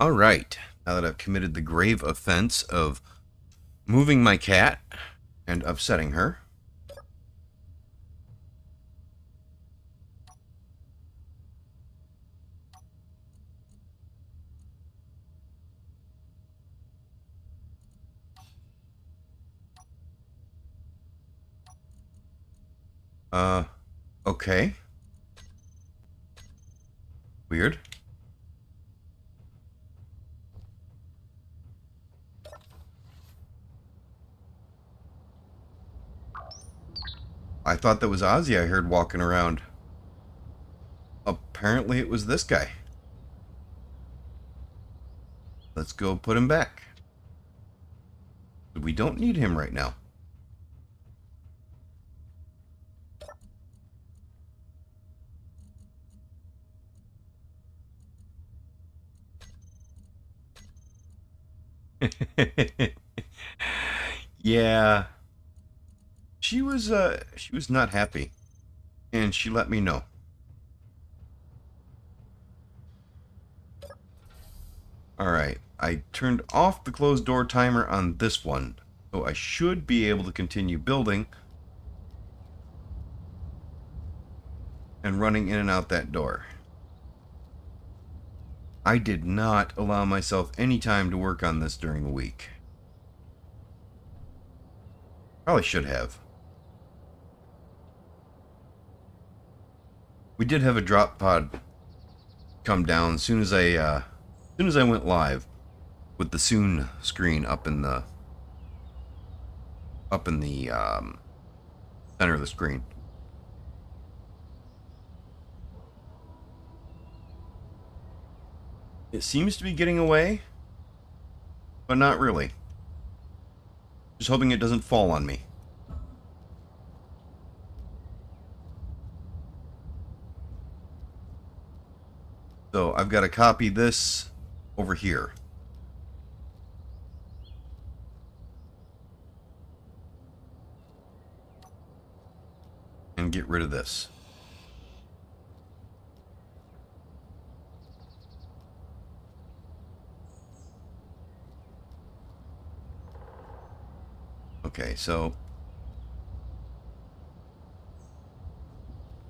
All right. Now that I've committed the grave offense of moving my cat and upsetting her. Uh, okay. Weird. I thought that was Ozzy I heard walking around. Apparently it was this guy. Let's go put him back. We don't need him right now. Yeah. She was not happy. And she let me know. Alright. I turned off the closed door timer on this one. So I should be able to continue building and running in and out that door. I did not allow myself any time to work on this during the week. Probably should have. We did have a drop pod come down as soon as I went live with the soon screen up in the center of the screen. It seems to be getting away, but not really. Just hoping it doesn't fall on me. So I've got to copy this over here. And get rid of this. Okay, so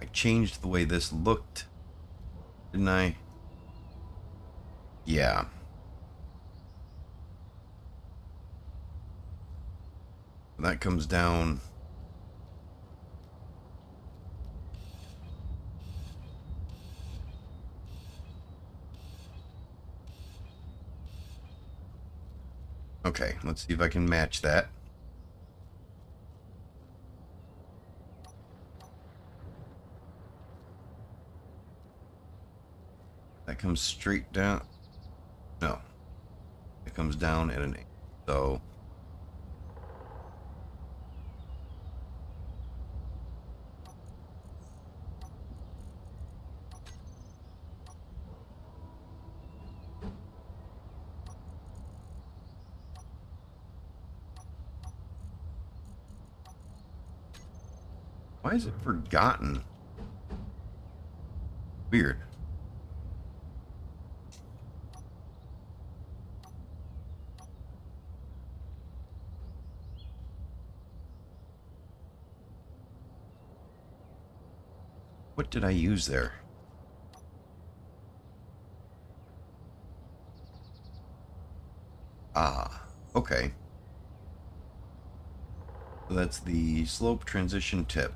I changed the way this looked, didn't I? Yeah. That comes down. Okay, let's see if I can match that. That comes straight down. No. It comes down at an 8. So why is it forgotten? Weird. What did I use there? Ah, okay. So that's the slope transition tip.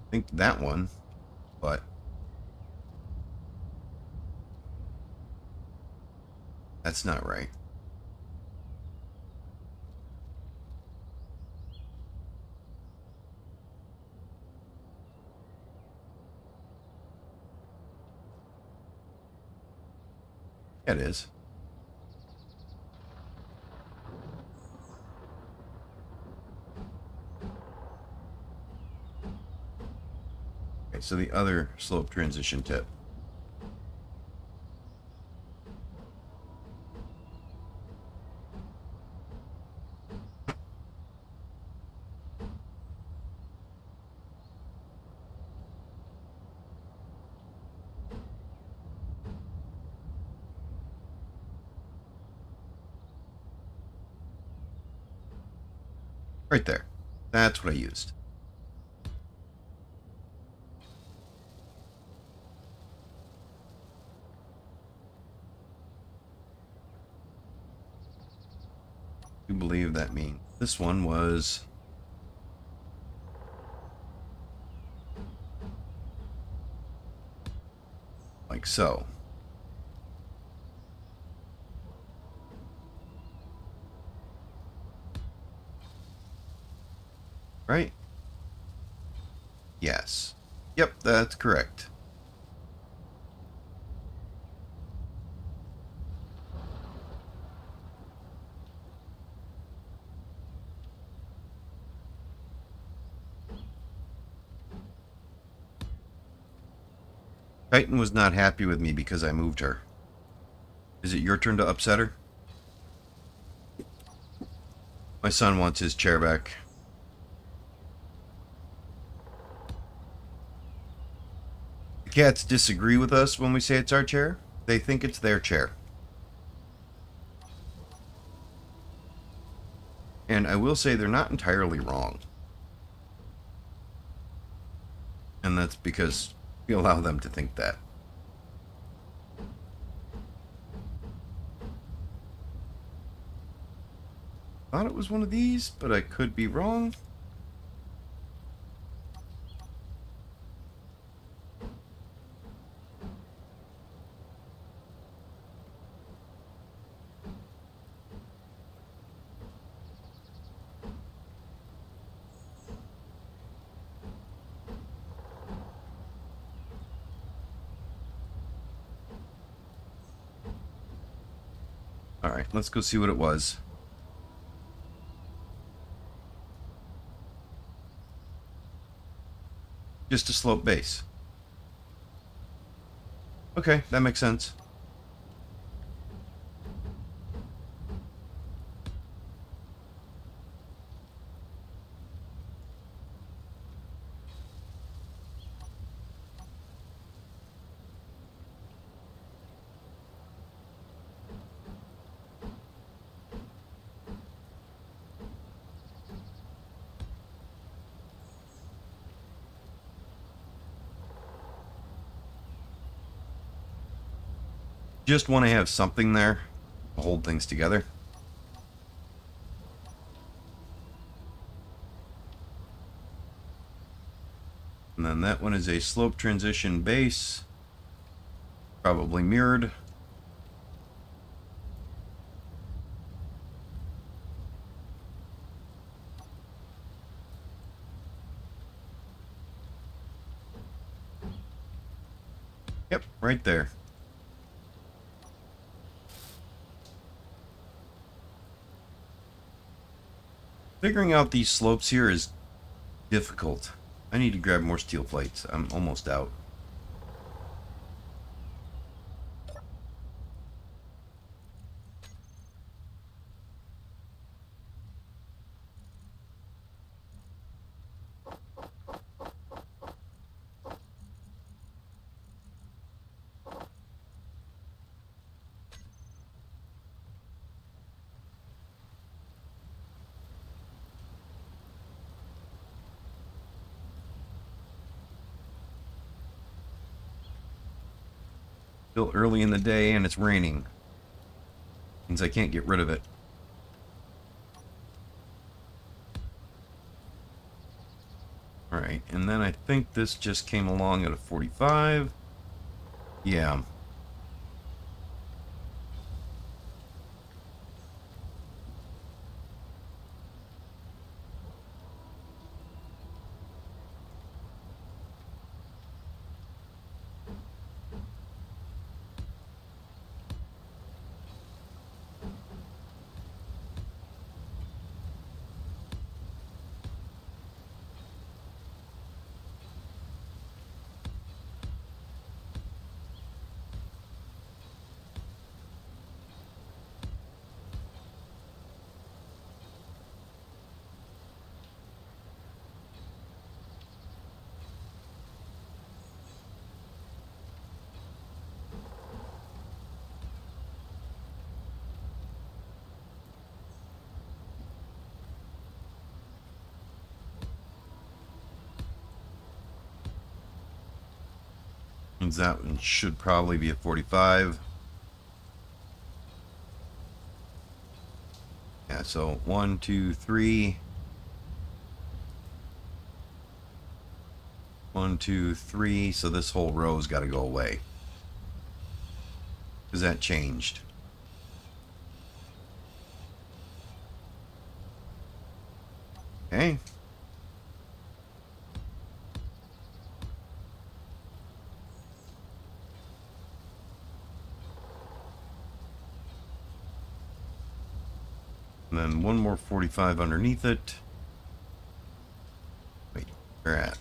I think that one, but that's not right. Yeah, it is. Okay, so the other slope transition tip. Right there. That's what I used. I believe that means this one was like so. Right? Yes. Yep, that's correct. Titan was not happy with me because I moved her. Is it your turn to upset her? My son wants his chair back. The cats disagree with us when we say it's our chair. They think it's their chair. And I will say they're not entirely wrong. And that's because we allow them to think that. Thought it was one of these, but I could be wrong. Alright, let's go see what it was. Just a slope base. Okay, that makes sense. Just want to have something there to hold things together. And then that one is a slope transition base. Probably mirrored. Yep, right there. Figuring out these slopes here is difficult. I need to grab more steel plates. I'm almost out. Still early in the day and it's raining. Means I can't get rid of it. Alright, and then I think this just came along at a 45. Yeah. Means that one should probably be a 45. Yeah, so 1, 2, 3. 1, 2, 3. So this whole row's got to go away. Because that changed. Okay. And then one more 45 underneath it. Wait, where at?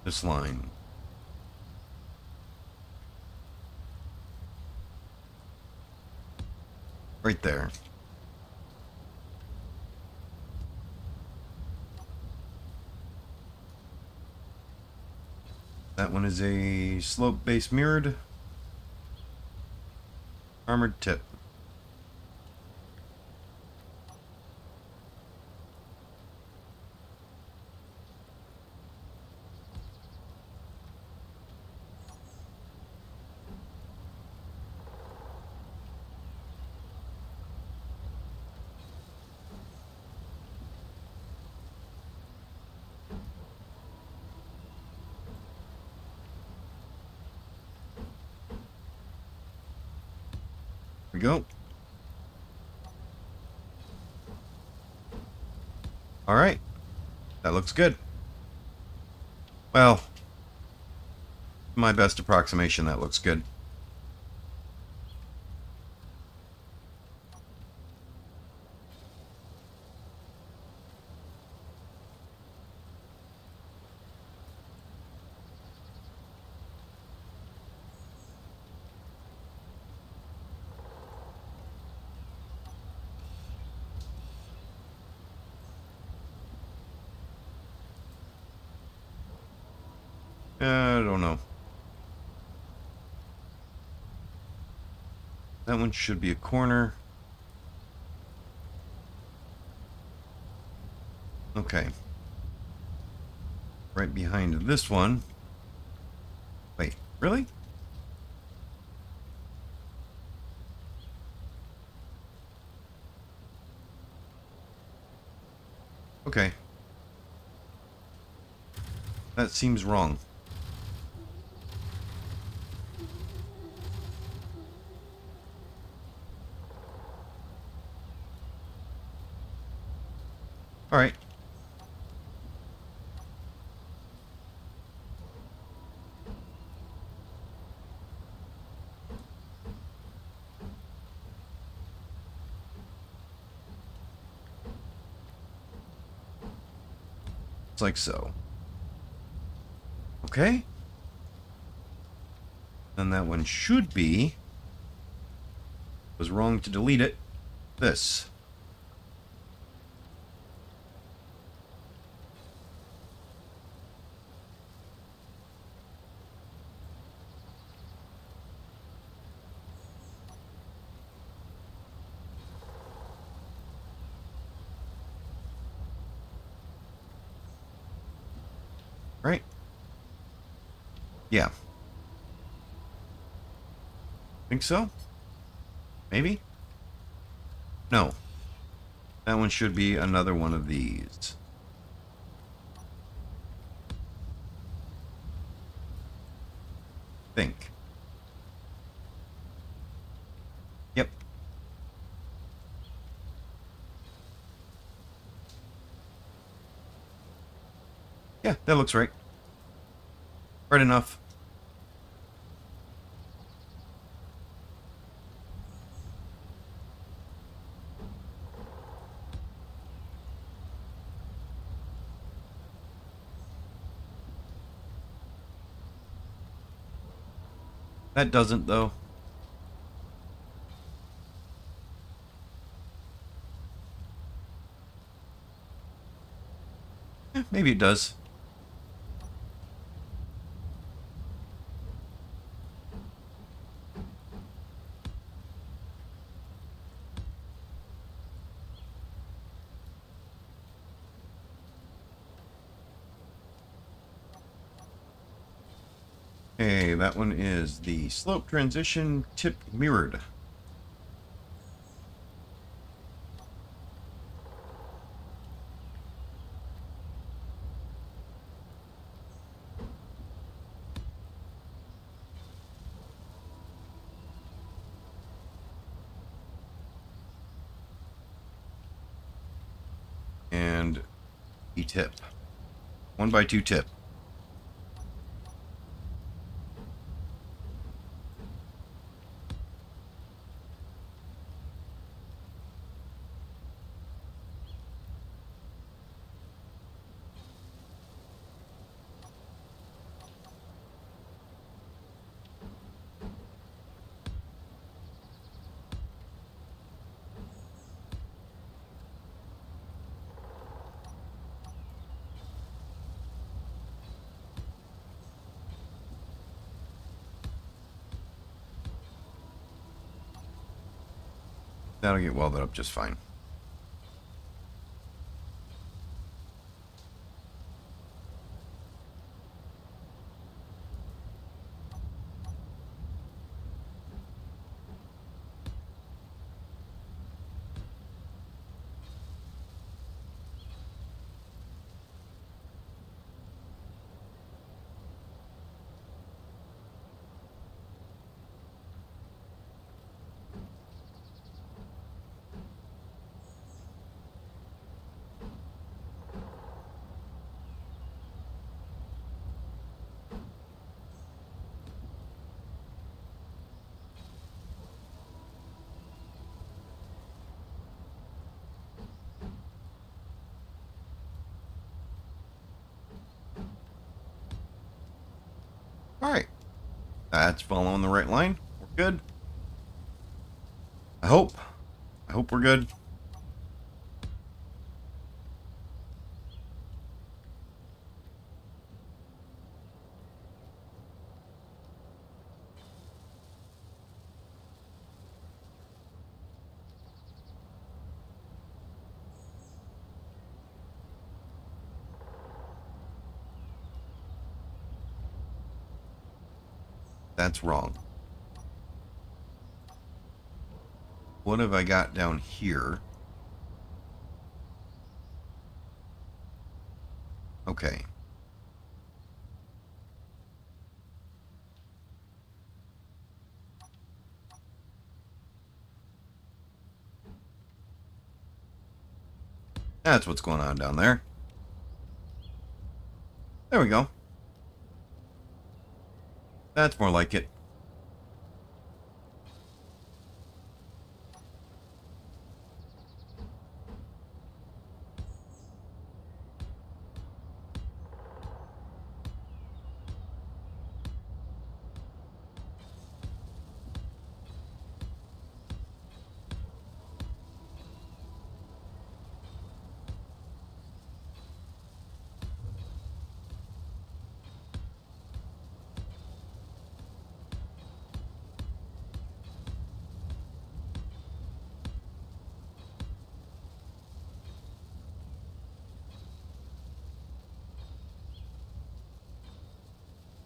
This line. Right there. That one is a slope base mirrored. Armored tip. we go. All right. That looks good. Well, my best approximation, that looks good. I don't know. That one should be a corner. Okay. Right behind this one. Wait, really? Okay. That seems wrong. All right. It's like so. Okay. Then that one should be... Was wrong to delete it. This. Right? Yeah. Think so? Maybe? No. That one should be another one of these. Think. Yep. Yeah, that looks right. Right enough. That doesn't, though. Maybe it does. Okay, that one is the slope transition tip mirrored. And E-tip. 1x2 tip. That'll get welded up just fine. All right. That's following the right line. We're good. I hope. I hope we're good. That's wrong. What have I got down here? Okay. That's what's going on down there. There we go. That's more like it.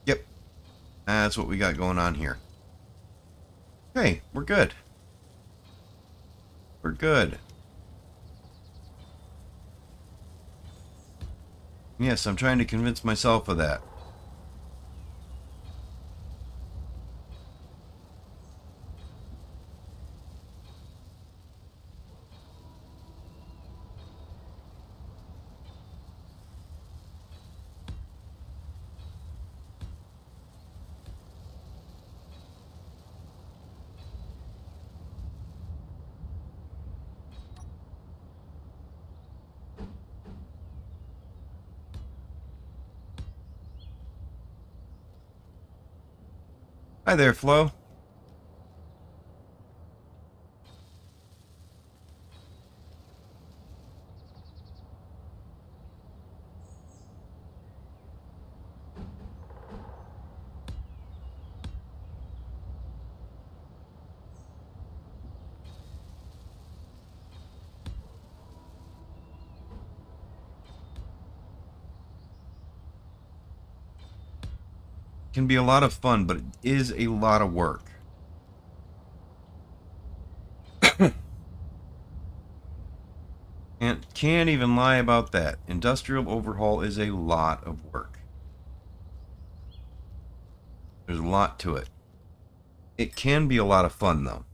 Yep. That's what we got going on here. Okay, we're good. We're good. Yes, I'm trying to convince myself of that. Hi there, Flo. Can be a lot of fun, but it is a lot of work. And can't even lie about that. Industrial overhaul is a lot of work. There's a lot to it. It can be a lot of fun, though.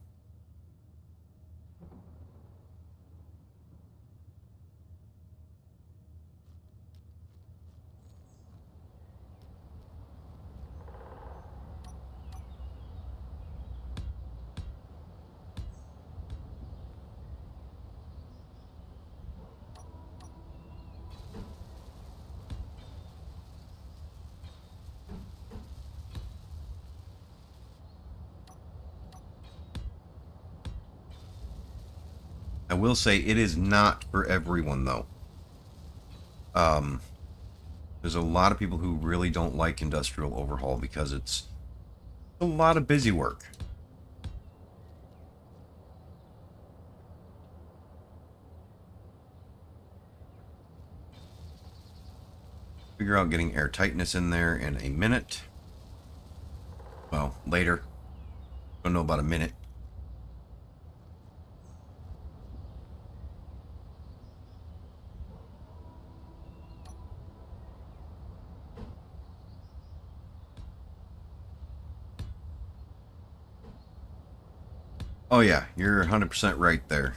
I will say it is not for everyone, though. Um, there's a lot of people who really don't like industrial overhaul because it's a lot of busy work. Figure out getting air tightness in there in a minute. Well, later. Don't know about a minute. Oh yeah, you're 100% right there.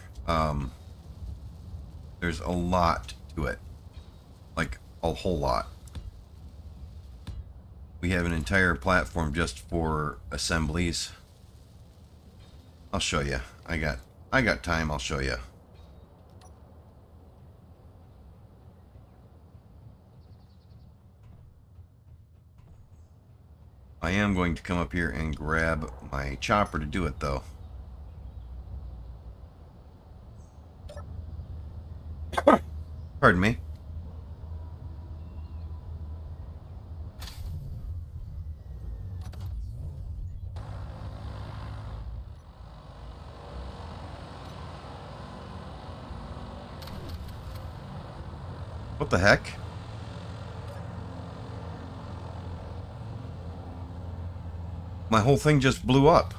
There's a lot to it. Like, a whole lot. We have an entire platform just for assemblies. I'll show you. I got time, I'll show you. I am going to come up here and grab my chopper to do it, though. Pardon me. What the heck? My whole thing just blew up.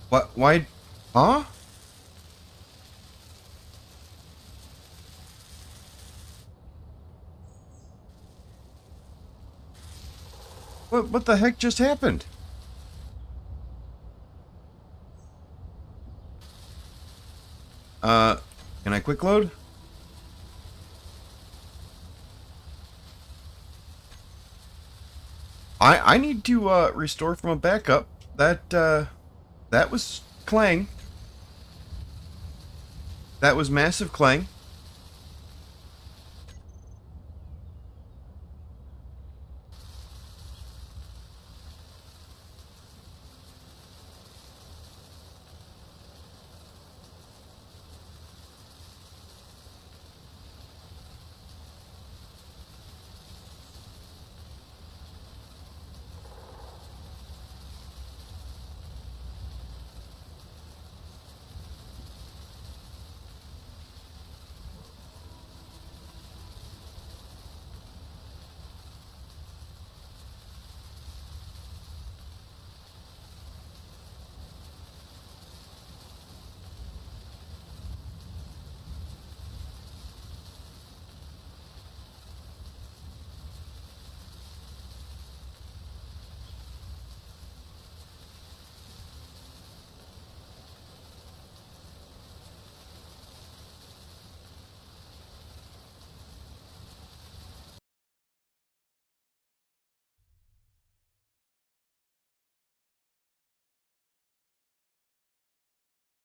What? Why? Huh? What the heck just happened? Uh, can I quick load? I need to restore from a backup. That was clang. That was massive clang.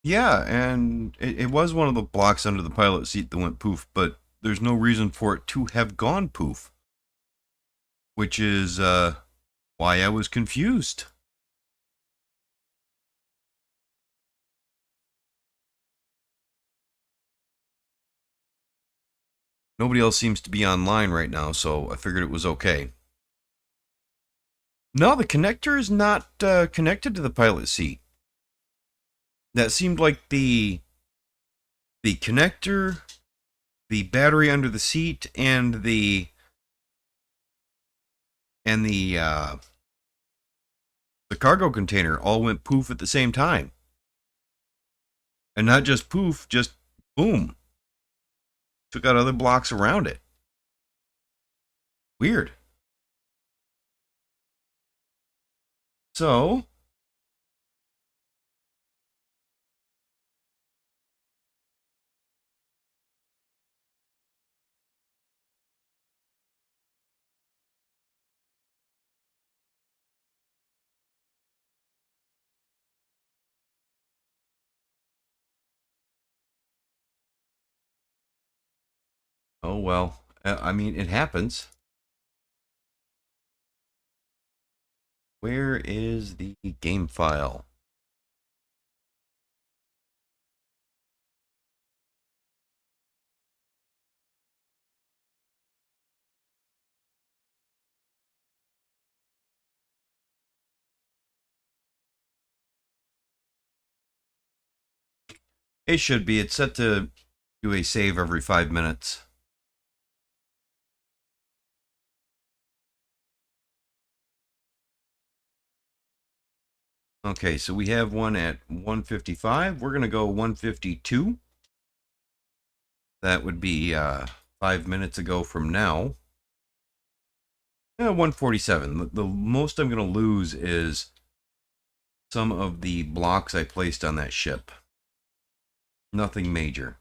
Yeah, and it was one of the blocks under the pilot seat that went poof, but there's no reason for it to have gone poof, which is why I was confused. Nobody else seems to be online right now, so I figured it was okay. No, the connector is not connected to the pilot seat. That seemed like the connector, the battery under the seat, and the the cargo container all went poof at the same time. And not just poof, just boom. Took out other blocks around it. Weird. So, oh well. I mean, it happens. Where is the game file? It should be. It's set to do a save every 5 minutes. Okay, so we have one at 155. We're going to go 152. That would be 5 minutes ago from now. 147. The most I'm going to lose is some of the blocks I placed on that ship. Nothing major.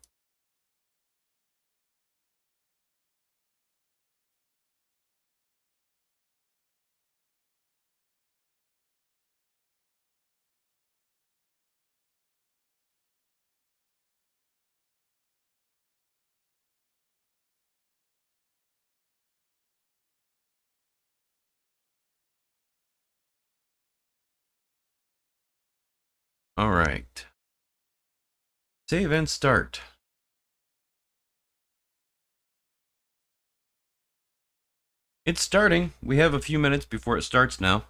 All right. Save and start. It's starting. We have a few minutes before it starts now.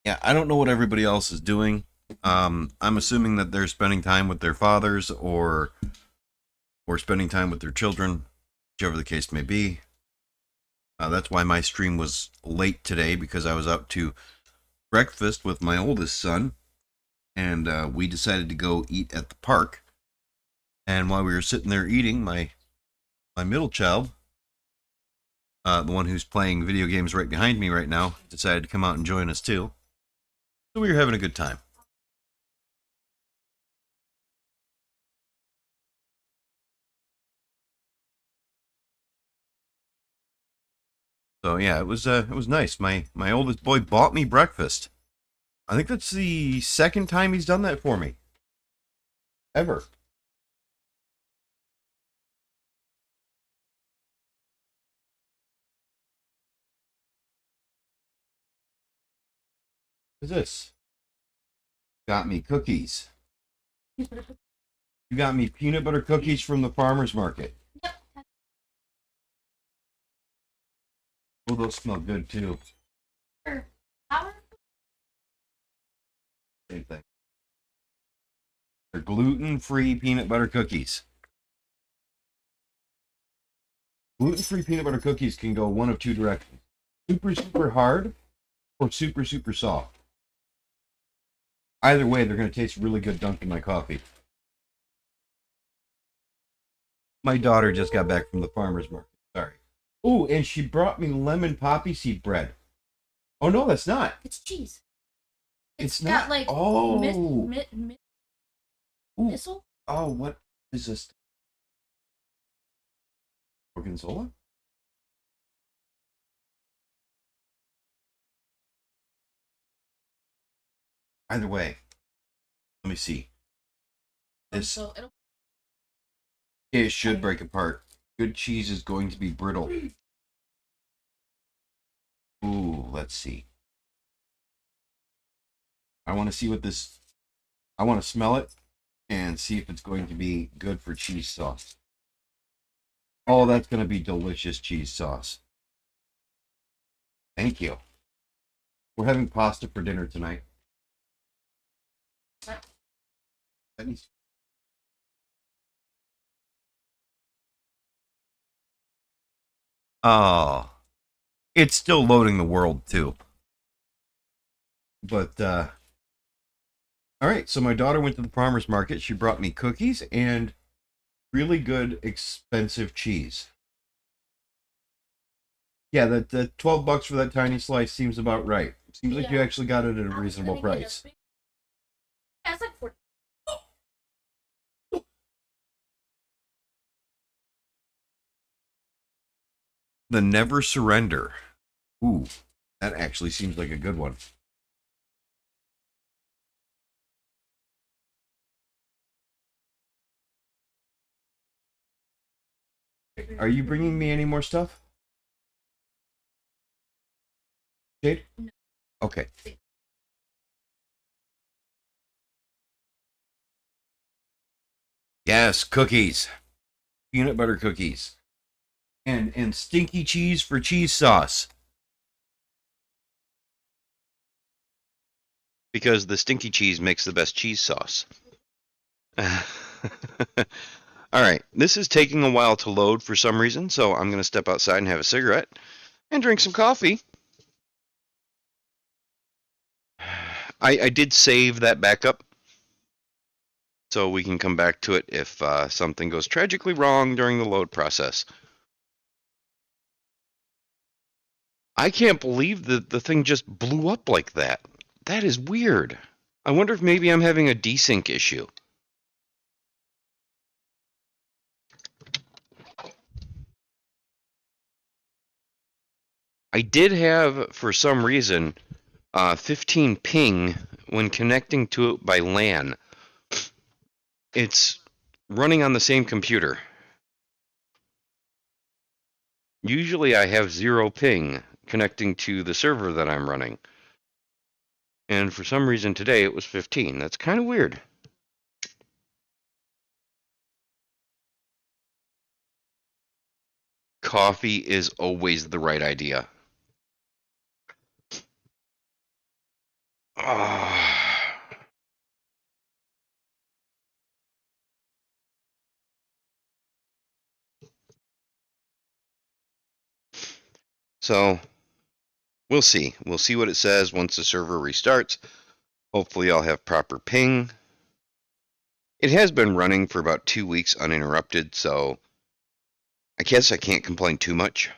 Yeah, I don't know what everybody else is doing. I'm assuming that they're spending time with their fathers or spending time with their children, whichever the case may be. That's why my stream was late today, because I was out to breakfast with my oldest son, and we decided to go eat at the park. And while we were sitting there eating, my middle child, the one who's playing video games right behind me right now, decided to come out and join us too. So we were having a good time. So yeah, it was nice. My oldest boy bought me breakfast. I think that's the second time he's done that for me. Ever. What's this? Got me cookies. You got me peanut butter cookies from the farmer's market. Oh, those smell good too. Same thing. They're gluten-free peanut butter cookies. Gluten-free peanut butter cookies can go one of two directions. Super, super hard or super, super soft. Either way, they're going to taste really good dunked in my coffee. My daughter just got back from the farmer's market. Sorry. Oh, and she brought me lemon poppy seed bread. Oh, no, that's not. It's cheese. It's got not. like oh. Missile? Oh, what is this? Gorgonzola? Either way, let me see. This So it should break apart. Good cheese is going to be brittle. Ooh, let's see. I want to see what this. I want to smell it and see if it's going to be good for cheese sauce. Oh, that's going to be delicious cheese sauce. Thank you. We're having pasta for dinner tonight. That needs. Oh, it's still loading the world too. But all right. So my daughter went to the farmer's market. She brought me cookies and really good, expensive cheese. Yeah, the $12 for that tiny slice seems about right. Seems like you actually got it at a reasonable price. Yeah, it's like 40. The Never Surrender. Ooh, that actually seems like a good one. Are you bringing me any more stuff? Jade? No. Okay. Yes, cookies. Peanut butter cookies. And stinky cheese for cheese sauce. Because the stinky cheese makes the best cheese sauce. All right, this is taking a while to load for some reason, so I'm going to step outside and have a cigarette and drink some coffee. I did save that backup, so we can come back to it if something goes tragically wrong during the load process. I can't believe that the thing just blew up like that. That is weird. I wonder if maybe I'm having a desync issue. I did have, for some reason, 15 ping when connecting to it by LAN. It's running on the same computer. Usually I have 0 ping, connecting to the server that I'm running. And for some reason today it was 15. That's kind of weird. Coffee is always the right idea. Ah. So we'll see. We'll see what it says once the server restarts. Hopefully I'll have proper ping. It has been running for about 2 weeks uninterrupted, so I guess I can't complain too much.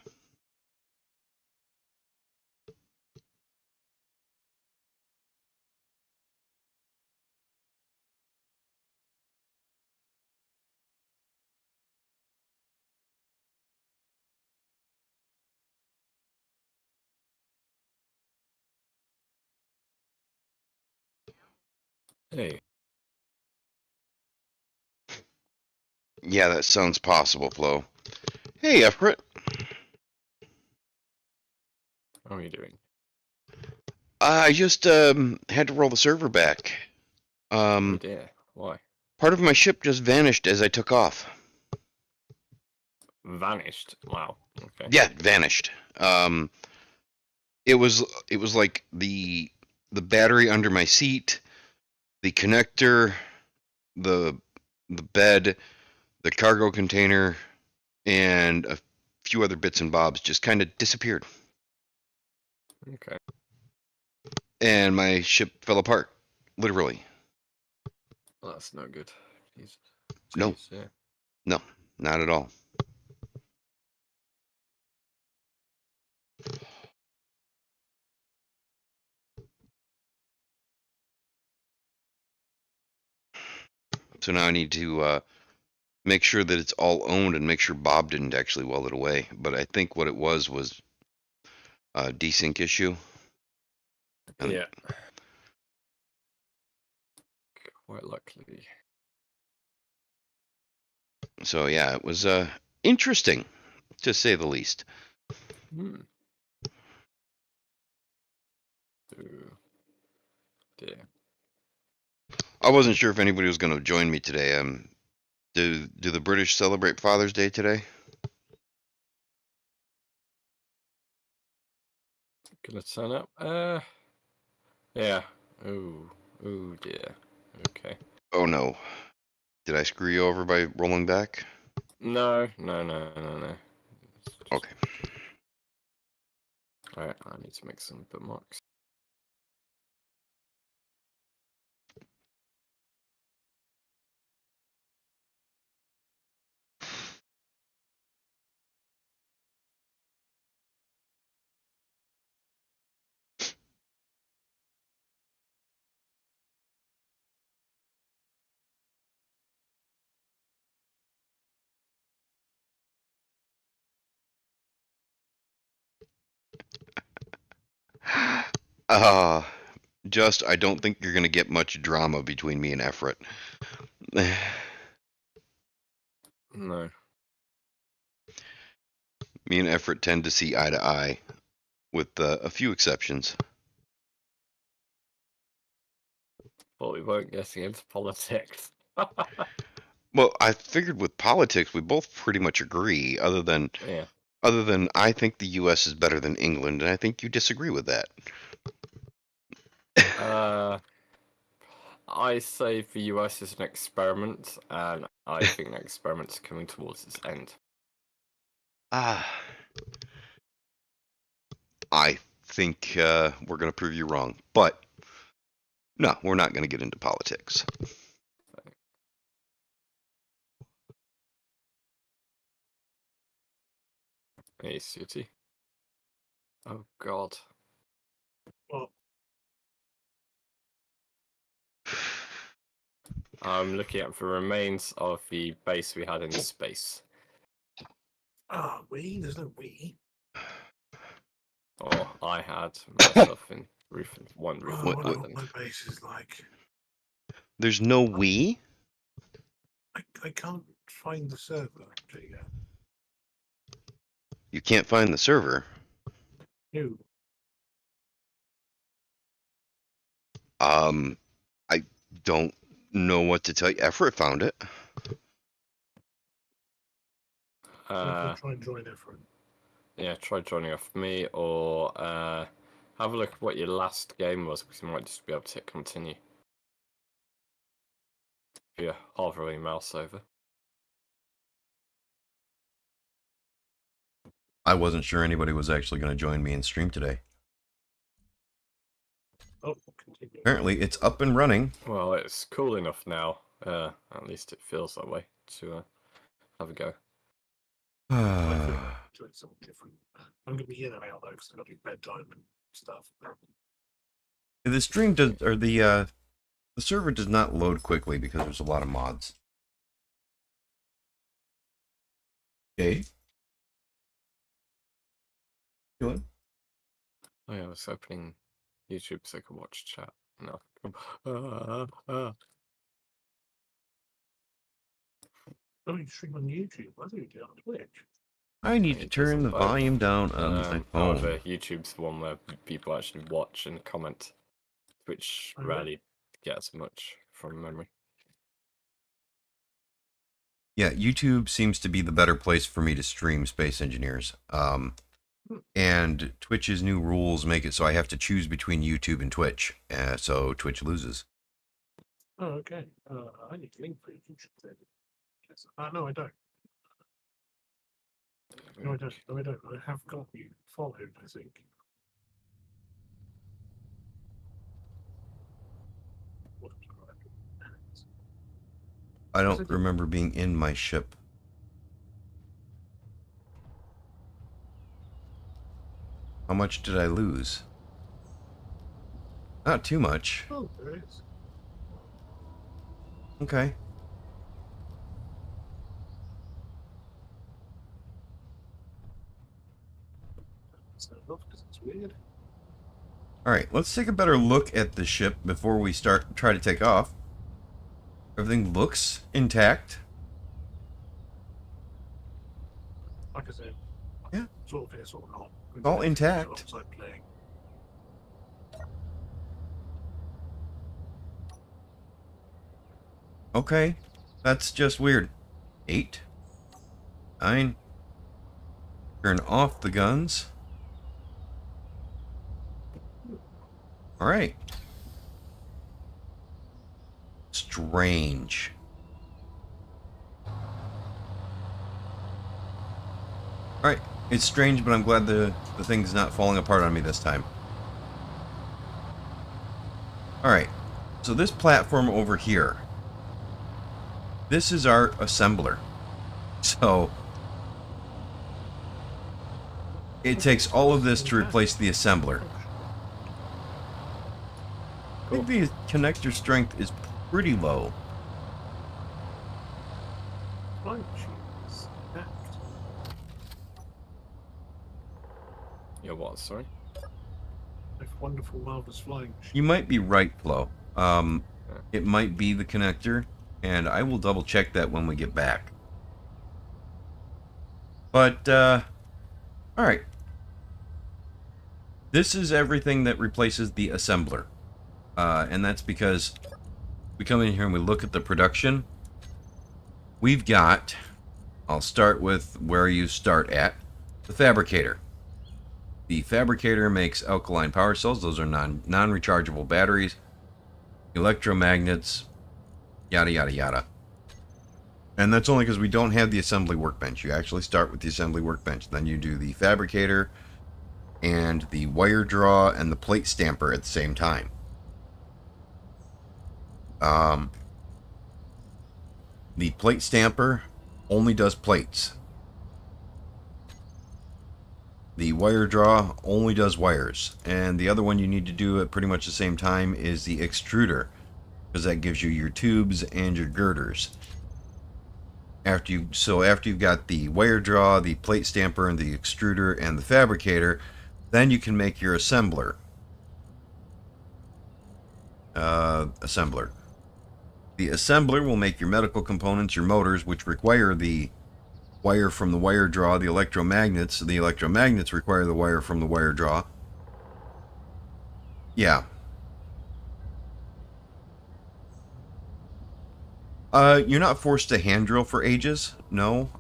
Hey, Yeah, that sounds possible, Flo. Hey, Everett. how are you doing? I just had to roll the server back. Oh dear, why? Part of my ship just vanished as I took off. Vanished. Wow. Okay. Yeah, vanished. It was like the battery under my seat, the connector, the bed, the cargo container, and a few other bits and bobs just kind of disappeared, Okay. and my ship fell apart, literally. Well, that's no good. Jesus. No. Jeez, yeah. No, not at all. So now I need to make sure that it's all owned and make sure Bob didn't actually weld it away. But I think what it was a desync issue. And Yeah. Quite likely. so yeah, it was interesting, to say the least. Hmm. Oh dear. I wasn't sure if anybody was going to join me today. Do the British celebrate Father's Day today? Gonna turn up? Yeah. Oh. Oh dear. Okay. Oh no, did I screw you over by rolling back? No. No. It's just... Okay. Alright, I need to make some bookmarks. Uh, I don't think you're going to get much drama between me and Everett. No. Me and Everett tend to see eye to eye, with a few exceptions. But we won't get into politics. Well, I figured with politics we both pretty much agree, Yeah. other than I think the U.S. is better than England, and I think you disagree with that. I say the US is an experiment, and I think the experiment's coming towards its end. Ah, I think we're going to prove you wrong, but no, we're not going to get into politics. Hey, Sooty. Oh, God. Well, I'm looking at the remains of the base we had in space. there's no we. Or I had myself in one roof. Oh, I What- wonder what- what my base is like. There's no we? I can't find the server. There you go. You can't find the server. Who? I don't know what to tell you. Effort found it. Try and join everyone. Yeah, try joining off me, or have a look at what your last game was, because you might just be able to hit continue. If you're hovering mouse over. I wasn't sure anybody was actually going to join me in stream today. Oh, continue. Apparently, it's up and running. Well, it's cool enough now. At least it feels that way to have a go. Doing something different. I'm gonna be in and out though, because I've got to do bedtime and stuff. The stream does, or the server does not load quickly because there's a lot of mods. Okay. Doing? Oh yeah, I was opening YouTube so I could watch chat. No. Oh, you stream on YouTube? I thought you did on Twitch. I need to turn the volume down on my phone. However, YouTube's the one where people actually watch and comment, which Oh, rarely gets much from memory. Yeah, YouTube seems to be the better place for me to stream Space Engineers. And Twitch's new rules make it so I have to choose between YouTube and Twitch. So Twitch loses. Oh, okay. I need to link for you. Then. Yes. No, I don't. No, I don't. No, I don't. I have got you followed, I think. I don't remember being in my ship. How much did I lose? Not too much. Oh, there it is. Okay. It's not enough because it's weird. Alright, let's take a better look at the ship before we try to take off. Everything looks intact. Like I said, Yeah. sort of here, sort of not. It's all intact. Outside playing. Okay. That's just weird. 8. 9. Turn off the guns. Alright. Strange. Alright. It's strange, but I'm glad the thing's not falling apart on me this time. Alright. So this platform over here. This is our assembler. So it takes all of this to replace the assembler. I think the connector strength is pretty low. Flying machines. Act. Yeah, what? Sorry? Like wonderful, marvelous flying machines. You might be right, Flo. It might be the connector, and I will double check that when we get back. But, alright. This is everything that replaces the assembler. And that's because we come in here and we look at the production. We've got, I'll start with where you start at, the fabricator. The fabricator makes alkaline power cells. Those are non-rechargeable batteries, electromagnets, yada, yada, yada. And that's only because we don't have the assembly workbench. You actually start with the assembly workbench. Then you do the fabricator and the wire draw and the plate stamper at the same time. The plate stamper only does plates. The wire draw only does wires. And the other one you need to do at pretty much the same time is the extruder, because that gives you your tubes and your girders. After you've got the wire draw, the plate stamper, and the extruder, and the fabricator, then you can make your assembler. The assembler will make your medical components, your motors, which require the wire from the wire draw, the electromagnets require the wire from the wire draw. Yeah. You're not forced to hand drill for ages, no.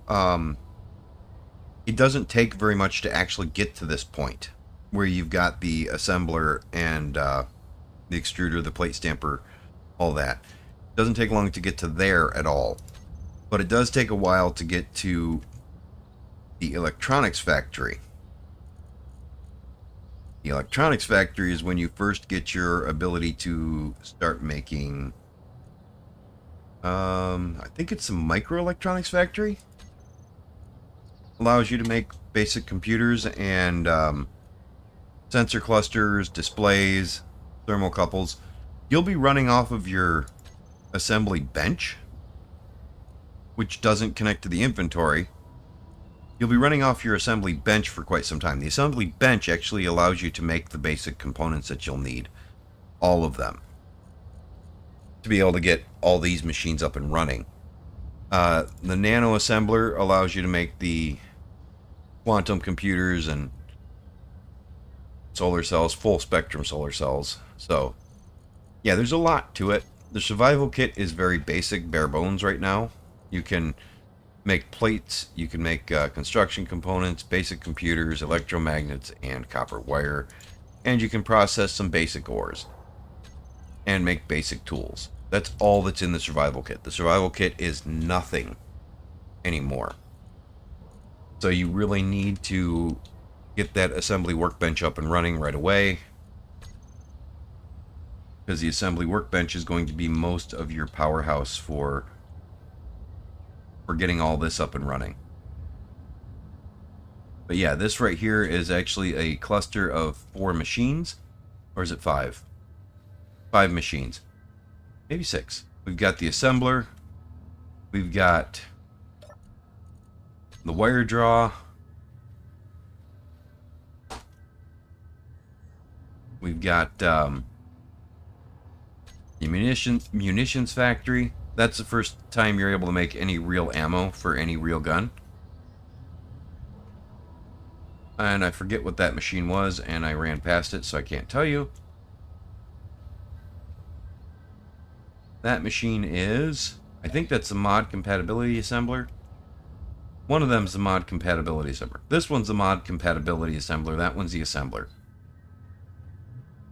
It doesn't take very much to actually get to this point, where you've got the assembler and the extruder, the plate stamper, all that. It doesn't take long to get to there at all. But it does take a while to get to the electronics factory. The electronics factory is when you first get your ability to start making... I think it's a microelectronics factory. Allows you to make basic computers and sensor clusters, displays, thermocouples. You'll be running off of your assembly bench, which doesn't connect to the inventory. You'll be running off your assembly bench for quite some time. The assembly bench actually allows you to make the basic components that you'll need. All of them. To be able to get all these machines up and running. The nano assembler allows you to make the quantum computers and solar cells, full spectrum solar cells. So, yeah, there's a lot to it. The survival kit is very basic, bare bones right now. You can make plates, you can make construction components, basic computers, electromagnets, and copper wire. And you can process some basic ores and make basic tools. That's all that's in the survival kit. The survival kit is nothing anymore. So you really need to get that assembly workbench up and running right away, because the assembly workbench is going to be most of your powerhouse for getting all this up and running. But yeah, this right here is actually a cluster of 4 machines. Or is it 5? 5 machines. Maybe 6. We've got the assembler. We've got the wire draw. We've got the munitions factory. That's the first time you're able to make any real ammo for any real gun. And I forget what that machine was, and I ran past it, so I can't tell you. That machine is... I think that's the mod compatibility assembler. One of them is the mod compatibility assembler. This one's the mod compatibility assembler. That one's the assembler.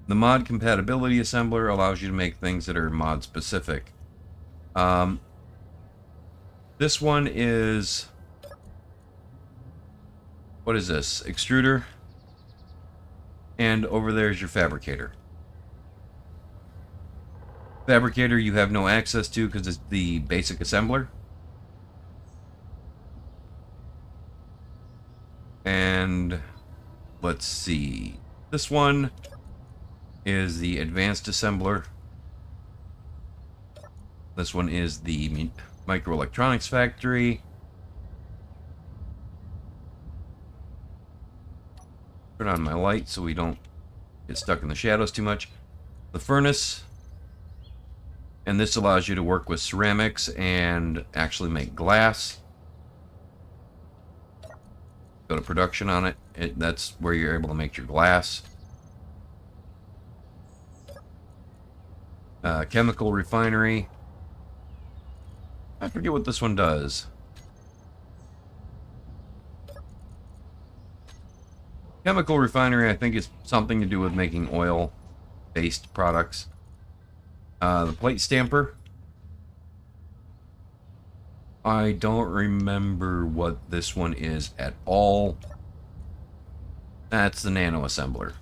The mod compatibility assembler allows you to make things that are mod specific. This one is... What is this? Extruder. And over there is your fabricator. Fabricator you have no access to because it's the basic assembler. And let's see. This one is the advanced assembler. This one is the microelectronics factory. Turn on my light so we don't get stuck in the shadows too much. The furnace. And this allows you to work with ceramics and actually make glass. Go to production on it. That's where you're able to make your glass. Chemical refinery. I forget what this one does. Chemical refinery, I think, is something to do with making oil-based products. The plate stamper. I don't remember what this one is at all. That's the nano assembler.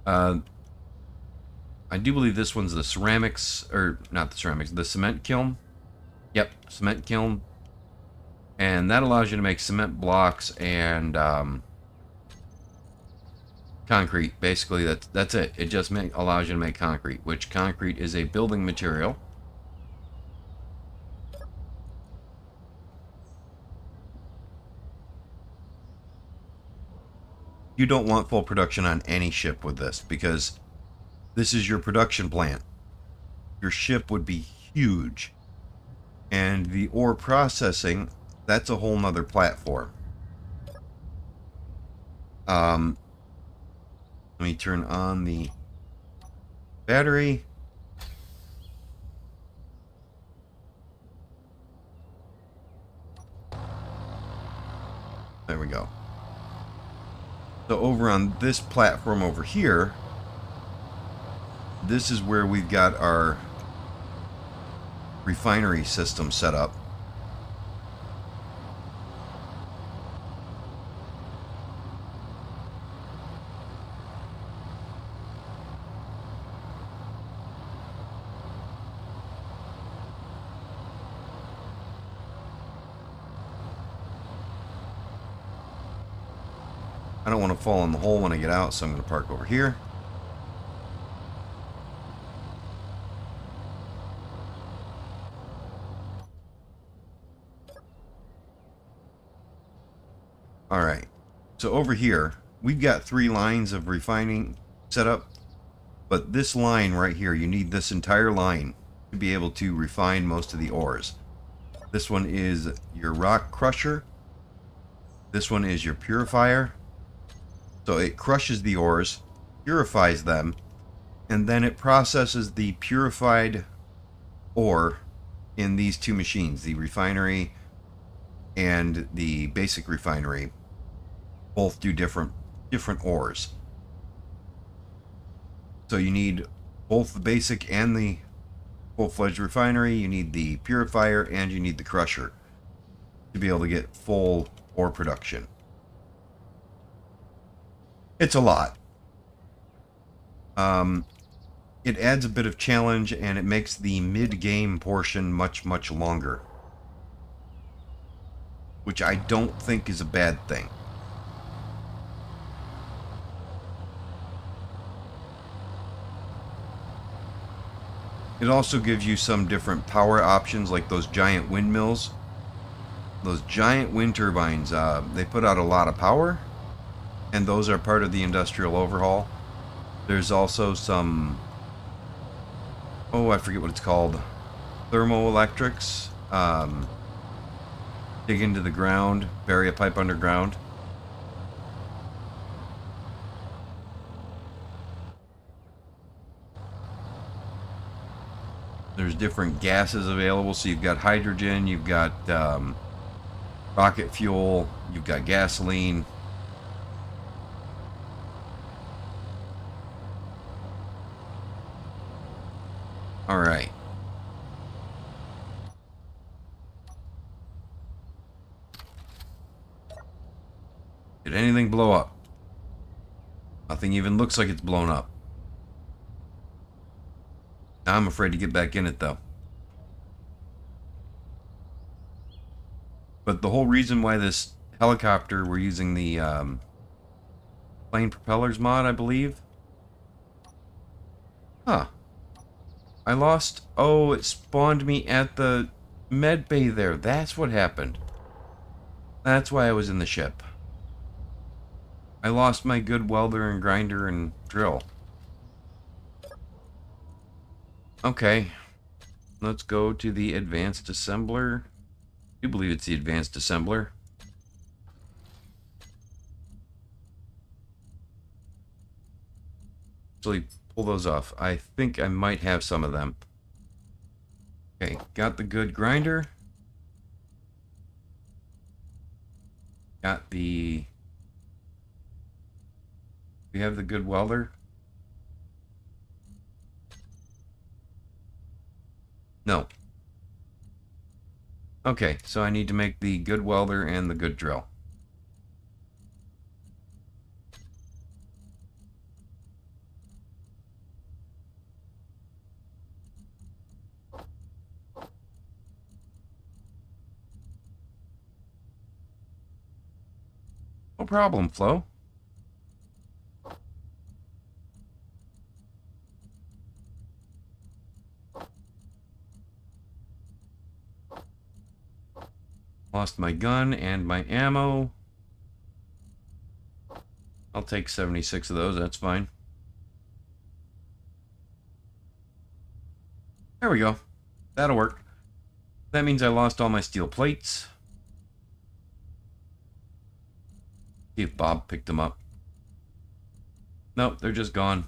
I do believe this one's the ceramics, or not the ceramics, the cement kiln. Yep, cement kiln. And that allows you to make cement blocks and concrete. Basically, that's it. It just allows you to make concrete, which concrete is a building material. You don't want full production on any ship with this, because this is your production plant. Your ship would be huge. And the ore processing, that's a whole nother platform. Let me turn on the battery. There we go. So over on this platform over here, this is where we've got our refinery system set up. I don't want to fall in the hole when I get out, so I'm going to park over here. Alright, so over here, we've got 3 lines of refining set up, but this line right here, you need this entire line to be able to refine most of the ores. This one is your rock crusher. This one is your purifier. So it crushes the ores, purifies them, and then it processes the purified ore in these 2 machines, the refinery and the basic refinery. Both do different ores. So you need both the basic and the full-fledged refinery, you need the purifier, and you need the crusher to be able to get full ore production. It's a lot. It adds a bit of challenge, and it makes the mid-game portion much, much longer, which I don't think is a bad thing. It also gives you some different power options, like those giant windmills. Those giant wind turbines, they put out a lot of power, and those are part of the industrial overhaul. There's also some, oh, I forget what it's called, thermoelectrics. Dig into the ground, bury a pipe underground. There's different gases available, so you've got hydrogen, you've got rocket fuel, you've got gasoline. All right. Did anything blow up? Nothing even looks like it's blown up. Now I'm afraid to get back in it, though. But the whole reason why this helicopter, we're using the plane propellers mod, I believe. Huh. I lost... Oh, it spawned me at the med bay there. That's what happened. That's why I was in the ship. I lost my good welder and grinder and drill. Okay. Let's go to the advanced assembler. I do believe it's the advanced assembler. Actually, pull those off. I think I might have some of them. Okay, got the good grinder. Got the... We have the good welder. No. Okay, so I need to make the good welder and the good drill. No problem, Flo. Lost my gun and my ammo. I'll take 76 of those, that's fine. There we go. That'll work. That means I lost all my steel plates. See if Bob picked them up. Nope, they're just gone.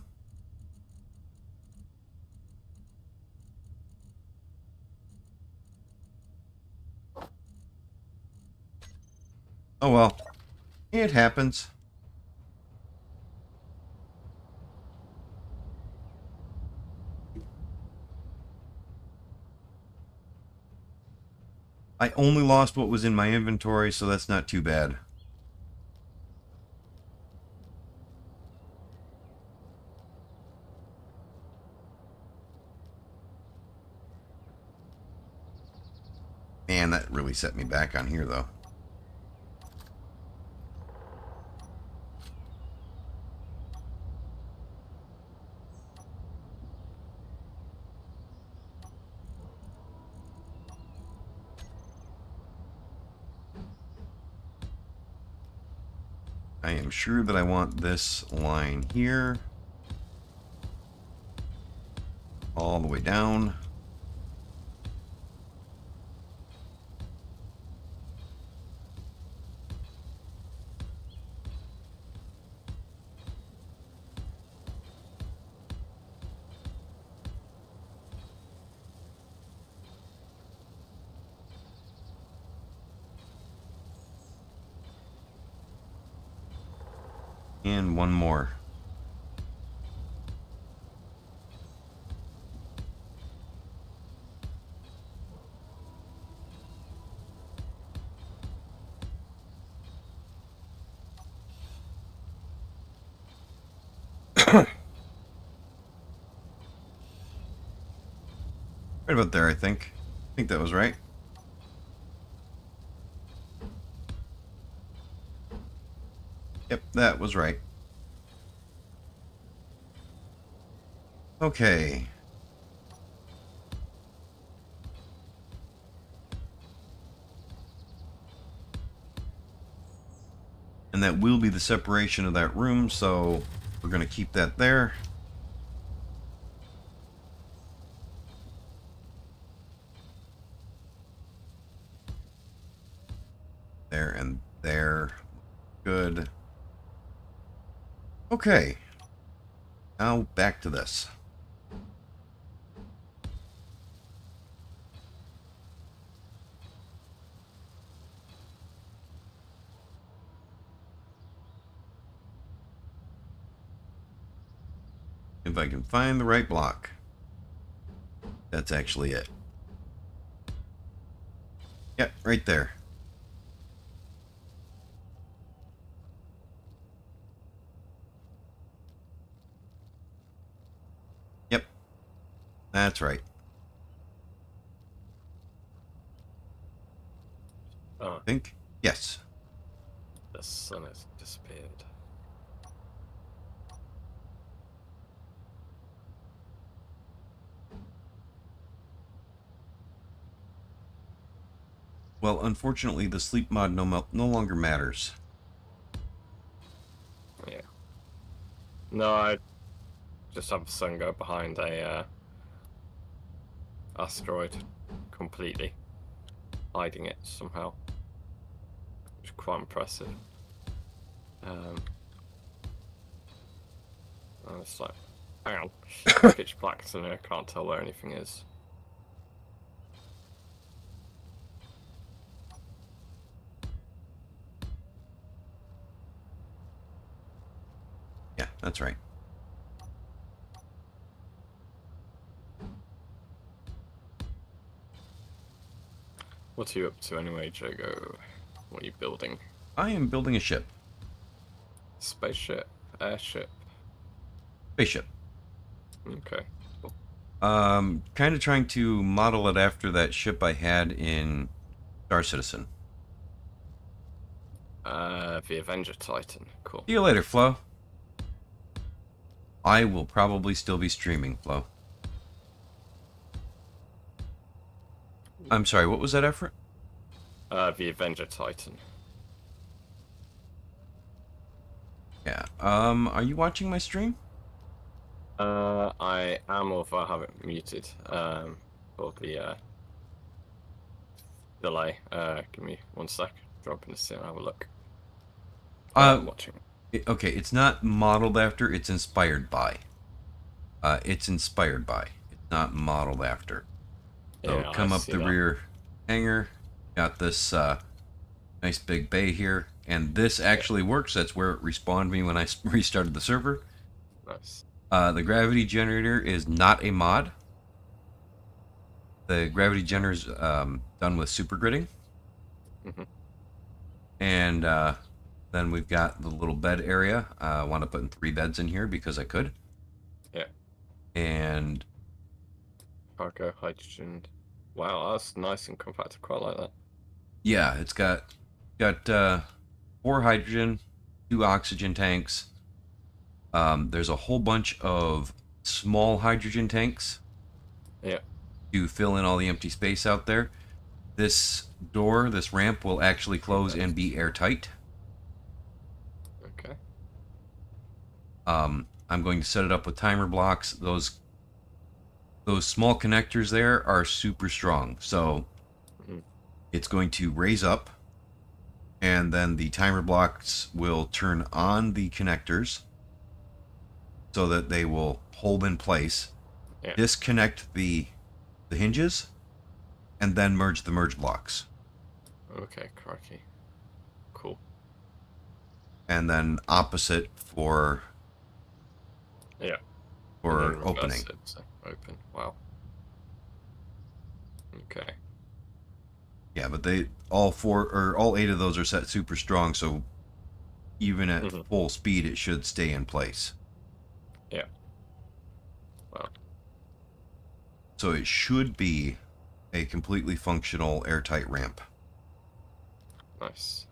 Oh well. It happens. I only lost what was in my inventory, so that's not too bad. Man, that really set me back on here, though. I am sure that I want this line here. All the way down. And one more. Right about there, I think. I think that was right. Yep, that was right. Okay. And that will be the separation of that room, so we're going to keep that there. There and there. Good. Okay. Now back to this. If I can find the right block. That's actually it. Yep, right there. Yep, that's right. Oh, I think. Yes. the sun has disappeared. Well, unfortunately, the sleep mod no longer matters. Yeah. No, I just have the sun go behind a asteroid completely, hiding it somehow, which is quite impressive. And it's like, hang on, pitch black, so I can't tell where anything is. Yeah, that's right. What are you up to anyway, Jogo? What are you building? I am building a ship. Spaceship? Airship? Spaceship. Okay. Cool. Kind of trying to model it after that ship I had in Star Citizen. The Avenger Titan. Cool. See you later, Flo. I will probably still be streaming, Flo. I'm sorry, what was that effort? The Avenger Titan. Yeah. Are you watching my stream? I am, although I have it muted. For the delay. Give me 1 sec. Drop in the scene and have a look. Uh, Watching. okay, it's not modeled after, it's inspired by. It's inspired by. It's not modeled after. So Yeah, I come up see the that. rear hangar. Got this nice big bay here. And this actually works. That's where it respawned me when I restarted the server. Nice. The gravity generator is not a mod. The gravity generator is done with super gridding. Mhm. And then we've got the little bed area. I want to put in 3 beds in here because I could. Yeah. And Cargo, hydrogen. Wow, that's nice and compact. I quite like that. yeah, it's got 4 hydrogen, 2 oxygen tanks. There's a whole bunch of small hydrogen tanks Yeah. to fill in all the empty space out there. This door, this ramp, will actually close and be airtight. Okay. I'm going to set it up with timer blocks. Those small connectors there are super strong, so Mhm. it's going to raise up, and then the timer blocks will turn on the connectors so that they will hold in place, Yeah. disconnect the hinges, and then merge the merge blocks, Okay, crikey. Cool. and then opposite for Yeah. And for then reverse opening. it, so open. Wow. Okay. Yeah, but all 8 of those are set super strong, so even at Mhm. full speed, it should stay in place. Yeah. Wow. So it should be a completely functional airtight ramp. Nice.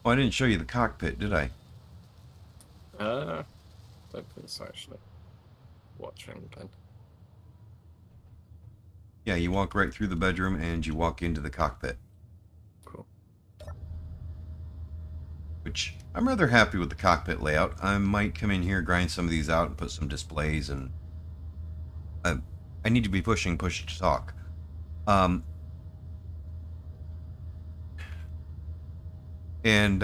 Oh, I didn't show you the cockpit, did I? Don't think so actually. Watching then. Yeah, you walk right through the bedroom and you walk into the cockpit, Cool. which I'm rather happy with the cockpit layout. I might come in here, grind some of these out, and put some displays, and I need to be pushing push to talk. And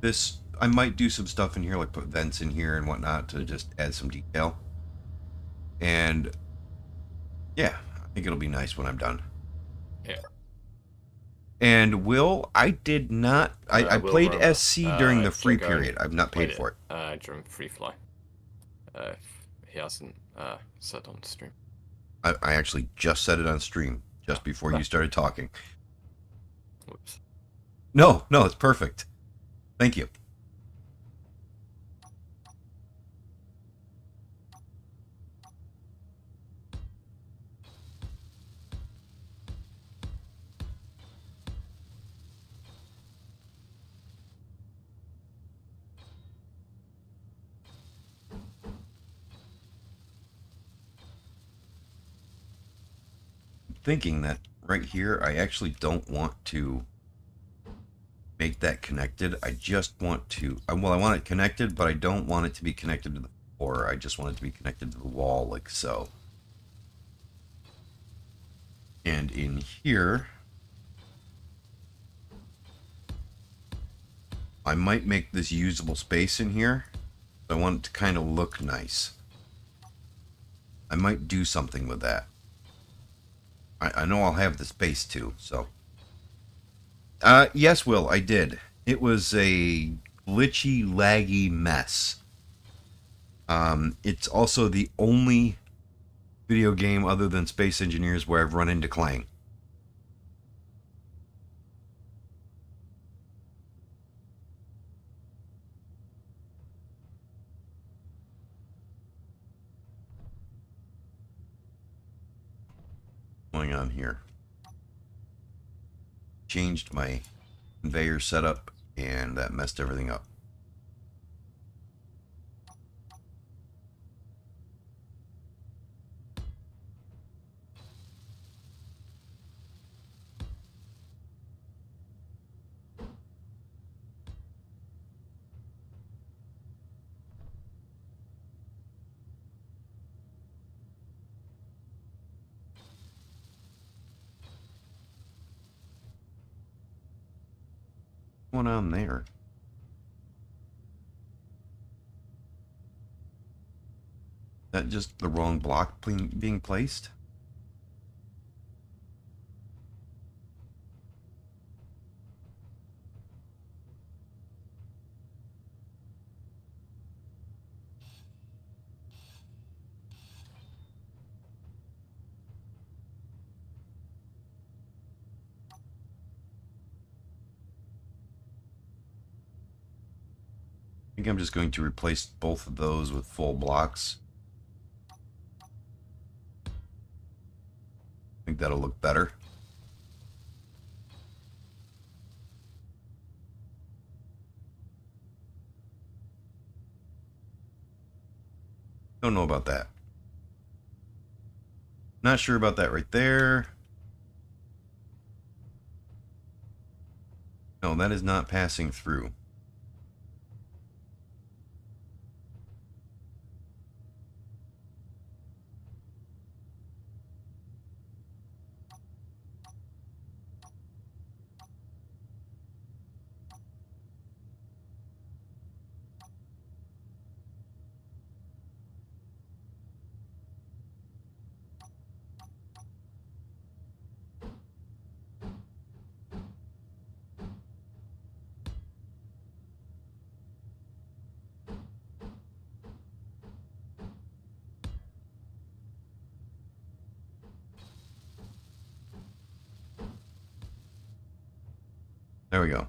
this, I might do some stuff in here, like put vents in here and whatnot to just add some detail. And yeah, I think it'll be nice when I'm done. Yeah. And Will, I did not. I Will played Romer, SC during the free Jago period. I've not paid played for it. During free fly. If he hasn't said on stream. I actually just said it on stream just before you started talking. Whoops. No, it's perfect. Thank you. Thinking that right here, I actually don't want to make that connected. I just want to, well, I want it connected, but I don't want it to be connected to the floor. I just want it to be connected to the wall, like so. And in here, I might make this usable space in here. I want it to kind of look nice. I might do something with that. I know I'll have the space to, so. Yes, Will, I did. It was a glitchy, laggy mess. It's also the only video game other than Space Engineers where I've run into Clang. What's going on here? Changed my conveyor setup, and that messed everything up. What's going on there? Is that just the wrong block being placed? I think I'm just going to replace both of those with full blocks. I think that'll look better. Don't know about that. Not sure about that right there. No, that is not passing through. There we go.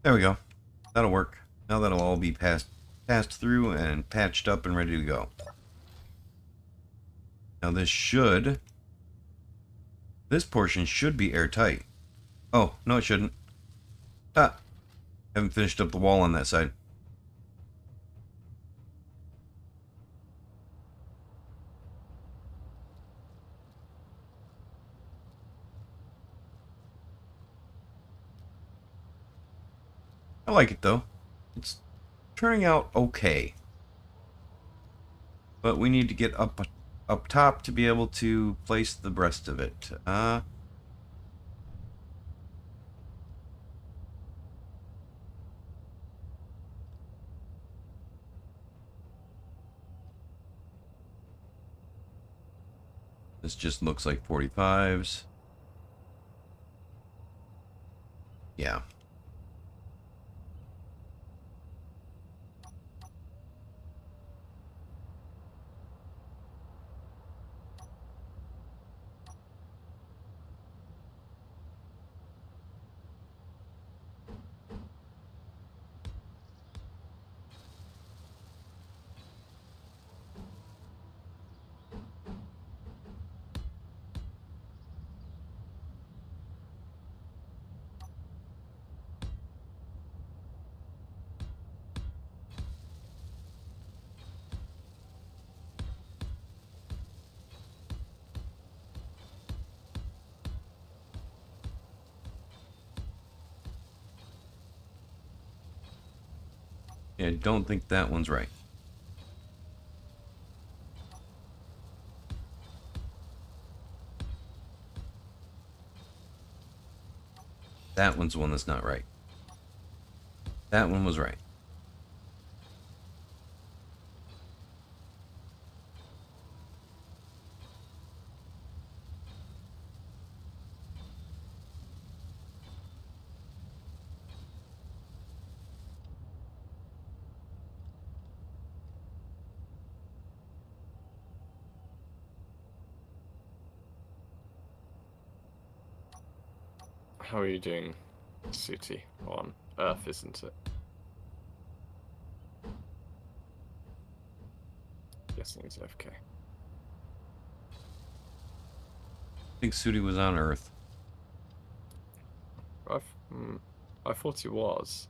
There we go. That'll work. Now that'll all be passed through and patched up and ready to go. Now this portion should be airtight. Oh, no it shouldn't. Ah, haven't finished up the wall on that side. I like it though. It's turning out okay. But we need to get up top to be able to place the rest of it. This just looks like 45s. Yeah. I don't think that one's right. That one's the one that's not right. That one was right. How are you doing, Sooty? On Earth, isn't it? Guessing he's FK. I think Sudi was on Earth. I thought he was.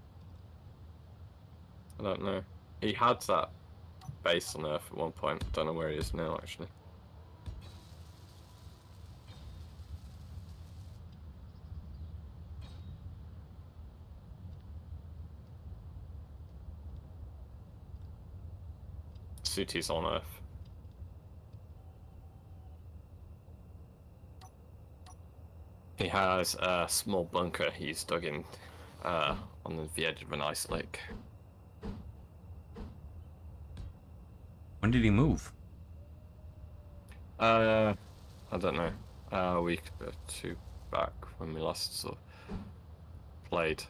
I don't know. He had that base on Earth at one point. I don't know where he is now, actually. Sooty's on Earth. He has a small bunker he's dug in on the edge of an ice lake. When did he move? I don't know. A week or two back when we last sort of played.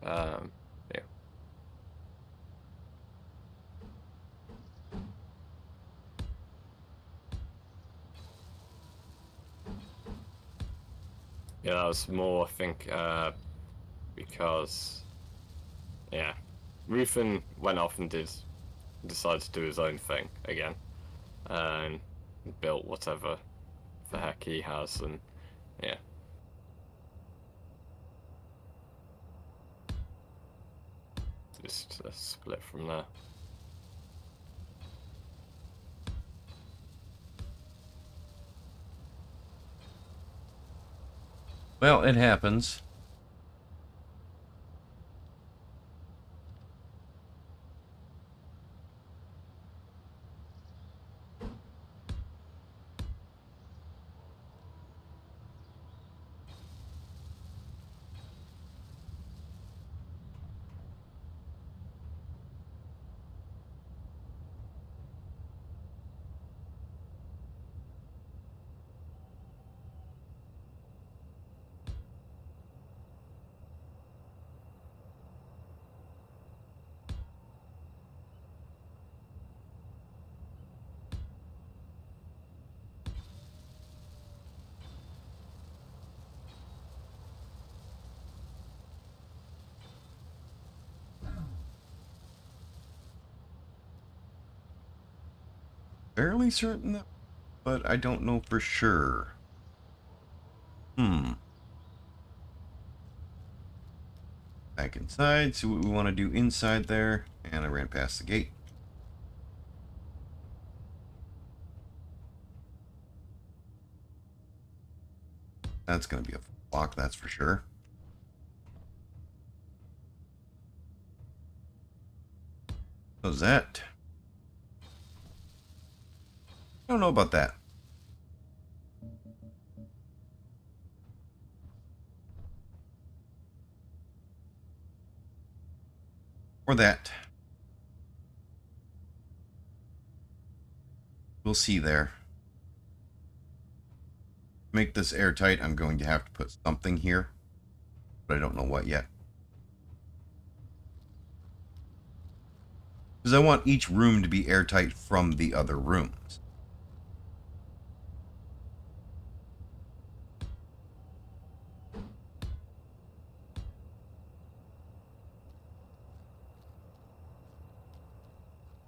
Yeah. Yeah, that was more, I think, because, yeah, Rufin went off and decided to do his own thing again, and built whatever the heck he has, and yeah. Just split from there. Well, it happens. Fairly certain that, but I don't know for sure. Back inside, see what we want to do inside there. And I ran past the gate. That's going to be a block, that's for sure. How's that? I don't know about that. Or that. We'll see there. To make this airtight, I'm going to have to put something here. But I don't know what yet. Because I want each room to be airtight from the other rooms.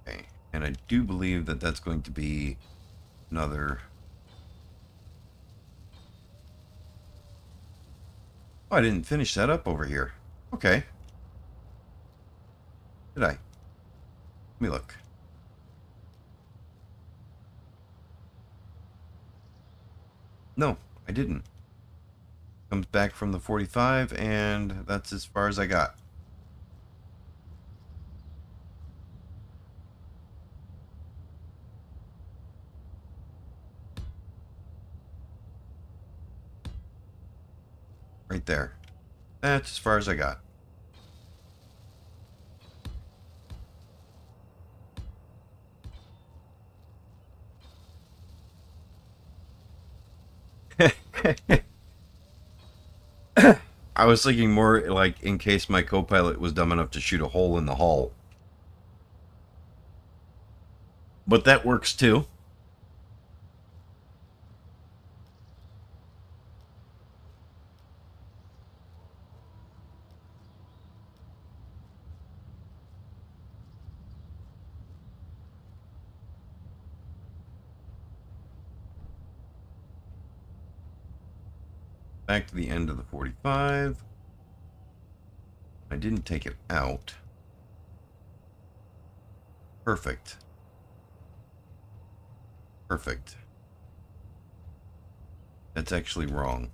Okay, and I do believe that that's going to be another... Oh, I didn't finish that up over here. Okay. Did I? Let me look. No, I didn't. Comes back from the 45, and that's as far as I got. Right there. That's as far as I got. I was thinking more like in case my co-pilot was dumb enough to shoot a hole in the hull. But that works too. back to the end of the 45. I didn't take it out. Perfect. Perfect. That's actually wrong.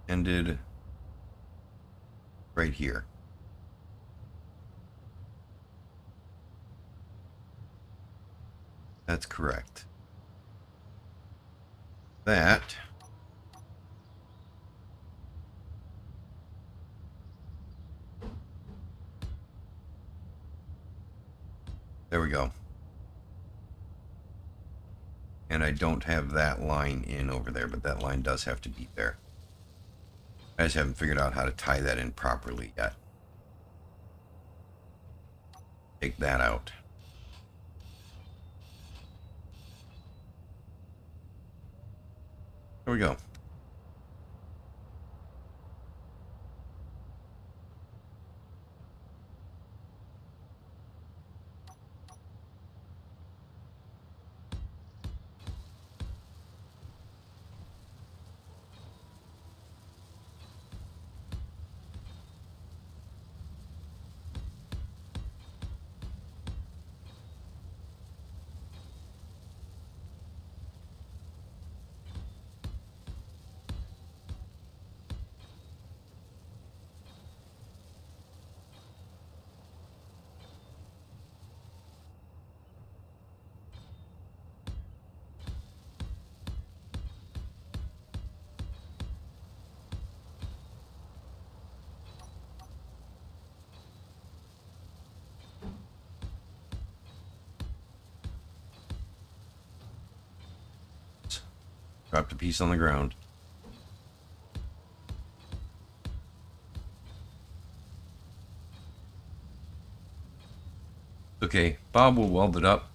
Ended right here. That's correct. That there we go. And I don't have that line in over there, but that line does have to be there. I just haven't figured out how to tie that in properly yet. Take that out. There we go. Dropped a piece on the ground. Okay, Bob will weld it up.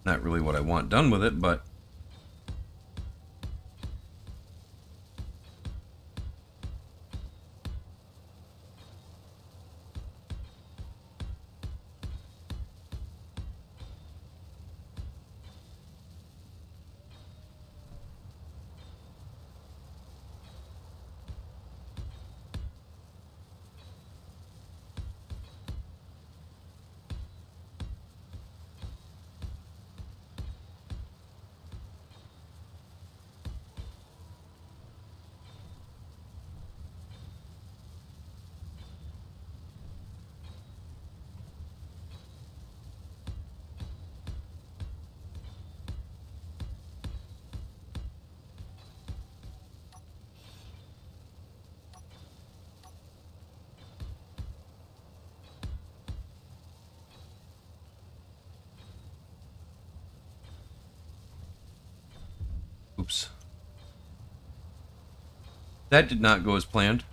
Not really what I want done with it, but oops. That did not go as planned.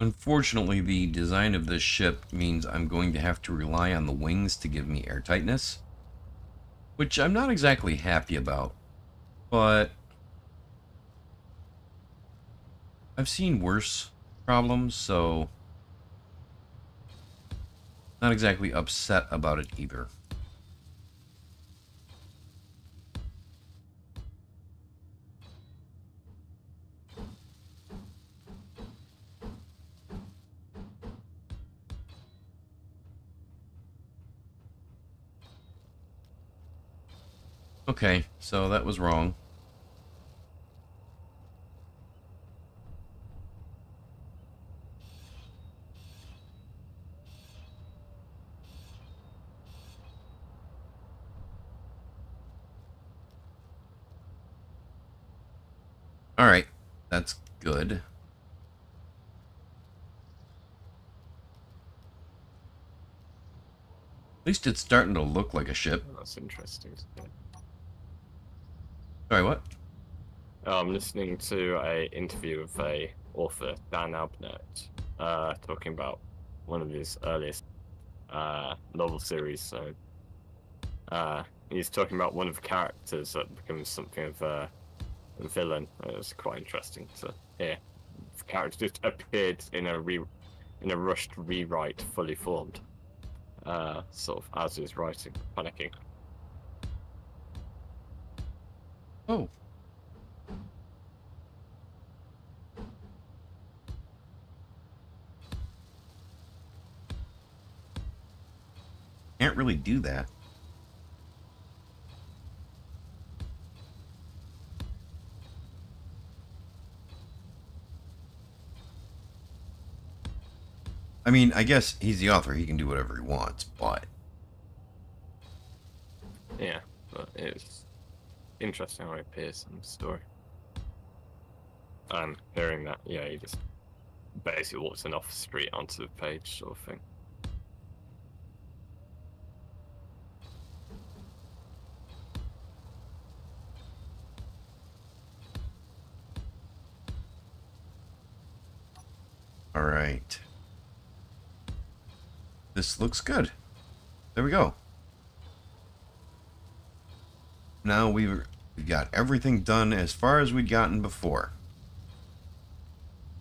Unfortunately, the design of this ship means I'm going to have to rely on the wings to give me airtightness, which I'm not exactly happy about. but I've seen worse problems, so not exactly upset about it either. Okay, so that was wrong. Alright, that's good. At least it's starting to look like a ship. That's interesting. Yeah. Sorry, what? I'm listening to a interview with a author, Dan Abnett, talking about one of his earliest novel series. So he's talking about one of the characters that becomes something of a villain. It was quite interesting to hear. The character just appeared in a rushed rewrite, fully formed, sort of as he's writing, panicking. Oh. Can't really do that. I mean, I guess he's the author. He can do whatever he wants, but... Yeah, but it's interesting how it appears in the story. And hearing that, yeah, he just basically walks in off the street onto the page, sort of thing. Alright. This looks good. There we go. Now we've got everything done as far as we'd gotten before.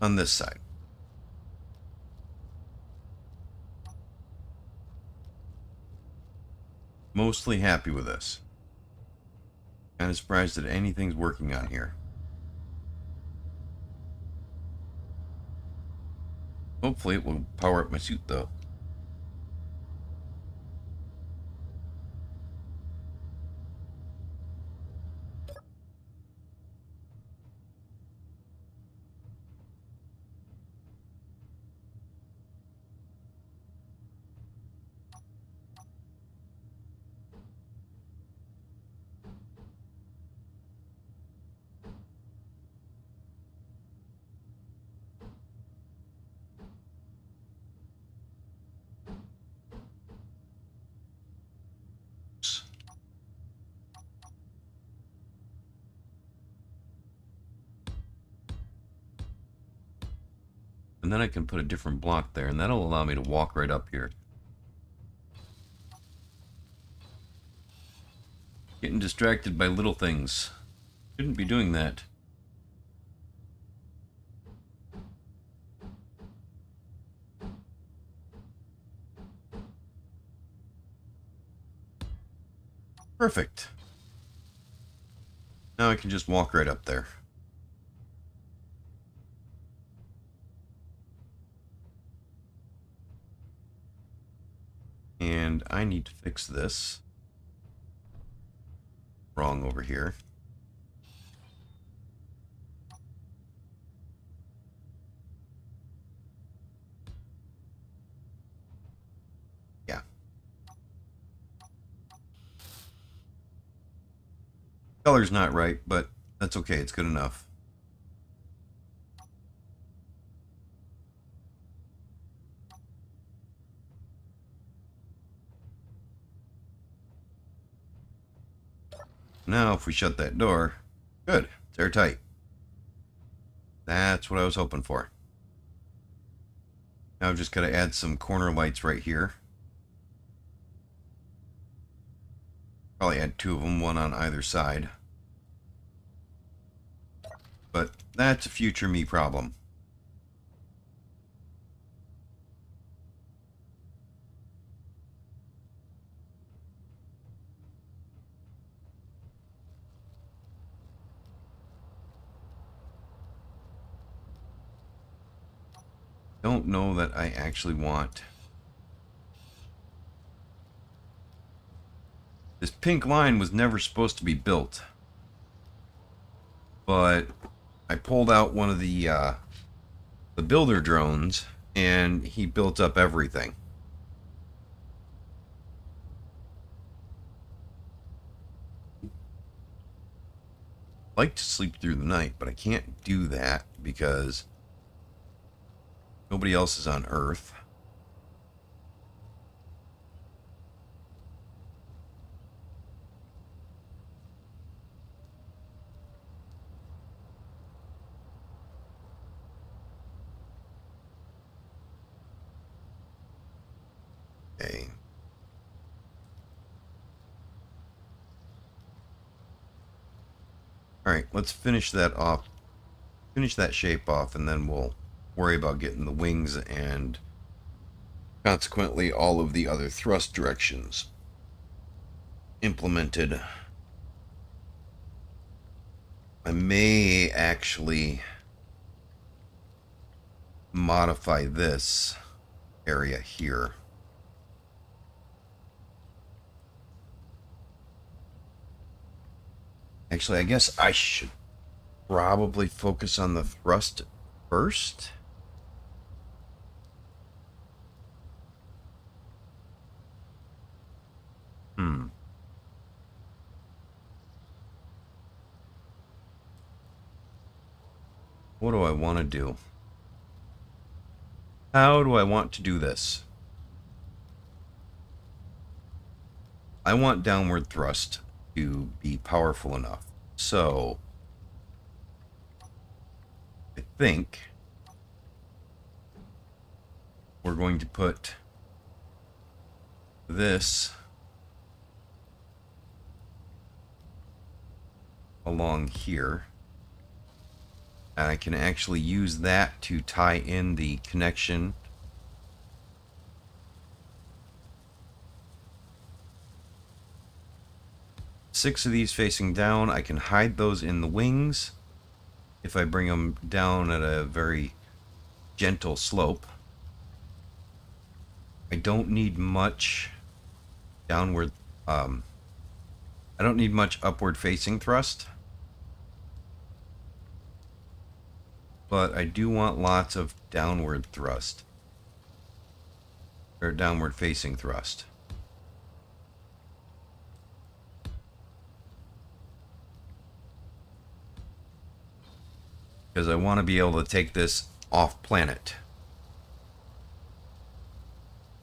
On this side. Mostly happy with this. Kind of surprised that anything's working on here. Hopefully it will power up my suit though. And then I can put a different block there, and that'll allow me to walk right up here. Getting distracted by little things. Shouldn't be doing that. Perfect. Now I can just walk right up there. And I need to fix this. Wrong over here. Yeah. Color's not right, but that's okay. It's good enough. Now, if we shut that door, good. It's airtight. That's what I was hoping for. Now I've just got to add some corner lights right here. Probably add two of them, one on either side. That's a future me problem. Don't know that I actually want... This pink line was never supposed to be built. But I pulled out one of the builder drones, and he built up everything. I'd like to sleep through the night, but I can't do that because nobody else is on Earth. Okay. Alright, let's finish that off. Finish that shape off, and then we'll worry about getting the wings and consequently all of the other thrust directions implemented. I may actually modify this area here. Actually, I guess I should probably focus on the thrust first. What do I want to do? How do I want to do this? I want downward thrust to be powerful enough. So, I think we're going to put this along here. And I can actually use that to tie in the connection. Six of these facing down. I can hide those in the wings if I bring them down at a very gentle slope. I don't need much downward, I don't need much upward facing thrust. But I do want lots of downward thrust. Or downward facing thrust. Because I want to be able to take this off planet.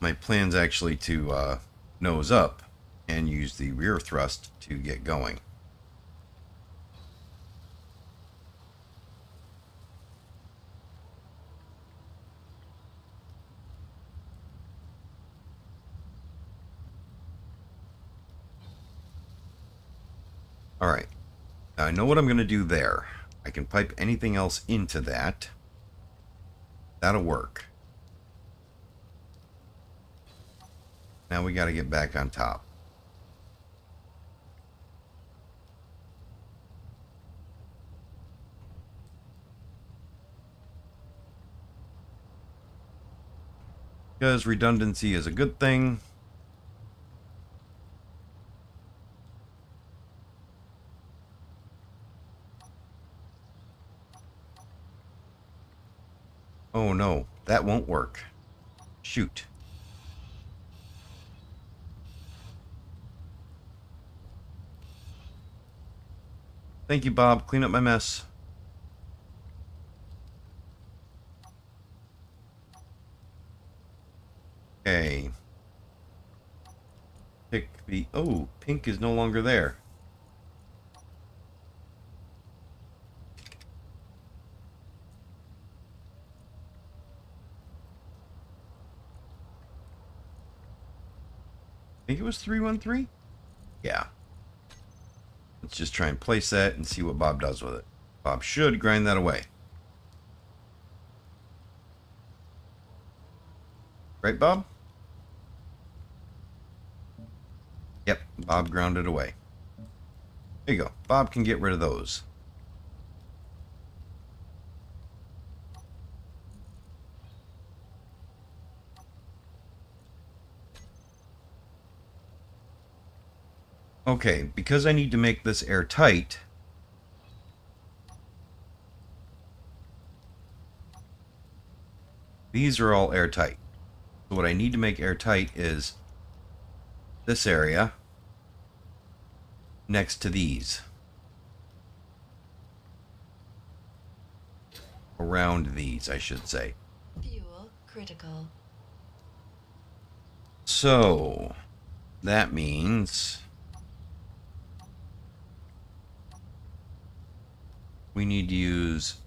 My plan's actually to nose up and use the rear thrust to get going. Alright, now I know what I'm going to do there. I can pipe anything else into that. That'll work. Now we got to get back on top. Because redundancy is a good thing. Oh no, that won't work. Shoot. Thank you, Bob. Clean up my mess. Okay. Pick the... Oh, pink is no longer there. I think it was 313? Yeah. Let's just try and place that and see what Bob does with it. Bob should grind that away. Right, Bob? Yep, Bob ground it away. There you go. Bob can get rid of those. Okay, because I need to make this airtight, these are all airtight. So what I need to make airtight is this area next to these. Around these, I should say. Fuel critical. So, that means we need to use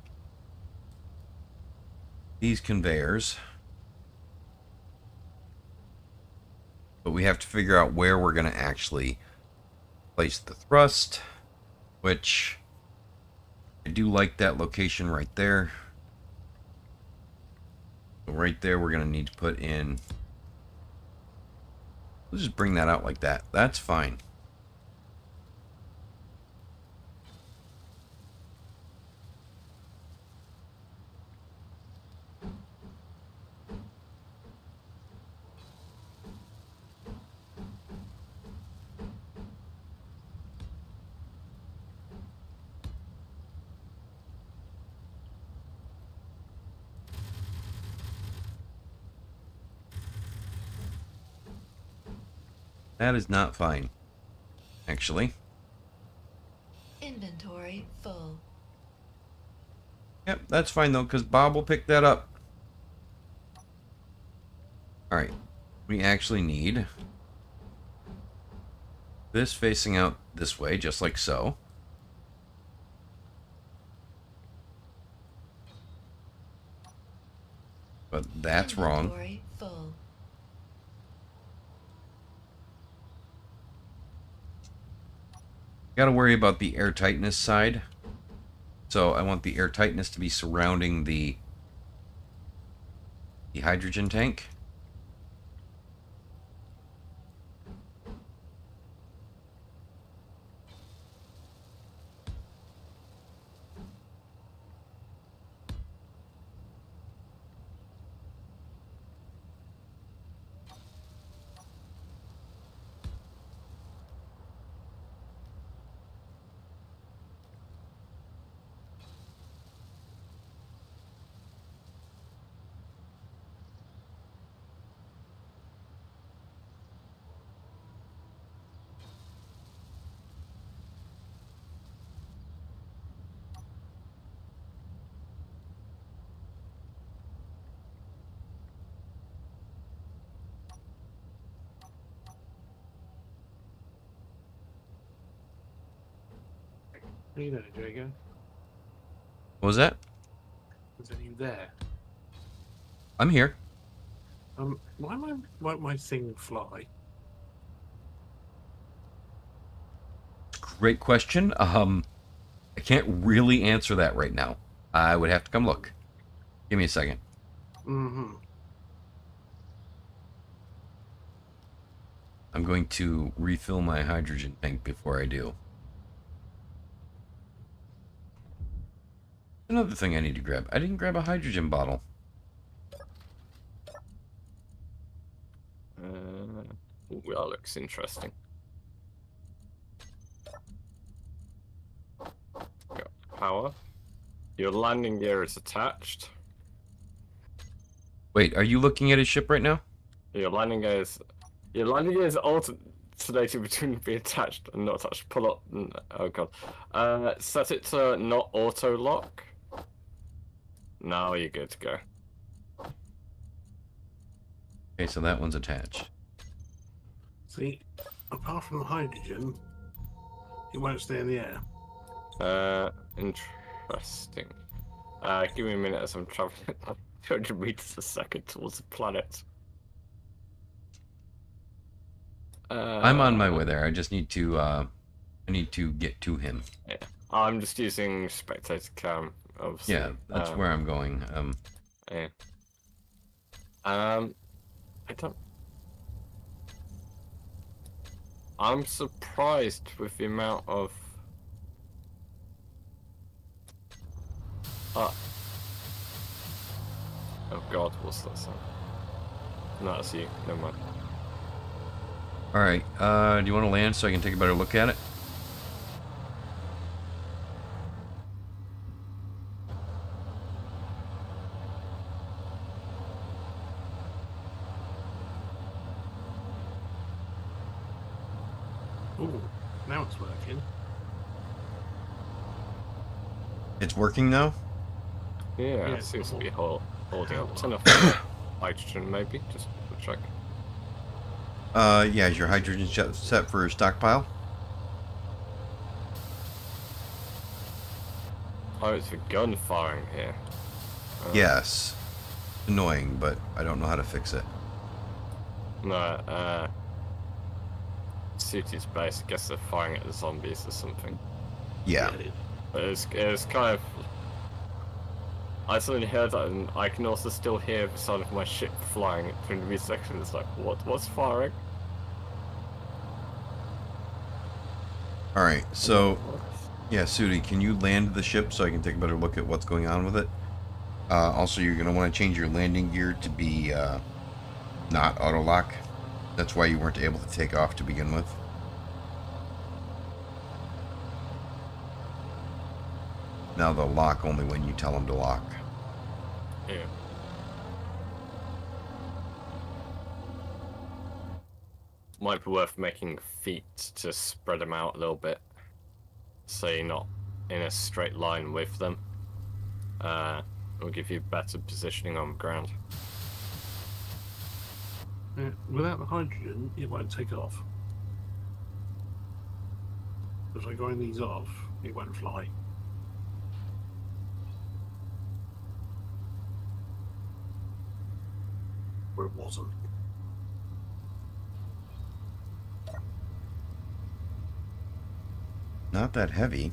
these conveyors. But we have to figure out where we're going to actually place the thrust, which I do like that location right there. So right there, we're going to need to put in. We'll just bring that out like that. That's fine. That is not fine, actually. Inventory full. Yep, that's fine though, because Bob will pick that up. Alright, we actually need this facing out this way, just like so. But that's wrong. Inventory full. Got to worry about the airtightness side. So I want the airtightness to be surrounding the hydrogen tank. Are you there, Jago? What was that? Is you there? I'm here. Won't my thing fly? Great question. I can't really answer that right now. I would have to come look. Give me a second. Mm-hmm. I'm going to refill my hydrogen tank before I do. Another thing I need to grab. I didn't grab a hydrogen bottle. Ooh, that looks interesting. Got power. Your landing gear is attached. Wait, are you looking at his ship right now? Your landing gear is alternating between being attached and not attached. Pull up. Oh god. Set it to not auto lock. Now you're good to go. Okay, so that one's attached. See, apart from the hydrogen, it won't stay in the air. Interesting. Give me a minute as I'm traveling 200 meters a second towards the planet. I'm on my way there. I just need to I need to get to him. Yeah. I'm just using spectator cam, obviously. Yeah, that's where I'm going. Yeah. I don't. I'm surprised with the amount of. Uh, oh God, what's that sound? No, that's you. Never mind. All right. Do you want to land so I can take a better look at it? Oh, now it's working. It's working now. Yeah, Yeah, it seems to be cool. holding up. Turn off hydrogen, maybe. Just to check. Yeah. Is your hydrogen set for stockpile? Oh, it's the gun firing here. Yes. Annoying, but I don't know how to fix it. No, City's base. I guess they're firing at the zombies or something. Yeah. it is. But it's kind of. I suddenly heard that, and I can also still hear the sound of my ship flying through the section. It's like, what's firing? All right. So, yeah, Sudi, can you land the ship so I can take a better look at what's going on with it? Also, you're gonna want to change your landing gear to be not auto lock. That's why you weren't able to take off to begin with. Now they'll lock only when you tell them to lock. Yeah. Might be worth making feet to spread them out a little bit, so you're not in a straight line with them. It'll give you better positioning on the ground. Yeah, without the hydrogen, it won't take off. If I grind these off, it won't fly. Or it wasn't. Not that heavy.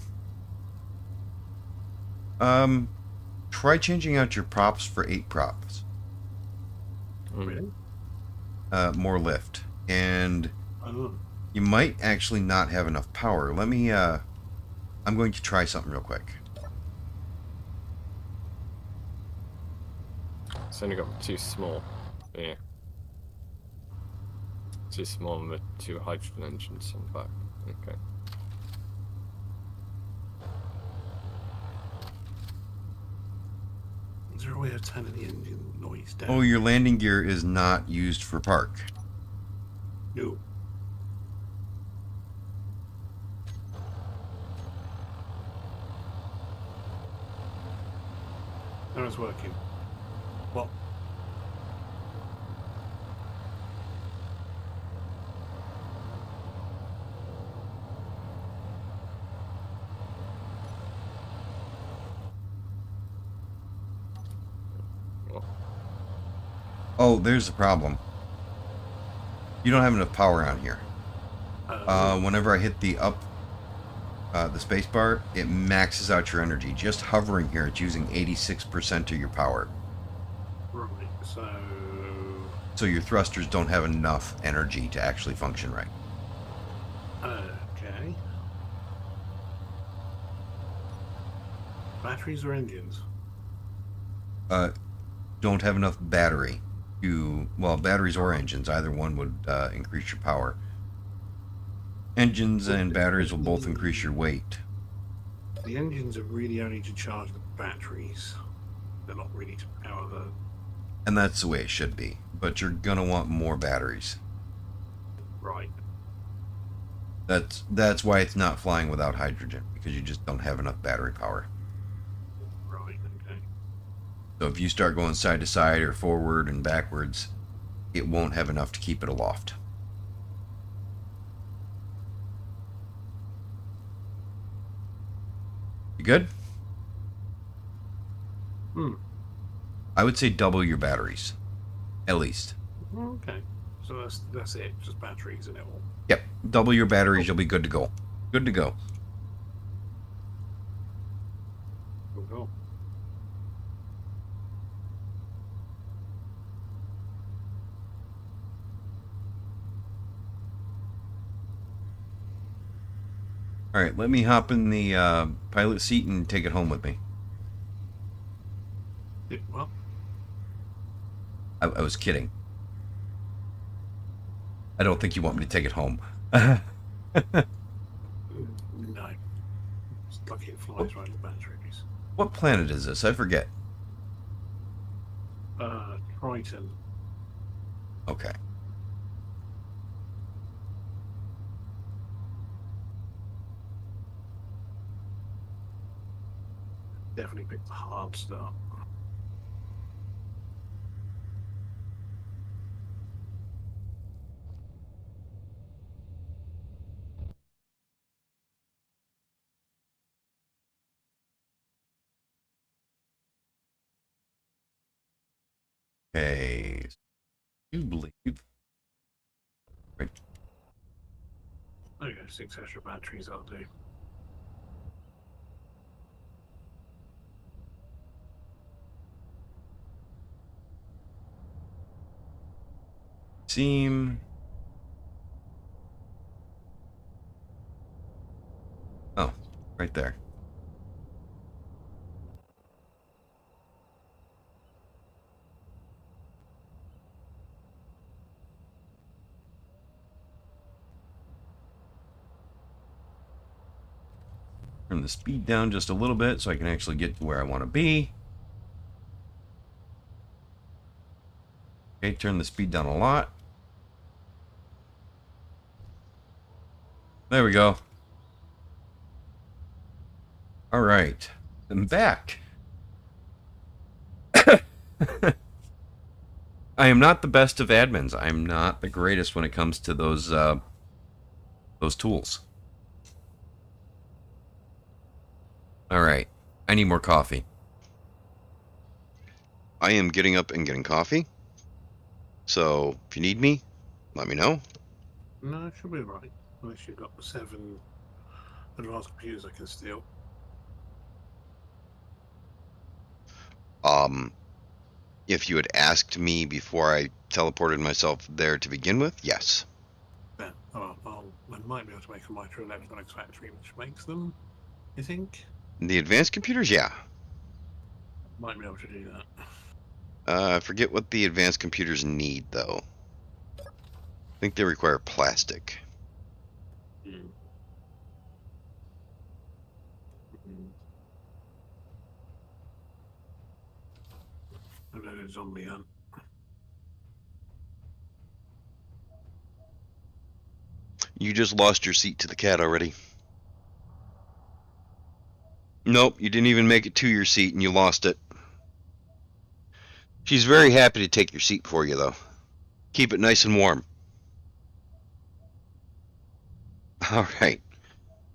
Try changing out your props for 8 props. Really? More lift. And Oh. you might actually not have enough power. Let me, I'm going to try something real quick. It's only got too small. Yeah. Too small with 2 hydrogen engines on the back. Okay. Is there a way of turning the engine noise down? Oh, your landing gear is not used for park. No. Now it's working. What? Oh, there's the problem. You don't have enough power on here. Whenever I hit the space bar, it maxes out your energy. Just hovering here, it's using 86% of your power. right, so... So your thrusters don't have enough energy to actually function right. Okay. Batteries or engines? Don't have enough battery to, well, batteries or engines, either one would increase your power. Engines and batteries will both increase your weight. The engines are really only to charge the batteries. They're not really to power the... And that's the way it should be. But you're gonna want more batteries. Right. That's why it's not flying without hydrogen, because you just don't have enough battery power. Right, okay. So if you start going side to side or forward and backwards, it won't have enough to keep it aloft. You good? I would say double your batteries, at least. Okay. So that's it, just batteries and it all. Yep, double your batteries, you'll be good to go. Good to go. Cool. All right, let me hop in the pilot seat and take it home with me. Well, I was kidding. I don't think you want me to take it home. Oh, no. It's lucky it flies right the batteries. what planet is this? I forget. Triton. Okay. Definitely picked a hard start. Okay. You believe? Right. Okay, 6 extra batteries I'll do. Seam. Oh, right there. Turn the speed down just a little bit so I can actually get to where I want to be. Okay, turn the speed down a lot. There we go. All right, I'm back. I am not the best of admins. I'm not the greatest when it comes to those tools. All right, I need more coffee. I am getting up and getting coffee. So if you need me, let me know. No, it should be right. Unless you've got the 7 advanced computers I can steal. If you had asked me before I teleported myself there to begin with, yes. Yeah. I might be able to make a microelectronics factory which makes them, I think. The advanced computers, yeah. Might be able to do that. I forget what the advanced computers need, though. I think they require plastic. Mm. Mm. And then a zombie hunt. You just lost your seat to the cat already. Nope, you didn't even make it to your seat and you lost it. She's very happy to take your seat for you, though. Keep it nice and warm. All right,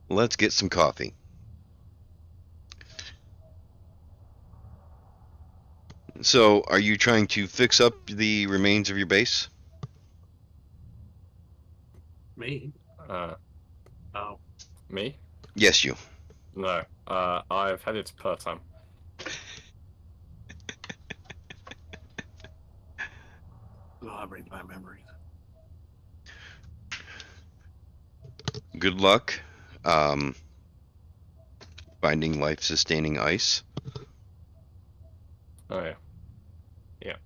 let's get some coffee. So, are you trying to fix up the remains of your base? Me? Uh, Oh. me? Yes, you. No. I've headed to Pertam. I bring back memories. Good luck finding life-sustaining ice. Oh yeah. Yeah.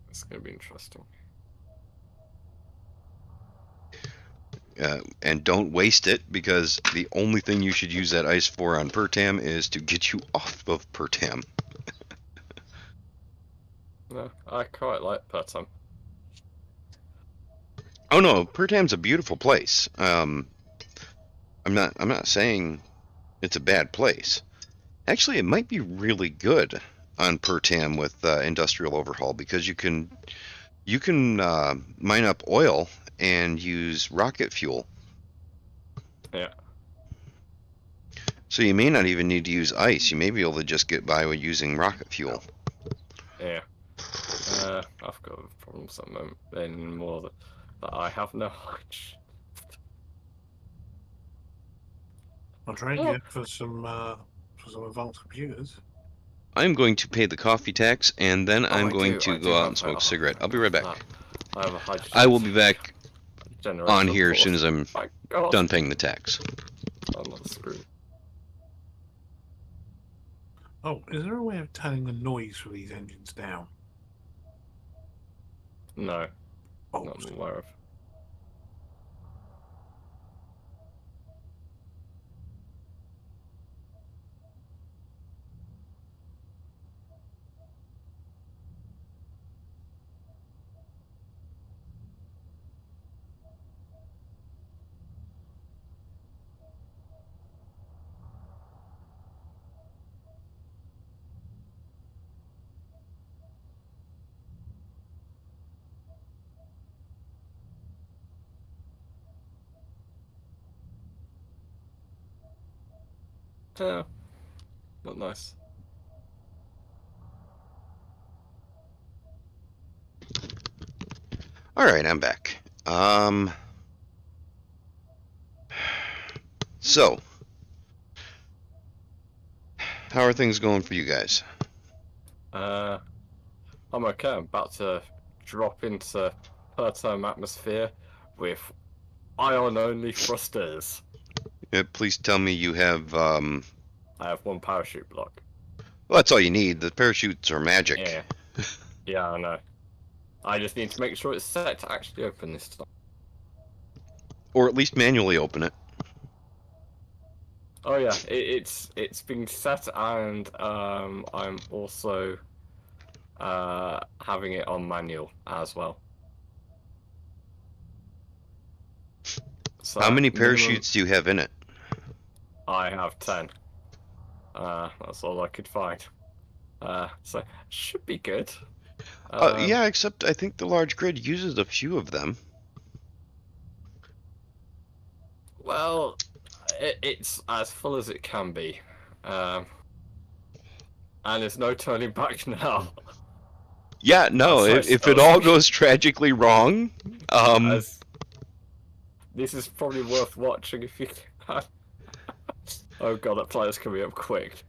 It's gonna be interesting. And don't waste it, because the only thing you should use that ice for on Pertam is to get you off of Pertam. No, I quite like Pertam. Oh no, Pertam's a beautiful place. I'm not saying it's a bad place. Actually, it might be really good on Pertam with industrial overhaul, because you can mine up oil and use rocket fuel. Yeah. So you may not even need to use ice. You may be able to just get by with using rocket fuel. Yeah. I've got problems at the moment. Then more that I have no knowledge. I'll try and Oh. get for some for some advanced computers. I'm going to pay the coffee tax, and then I'm I going do- to I do go out have and smoke a that. cigarette. I'll be Thank right you for back. that. I have a hydrogen I will be back generator, on of here as soon course. as I'm My God. done paying the tax. I'm not screwed. Oh, is there a way of turning the noise from these engines down? No, Oh, not aware of. Yeah, not nice. All right, I'm back. So, how are things going for you guys? I'm okay. I'm about to drop into per-term atmosphere with ion-only thrusters. Please tell me you have. Well, I have one parachute block. that's all you need. The parachutes are magic. Yeah. Yeah, I know. I just need to make sure it's set to actually open this time. Or at least manually open it. Oh yeah, it's been set, and I'm also having it on manual as well. So How many minimum, parachutes do you have in it? I have 10. That's all I could find. So should be good. Yeah, except I think the large grid uses a few of them. Well, it's as full as it can be, and there's no turning back now. Yeah, no, That's if so it all sorry. goes tragically wrong, As this is probably worth watching if you can. Oh god, that player's coming up quick.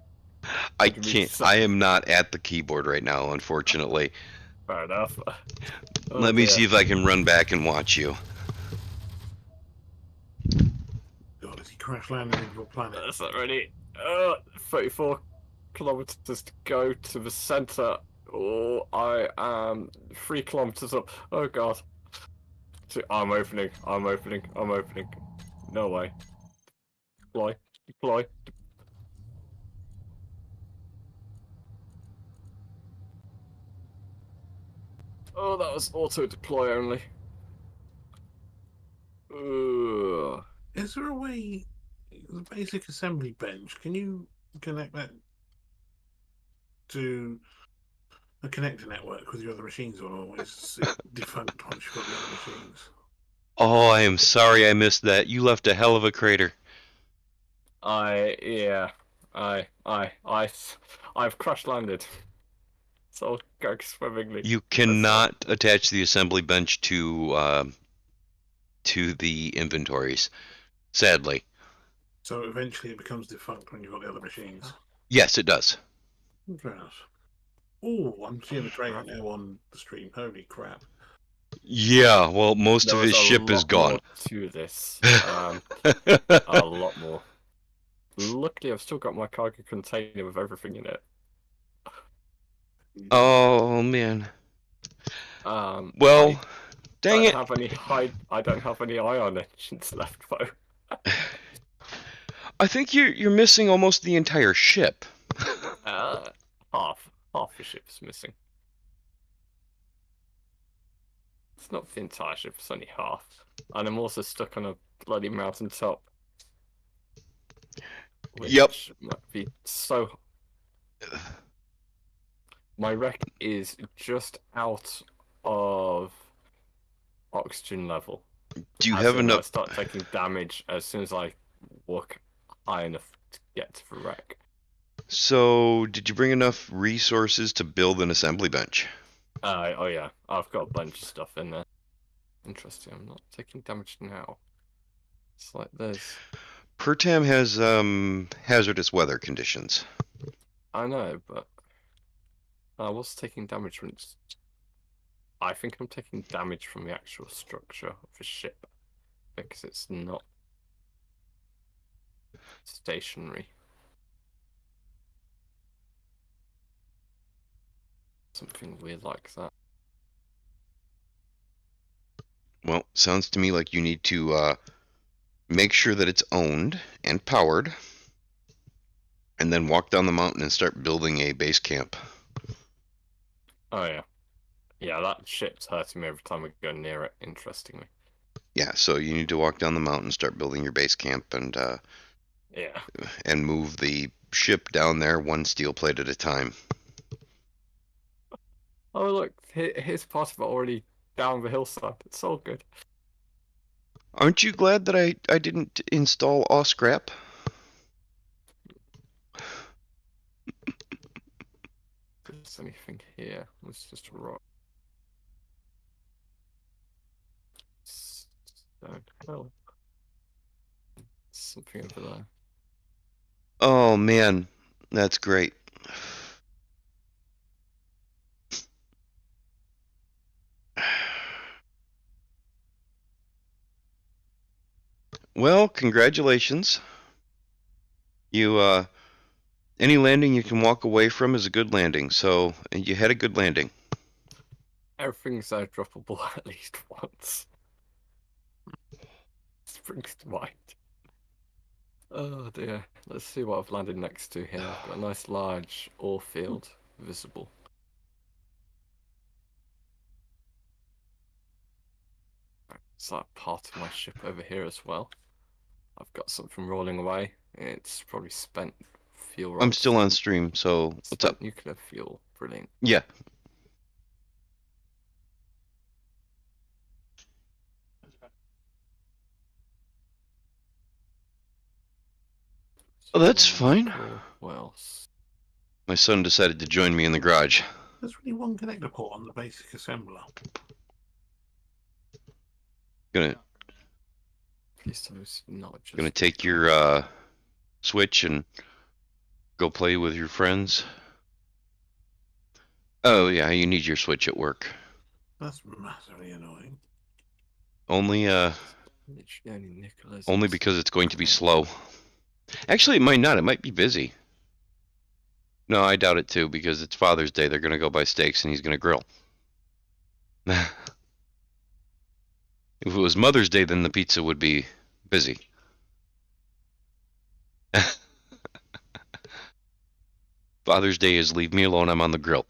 I Give me can't. some- I am not at the keyboard right now, unfortunately. Fair enough. Oh, Let me dear. see if I can run back and watch you. God, has he crash landed into your planet? That's not ready. 34 kilometers to go to the center. Oh, I am 3 kilometers up. Oh god. I'm opening. I'm opening. I'm opening. No way. Deploy. Deploy. Oh, that was auto deploy only. Ugh. Is there a way, the basic assembly bench, can you connect that to a connector network with your other machines on, or is it defunct once you've got the other machines? Oh, I am sorry I missed that. You left a hell of a crater. I've crash landed. It's all going swimmingly. You cannot attach the assembly bench to the inventories, sadly. So eventually it becomes defunct when you've got the other machines. Yes, it does. Fair enough. Oh, I'm seeing the trailer now on the stream. Holy crap. Yeah, well, most There of was his a ship is lot gone. more to this. A lot more. Luckily, I've still got my cargo container with everything in it. Oh man. Well, Well, dang it. I don't have any ion engines left though. I think you're missing almost the entire ship. Half the ship's missing. It's not the entire ship, it's only half. And I'm also stuck on a bloody mountain top. Which Yep. might be so. My wreck is just out of oxygen level. Do you As have in, I enough? start taking damage as soon as I walk high enough to get to the wreck. So, did you bring enough resources to build an assembly bench? Oh yeah, I've got a bunch of stuff in there. Interesting, I'm not taking damage now. It's like this. Pertam has hazardous weather conditions. I know, but I was taking damage from. I think I'm taking damage from the actual structure of the ship because it's not stationary. Something weird like that. Well, sounds to me like you need to make sure that it's owned and powered, and then walk down the mountain and start building a base camp. Oh yeah. Yeah, that ship's hurting me every time we go near it, interestingly. Yeah, so you need to walk down the mountain, start building your base camp, Yeah. and move the ship down there one steel plate at a time. Oh look, here's part of it already down the hillside. It's all good. Aren't you glad that I didn't install all scrap? If there's anything here, it's just a rock. Stone. Oh, something over there. Oh man, that's great. Well, congratulations. You any landing you can walk away from is a good landing. So you had a good landing. Everything's airdroppable at least once. Springs to mind. Oh dear. Let's see what I've landed next to here. I've got a nice large ore field visible. It's like part of my ship over here as well. I've got something rolling away. It's probably spent fuel rods. I'm still on stream, so what's Spent up? nuclear fuel. Brilliant. Yeah. Oh, that's fine. What else? My son decided to join me in the garage. There's only one connector port on the basic assembler. Gonna Please tell me it's not just. gonna take your Switch and go play with your friends. Oh yeah, you need your Switch at work. That's massively annoying. Only Literally only Nicola's. only because it's going to be slow. Actually, it might not. It might be busy. No, I doubt it too, because it's Father's Day. They're gonna go buy steaks and he's gonna grill. If it was Mother's Day, then the pizza would be busy. Father's Day is leave me alone, I'm on the grill.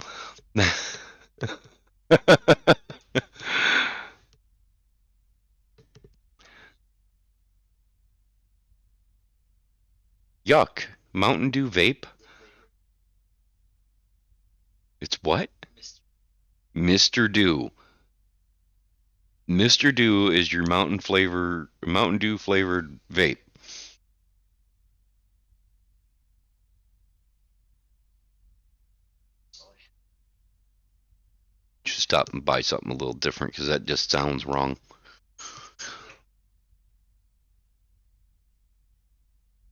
Yuck. Mountain Dew vape? It's what? Mr. Dew. Mr. Dew is your Mountain Dew flavored vape. Should stop and buy something a little different because that just sounds wrong.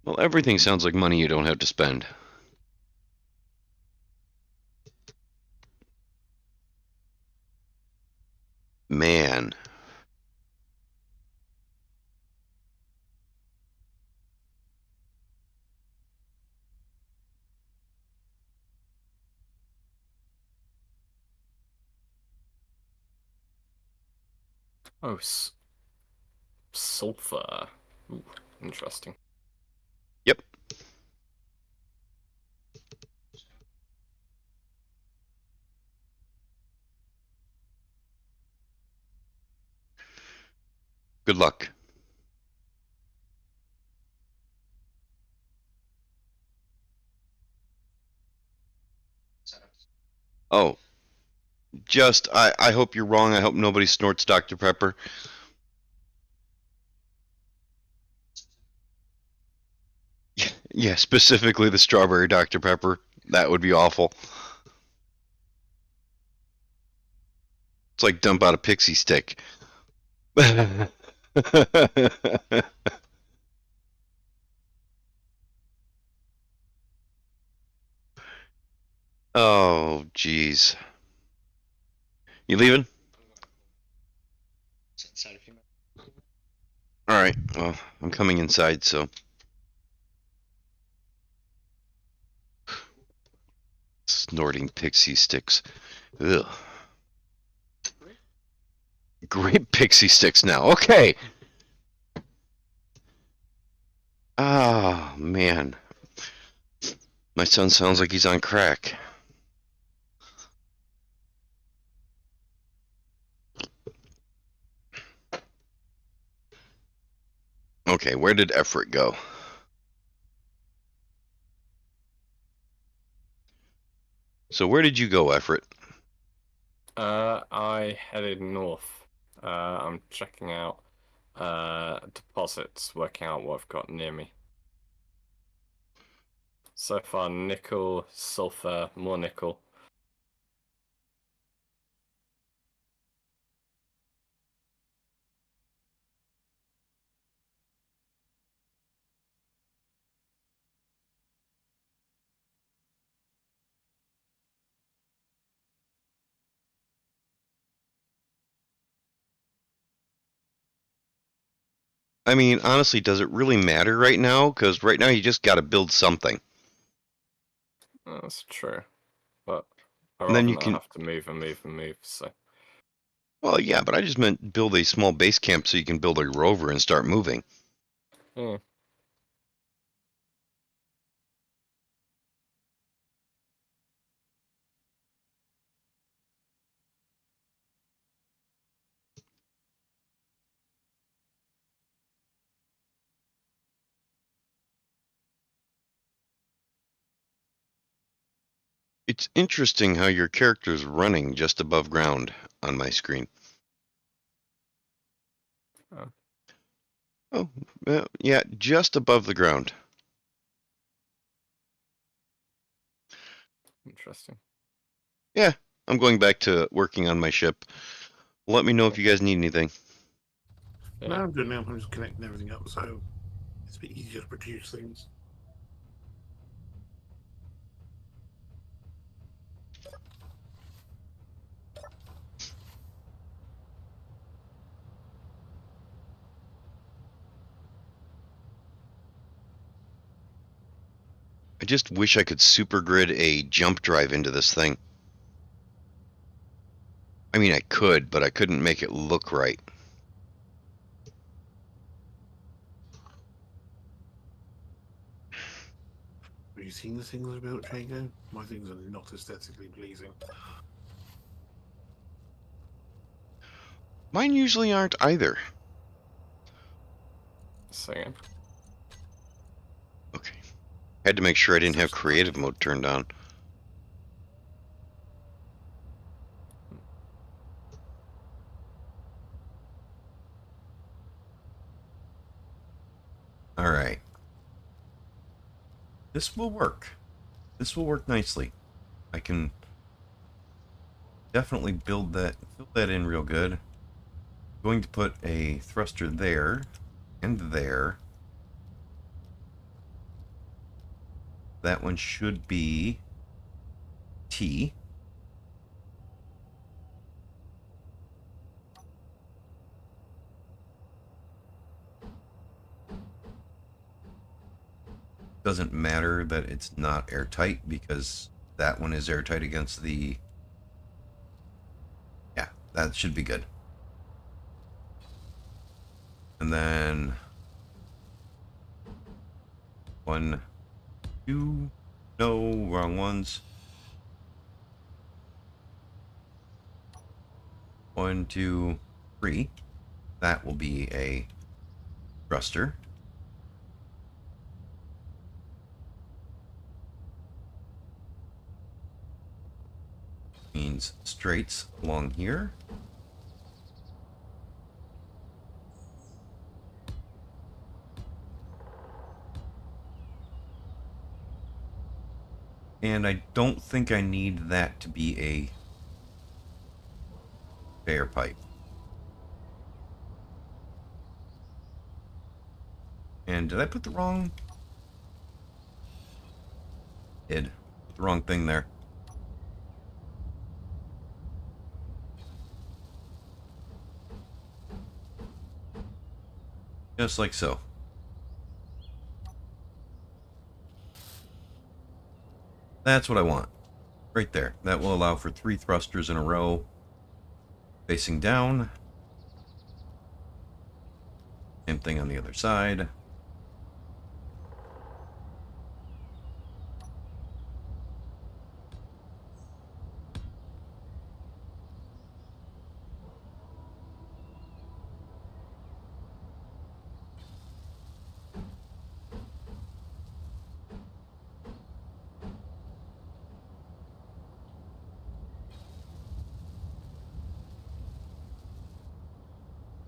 Well, everything sounds like money you don't have to spend. Man. Oh, sulfur. Ooh, interesting. Yep. Good luck. Oh. I hope you're wrong. I hope nobody snorts Dr. Pepper. Yeah, specifically the strawberry Dr. Pepper. That would be awful. It's like dump out a pixie stick. Oh, jeez. You leaving? All right. Well, I'm coming inside, so. Snorting pixie sticks. Ugh. Great pixie sticks now. Okay. Ah, man. My son sounds like he's on crack. Okay, where did Everett go? So where did you go, Everett? I headed north. I'm checking out deposits, working out what I've got near me. So far, nickel, sulfur, more nickel. I mean, honestly, does it really matter right now? Because right now you just got to build something. That's true, but I And then rather you not can. have to move and move and move. So Well, yeah, but I just meant build a small base camp so you can build a rover and start moving. yeah. It's interesting how your character's running just above ground on my screen. Oh, Oh, yeah, just above the ground. interesting. Yeah, I'm going back to working on my ship. Let me know if you guys need anything. No, Yeah. I'm good now. I'm just connecting everything up, so it's a bit easier to produce things. I just wish I could super grid a jump drive into this thing. I mean, I could, but I couldn't make it look right. Have you seen the things I built, Jago? My things are not aesthetically pleasing. Mine usually aren't either. Singing. Okay. Had to make sure I didn't have Such creative lucky. mode turned on. All right. This will work. This will work nicely. I can definitely fill that in real good. Going to put a thruster there and there. That one should be T. Doesn't matter that it's not airtight because that one is airtight against the... Yeah, that should be good. And then 1, 2, no, wrong ones. 1, 2, 3. That will be a thruster. Means straights along here. And I don't think I need that to be a fair pipe. And did I put the wrong... Did. Put the wrong thing there. Just like so. That's what I want. Right there. That will allow for 3 thrusters in a row. Facing down. Same thing on the other side.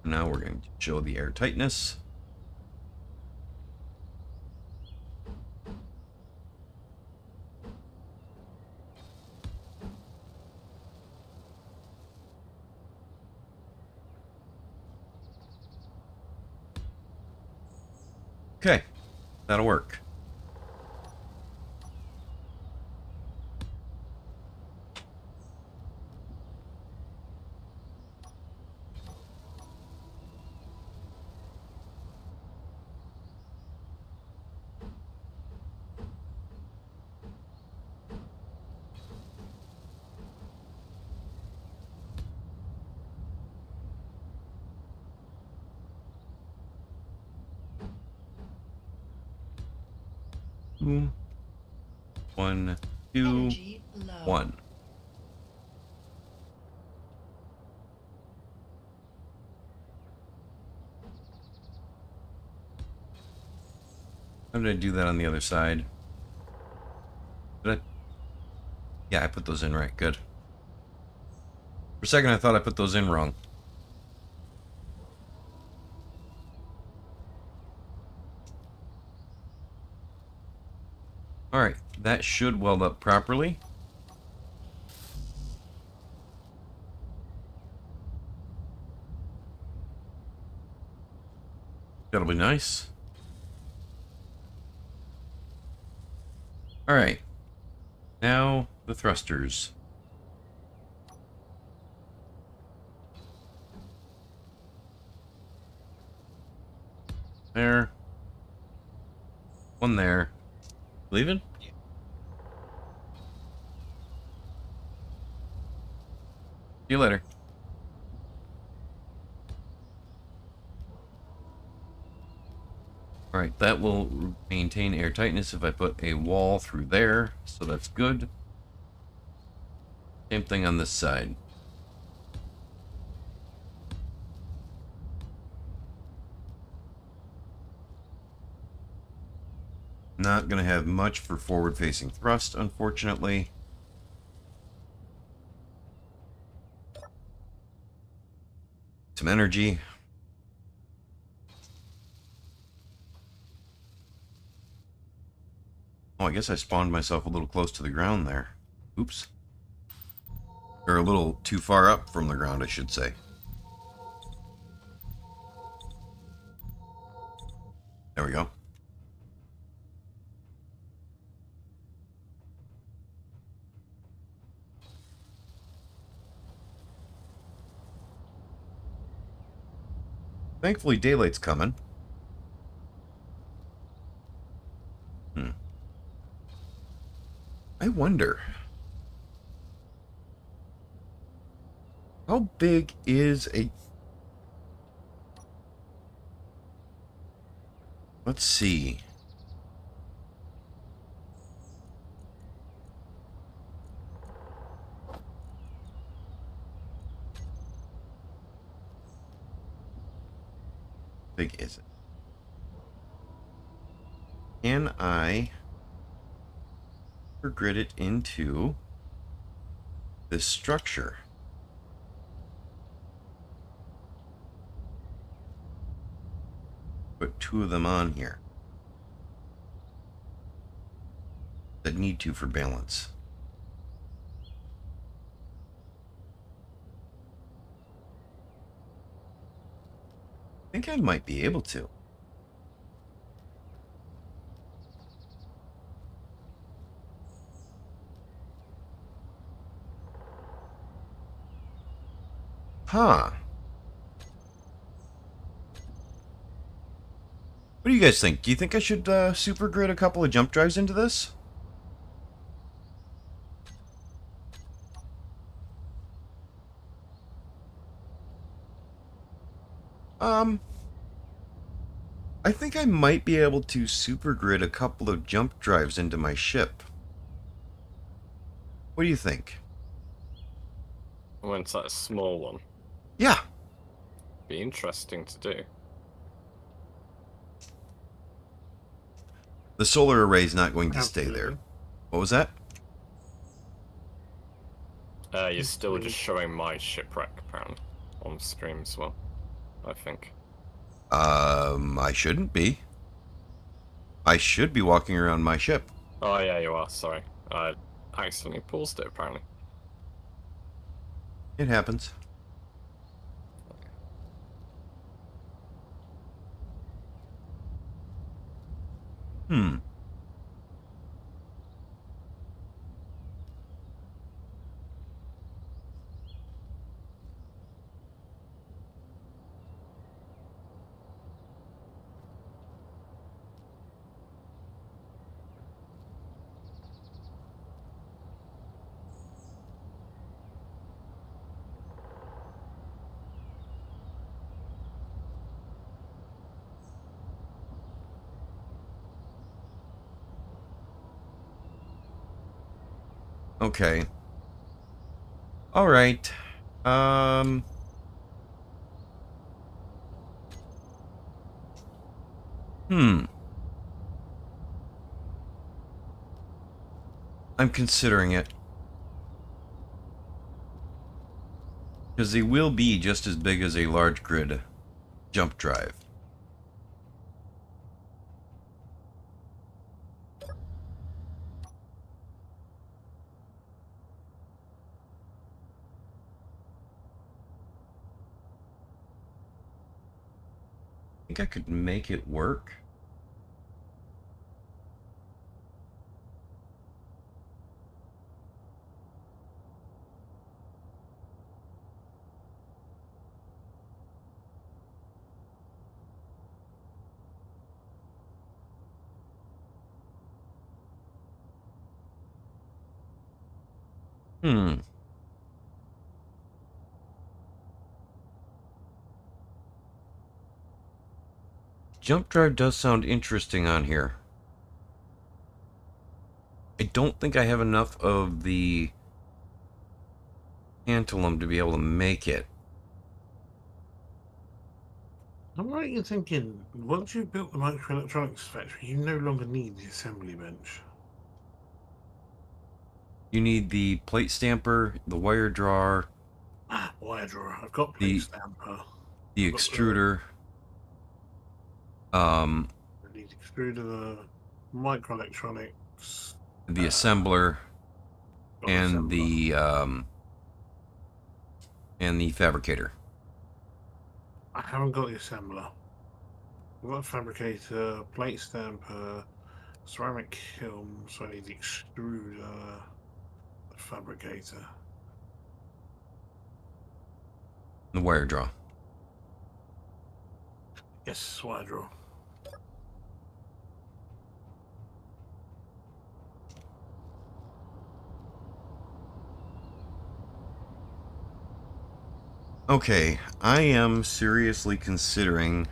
Now we're going to show the air tightness. Okay, that'll work. Boom. 1, 2, Energy low. 1. How did I do that on the other side? Did I? Yeah, I put those in right. Good. For a second, I thought I put those in wrong. Alright, that should weld up properly. That'll be nice. Alright. Now, the thrusters. There. One there. Leaving? Yeah. See you later. Alright, that will maintain air tightness if I put a wall through there, so that's good. Same thing on this side. Not going to have much for forward-facing thrust, unfortunately. Some energy. Oh, I guess I spawned myself a little close to the ground there. Oops. Or a little too far up from the ground, I should say. There we go. Thankfully, daylight's coming. I wonder, how big is a... Let's see. How big is it? Can I grid it into this structure? Put 2 of them on here that need to for balance. I think I might be able to. Huh. do you guys think? Do you think I should super grid a couple of jump drives into this? I think I might be able to super grid a couple of jump drives into my ship. What do you think? When it's that small one, Yeah. be interesting to do. The solar array is not going to stay Absolutely. there. What was that? You're still just showing my shipwreck, apparently, on stream as well, I think. I shouldn't be. I should be walking around my ship. Oh, yeah, you are, sorry. I accidentally paused it, apparently. It happens. Hmm. Okay. All right. Hmm. I'm considering it. Because they will be just as big as a large grid jump drive. I think I could make it work. Hmm. Jump drive does sound interesting on here. I don't think I have enough of the tantalum to be able to make it. I'm right in thinking, once you've built the microelectronics factory, you no longer need the assembly bench. You need the plate stamper, the wire drawer, Ah, wire drawer. I've got The- plate stamper. the I've got extruder. The extruder, the microelectronics, The assembler, got and assembler. the fabricator. I haven't got the assembler. I've got a fabricator, plate stamper, ceramic kiln, so I need the extruder, the fabricator. The wire draw. Yes, wire drawer. Okay, I am seriously considering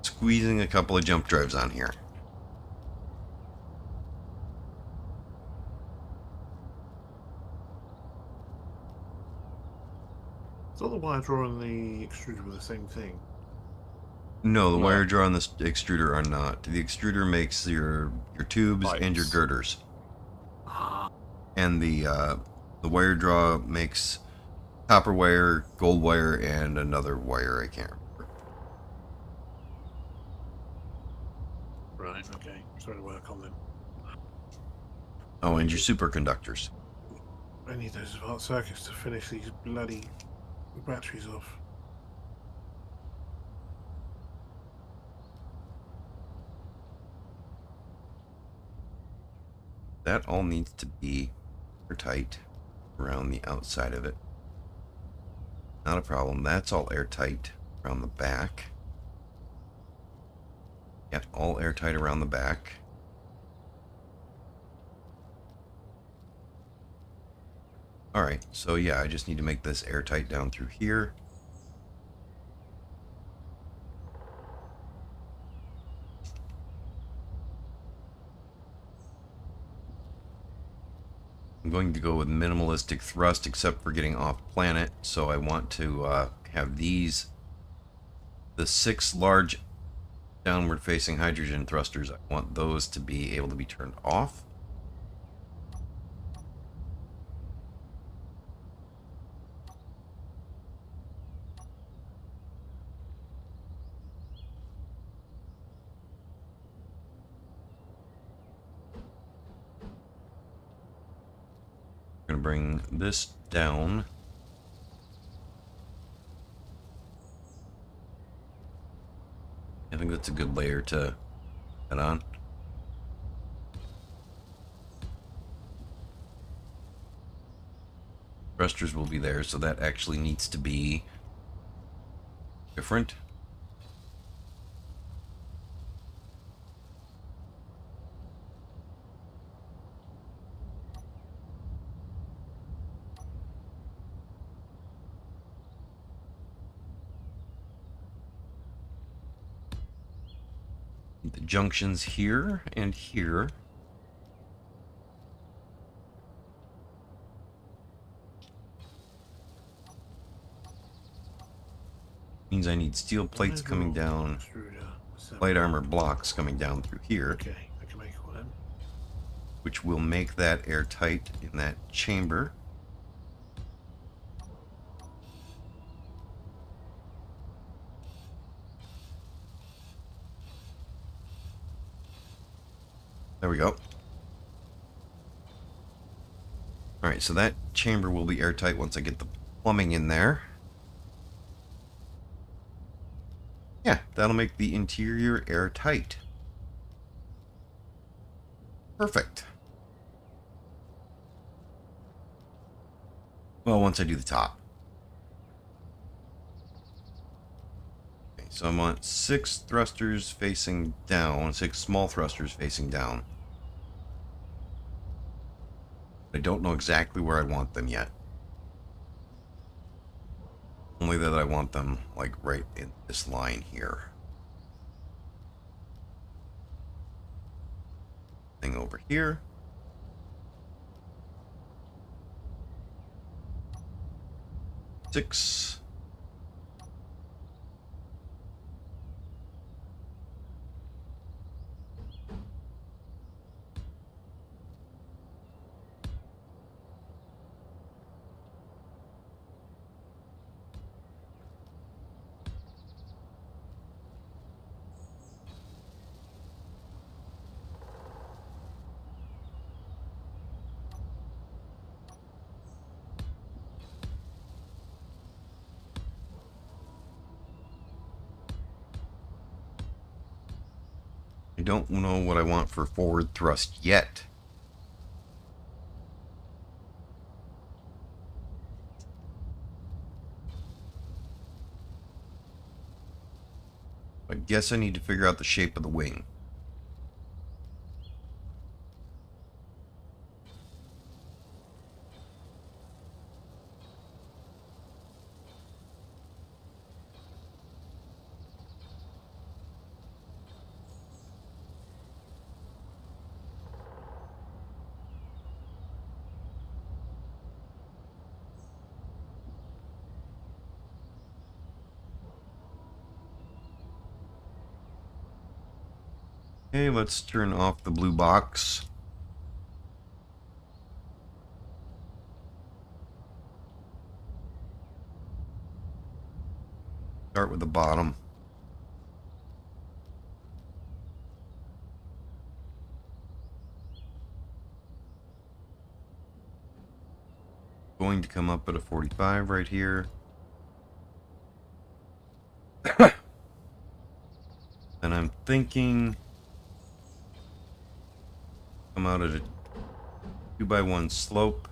squeezing a couple of jump drives on here. I thought the wire drawer and the extruder were the same thing. No, the No. wire draw and the extruder are not. The extruder makes your tubes and your Pipes. girders, Ah, and the wire draw makes copper wire, gold wire, and another wire I can't remember. right, okay. Sorry to work on them. Oh, and your superconductors. I need those smart circuits to finish these bloody batteries off. That all needs to be airtight around the outside of it. Not a problem. That's all airtight around the back. Yeah, all airtight around the back. Alright, so yeah, I just need to make this airtight down through here. I'm going to go with minimalistic thrust except for getting off planet, so I want to have these, the 6 large downward facing hydrogen thrusters, I want those to be able to be turned off. I'm going to bring this down. I think that's a good layer to add on. Thrusters will be there, so that actually needs to be different. The junctions here and here. Means I need steel plates coming down, light armor blocks coming down through here, Okay, I can make one. which will make that airtight in that chamber. There we go. Alright, so that chamber will be airtight once I get the plumbing in there. Yeah, that'll make the interior airtight. Perfect. Well, once I do the top. Okay, so I want 6 thrusters facing down, 6 small thrusters facing down. I don't know exactly where I want them yet. Only that I want them, like, right in this line here. Thing over here. Six. I don't know what I want for forward thrust yet. I guess I need to figure out the shape of the wing. Okay, let's turn off the blue box. Start with the bottom. Going to come up at a 45 right here. And I'm thinking come out at a 2x1 slope.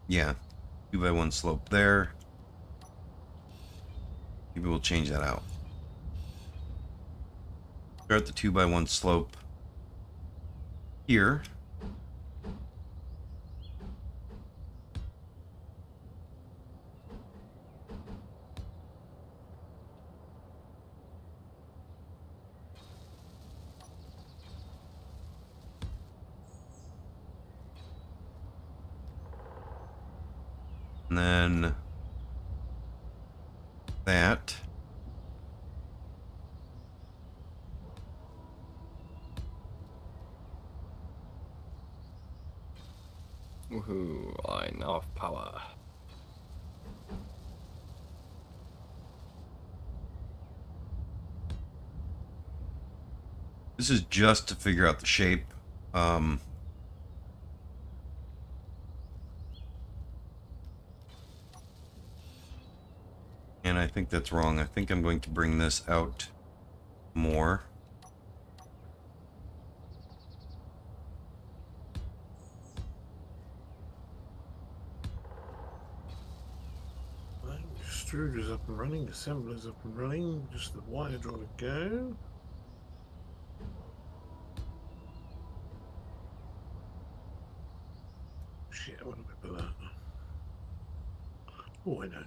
Yeah, 2x1 slope there. Maybe we'll change that out. Start the 2x1 slope here. And then that. Woohoo, I now have power. This is just to figure out the shape. And I think that's wrong. I think I'm going to bring this out more. Right, extruder's up and running, assembler's up and running, just the wire draw to go. Shit, what do I put that? Oh, I know.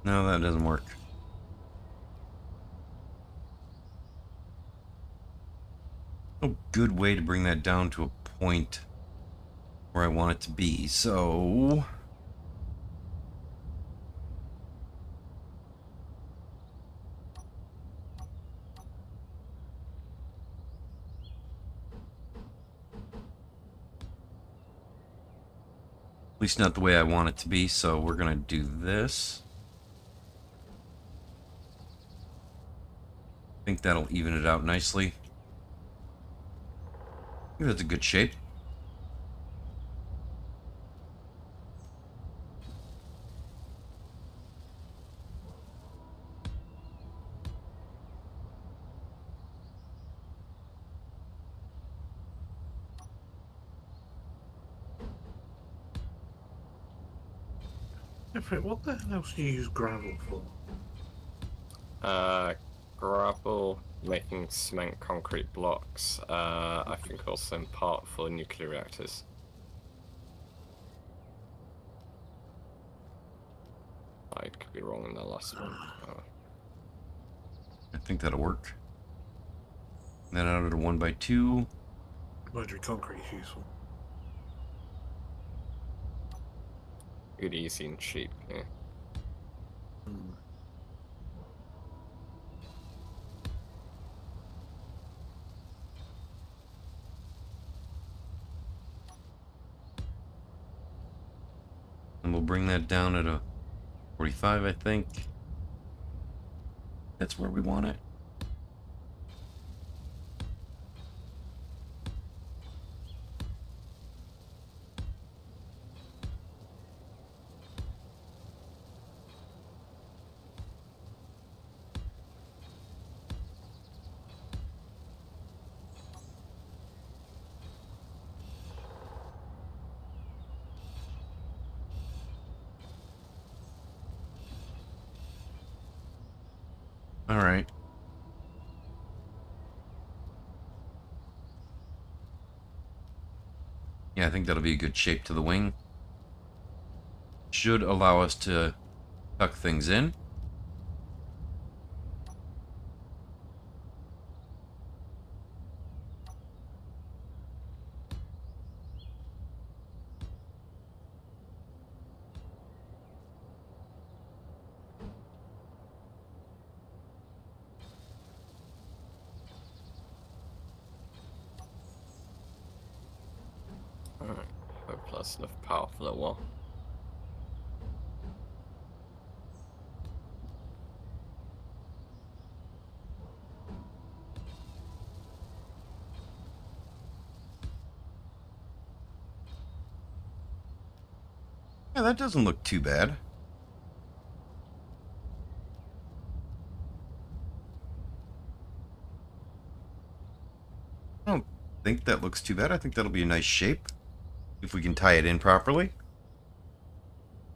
No, that doesn't work. No good way to bring that down to a point where I want it to be. So at least not the way I want it to be. So we're gonna do this. I think that'll even it out nicely. I think that's a good shape. What the hell else do you use gravel for? Grapple, making cement concrete blocks. I think also in part for nuclear reactors. I could be wrong in the last one. I think that'll work. Then out of the 1x2. Modular concrete is useful. Good, easy, and cheap. Yeah. Hmm. And we'll bring that down at a 45, I think. That's where we want it. All right. Yeah, I think that'll be a good shape to the wing. Should allow us to tuck things in. that's enough power for a little while. Yeah, that doesn't look too bad. I don't think that looks too bad. I think that'll be a nice shape if we can tie it in properly.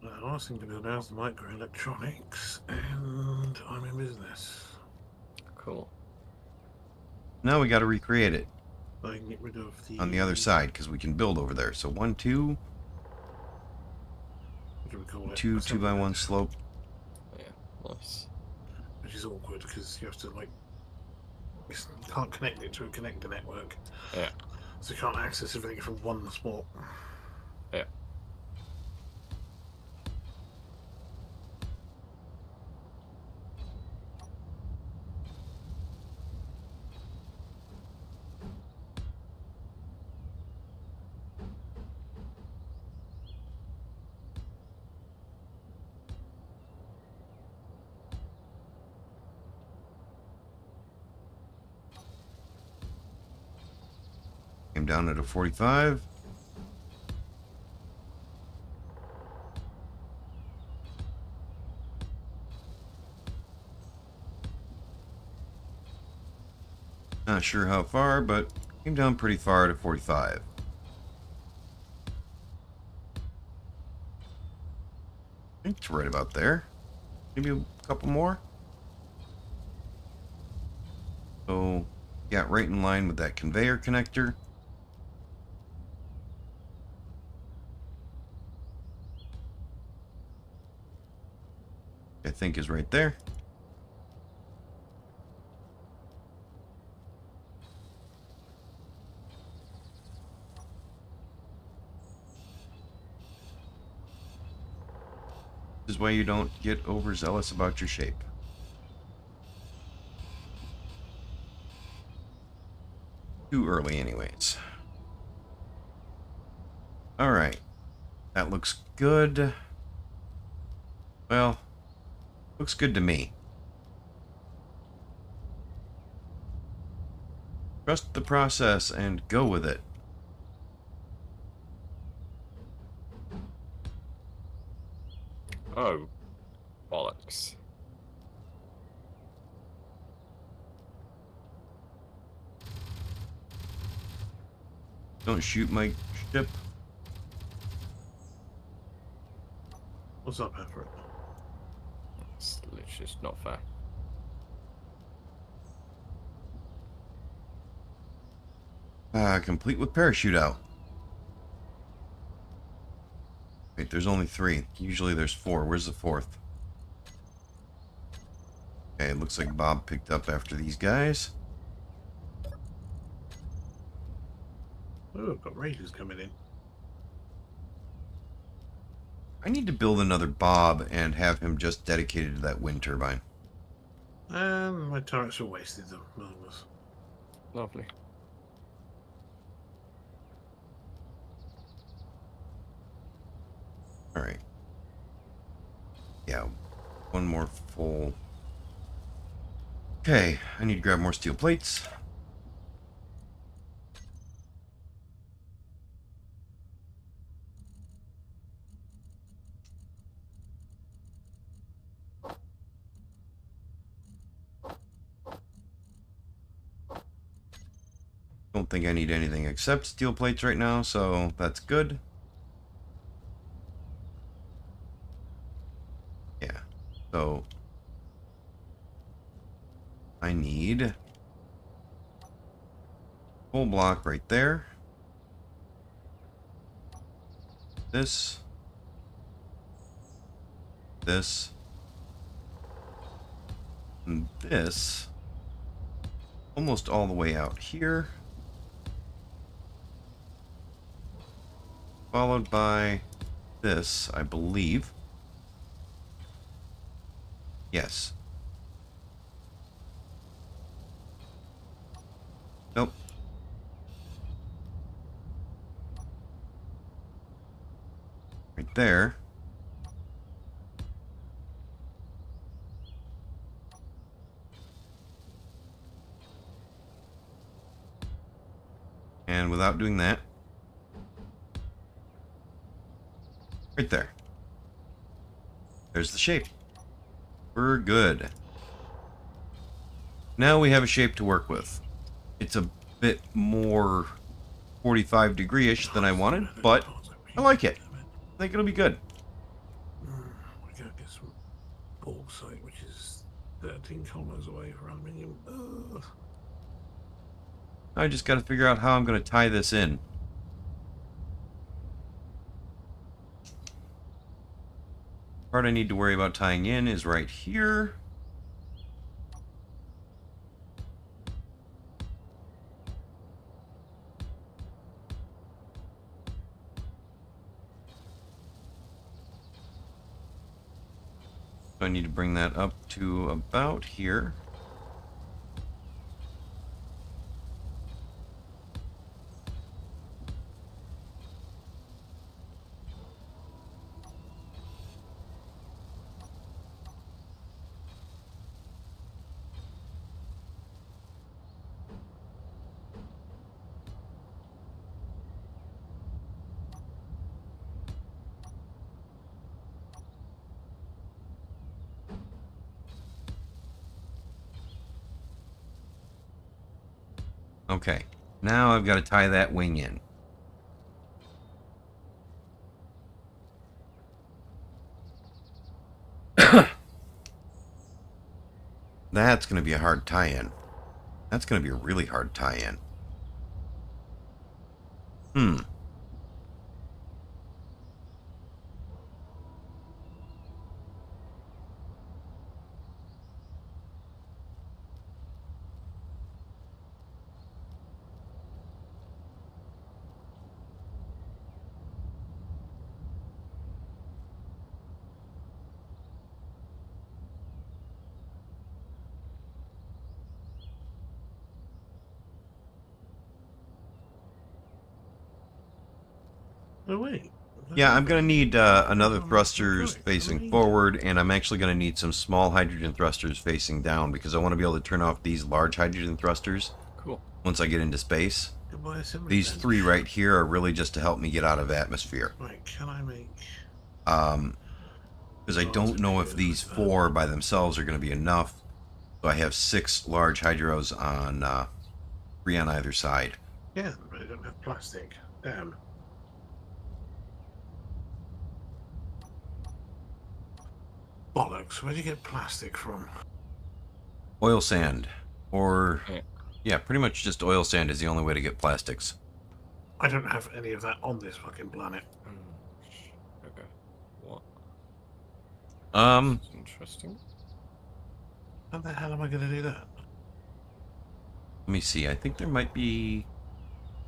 The last thing to build now is the microelectronics, and I'm in business. Cool. Now we got to recreate it I can get rid of the... on the other side because we can build over there. So 1, 2, What do we call it? 2 Assembly 2x1 bed, slope. Yeah, nice. which is awkward because you have to, like... You can't connect it to a connector network. Yeah. So you can't access everything from one spot. Yeah. Came down at a 45. Not sure how far, but came down pretty far to 45. I think it's right about there. Maybe a couple more. So, yeah, right in line with that conveyor connector. I think is right there. This is why you don't get overzealous about your shape. Too early anyways. Alright. That looks good. Well, looks good to me. Trust the process and go with it. Oh, bollocks. Don't shoot my ship. What's up, Everett? It's literally just not fair. Complete with parachute out. Wait, there's only 3. Usually there's 4. Where's the 4th? Okay, it looks like Bob picked up after these guys. Oh, I've got raiders coming in. I need to build another Bob and have him just dedicated to that wind turbine. My turrets are wasted, though. Marvelous. Lovely. Alright. Yeah, one more full. Okay, I need to grab more steel plates. Don't think I need anything except steel plates right now, so that's good. Yeah, so I need full block right there. This. This. And this. Almost all the way out here. Followed by this, I believe. Yes. Nope. right there. And without doing that, right there. There's the shape. We're good. Now we have a shape to work with. It's a bit more 45 degree-ish than I wanted, but I like it. I think it'll be good. We gotta get some bauxite, which is 13 kilometers away for aluminium. I just got to figure out how I'm going to tie this in. Part I need to worry about tying in is right here. So I need to bring that up to about here. Okay, now I've got to tie that wing in. That's going to be a hard tie-in. That's going to be a really hard tie-in. Oh, wait. Yeah, I'm going to need another thrusters Correct. facing Amazing. forward, and I'm actually going to need some small hydrogen thrusters facing down because I want to be able to turn off these large hydrogen thrusters Cool. once I get into space. Goodbye, assembly These bench. 3 right here are really just to help me get out of atmosphere. Right, can I make... Because I don't know if these 4 by themselves are going to be enough. So I have 6 large hydros on 3 on either side. Yeah, but I don't have plastic. Damn. Bollocks, where do you get plastic from? Oil sand, or Yeah. yeah, pretty much just oil sand is the only way to get plastics. I don't have any of that on this fucking planet. Okay. What? Um, That's interesting. How the hell am I going to do that? let me see. I think there might be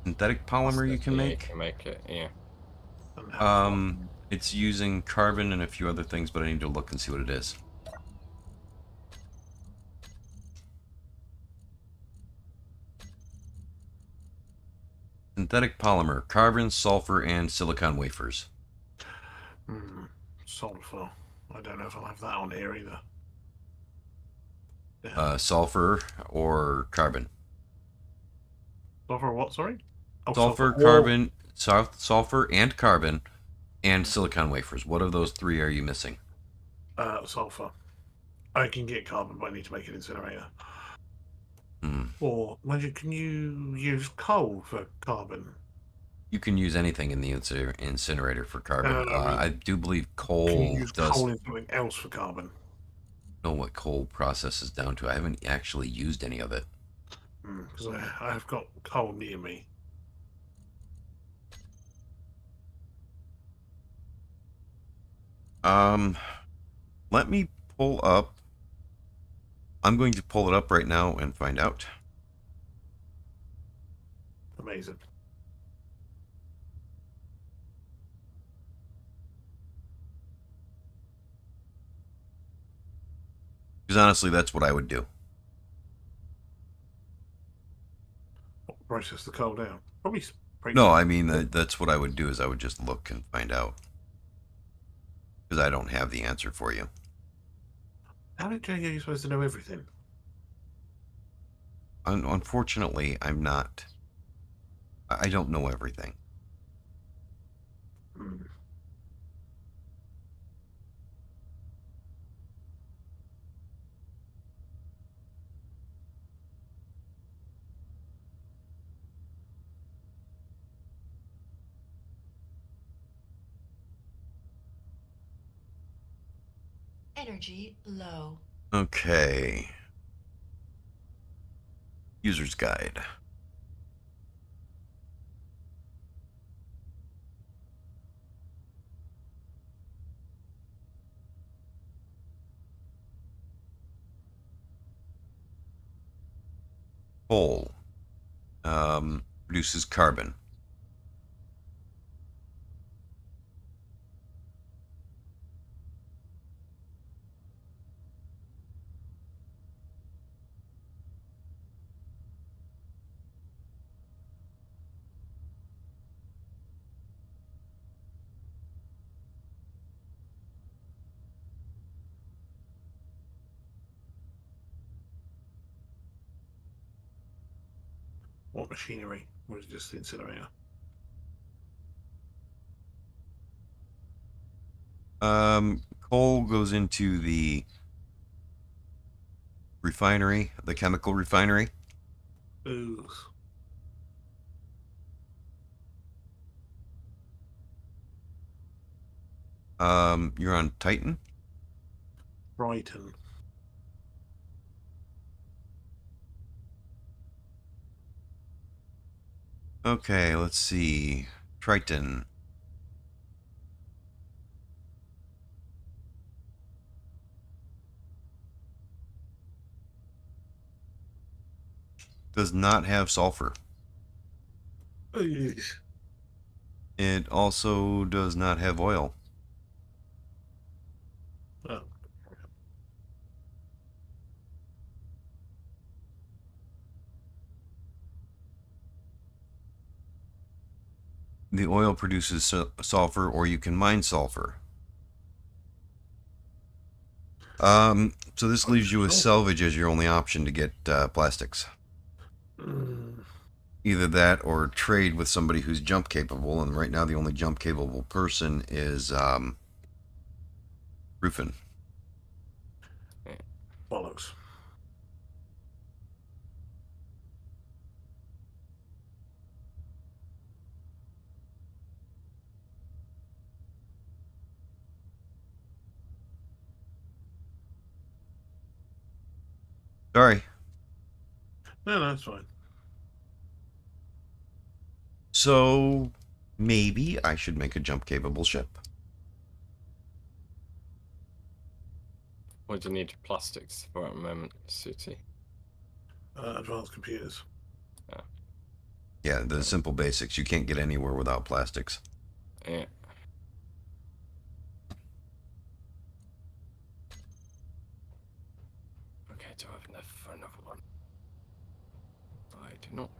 synthetic polymer you can Yeah, make. You can make it. Yeah. And how It's using carbon and a few other things, but I need to look and see what it is. Synthetic polymer, carbon, sulfur, and silicon wafers. sulfur. I don't know if I'll have that on here either. Sulfur or carbon. Sulfur what, sorry? Oh, Sulfur, Oh, carbon, sulfur and carbon, and silicon wafers. What of those 3 are you missing? sulfur. I can get carbon, but I need to make an incinerator. Hmm. Or can you use coal for carbon? You can use anything in the incinerator for carbon. I mean, I do believe Can you coal use does coal in something else for carbon? know what coal processes down to. I haven't actually used any of it. Because I've got coal near me. Let me pull up. I'm going to pull it up right now and find out. Amazing. Because honestly, that's what I would do. Process the coal down. Probably. No, I mean that's what I would do. Is I would just look and find out. because I don't have the answer for you. How did Jane are you supposed to know everything? Unfortunately, I'm not. I don't know everything. Hmm. Energy low. Okay. User's guide. Coal produces carbon. What machinery? Was it just the incinerator? Coal goes into the refinery, the chemical refinery. Ooh. You're on Titan. Brighton. Okay, let's see. Triton. Does not have sulfur. Ooh. It also does not have oil. Oh. The oil produces sulfur, or you can mine sulfur. So this leaves you with salvage as your only option to get plastics. Mm. Either that or trade with somebody who's jump capable, and right now the only jump capable person is Rufin. Bollocks. Sorry. No, that's fine. So maybe I should make a jump capable ship. What do you need plastics for at the moment, City? Advanced computers. Yeah, the simple basics. You can't get anywhere without plastics. Yeah. Okay, do I have enough for another one? I do not.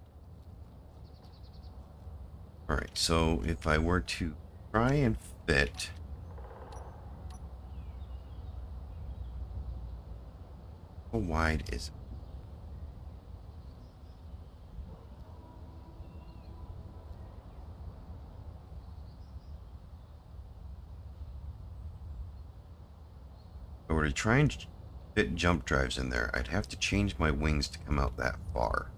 All right, so if I were to try and fit... How wide is it? If I were to try and fit jump drives in there, I'd have to change my wings to come out that far.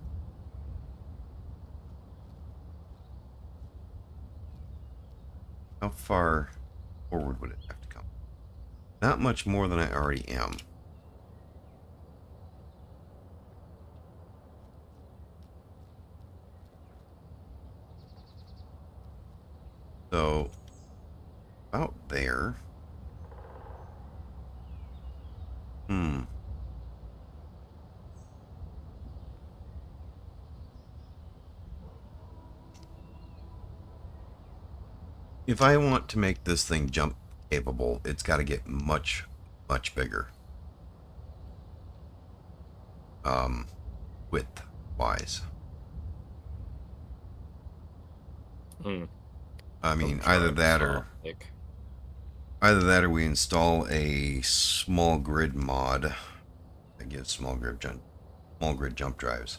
How far forward would it have to come? Not much more than I already am. So, about there. Hmm. If I want to make this thing jump capable, it's got to get much, much bigger. Width wise. Hmm. I mean, Try either it that or far, big. Either that or we install a small grid mod that gives small grid jump drives.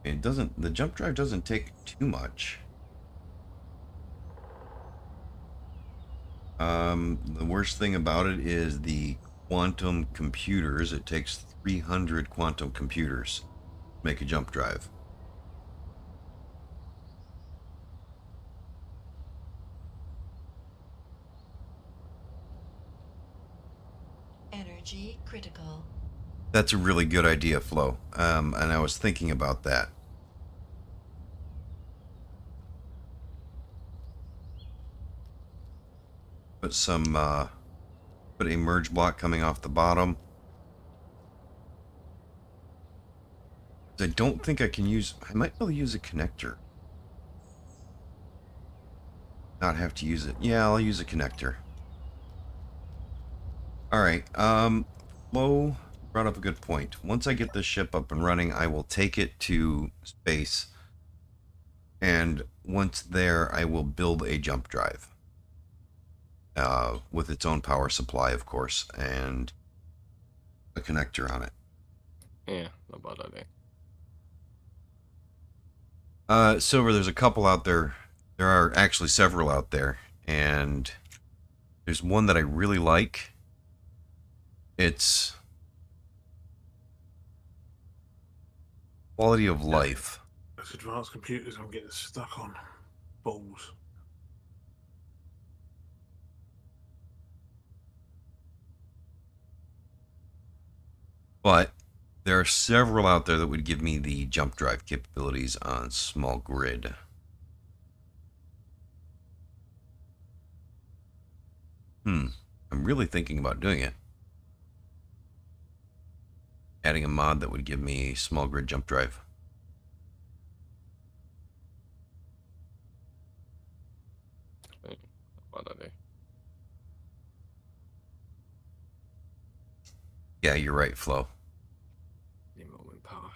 The jump drive doesn't take too much. The worst thing about it is the quantum computers. It takes 300 quantum computers to make a jump drive. Energy critical. That's a really good idea, Flo. And I was thinking about that. Put a merge block coming off the bottom. I don't think I can use, I might be able to use a connector. Not have to use it. Yeah, I'll use a connector. Alright, Flo brought up a good point. Once I get this ship up and running, I will take it to space. And once there, I will build a jump drive. With its own power supply, of course, and a connector on it. Yeah, not bad idea. Silver, there's a couple out there. There are actually several out there, and there's one that I really like. It's quality of life. Those advanced computers I'm getting stuck on. Balls. But there are several out there that would give me the jump drive capabilities on small grid. I'm really thinking about doing it. Adding a mod that would give me small grid jump drive. Not bad idea. Yeah, you're right, Flo. Need more wind power.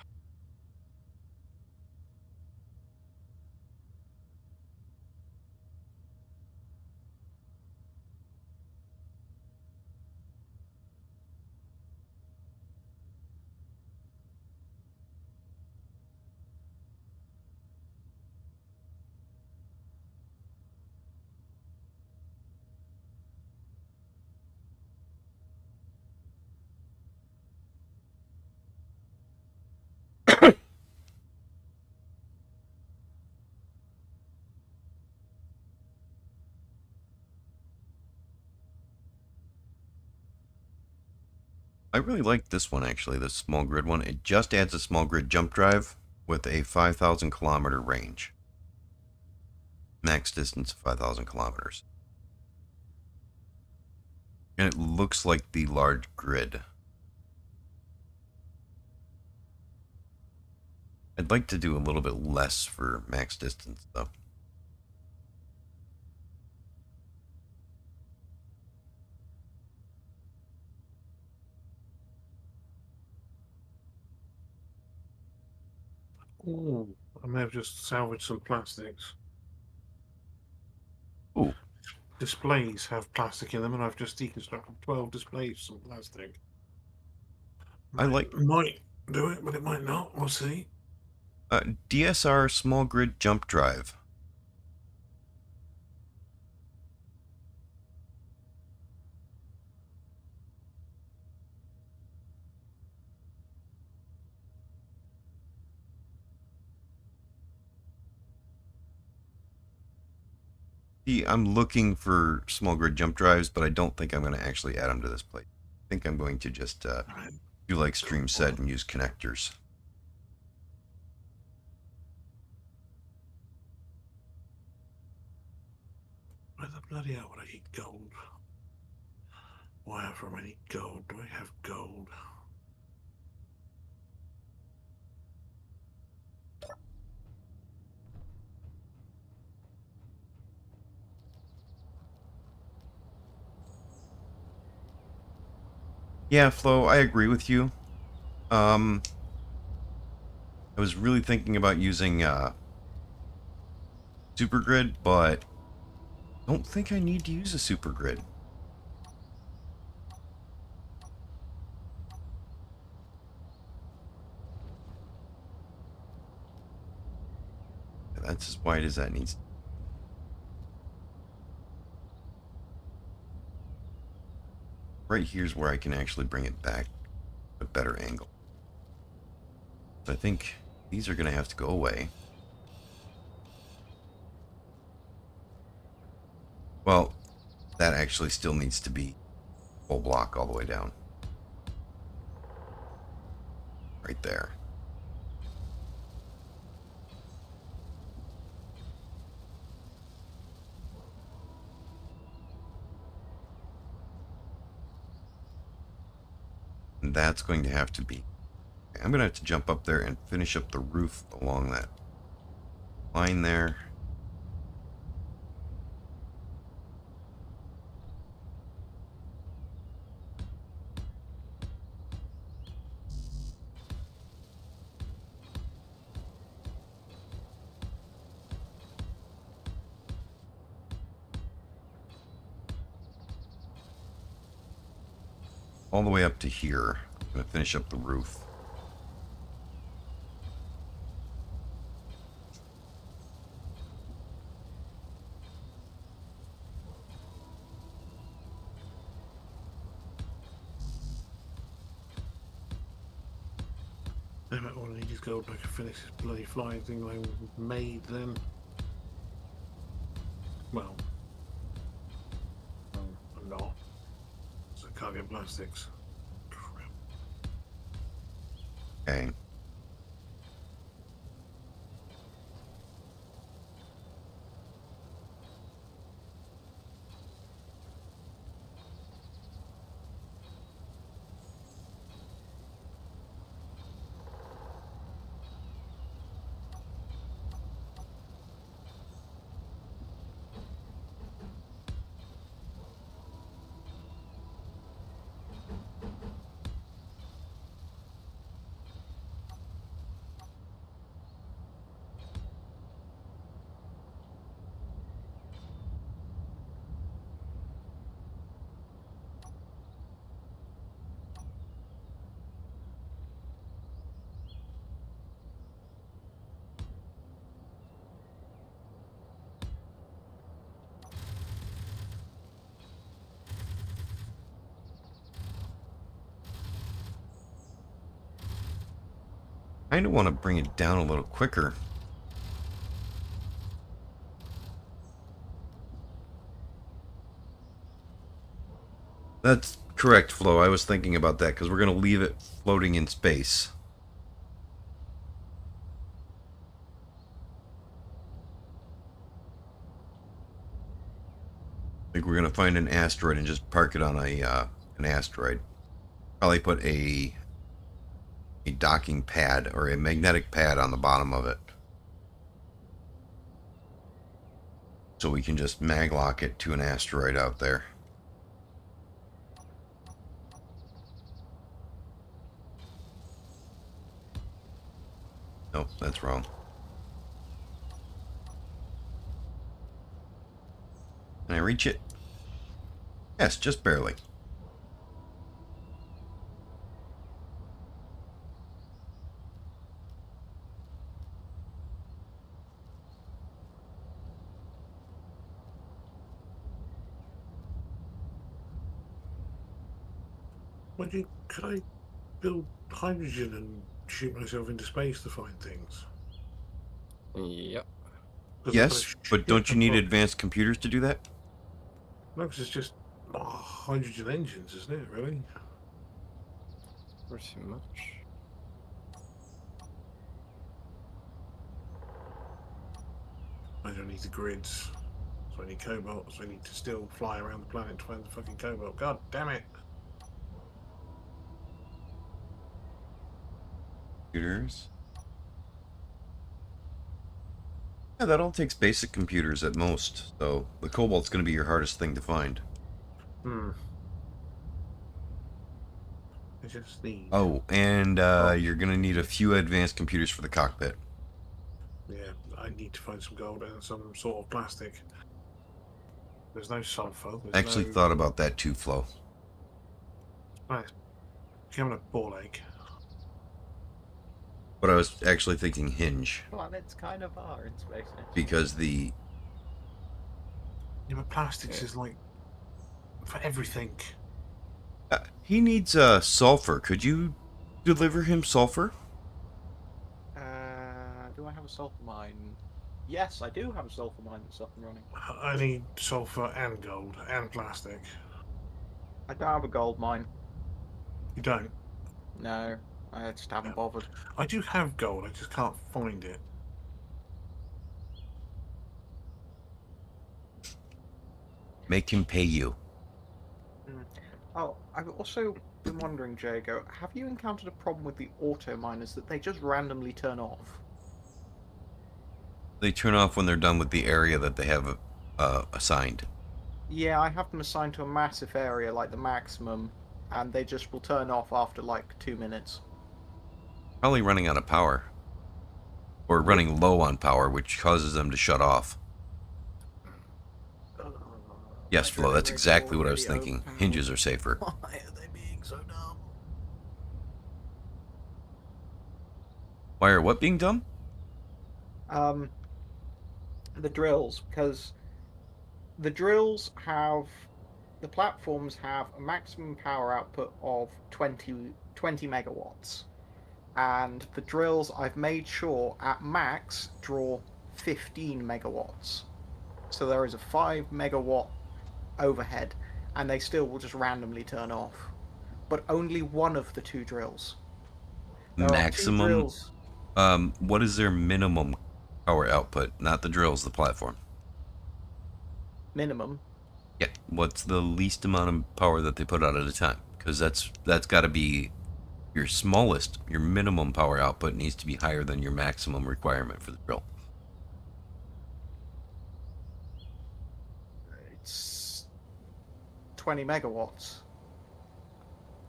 I really like this one, actually, this small grid one. It just adds a small grid jump drive with a 5,000 kilometer range. Max distance of 5,000 kilometers. And it looks like the large grid. I'd like to do a little bit less for max distance, though. Ooh, I may have just salvaged some plastics. Ooh. Displays have plastic in them, and I've just deconstructed 12 displays from plastic. Might do it, but it might not. We'll see. DSR small grid jump drive. See, I'm looking for small grid jump drives, but I don't think I'm going to actually add them to this plate. I think I'm going to just Right. do like Stream Set and use connectors. Where the bloody hell would I get gold? Why have I need gold? Do I have gold? Yeah, Flo, I agree with you. I was really thinking about using super grid, but don't think I need to use a super grid. That's as wide as that needs. Right here's where I can actually bring it back a better angle. So I think these are going to have to go away. Well, that actually still needs to be full block all the way down. Right there. And that's going to have to be... I'm going to have to jump up there and finish up the roof along that line there. All the way up to here. I'm going to finish up the roof. I might want to need his gold and I can finish this bloody flying thing I made then. Well, I'm not. So I can't get plastics. Crap. Okay. I kind of want to bring it down a little quicker. That's correct, Flo. I was thinking about that because we're going to leave it floating in space. I think we're going to find an asteroid and just park it on an asteroid. Probably put a docking pad or a magnetic pad on the bottom of it. So we can just maglock it to an asteroid out there. Nope, that's wrong. Can I reach it? Yes, just barely. Could I build hydrogen and shoot myself into space to find things? Yep. 'Cause I've got a Yes, but don't you shit need ton- advanced computers to do that? No, because it's just hydrogen engines, isn't it, really? Pretty much. I don't need the grids. So I need cobalt, so I need to still fly around the planet to find the fucking cobalt. God damn it! Computers. Yeah, that all takes basic computers at most, so the cobalt's going to be your hardest thing to find. Hmm. I just need... Oh, and Oh. you're going to need a few advanced computers for the cockpit. Yeah, I need to find some gold and some sort of plastic. There's no sulfur. There's I actually no... thought about that too, Flo. Nice. Becoming a ball egg. But I was actually thinking hinge Planets kind of are in space. because the Yeah, but plastics is like for everything. he needs sulfur. Could you deliver him sulfur? Do I have a sulfur mine? Yes, I do have a sulfur mine that's up and running. I need sulfur and gold and plastic. I don't have a gold mine. You don't? No, I just haven't bothered. I do have gold, I just can't find it. Make him pay you. Oh, I've also been wondering, Jago, have you encountered a problem with the auto miners that they just randomly turn off? They turn off when they're done with the area that they have assigned. Yeah, I have them assigned to a massive area, like the maximum, and they just will turn off after like 2 minutes. Probably running out of power. Or running low on power, which causes them to shut off. Yes, Flo, that's exactly what I was thinking. Hinges are safer. Why are they being so dumb? Why are what being dumb? The drills, because the drills have... The platforms have a maximum power output of 20 megawatts. And the drills, I've made sure, at max, draw 15 megawatts. So there is a 5 megawatt overhead, and they still will just randomly turn off. But only one of the two drills. There are two Maximum? drills. What is their minimum power output? Not the drills, the platform. Minimum. Yeah. What's the least amount of power that they put out at a time? Because that's got to be your smallest. Your minimum power output needs to be higher than your maximum requirement for the drill. It's 20 megawatts.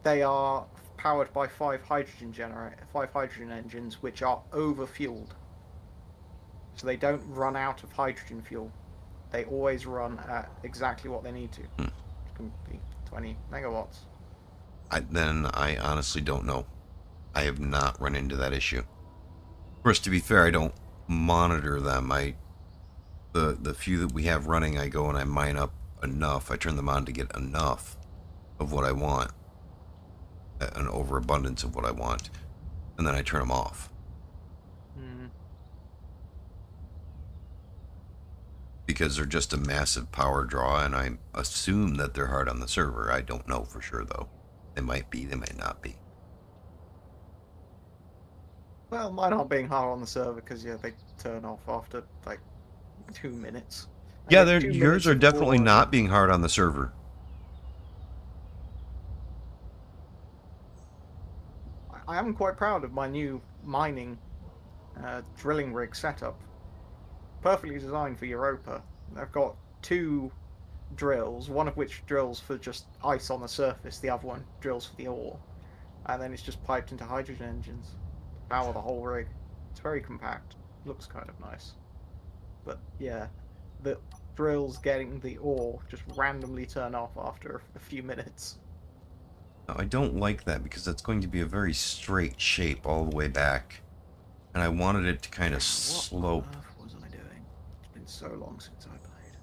They are powered by 5 hydrogen engines, which are overfueled. So they don't run out of hydrogen fuel. They always run at exactly what they need to. It can be 20 megawatts. I honestly don't know. I have not run into that issue. Of course, to be fair, I don't monitor them. The few that we have running, I go and I mine up enough. I turn them on to get enough of what I want, an overabundance of what I want, and then I turn them off. Because they're just a massive power draw, and I assume that they're hard on the server. I don't know for sure, though. They might be, they might not be. Well, mine aren't being hard on the server because they turn off after like 2 minutes. And Yeah, with 2 yours minutes are of definitely war- not being hard on the server. I am quite proud of my new mining drilling rig setup. Perfectly designed for Europa. I've got 2 drills, one of which drills for just ice on the surface, the other one drills for the ore. And then it's just piped into hydrogen engines to power the whole rig. It's very compact. Looks kind of nice. But yeah, the drills getting the ore just randomly turn off after a few minutes. No, I don't like that because that's going to be a very straight shape all the way back. And I wanted it to kind of slope. What on earth was I doing? It's been so long since I played.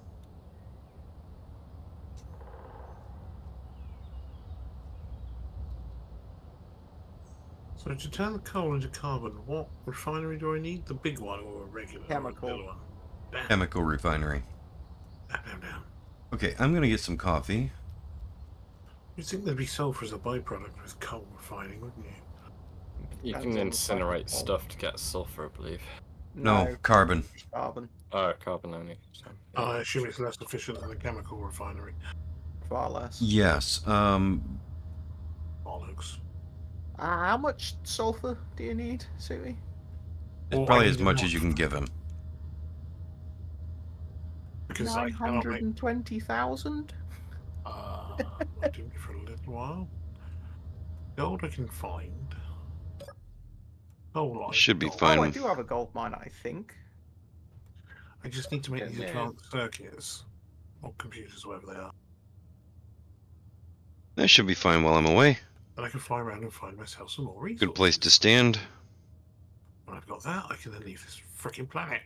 So to turn the coal into carbon, what refinery do I need? The big one or a regular Chemical. or a little one? Damn. Chemical refinery. Damn. Okay, I'm going to get some coffee. You'd think there'd be sulfur as a byproduct with coal refining, wouldn't you? You can Depends on the type of incinerate coal. stuff to get sulfur, I believe. No, carbon. Just carbon. Oh, carbon only. So, yeah. I assume it's less efficient than a chemical refinery. Far less. Yes. Bollocks. How much sulfur do you need, Suey? It's Well, I probably need as much enough. as you can give him. Because I cannot make... 920,000? I'll do it for a little while. Gold I can find. Coal I Should be don't. fine. Oh, I do have a gold mine, I think. I just need to make these Yeah. advanced circuits or computers, whatever they are, That should be fine while I'm away. and I can fly around and find myself some more resources. Good place to stand. When I've got that, I can then leave this freaking planet.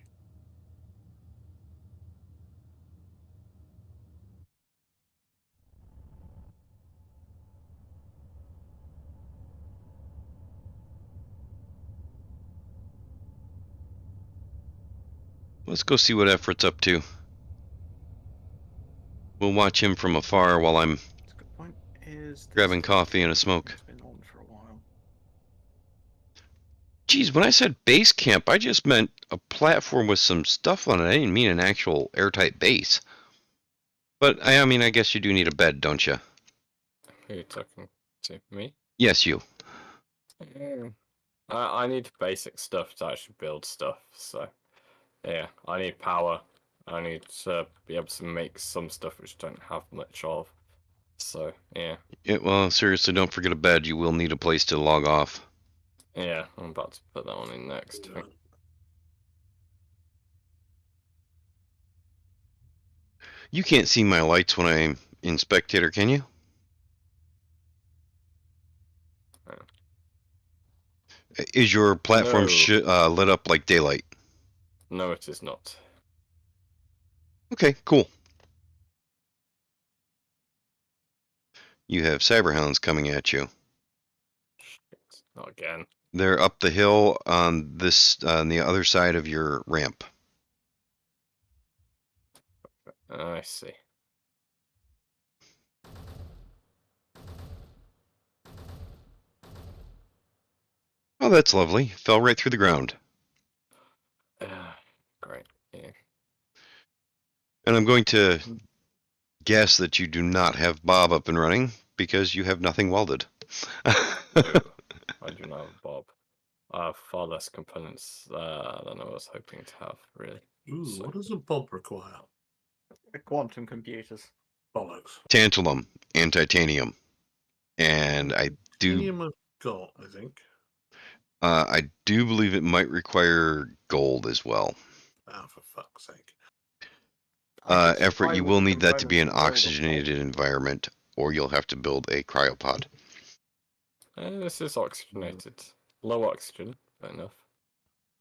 Let's go see what Effort's up to. We'll watch him from afar while I'm That's a good point. Is this grabbing coffee and a smoke. It's been on for a while. Geez, when I said base camp, I just meant a platform with some stuff on it. I didn't mean an actual airtight base. But, I mean, I guess you do need a bed, don't you? Who are you talking to? Me? Yes, you. I need basic stuff to actually build stuff, so yeah, I need power. I need to be able to make some stuff which I don't have much of. So yeah. Well, seriously, don't forget a bed. You will need a place to log off. Yeah, I'm about to put that one in next. You can't see my lights when I'm in spectator, can you? Is your platform No. lit up like daylight? No, it is not. Okay, cool. You have cyberhounds coming at you. Shit, not again. They're up the hill on the other side of your ramp. I see. Oh, that's lovely. Fell right through the ground. Great. Yeah. And I'm going to guess that you do not have Bob up and running because you have nothing welded. No, I do not have Bob. I have far less components than I was hoping to have, really. Ooh, So- what does a Bob require? The quantum computers. Bollocks. Tantalum and titanium. And I do Titanium I've got, I think. I do believe it might require gold as well. Ah, for fuck's sake. I could Effort, supply you with will the need that to be an components and build a oxygenated environment, or you'll have to build a cryopod. This is oxygenated. Low oxygen, fair enough.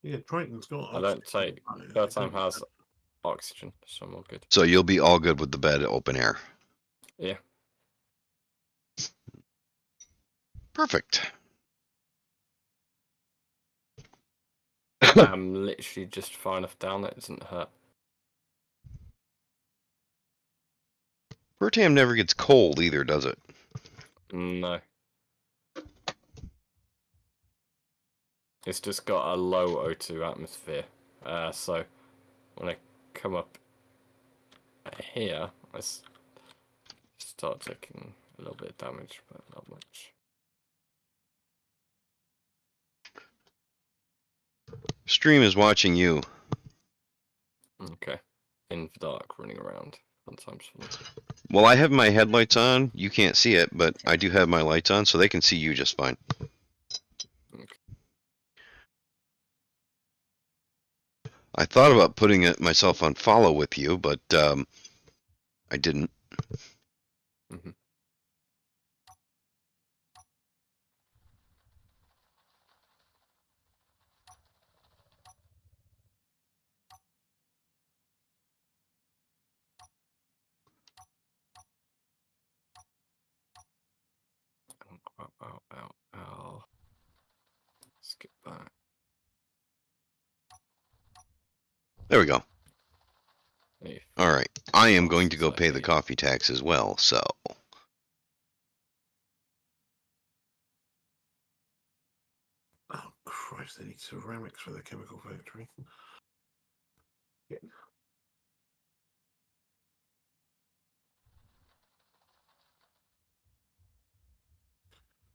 Yeah, Triton's got. I don't take. Third time has oxygen, so I'm all good. So you'll be all good with the bed open air. Yeah. Perfect. I'm literally just far enough down that it doesn't hurt. Vertam never gets cold either, does it? No. It's just got a low O2 atmosphere. So when I come up here, I start taking a little bit of damage, but not much. Stream is watching you. Okay. In the dark, running around. Sometimes fun. Well, I have my headlights on. You can't see it, but I do have my lights on, so they can see you just fine. Okay. I thought about putting myself on follow with you, but I didn't. Mhm. Ow, ow, ow, ow. Skip that. There we go. If All right. I am going to go Fast, pay the say. coffee tax as well, so. Oh, Christ, they need ceramics for the chemical factory. Yeah.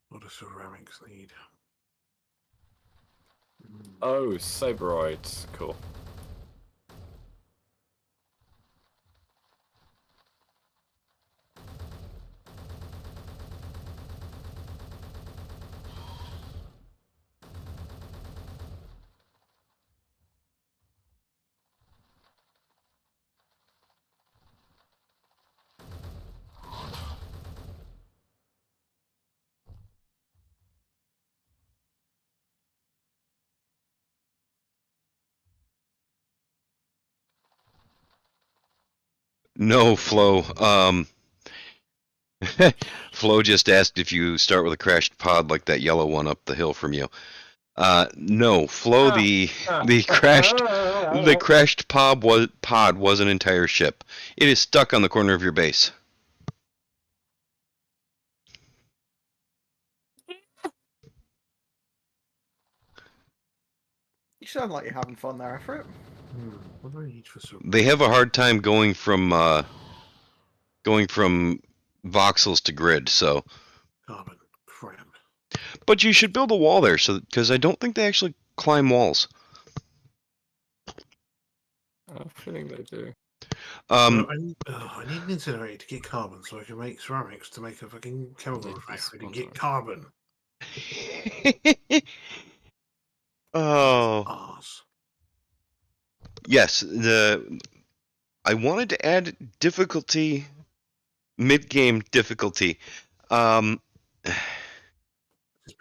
What do ceramics need? Oh, Saberoids. Cool. No, Flo. Flo just asked if you start with a crashed pod like that yellow one up the hill from you. No, Flo. The crashed pod was an entire ship. It is stuck on the corner of your base. You sound like you're having fun there, Effort. What do I need for some? They have a hard time going from voxels to grid. So, Carbon. Crap. but you should build a wall there, so because I don't think they actually climb walls. I have a feeling they do. Well, I need an incinerator to get carbon so I can make ceramics to make a fucking chemical Need reactor to this get one. carbon. Oh, Arse. yes. I wanted to add difficulty, mid-game difficulty. It's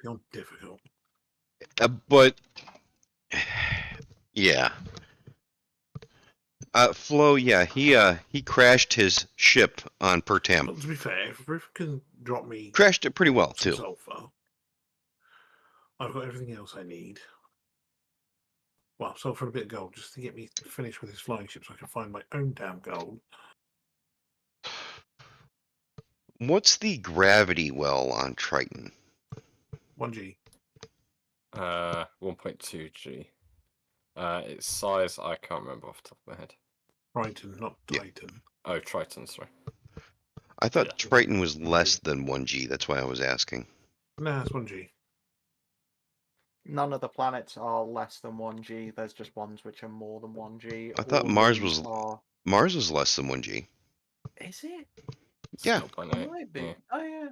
beyond difficult. But yeah. Flo, yeah, he crashed his ship on Pertam. But to be fair, if Roof can drop me Crashed it pretty well some too. sulfur, I've got everything else I need. Well, sulfur and a bit of gold just to get me finished with his flying ship so I can find my own damn gold. What's the gravity well on Triton? 1G. 1.2G. Its size, I can't remember off the top of my head. Triton, not Yeah. Titan. Oh, Triton, sorry. I thought Yeah. Triton was less than 1G. That's why I was asking. Nah, it's 1G. None of the planets are less than 1G. There's just ones which are more than 1G. I thought All of Mars these was- Are... Mars was less than 1G. Is it? Yeah. Still 0.8, Might be. yeah. Oh yeah.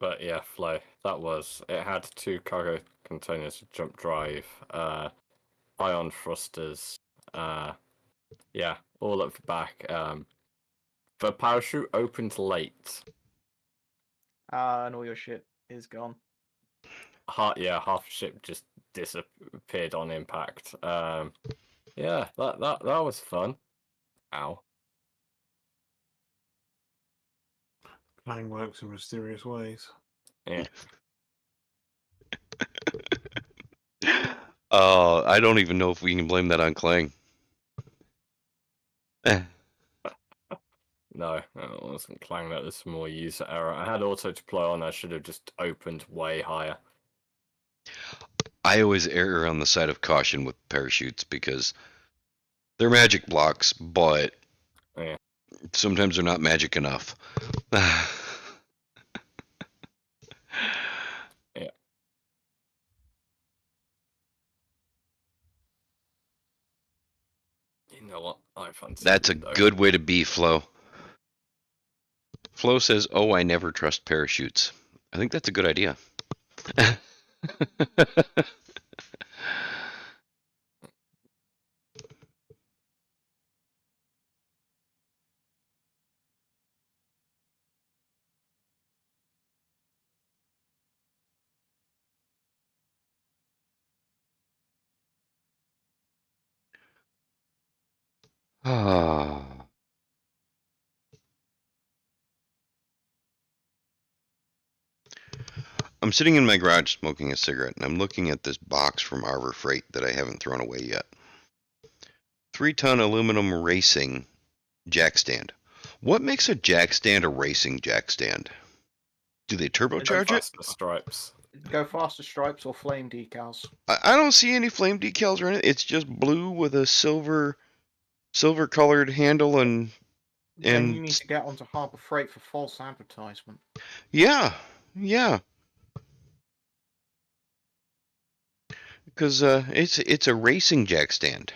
But yeah, Flo. It had 2 cargo containers, a jump drive, ion thrusters, yeah, all at the back. The parachute opened late. And all your shit is gone. Half the ship just disappeared on impact. Yeah, that was fun. Ow. Planning works in mysterious ways. Yeah. I don't even know if we can blame that on Clang. No, it wasn't Clang. That was more user error. I had auto deploy on. I should have just opened way higher. I always err on the side of caution with parachutes because they're magic blocks, but Yeah. sometimes they're not magic enough. Yeah. You know what? I fancy. That's a though. good way to be, Flo. Flo says, "Oh, I never trust parachutes." I think that's a good idea. Ah. I'm sitting in my garage smoking a cigarette, and I'm looking at this box from Arbor Freight that I haven't thrown away yet. 3-ton aluminum racing jack stand. What makes a jack stand a racing jack stand? Do they turbocharge it? Faster stripes. Go faster stripes or flame decals. I don't see any flame decals or anything. It's just blue with a silver colored handle and Then you need to get onto Harbor Freight for false advertisement. yeah. Because it's a racing jack stand.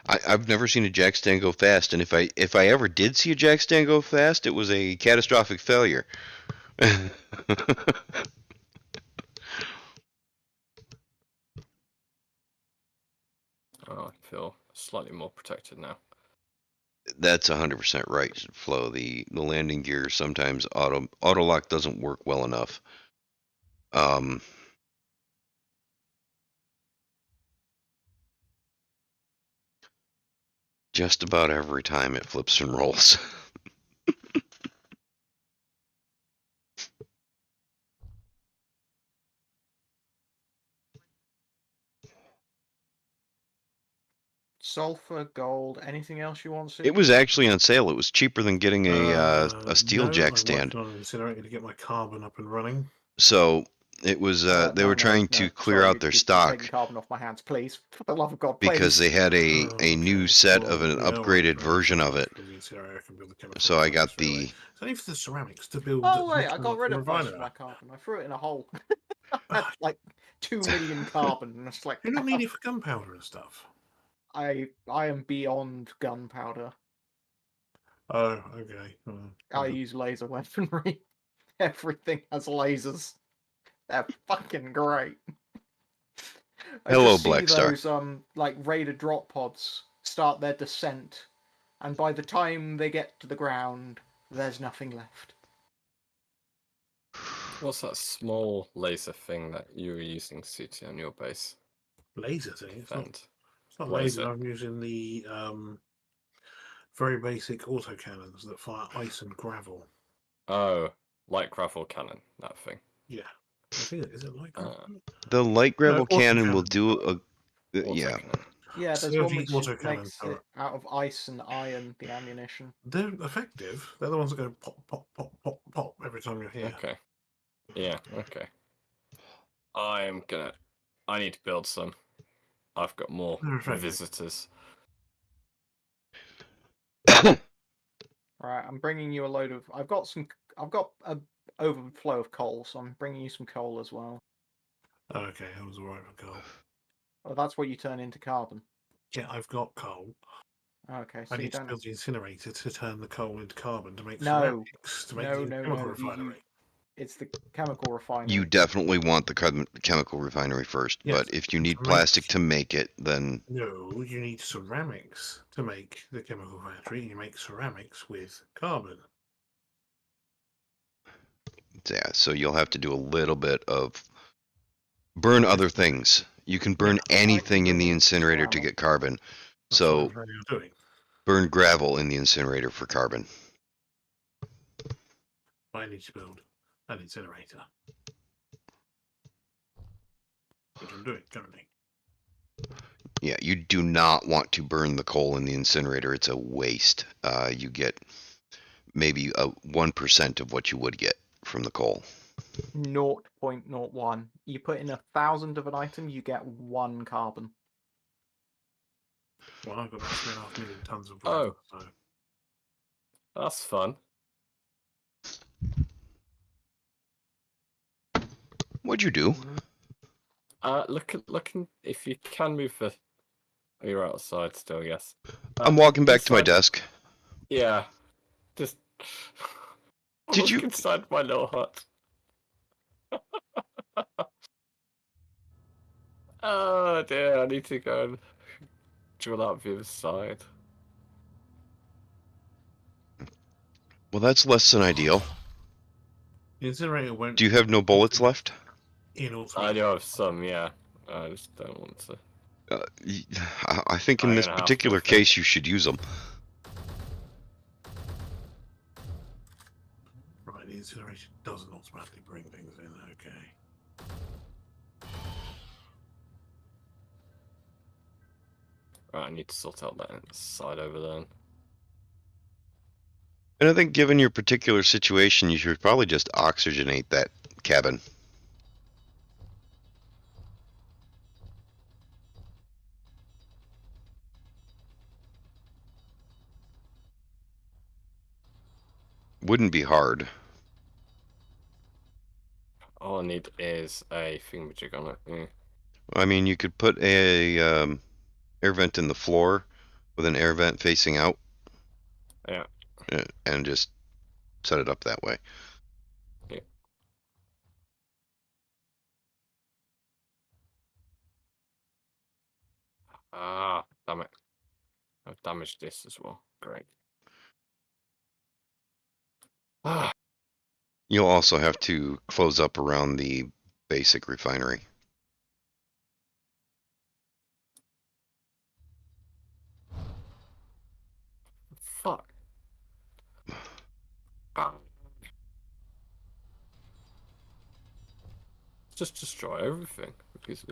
I've never seen a jack stand go fast, and if I ever did see a jack stand go fast, it was a catastrophic failure. Oh, I feel slightly more protected now. That's 100% right, Flo. The landing gear sometimes auto lock doesn't work well enough. just about every time it flips and rolls. Sulfur, gold, anything else you want to see? It was actually on sale. It was cheaper than getting a steel no, jack I'm stand. working on an incinerator to get my carbon up and running. So it was they were trying to clear sorry, out their you're taking stock carbon off my hands, please. For the love of God, because please. they had a new set well, of an we are upgraded on version of it. from the incinerator, I can build the chemical So I refinery got straight away. the It's only for the ceramics to build. Oh wait, the I got rid of most of refiner. my carbon. I threw it in a hole. I had like 2 million carbon, and it's like You don't need it for gunpowder and stuff. I am beyond gunpowder. Oh, okay. I use laser weaponry. Everything has lasers. They're fucking great. I Hello, just see Black Star. those like Raider drop pods start their descent, and by the time they get to the ground, there's nothing left. What's that small laser thing that you were using, Suti, on your base? Laser thing. It's not. Vent. It's not What is laser. it? I'm using the very basic autocannons that fire ice and gravel. Oh, light gravel cannon, that thing. Yeah. I think is it like gravel? The light gravel No, cannon will autocannon. do yeah. Autocannon. Yeah, there's So one the which autocannon makes it turret. out of ice and iron, the ammunition. They're effective. They're the ones that go pop, pop, pop, pop, pop every time you're here. Okay. Yeah, okay. I need to build some. I've got more They're effective. visitors. Right, I'm bringing you a load of. I've got a overflow of coal, so I'm bringing you some coal as well. Oh, okay, I was alright for coal. Well, that's what you turn into carbon. Yeah, I've got coal. Okay, so I you need to don't. build the incinerator to turn the coal into carbon to make No. ceramics to make No, the no, chemical no. refinery. It's the chemical refinery. You definitely want the chemical refinery first, Yes, but if you need to plastic make- to make it, then No, you need ceramics to make the chemical factory. You make ceramics with carbon. yeah. So you'll have to do a little bit of burn other things. You can burn Yeah, anything in the burning incinerator to gravel. get carbon. That's So what I'm planning on doing. burn gravel in the incinerator for carbon. I need to build an incinerator, which I'm doing currently. Yeah, you do not want to burn the coal in the incinerator. It's a waste. You get maybe 1% of what you would get from the coal. 0.01. You put in 1,000 of an item, you get 1 carbon. Well, I've got about 3.5 million tons of Oh. gravel, so That's fun. What'd you do? Looking if you can move the. Oh, you're outside still, yes. I'm walking back to my inside- desk. Yeah, just. Did Look you- inside my little hut? Oh dear, I need to go and drill out the other side. Well, that's less than ideal. the incinerator won't. Do you have no bullets left? In all three. I do have some, yeah. I just don't want to. I think in I'm this gonna have particular to. case you should use them. Right, the incinerator doesn't automatically bring things in. Okay. Right, I need to sort out that side over there. And I think given your particular situation, you should probably just oxygenate that cabin. Wouldn't be hard. All I need is a thingamajig on it. Yeah. I mean, you could put a air vent in the floor with an air vent facing out. Yeah. And just set it up that way. Yeah. Ah, damn it. I've damaged this as well. Great. Ah, You'll also have to close up around the basic refinery. just destroy everything because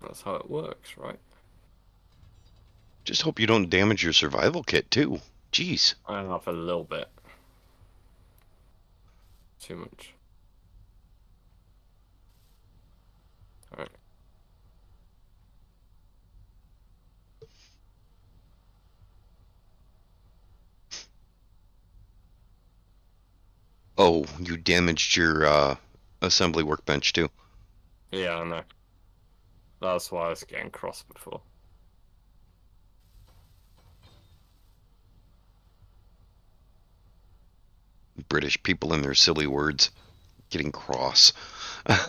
that's how it works, right? Just hope you don't damage your survival kit too. Jeez. I have a little bit. Too much. Alright. Oh, you damaged your assembly workbench too. Yeah, I know. That's why I was getting cross before. British people and their silly words. Getting cross. I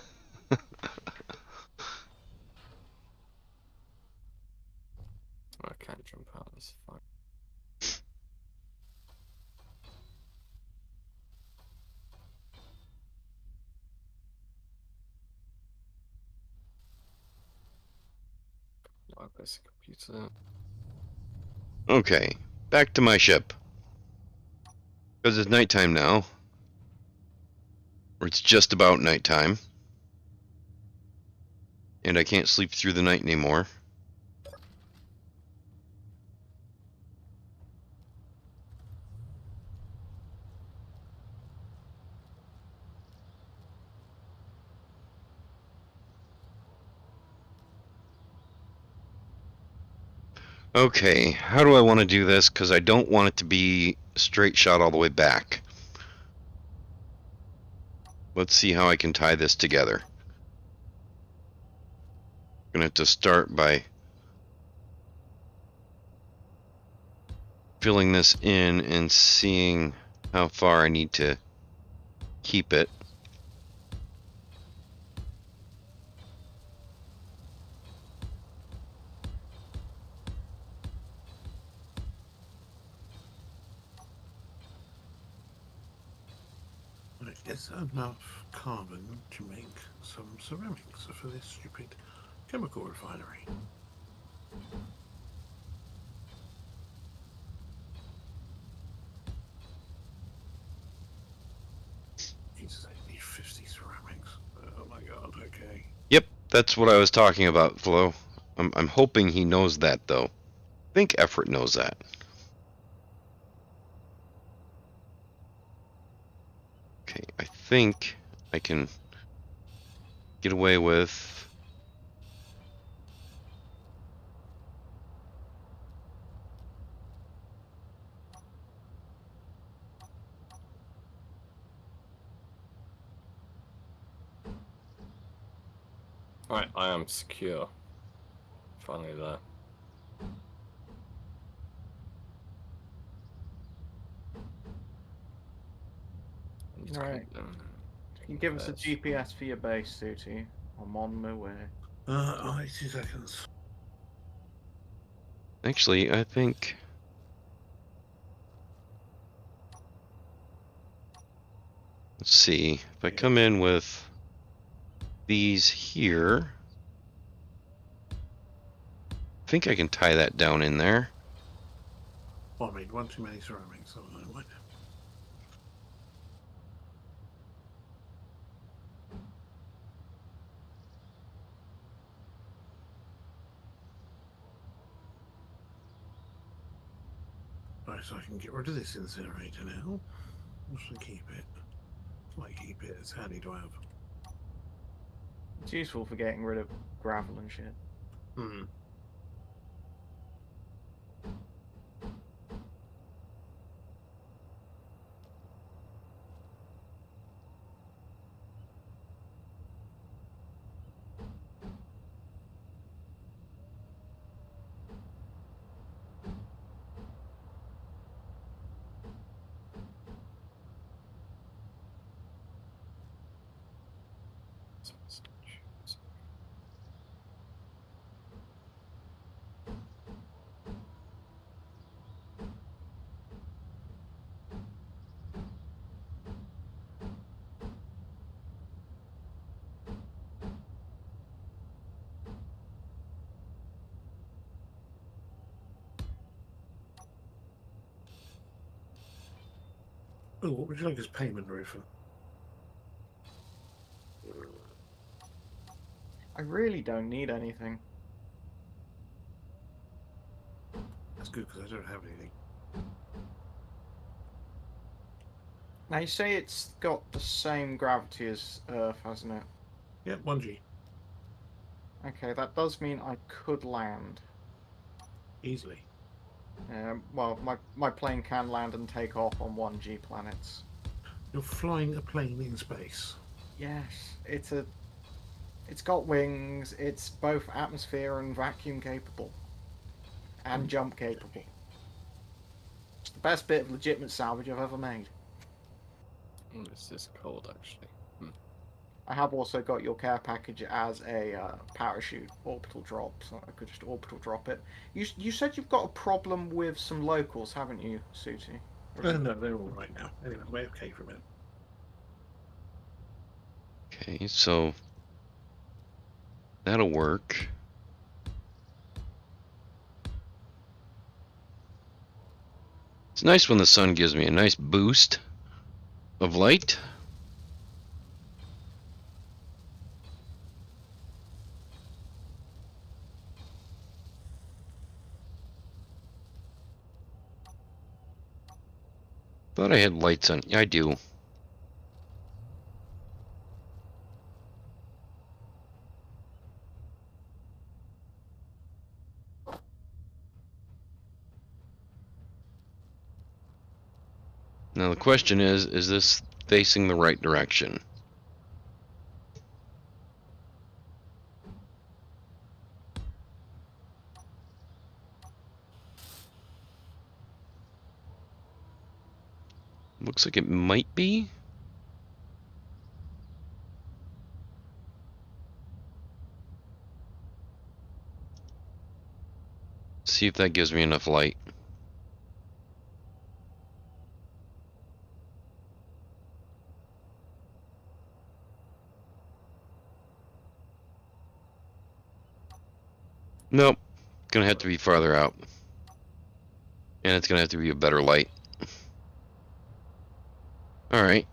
can't jump out, that's fine. Like this computer. Okay, back to my ship. Because it's nighttime now. Or it's just about nighttime. And I can't sleep through the night anymore. Okay, how do I want to do this? Because I don't want it to be straight shot all the way back. Let's see how I can tie this together. I'm gonna have to start by filling this in and seeing how far I need to keep it. Is enough carbon to make some ceramics for this stupid chemical refinery? Jesus, I need 50 ceramics. Oh my god, okay. Yep, that's what I was talking about, Flo. I'm hoping he knows that, though. I think Effort knows that. Okay, I think I can get away with... Alright, I am secure. Finally there. I need to Right. keep them. Can you give us a Yes. GPS for your base, Suti? I'm on my way. 80 seconds. Actually, I think... Let's see. If I come in with these here... I think I can tie that down in there. Well, I made one too many ceramics, so I might. Right, so I can get rid of this incinerator now. Or should I keep it? I might keep it. It's handy to have. It's useful for getting rid of gravel and shit. Hmm. Oh, what would you like as payment, Rufus? I really don't need anything. That's good because I don't have anything. Now you say it's got the same gravity as Earth, hasn't it? Yep, 1G. Okay, that does mean I could land. Easily. Well, my plane can land and take off on 1G planets. You're flying a plane in space. Yes, it's got wings. It's both atmosphere and vacuum capable, and jump capable. It's the best bit of legitimate salvage I've ever made. This is cold, actually. I have also got your care package as a parachute orbital drop, so I could just orbital drop it. You said you've got a problem with some locals, haven't you, Suti? No, they're all right now. Anyway, we're okay for a minute. Okay, so that'll work. It's nice when the sun gives me a nice boost of light. Thought I had lights on. Yeah, I do. Now the question is this facing the right direction? Looks like it might be. See if that gives me enough light. Nope. Gonna have to be farther out. And it's gonna have to be a better light. Alright.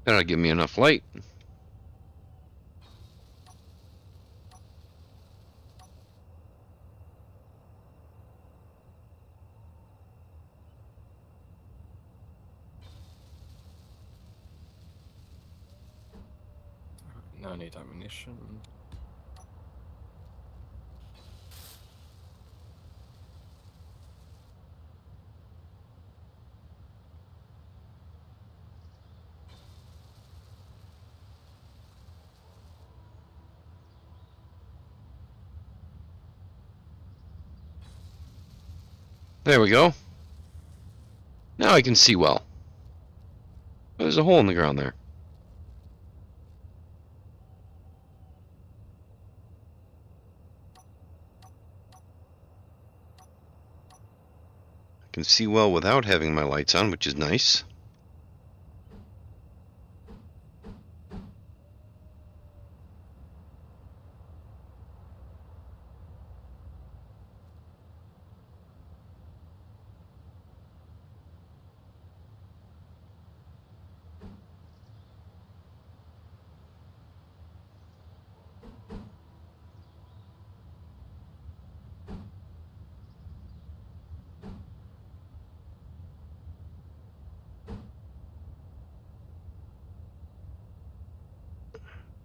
That'll give me enough light. Now I need ammunition. There we go. Now I can see well. Oh, there's a hole in the ground there. I can see well without having my lights on, which is nice.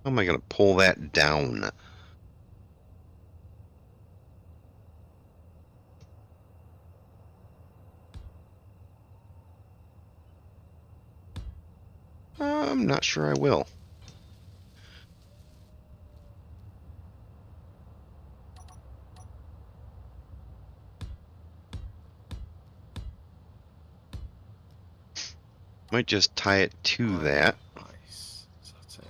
How am I going to pull that down? I'm not sure I will. Might just tie it to that. Nice. So that's it.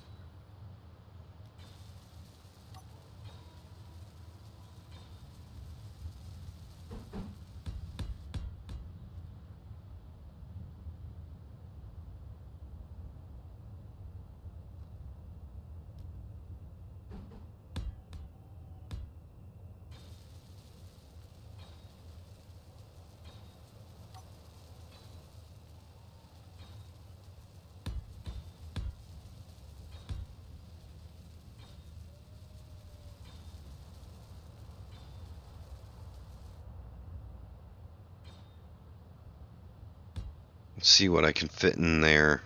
Let's see what I can fit in there.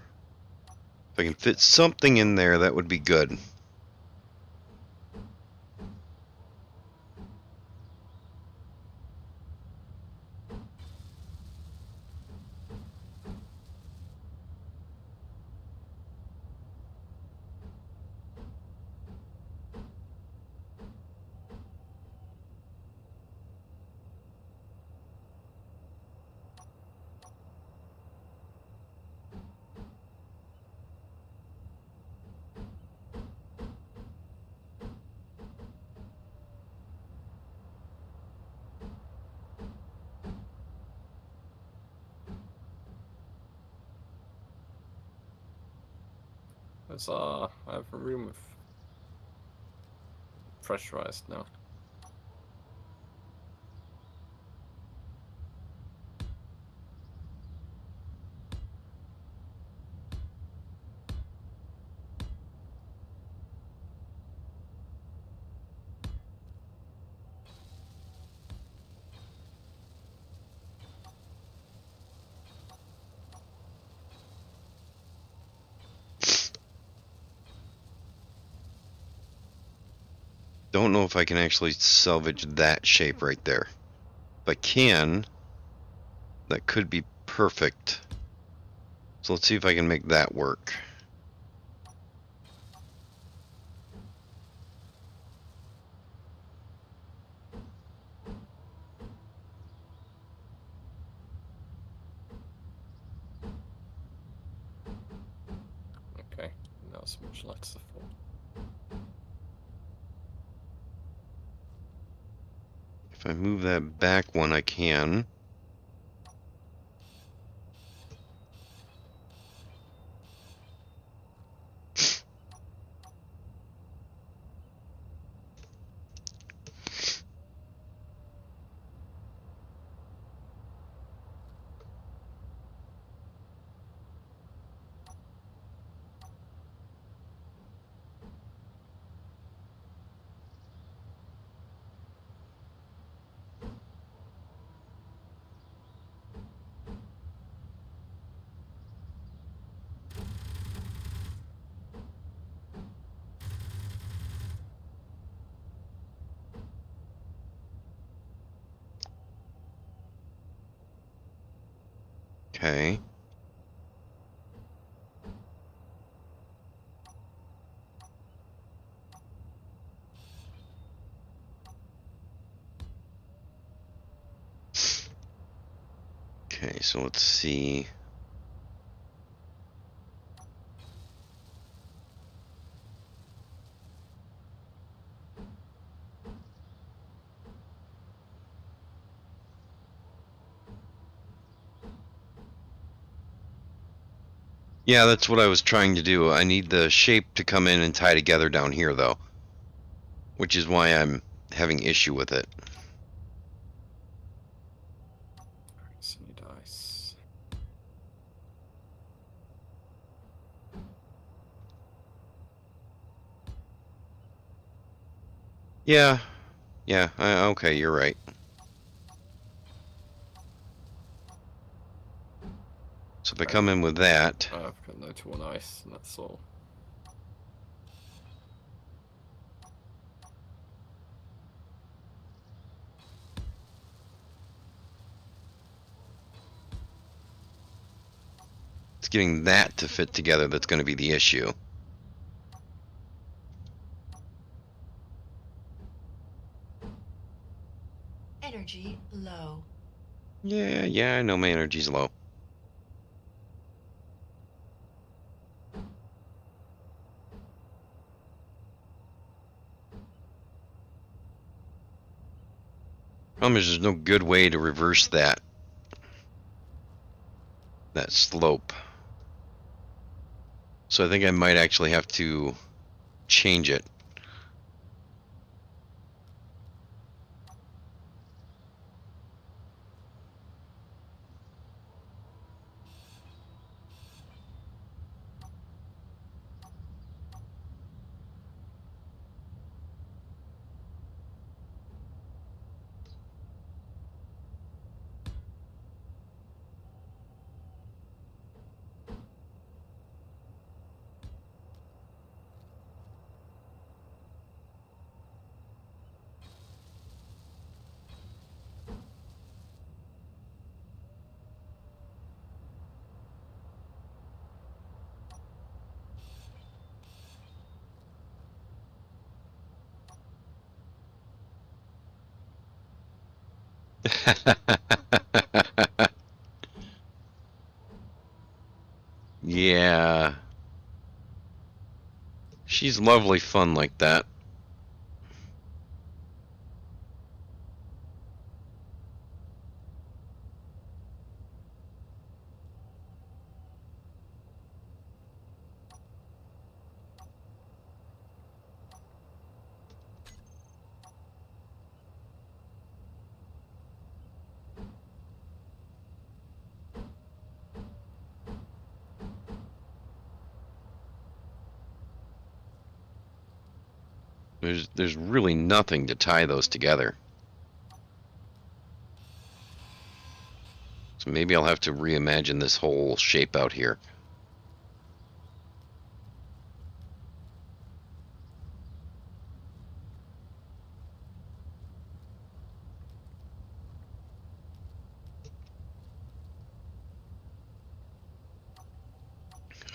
If I can fit something in there, that would be good. I have a room with pressurized now. Don't know if I can actually salvage that shape right there. If I can, that could be perfect. So let's see if I can make that work. Okay, now it's much lighter to fall. If I move that back one, I can. Okay. Okay, so let's see. Yeah, that's what I was trying to do. I need the shape to come in and tie together down here, though. Which is why I'm having issue with it. So need ice. Yeah. Yeah, okay, you're right. So if I come in with that... I've got no to one ice, and that's all. It's getting that to fit together that's going to be the issue. Energy low. Yeah, I know my energy's low. Problem is there's no good way to reverse that slope. So I think I might actually have to change it. Yeah. She's lovely fun like that. There's really nothing to tie those together. So maybe I'll have to reimagine this whole shape out here.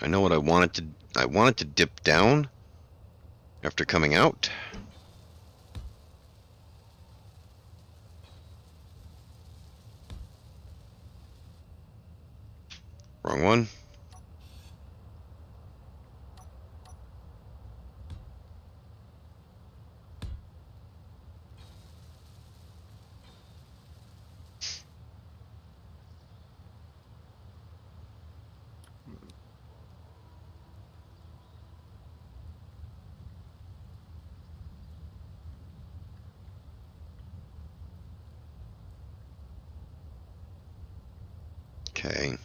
I know what I wanted to dip down after coming out. Wrong one. Okay.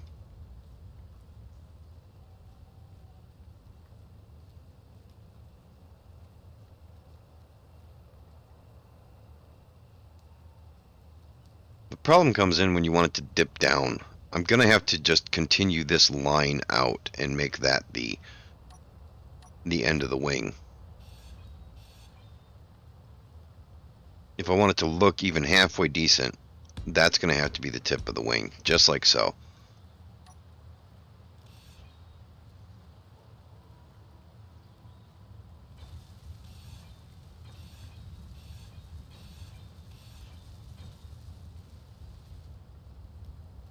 The problem comes in when you want it to dip down. I'm gonna have to just continue this line out and make that the end of the wing. If I want it to look even halfway decent, that's gonna have to be the tip of the wing, just like so.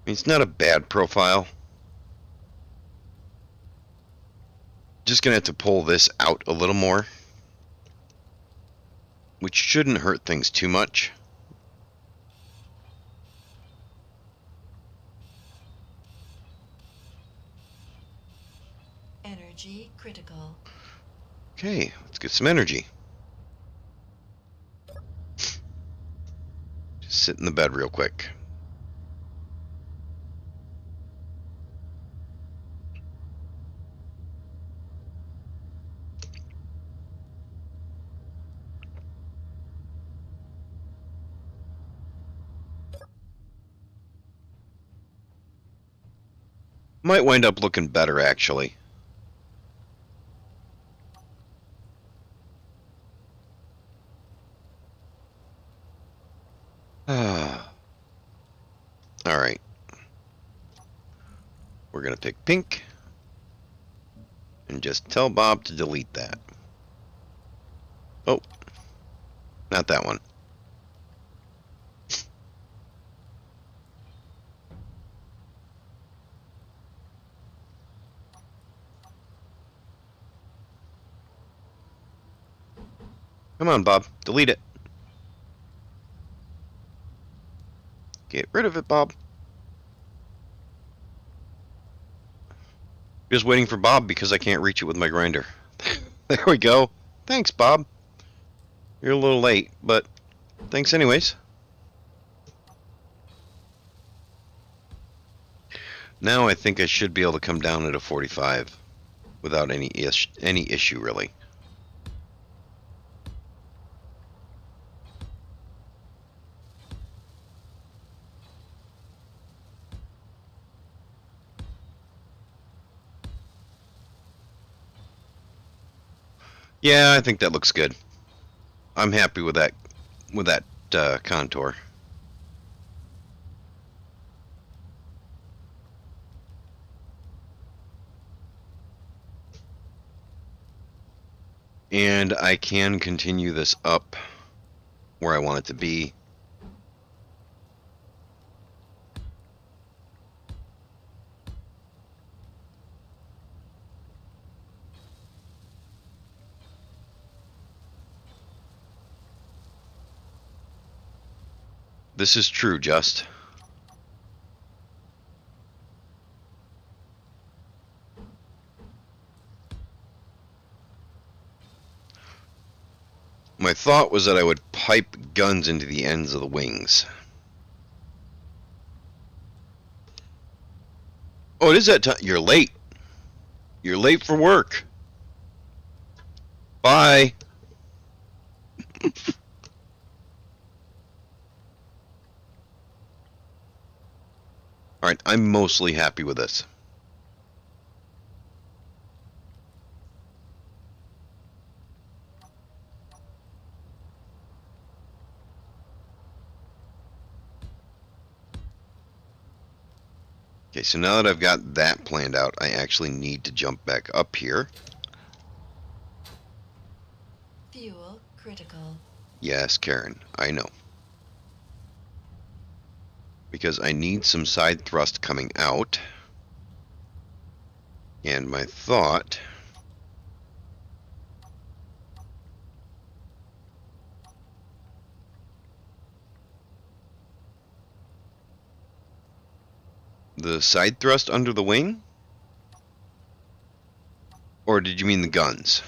It's not a bad profile. Just gonna have to pull this out a little more, which shouldn't hurt things too much. Energy critical. Okay, let's get some energy. Just sit in the bed real quick. Might wind up looking better, actually. Alright. We're going to pick pink. And just tell Bob to delete that. Oh. Not that one. Come on, Bob. Delete it. Get rid of it, Bob. Just waiting for Bob because I can't reach it with my grinder. There we go. Thanks, Bob. You're a little late, but thanks anyways. Now I think I should be able to come down at a 45 without any issue, really. Yeah, I think that looks good. I'm happy with that contour. And I can continue this up where I want it to be. this is true, Just. My thought was that I would pipe guns into the ends of the wings. Oh, it is that time. You're late. You're late for work. Bye. Alright, I'm mostly happy with this. Okay, so now that I've got that planned out, I actually need to jump back up here. Fuel critical. Yes, Karen, I know. Because I need some side thrust coming out. And my thought... The side thrust under the wing? Or did you mean the guns?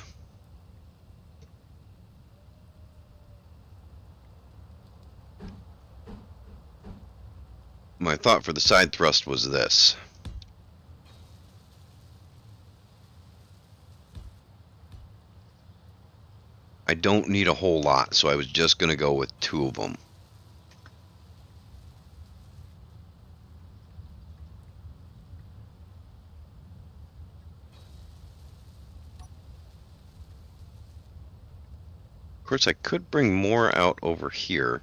My thought for the side thrust was this. I don't need a whole lot, so I was just going to go with 2 of them. Of course, I could bring more out over here.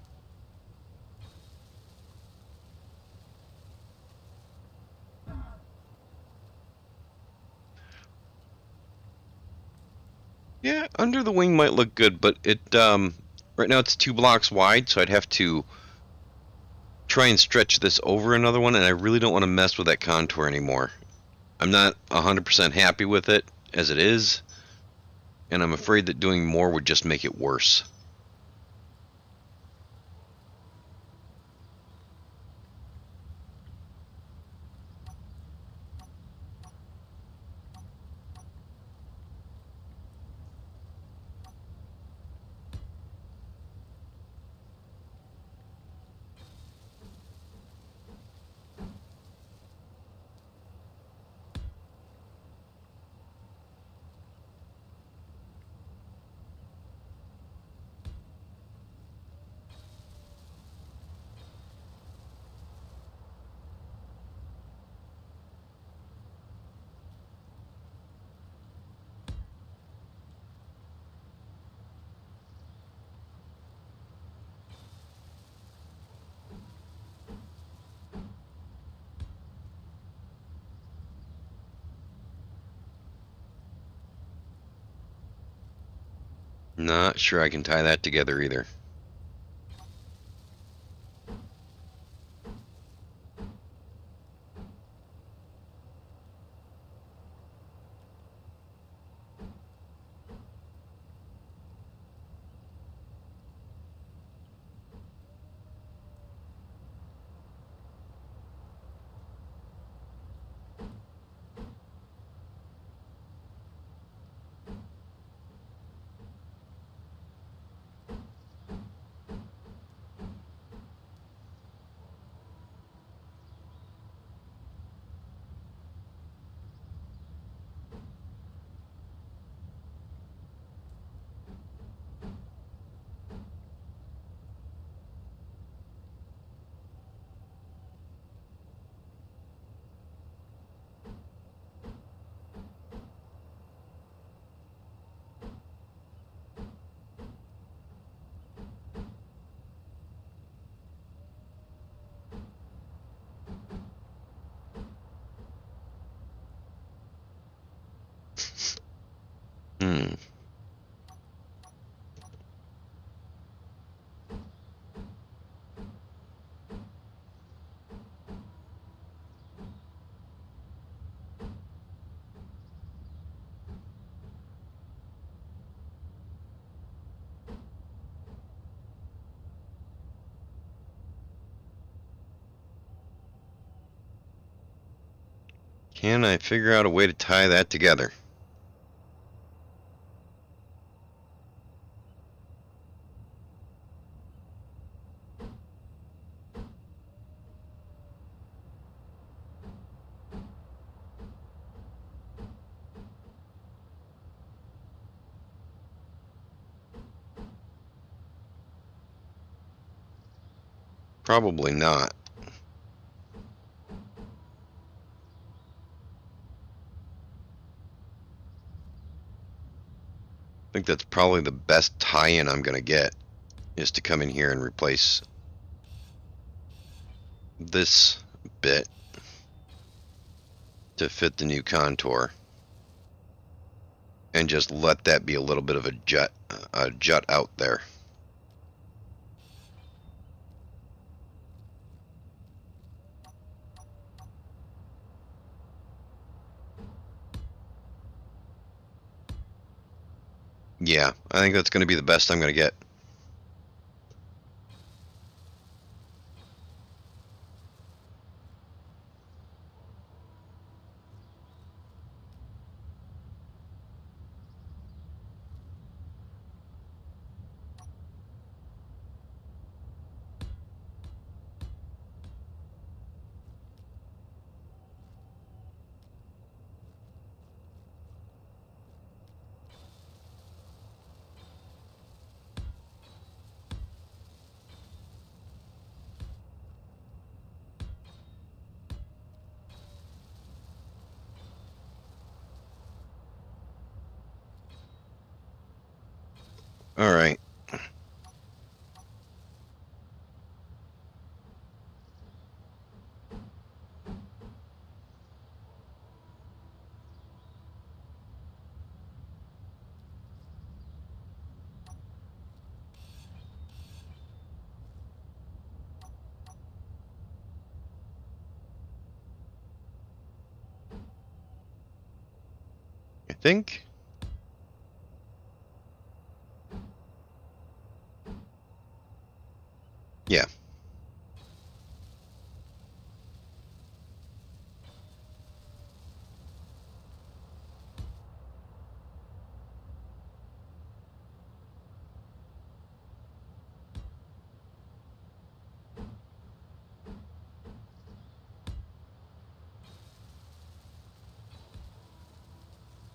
Yeah, under the wing might look good, but it right now it's 2 blocks wide, so I'd have to try and stretch this over another one, and I really don't want to mess with that contour anymore. I'm not 100% happy with it as it is, and I'm afraid that doing more would just make it worse. Not sure I can tie that together either. Hmm. Can I figure out a way to tie that together? Probably not. I think that's probably the best tie-in I'm going to get, is to come in here and replace this bit to fit the new contour, and just let that be a little bit of a jut out there. Yeah, I think that's going to be the best I'm going to get. All right. I think. Yeah.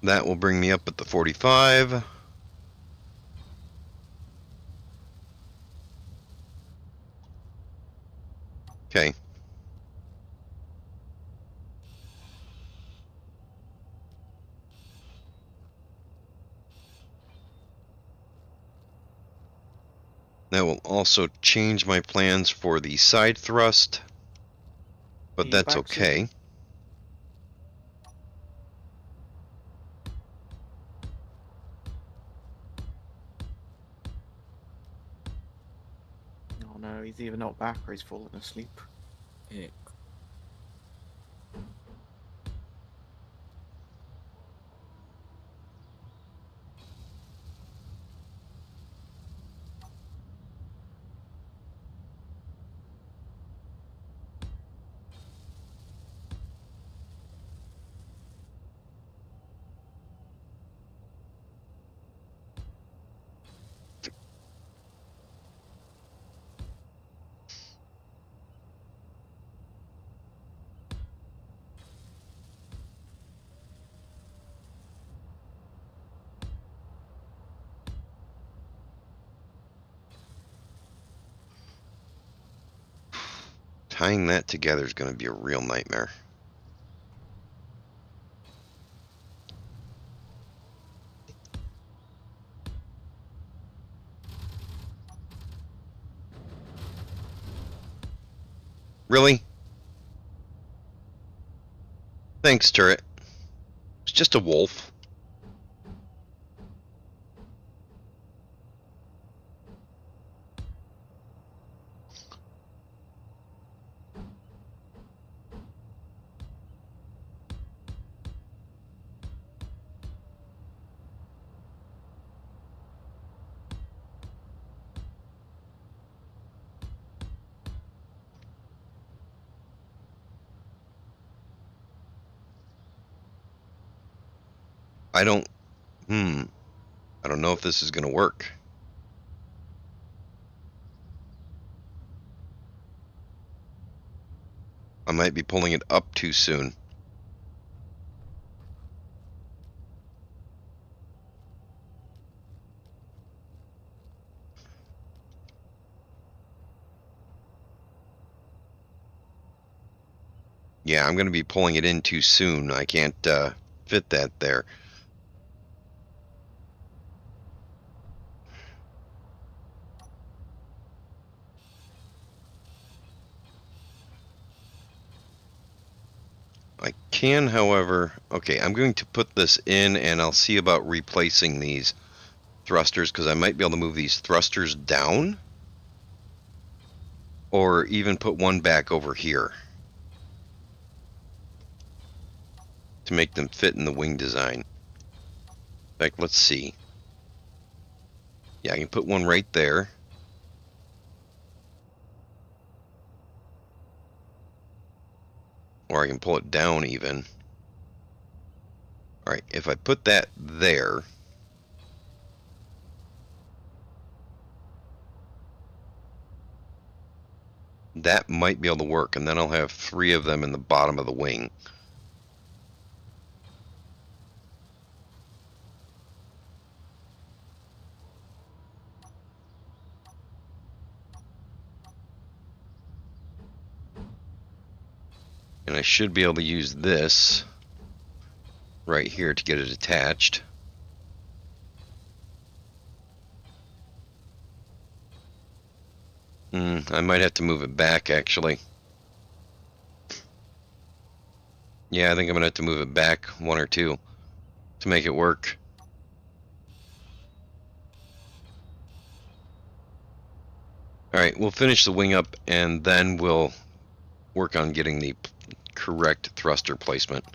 That will bring me up at the 45. Okay. That will also change my plans for the side thrust, but Are you that's back, Susan? okay. Oh no, he's either not back or he's fallen asleep. Yeah. Tying that together is going to be a real nightmare. Really? Thanks, turret. It's just a wolf. I don't know if this is going to work. I might be pulling it up too soon. Yeah, I'm going to be pulling it in too soon. I can't fit that there. I can, however, okay, I'm going to put this in and I'll see about replacing these thrusters because I might be able to move these thrusters down or even put one back over here to make them fit in the wing design. In fact, let's see. Yeah, I can put one right there. Or I can pull it down even. Alright, if I put that there, that might be able to work, and then I'll have 3 of them in the bottom of the wing. And I should be able to use this right here to get it attached. I might have to move it back, actually. Yeah, I think I'm going to have to move it back 1 or 2 to make it work. Alright, we'll finish the wing up, and then we'll work on getting the correct thruster placement.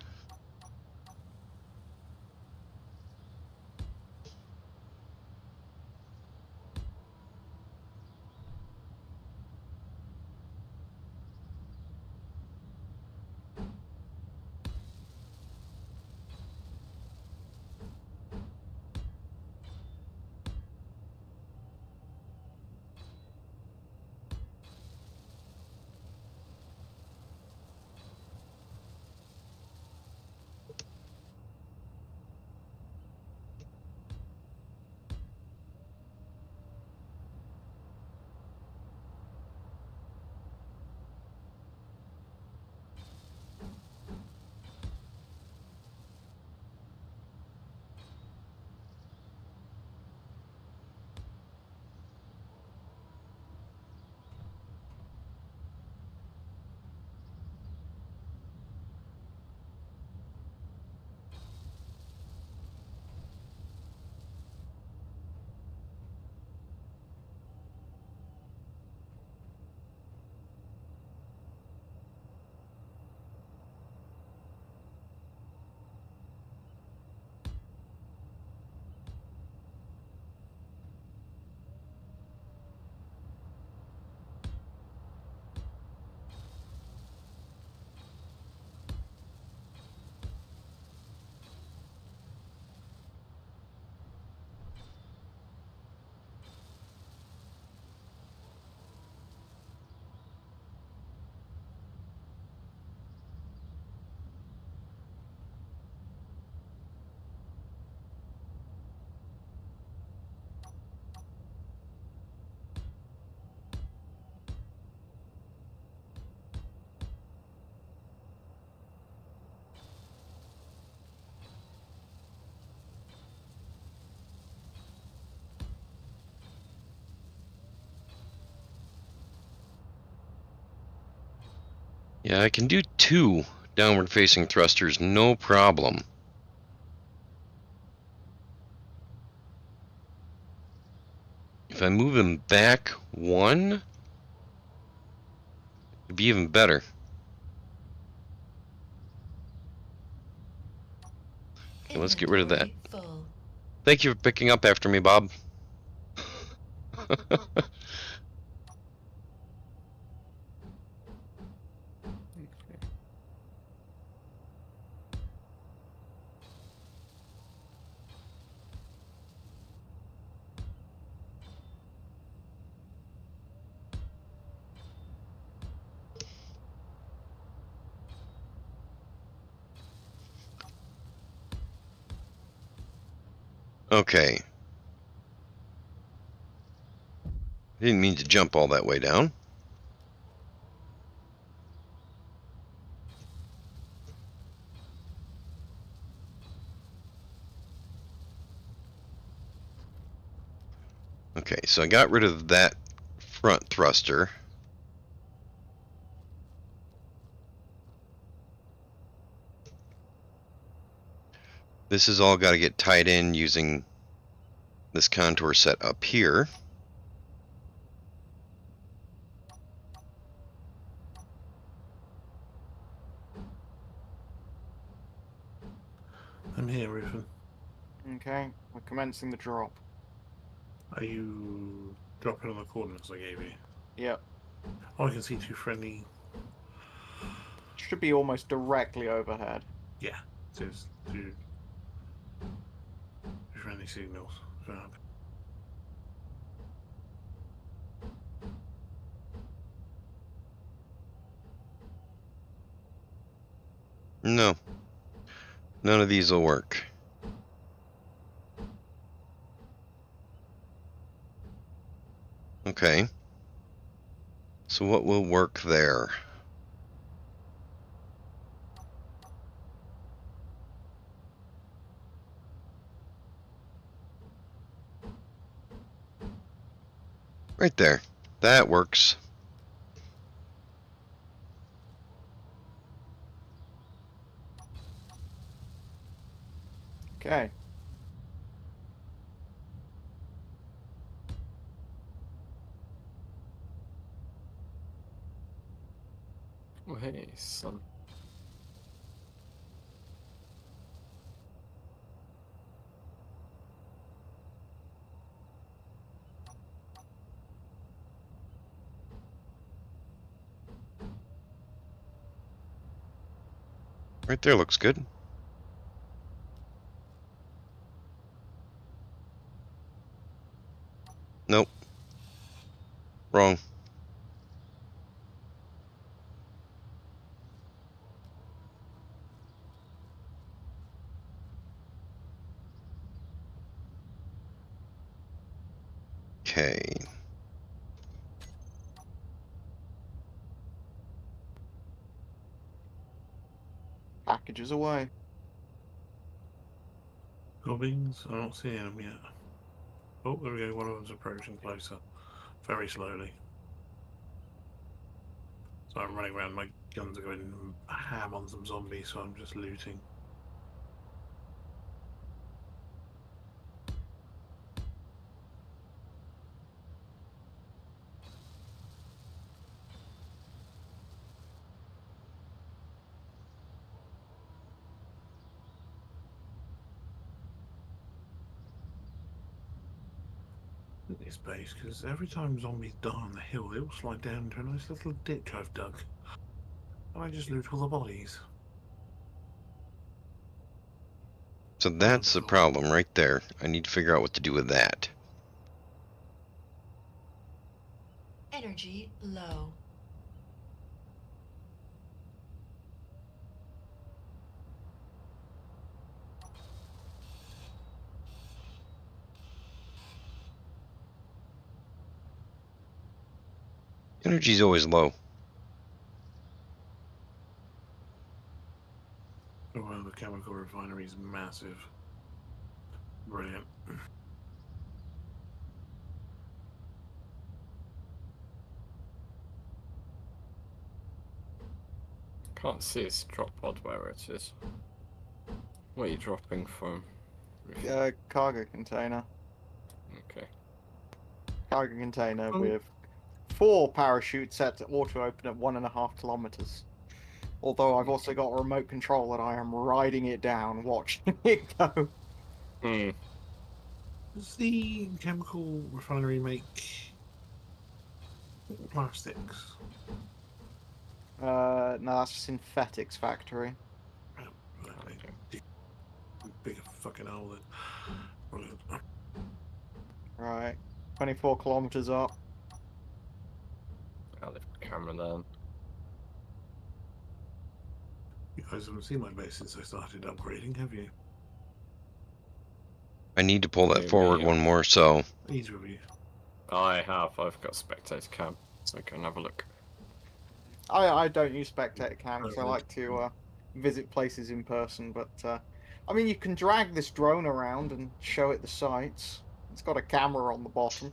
Yeah, I can do 2 downward facing thrusters, no problem. If I move them back 1, it'd be even better. Okay, let's get rid of that. Inventory full. Thank you for picking up after me, Bob. Okay. Didn't mean to jump all that way down. Okay, so I got rid of that front thruster. This has all got to get tied in using this contour set up here. I'm here, Rufin. Okay, we're commencing the drop. Are you dropping on the coordinates I gave you? Yep. Oh, I can see two friendly. Should be almost directly overhead. Yeah, there's two friendly signals. Fab. No. None of these will work. Okay. So what will work there? Right there. That works. Okay. Oh, hey, son. Right there looks good. Nope. Wrong. Okay. Packages away. Goblins? I'm not seeing them yet. Oh, there we go. One of them's approaching closer. Very slowly. So I'm running around. My guns are going ham on some zombies, so I'm just looting. This base, because every time zombies die on the hill, they all slide down into a nice little ditch I've dug. And I just loot all the bodies. So that's the problem right there. I need to figure out what to do with that. Energy low. Energy's always low. Oh, well, the chemical refinery is massive. Brilliant. Can't see its drop pod where it is. What are you dropping from? Cargo container. Okay. Cargo container Oh. with 4 parachute sets that auto open at 1.5 kilometers. Although I've also got a remote control that I am riding it down, watching it go. Hmm. Does the chemical refinery make plastics? No, that's a synthetics factory. Oh, okay. Bigger fucking hole then. Brilliant. Right. 24 kilometers up. I'll lift the camera down. You guys haven't seen my base since I started upgrading, have you? I need to pull that Maybe, forward one more, so Easy with you. I have. I've got spectator cam, so I can have a look. I don't use spectator cam because I Perfect. like to visit places in person. But I mean, you can drag this drone around and show it the sights. It's got a camera on the bottom.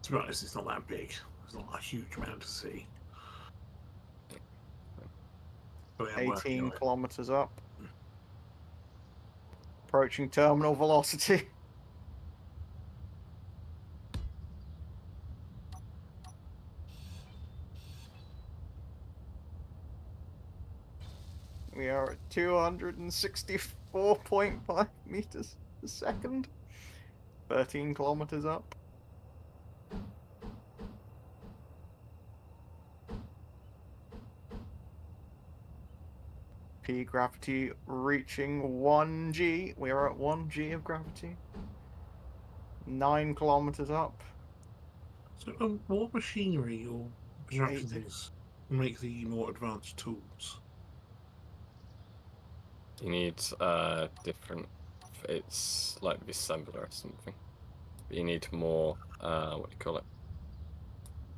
To be honest, it's not that big. It's not a huge amount to see. But I'm working 18 on it. kilometers up. Approaching terminal velocity. We are at 264.5 meters a second. 13 kilometers up. P gravity reaching 1G. We are at 1G of gravity. 9 kilometers up. So, what machinery or construction 8. things make the more advanced tools? You need different. It's like the assembler or something. But you need more. What do you call it?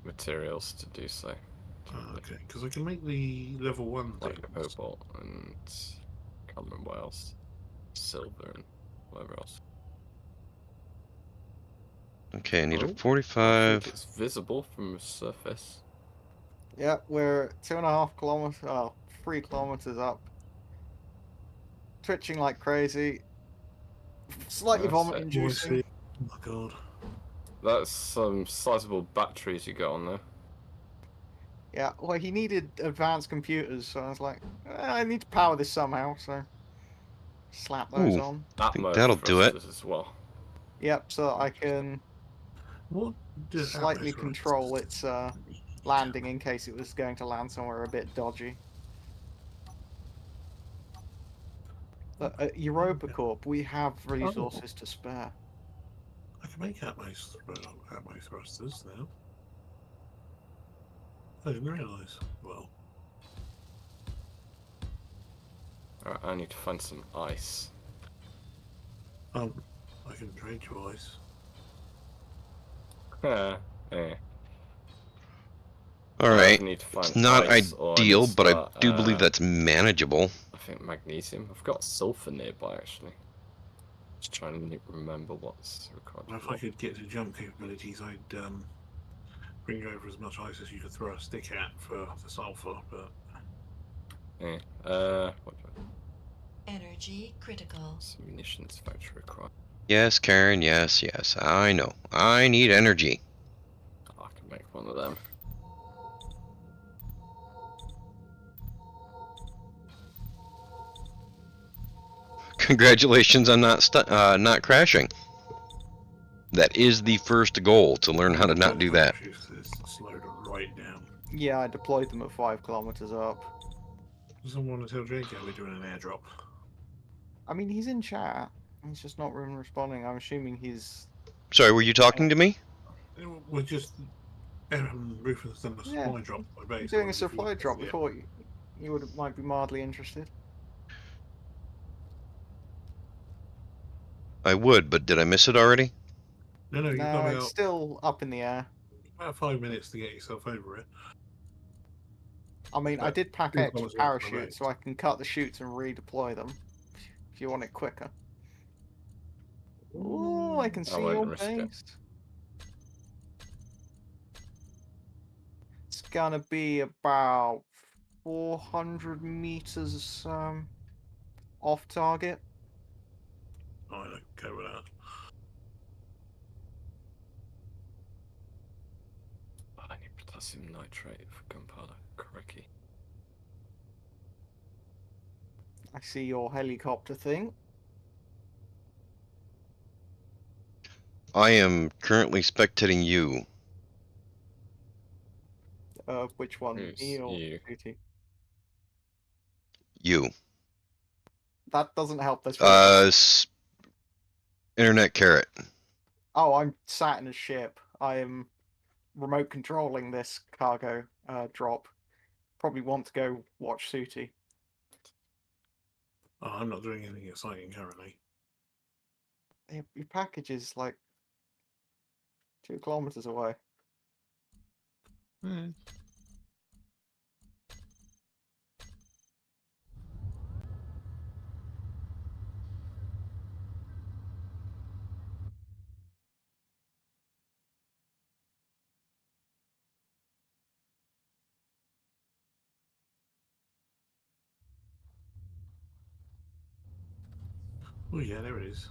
Materials to do so. Okay, because I can make the level 1 Like things. cobalt and can't remember what else. Silver and whatever else. okay, I need a Oh, I 45. think it's visible from the surface. Yeah, we're 2.5 kilometers. Oh, 3 kilometers up. Twitching like crazy. Slightly That's vomit it. Oh, I inducing. see. Oh my god. That's some sizable batteries you got on there. Yeah, well, he needed advanced computers, so I was like, I need to power this somehow, so slap those Ooh, on. I think Atmo that'll do it. thrusters as well. Yep, so I can What do slightly Atmos control runs? its landing in case it was going to land somewhere a bit dodgy. But at Europa Corp, we have resources to spare. I can make Atmos thrusters now. I didn't realise. Well, Alright, I need to find some ice. I can trade you ice. Yeah. All I right. either need to It's find not ice or I need ideal, to but I start, do believe that's manageable. I think magnesium. I've got sulfur nearby actually. Just trying to remember what's required. If I could get to jump capabilities, I'd bring over as much ice as you could throw a stick at for the sulfur, but Yeah. What do Energy critical. some munitions factory required? Yes, Karen, yes, yes. I know. I need energy. Oh, I can make one of them. Congratulations on not crashing. That is the first goal, to learn how to not do that. It's slowed right down. Yeah, I deployed them at 5 kilometers up. Does someone want to tell Jacob we're doing an airdrop? I mean, he's in chat. He's just not even responding. I'm assuming he's... Sorry, were you talking to me? We're just Rufus done a Yeah, supply drop by I'm base. doing a supply drop. We thought you might be mildly interested. I would, but did I miss it already? No, you've No, got it's still up in the air. about 5 minutes to get yourself over it. I mean, I But did pack two extra kilometers away from the parachutes, base. so I can cut the chutes and redeploy them. If you want it quicker. Ooh, I can see won't your risk it. base. It's gonna be about 400 meters off target. Oh, I go with that. Oh, I need potassium nitrate for gunpowder. Cracky. I see your helicopter thing. I am currently spectating you. Which one? Who's Me or you? Booty? You. That doesn't help this very much. Internet carrot. Oh, I'm sat in a ship. I am remote controlling this cargo drop. Probably want to go watch Sooty. Oh, I'm not doing anything exciting currently. Your package is like 2 kilometers away. Hmm. Oh yeah, there it is.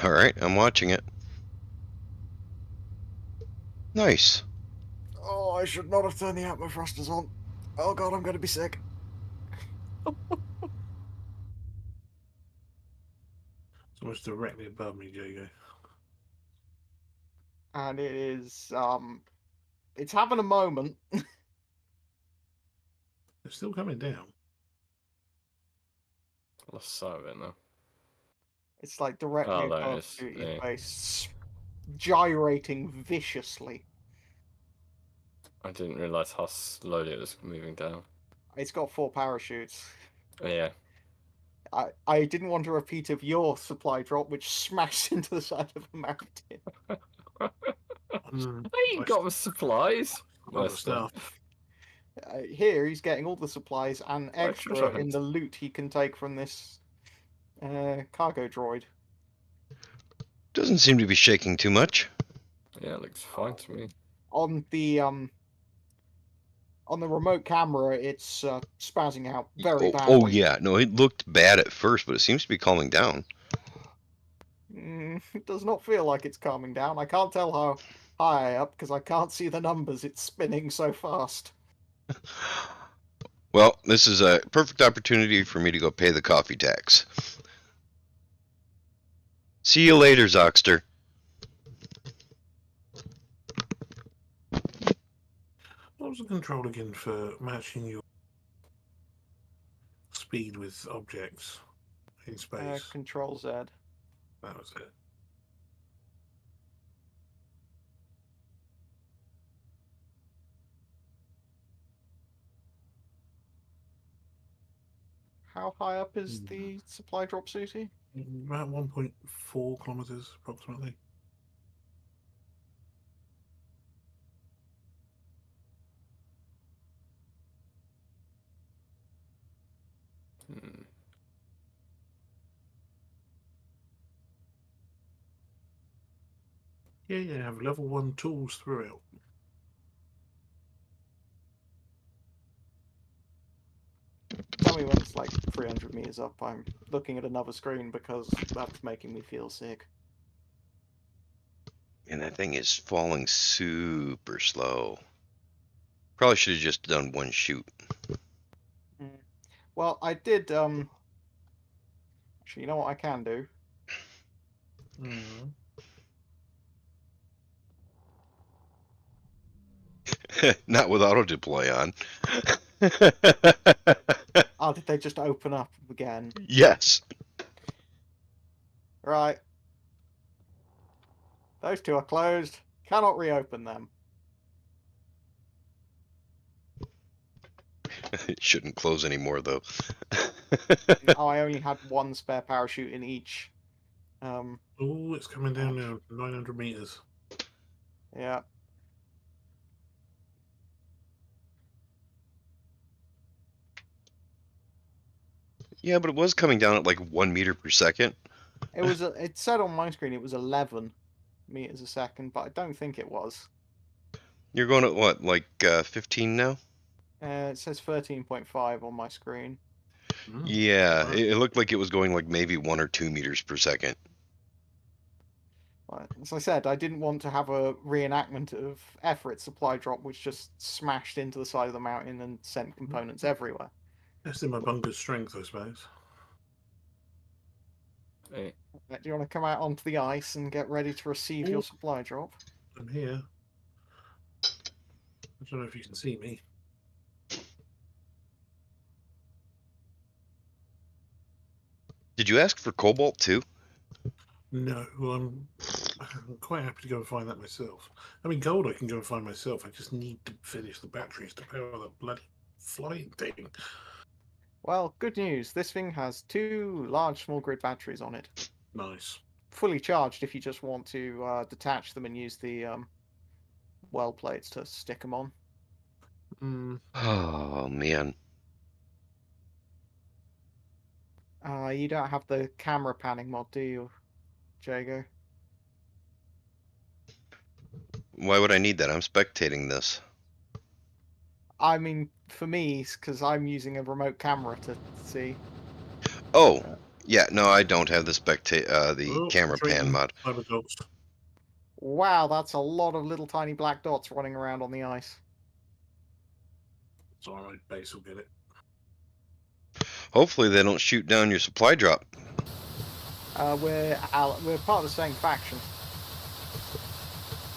All right, I'm watching it. Nice. Oh, I should not have turned the atmo thrusters on. Oh god, I'm going to be sick. It's almost directly above me, Jago. And it is, it's having a moment. It's still coming down. Lost sight of it now. It's like directly Oh, there it above is. your Yeah. face, gyrating viciously. I didn't realise how slowly it was moving down. It's got 4 parachutes. Oh, yeah. I didn't want a repeat of your supply drop, which smashed into the side of a mountain. Mm, Hey, you I got the supplies. got the Nice stuff. stuff. Here, he's getting all the supplies and Right, extra treasure in hunt. the loot he can take from this cargo droid. Doesn't seem to be shaking too much. Yeah, it looks fine to me. On the remote camera, it's spazzing out very Oh badly. yeah, no, it looked bad at first, but it seems to be calming down. It does not feel like it's calming down. I can't tell how high up because I can't see the numbers. It's spinning so fast. Well, this is a perfect opportunity for me to go pay the coffee tax. See you later, Zoxter. What was the control again for matching your speed with objects in space? Control Z. That was it. How high up is the supply drop, Susie? About 1.4 kilometers approximately. Hmm. Yeah, you have level 1 tools throughout. Tell me when it's like 300 meters up. I'm looking at another screen because that's making me feel sick. And that thing is falling super slow. Probably should have just done one shoot. Well, I did. Actually, you know what I can do? Mm. Not with auto deploy on. Oh, did they just open up again? Yes. Right. Those two are closed. Cannot reopen them. It shouldn't close anymore, though. Oh, I only had one spare parachute in each. Oh, it's coming down now. 900 meters. Yeah. Yeah, but it was coming down at like 1 meter per second. It was. It said on my screen it was 11 meters a second, but I don't think it was. You're going at what, like 15 now? It says 13.5 on my screen. Yeah, Wow. it looked like it was going like maybe 1 or 2 meters per second. But, as I said, I didn't want to have a reenactment of Everett supply drop, which just smashed into the side of the mountain and sent components everywhere. Testing my bunker's strength, I suppose. Hey, Do you want to come out onto the ice and get ready to receive your supply drop? I'm here. I don't know if you can see me. Did you ask for cobalt too? No, I'm quite happy to go and find that myself. I mean, gold I can go and find myself. I just need to finish the batteries to power the bloody flying thing. Well, good news. This thing has 2 large small grid batteries on it. Nice. Fully charged if you just want to detach them and use the well plates to stick them on. Oh man. You don't have the camera panning mod, do you, Jago? Why would I need that? I'm spectating this. I mean, for me, because I'm using a remote camera to see. Oh, Uh, yeah, no, I don't have the the Oh, camera pan retreating. mod. Cyber dogs. Wow, that's a lot of little tiny black dots running around on the ice. It's alright, base will get it. Hopefully they don't shoot down your supply drop. We're part of the same faction.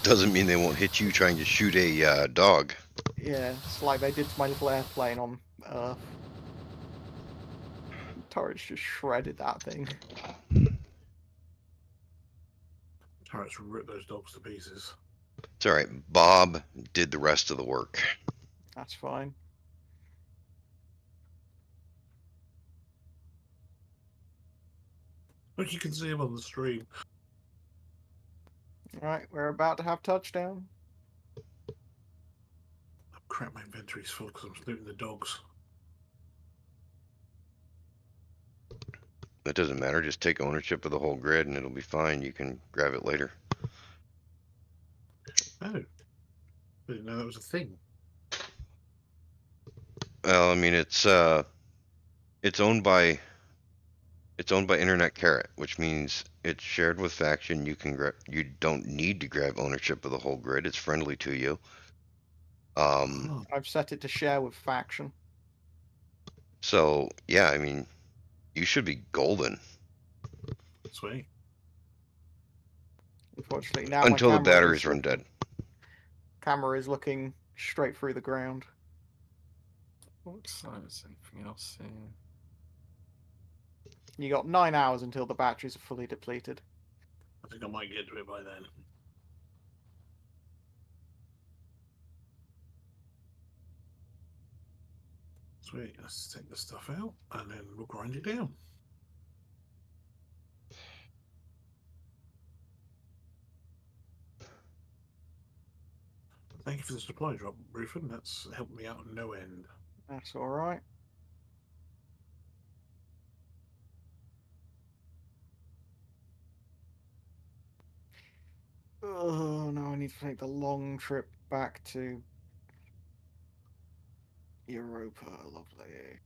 Doesn't mean they won't hit you trying to shoot a dog. Yeah, it's like they did to my little airplane on Earth. Turrets just shredded that thing. Turrets rip those dogs to pieces. It's alright, Bob did the rest of the work. That's fine. Look, you can see him on the stream. Alright, we're about to have touchdown. Oh, crap, my inventory's full because I'm looting the dogs. It doesn't matter, just take ownership of the whole grid and it'll be fine. You can grab it later. Oh. I didn't know that was a thing. Well, I mean it's owned by Internet Carrot, which means it's shared with faction. You don't need to grab ownership of the whole grid. It's friendly to you. Oh, I've set it to share with faction. So yeah, I mean, you should be golden sweet. Unfortunately, now my until the camera batteries is run dead. looking straight through the ground. Looks like there's anything else here. You got 9 hours until the batteries are fully depleted. I think I might get to it by then. Sweet, let's take this stuff out and then we'll grind it down. Thank you for the supply drop, Rufin. That's helped me out no end. That's alright. Oh, now I need to take the long trip back to Europa. Lovely.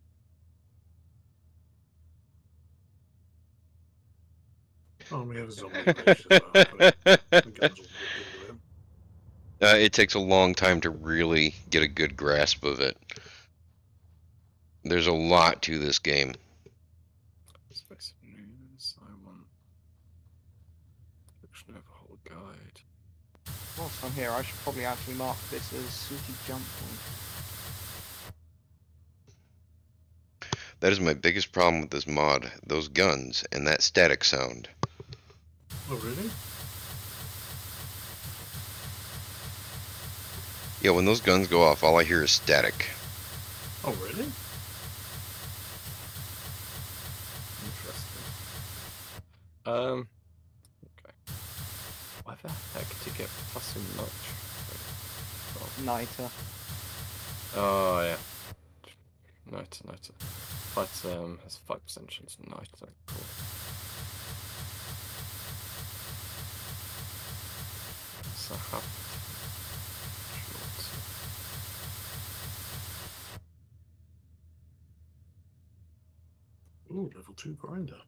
Oh, and we have a zombie invasion as well. The guns will rip into him. It takes a long time to really get a good grasp of it. There's a lot to this game. Space news. I want. Section overhaul guide. Whilst I'm here, I should probably actually mark this as Suki Jump Point. That is my biggest problem with this mod. Those guns and that static sound. Oh, really? Yeah, when those guns go off, all I hear is static. Oh, really? Interesting. Okay. Why the heck did you get plus so much? Niter. Oh yeah. Niter. But has 5% chance of niter. Cool. So how? Ooh, level 2 grinder.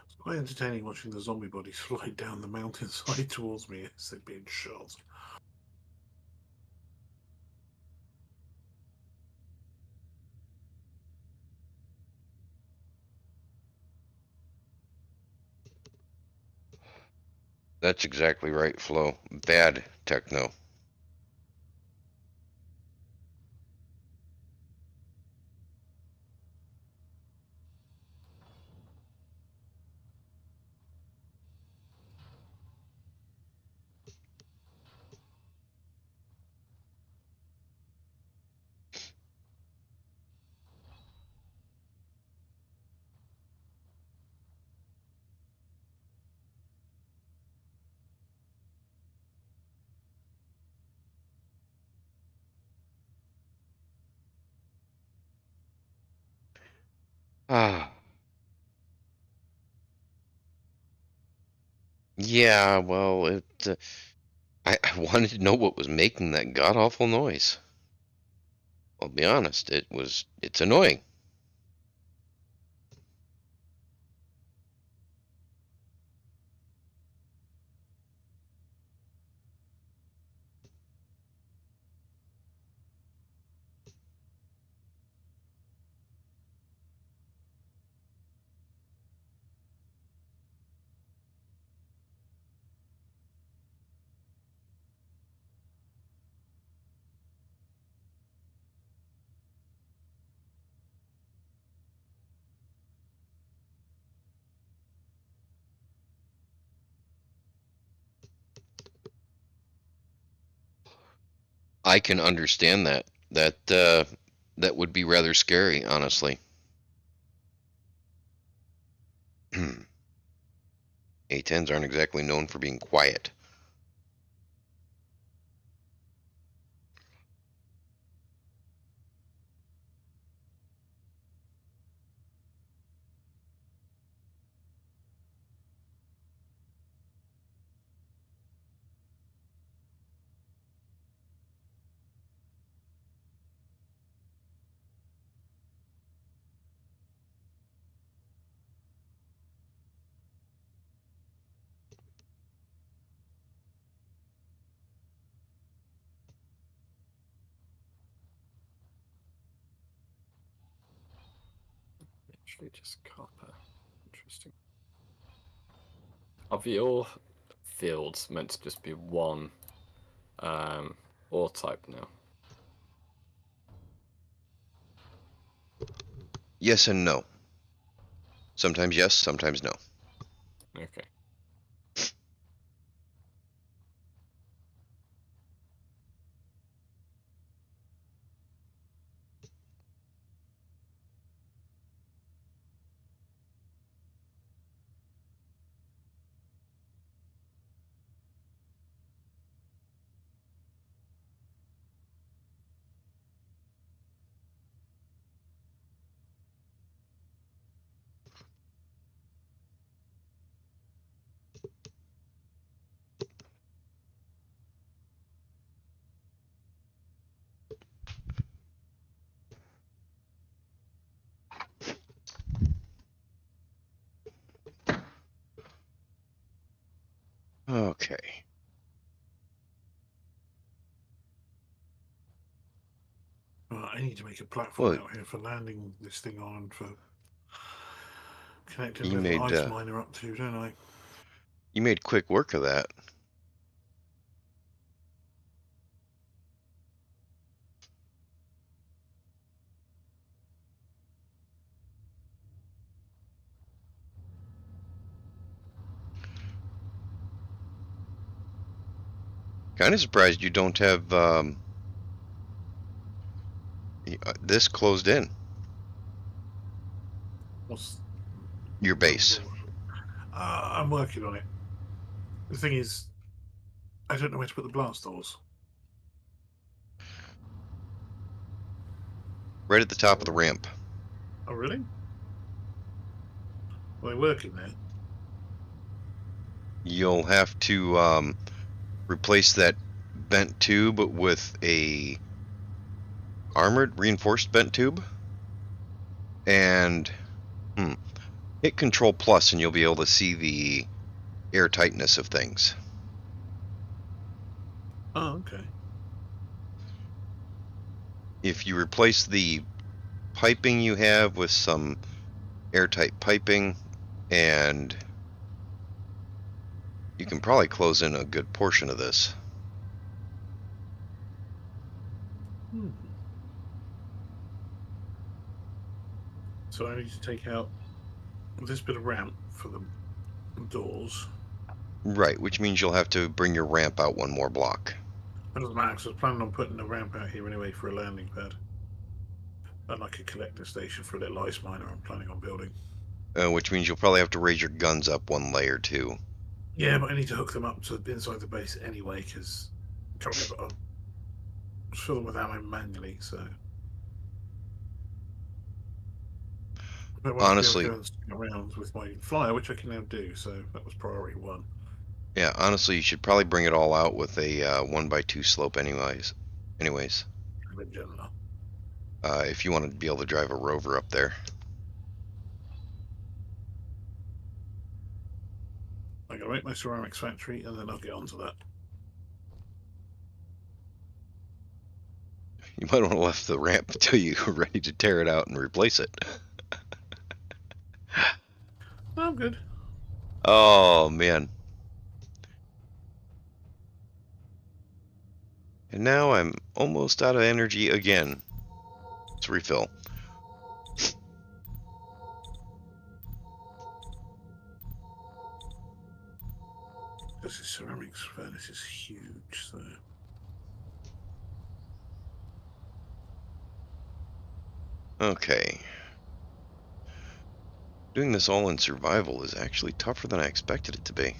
It's quite entertaining watching the zombie bodies slide down the mountainside towards me as they're being shot. That's exactly right, Flo. Bad techno. Ah. Yeah, well, I wanted to know what was making that god-awful noise. I'll be honest, it's annoying. I can understand that. That would be rather scary, honestly. A10s aren't exactly known for being quiet. Actually, just copper. Interesting. Are the all fields meant to just be one ore type now? Yes and no. Sometimes yes, sometimes no. Okay. Okay. I need to make a platform Well, out here for landing this thing on, for connecting you a little made ice miner up to, don't I? you made quick work of that. Kind of surprised you don't have this closed in What's your base. I'm working on it. The thing is, I don't know where to put the blast doors. Right at the top of the ramp. Oh, really? Well, they're working there. You'll have to replace that bent tube with a armored reinforced bent tube, and hit Control Plus and you'll be able to see the airtightness of things. Oh, okay. If you replace the piping you have with some airtight piping, and you can probably close in a good portion of this. So I need to take out this bit of ramp for the doors. Right, which means you'll have to bring your ramp out one more block. That doesn't matter, because I was planning on putting a ramp out here anyway for a landing pad. And like a collector station for a little ice miner I'm planning on building. Which means you'll probably have to raise your guns up one layer too. Yeah, but I need to hook them up to inside the base anyway, because currently I've got to fill them with ammo manually, so. I wanted honestly, to be able to go and spin around with my flyer, which I can now do, so that was priority one. yeah, honestly, you should probably bring it all out with a 1x2 slope anyways. Anyways, In general. if you want to be able to drive a rover up there. I'm going to make my ceramics factory, and then I'll get onto that. You might want to left the ramp until you're ready to tear it out and replace it. No, I'm good. Oh, man. And now I'm almost out of energy again. Let's refill. This is ceramics furnace is huge, so. Okay. Doing this all in survival is actually tougher than I expected it to be.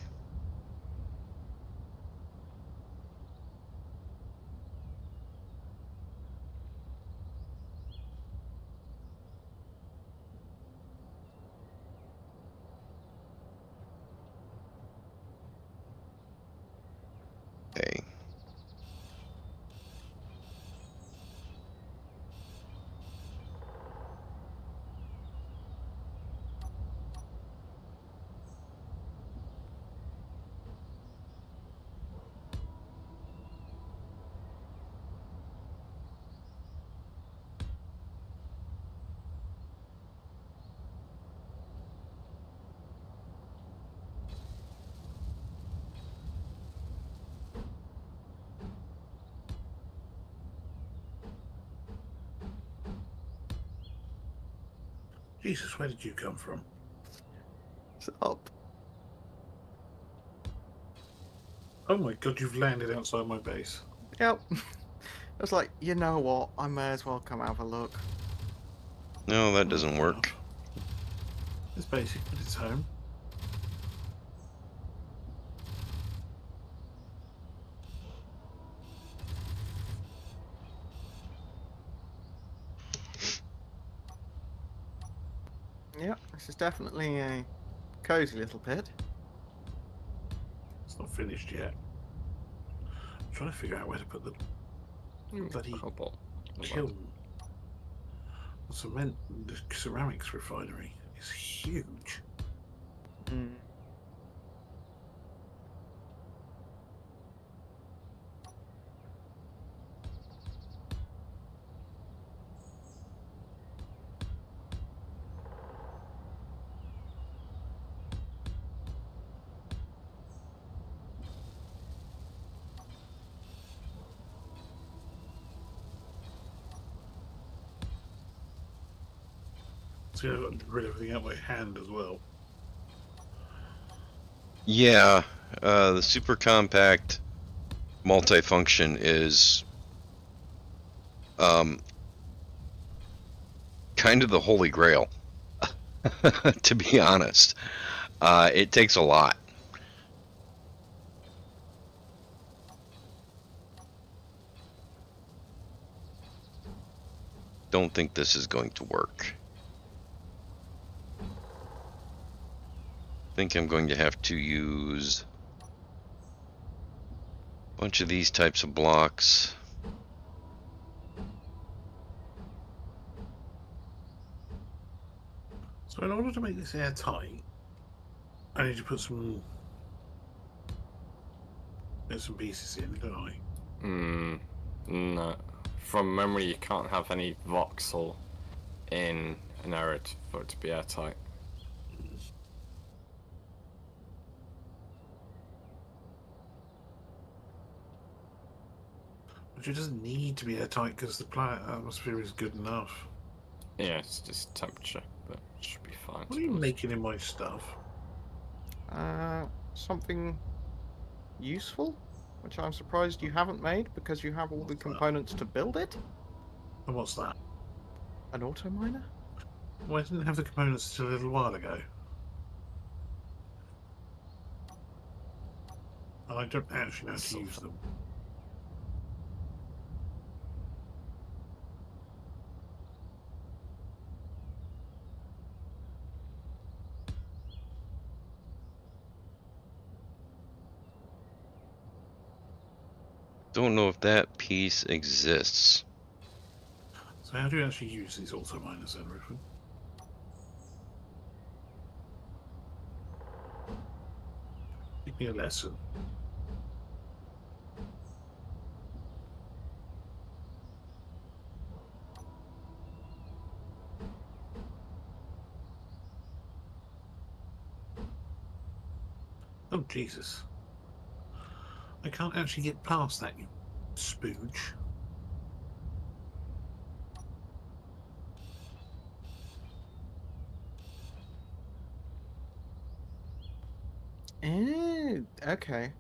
Okay. Jesus, where did you come from? It's up. Oh my god, you've landed outside my base. Yep. I was like, you know what? I may as well come have a look. No, that doesn't Oh, work. God. It's basic, but it's home. Yep, this is definitely a cozy little pit. It's not finished yet. I'm trying to figure out where to put the bloody Cobalt. kiln. The cement, the ceramics refinery is huge. Mm. So I've got to rid everything out by hand as well. Yeah, the super compact multifunction is kind of the holy grail, to be honest. It takes a lot. Don't think this is going to work. Think I'm going to have to use a bunch of these types of blocks. So in order to make this airtight, I need to put some bits and pieces in, don't I? No. From memory, you can't have any voxel in an area for it to be airtight. Which it doesn't need to be airtight because the planet atmosphere is good enough. Yeah, it's just temperature, but it should be fine. What are you making in my stuff? Something useful, which I'm surprised you haven't made because you have all the What's that? components to build it. And what's that? An auto miner? Well, I didn't have the components till a little while ago. And I don't actually know how to use them. don't know if that piece exists. So how do you actually use these auto miners then, Rufus? Give me a lesson. Oh, Jesus. I can't actually get past that, you spooge. Okay.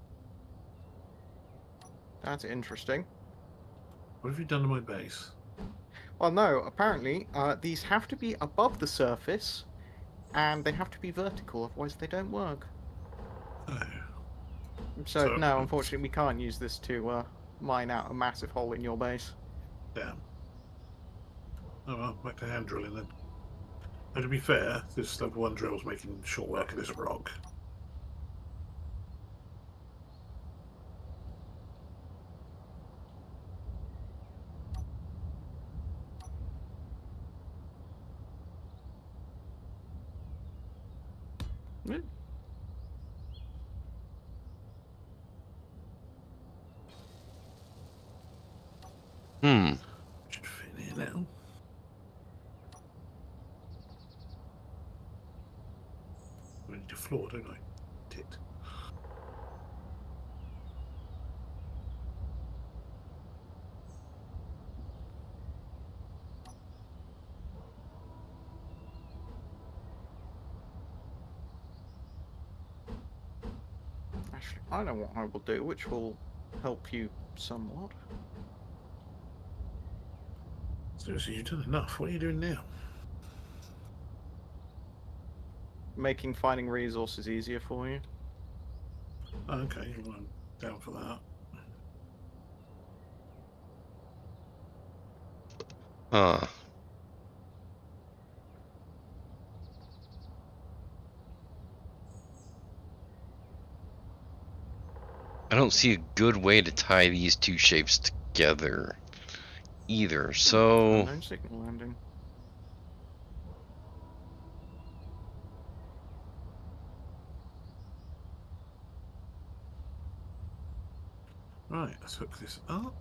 That's interesting. What have you done to my base? Well, no, apparently, these have to be above the surface, and they have to be vertical, otherwise they don't work. Oh. So no, unfortunately, we can't use this to mine out a massive hole in your base. Damn. Oh well, back to hand drilling then. But to be fair, this level 1 drill's making short work of this rock. Mm. Should fit in here now. I need a floor, don't I? Tit. Actually, I know what I will do, which will help you somewhat. Seriously, you've done enough. What are you doing now? Making finding resources easier for you. Oh, okay, well, I'm down for that. Huh. I don't see a good way to tie these two shapes together either, so... Unknown signal landing. Right, let's hook this up.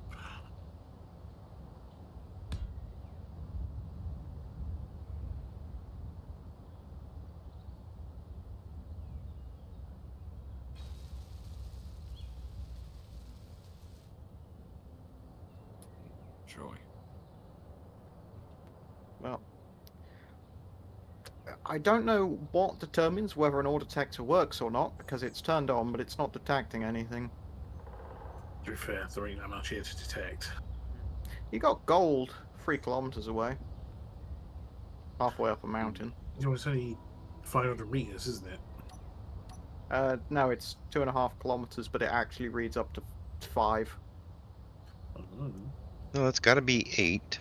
Joy. Well, I don't know what determines whether an ore detector works or not, because it's turned on, but it's not detecting anything. To be fair, there ain't that much here to detect. You got gold 3 kilometers away. Halfway up a mountain. You know, it's only 500 meters, isn't it? No, it's 2.5 kilometers, but it actually reads up to 5. Oh. No, that's gotta be 8.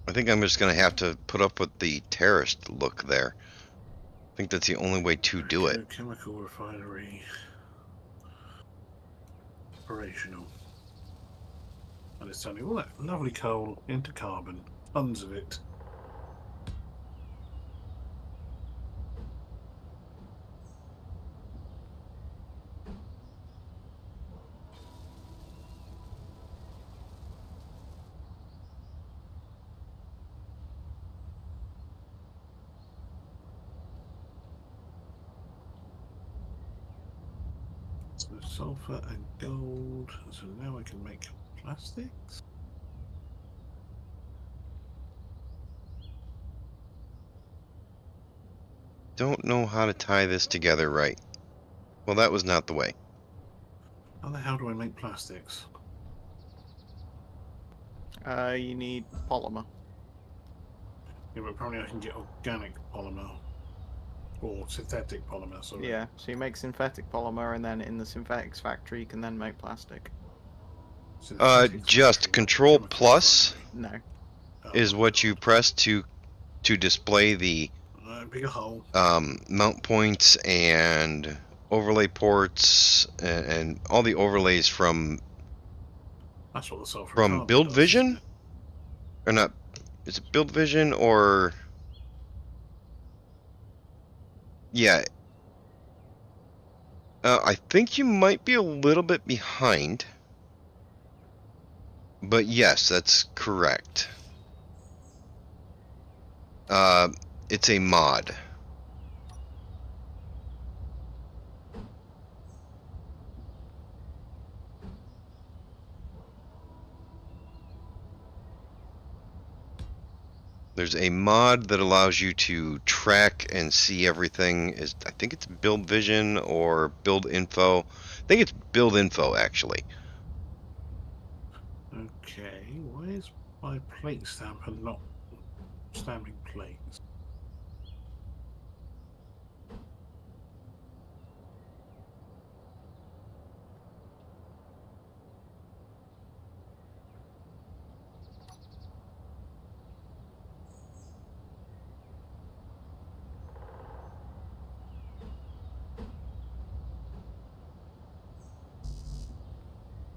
I think I'm just gonna have to put up with the terraced look there. I think that's the only way to do it. Chemical refinery. Operational. And it's turning all that lovely coal into carbon. Tons of it. So sulfur and gold. So now I can make plastics. Don't know how to tie this together right. Well, that was not the way. How the hell do I make plastics? You need polymer. Yeah, but probably I can get organic polymer. Or synthetic polymer, sorry. Yeah, so you make synthetic polymer, and then in the synthetics factory you can then make plastic. Synthetics Just factory, Control chemical Plus refinery. No. Oh, is what you press to to display the Bigger hole. mount points and overlay ports and all the overlays from That's what the self-retardant Build does, Vision, isn't it? or not? Is it Build Vision or yeah? I think you might be a little bit behind, but yes, that's correct. It's a mod. There's a mod that allows you to track and see everything. I think it's Build Vision or Build Info. I think it's Build Info actually. Okay, why is my plate stamper not stamping plates?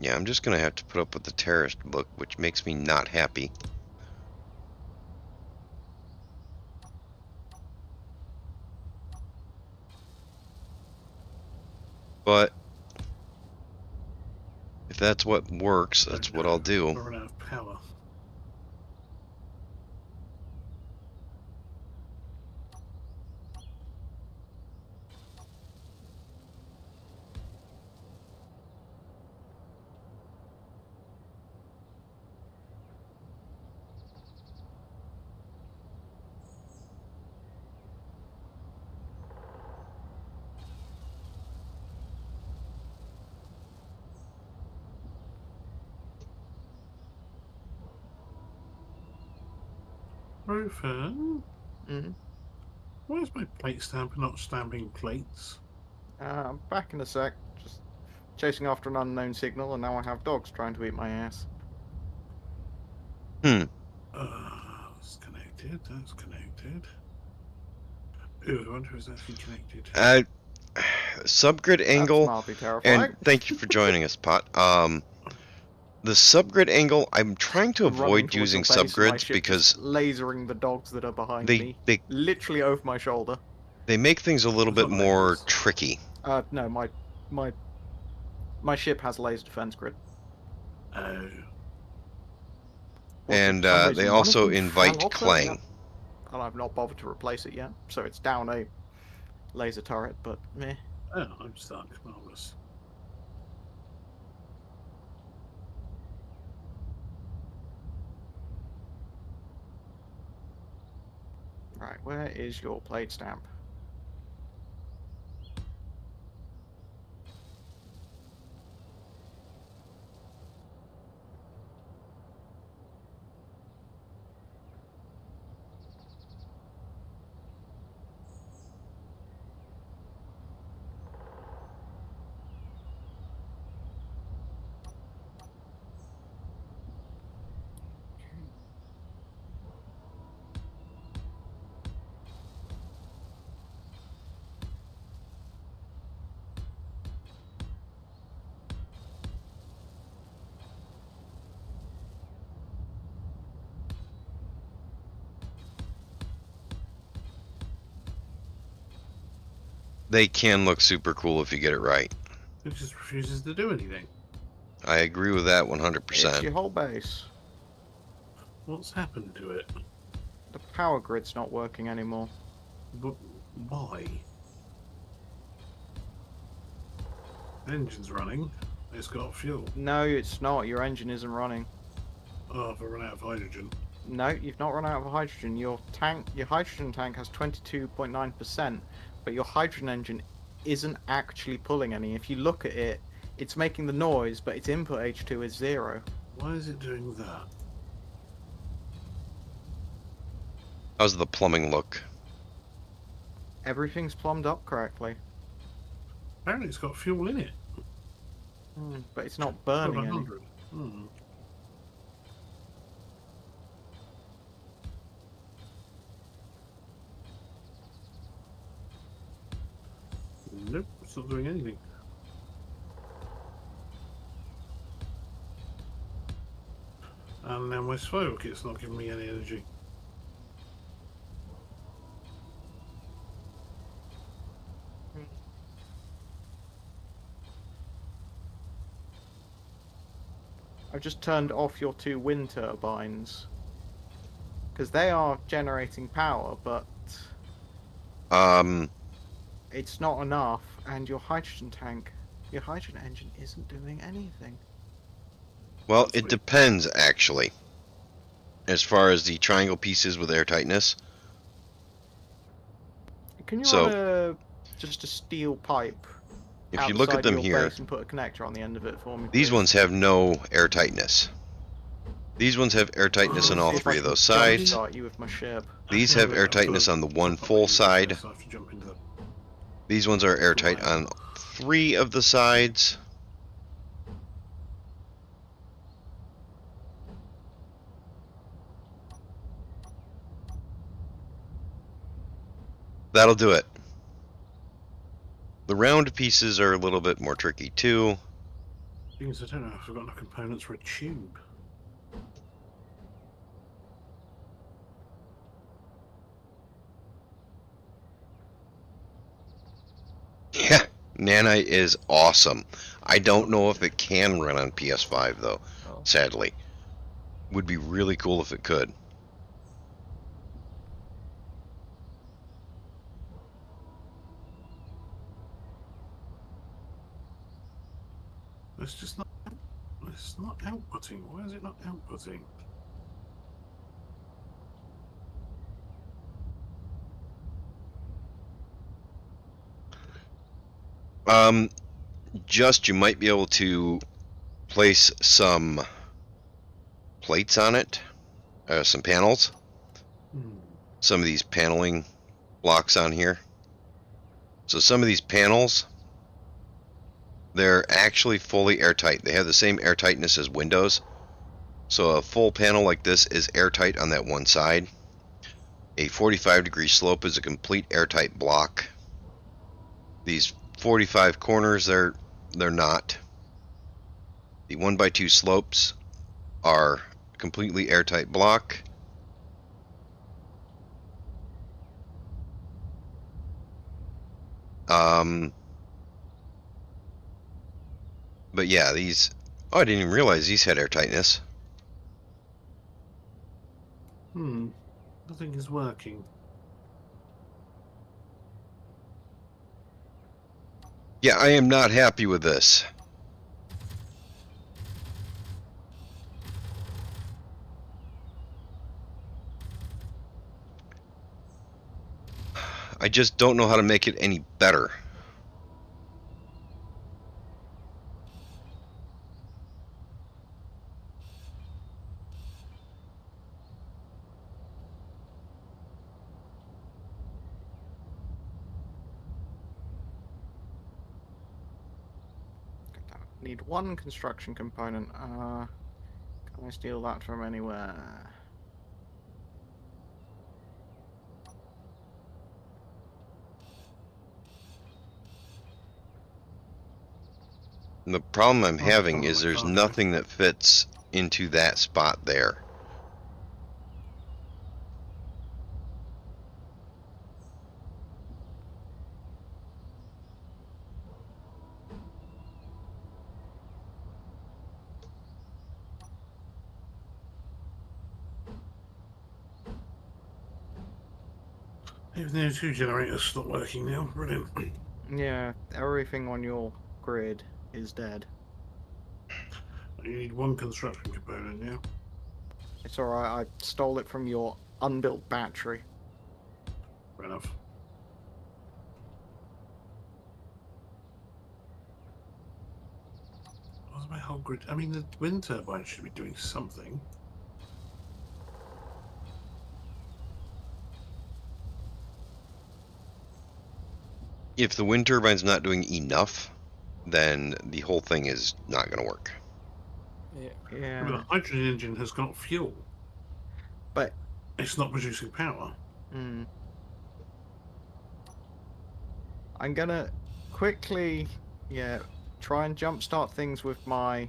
Yeah, I'm just gonna have to put up with the terrorist look, which makes me not happy. But if that's what works, that's what I'll do. We're running out of power. Rufin, Mm. why is my plate stamper not stamping plates? I'm back in a sec. Just chasing after an unknown signal, and now I have dogs trying to eat my ass. That's connected. That's connected. Ooh, I wonder if it's actually connected. Subgrid That's angle, mildly terrifying. and thank you for joining us, Pot. The subgrid angle, I'm trying to I'm running avoid towards your using base and my subgrids ship because just lasering the dogs that are behind they me, they literally over my shoulder. they make things a little It's bit not more lasers. tricky. No, my ship has laser defense grid. Oh. Also, And for some reason, they one of also them invite fell off Clang. earlier, and I've not bothered to replace it yet. So it's down a laser turret, but meh. Oh, I'm stuck. Marvelous. Right, where is your plate stamp? They can look super cool if you get it right. It just refuses to do anything. I agree with that It's 100%. your whole base. What's happened to it? The power grid's not working anymore. But why? Engine's running. It's got fuel. No, it's not. Your engine isn't running. Oh, I've run out of hydrogen. No, you've not run out of hydrogen. Your hydrogen tank has 22.9%, but your hydrogen engine isn't actually pulling any. If you look at it, it's making the noise, but its input H2 is 0. Why is it doing that? How's the plumbing look? Everything's plumbed up correctly. Apparently it's got fuel in it. But it's not It's got burning any. 100. Hmm. It's not doing anything. And now my smoke, it's not giving me any energy. I've just turned off your 2 wind turbines. Because they are generating power, but it's not enough, and your hydrogen engine isn't doing anything. Well, That's it weird. depends, actually. As far as the triangle pieces with air tightness. Can you So- run just a steel pipe If out you the look side at them of your here, base and put a connector on the end of it for me, these please? ones have no air tightness. These ones have air tightness on Oh, all See if I 3 of can those jump sides. start you with my ship. These Actually, have wait, air I've got tightness to on the one jump up full my user side. first, so I have to jump into the These ones are airtight Right. on 3 of the sides. That'll do it. The round pieces are a little bit more tricky too. things. I don't know if I've got enough components for a tube. Yeah, Nanite is awesome. I don't know if it can run on PS5 though, Oh. sadly. Would be really cool if it could. It's just not. It's not outputting. Why is it not outputting? Just you might be able to place some plates on it, some panels. Some of these paneling blocks on here. So some of these panels, they're actually fully airtight. They have the same airtightness as windows. So a full panel like this is airtight on that one side. A 45-degree slope is a complete airtight block. These 45 corners, they're not. The 1x2 slopes are completely airtight block. But yeah, these... Oh, I didn't even realize these had airtightness. Nothing is working. Yeah, I am not happy with this. I just don't know how to make it any better. Need 1 construction component. Can I steal that from anywhere? And the problem I'm Oh, having oh, is my there's cargo. nothing that fits into that spot there. Even the 2 generators stop working now. Brilliant. Yeah, everything on your grid is dead. You need 1 construction component, yeah? It's alright, I stole it from your unbuilt battery. Fair enough. What's my whole grid? I mean, the wind turbine should be doing something. If the wind turbine's not doing enough, then the whole thing is not going to work. Yeah. But Yeah, the hydrogen engine has got fuel. but It's not producing power. I'm gonna quickly, yeah, try and jumpstart things with my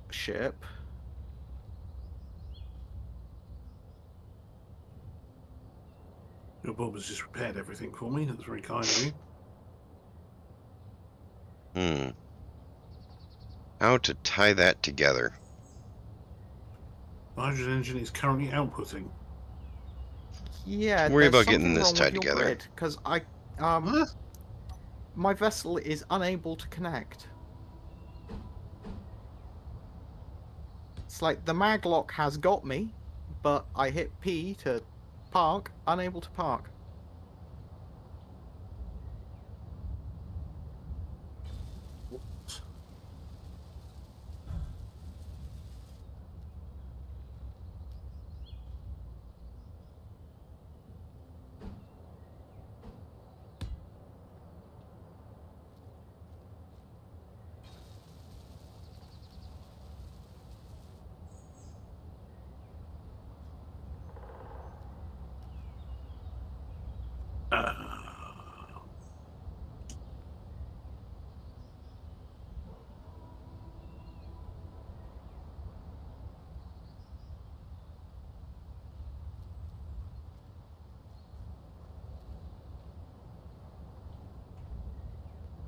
ship. Your Bob has just repaired everything for me. That's very kind of you. How to tie that together? The hydrogen engine is currently outputting. Yeah, Don't worry there's about something getting this wrong with tied your together. grid because What? my vessel is unable to connect. It's like the maglock has got me, but I hit P to park, unable to park.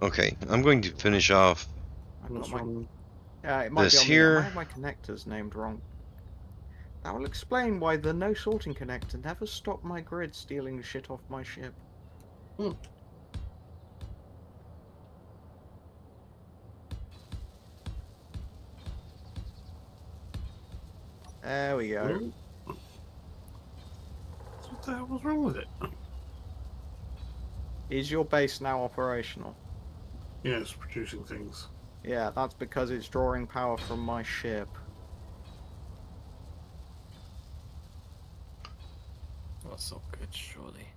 Okay, I'm going to finish off I've got What's my, wrong? it might this be on me. I here. might have my connectors named wrong. That will explain why the no sorting connector never stopped my grid stealing shit off my ship. Hmm. There we go. Hmm? What the hell was wrong with it? Is your base now operational? Yeah, it's producing things. Yeah, that's because it's drawing power from my ship. That's not good, surely.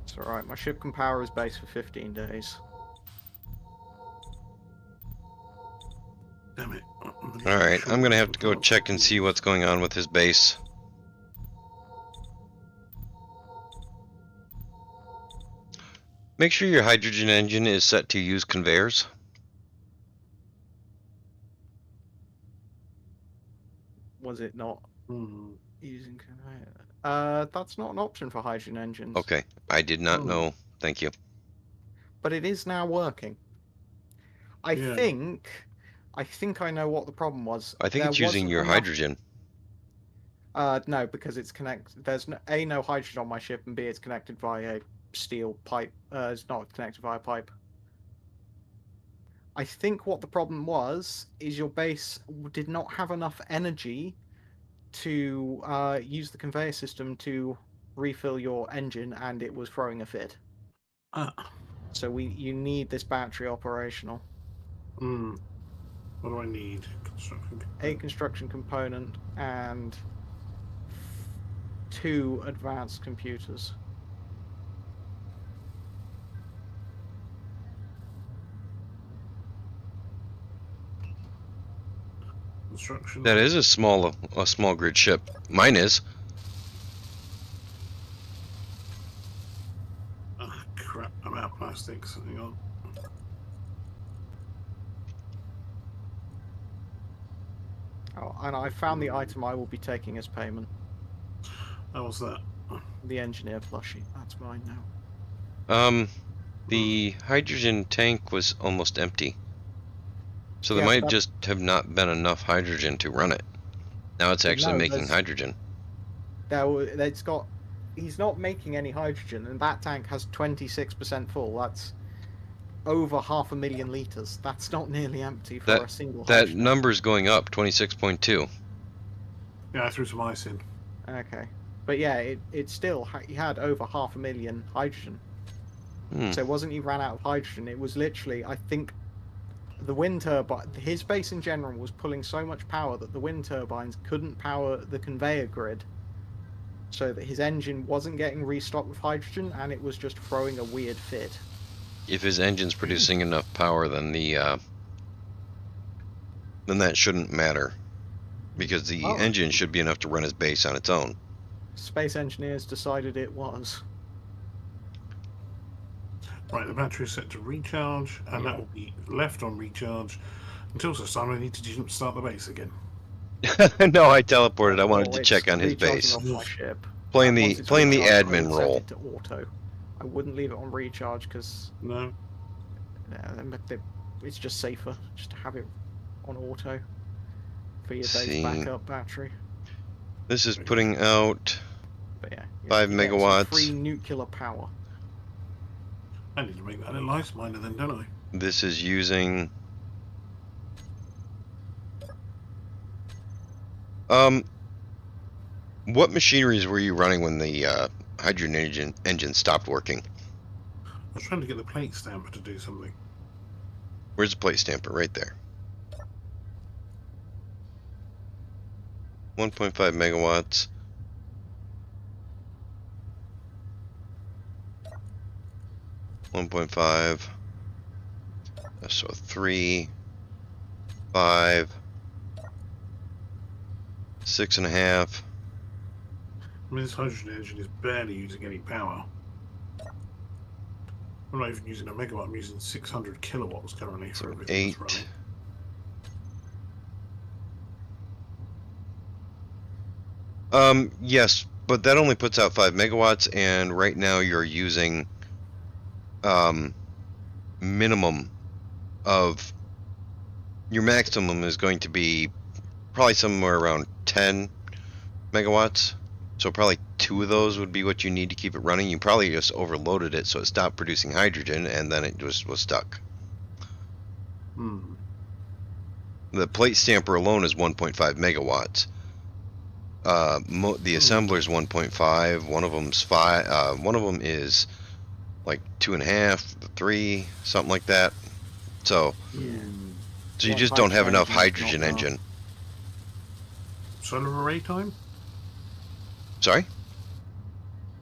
It's alright, my ship can power his base for 15 days. Damn it. Alright, I'm gonna have to go check and see what's going on with his base. Make sure your hydrogen engine is set to use conveyors. Was it not Hmm. using conveyor? That's not an option for hydrogen engines. Okay, I did not Hmm. know. Thank you. But it is now working. I Yeah. think I know what the problem was. I think There it's using wasn't your enough- hydrogen. No, because it's connected. There's no hydrogen on my ship, and B, it's connected via a steel pipe. It's not connected via pipe. I think what the problem was is your base did not have enough energy to use the conveyor system to refill your engine, and it was throwing a fit. Ah. So you need this battery operational. Hmm. What do I need? Construction. A construction component and 2 advanced computers. Construction. That is a small grid ship. Mine is. Ah, crap. I'm out of plastics. Hang on. Oh, and I found the item I will be taking as payment. How was that? The engineer plushie. That's mine now. The hydrogen tank was almost empty. So there Yeah, might that- just have not been enough hydrogen to run it. Now it's actually No, making there's- hydrogen. He's not making any hydrogen, and that tank has 26% full. That's over 500,000 liters. That's not nearly empty for a single That hydrogen. number's going up, 26.2. Yeah, I threw some ice in. Okay, but yeah, it still he had over 500,000 hydrogen. So it wasn't he ran out of hydrogen. It was literally, I think, the wind turbine. His base in general was pulling so much power that the wind turbines couldn't power the conveyor grid, so that his engine wasn't getting restocked with hydrogen, and it was just throwing a weird fit. If his engine's producing enough power, then then that shouldn't matter, because the Oh. engine should be enough to run his base on its own. space engineers decided it was. Right, the battery is set to recharge, and that will be left on recharge until such time I need to start the base again. No, I teleported. I wanted to It's check on his recharging base. off my ship. Playing Once the it's playing the recharged, I admin would set role. it to auto. I wouldn't leave it on recharge because No. it's just safer just to have it on auto for your base See. backup battery. This is putting out But yeah, 5 you're getting some megawatts. free nuclear power. I need to make that a lice miner then, don't I? This is using what machineries were you running when the hydrogen engine stopped working? I was trying to get the plate stamper to do something. Where's the plate stamper? Right there. 1.5 megawatts. .5. So 3, 5, 6.5. I mean, this hydrogen engine is barely using any power. I'm not even using a megawatt, I'm using 600 kilowatts currently for So everything 8. that's running. Yes, but that only puts out 5 megawatts, and right now you're using minimum of your maximum is going to be probably somewhere around 10 megawatts. So probably 2 of those would be what you need to keep it running. You probably just overloaded it so it stopped producing hydrogen and then it just was stuck. The plate stamper alone is 1.5 megawatts. The assembler's 1.5. One of them's 5. One of them is like 2.5, 3, something like that. So, so you just don't have enough hydrogen engine. Solar array time? Sorry?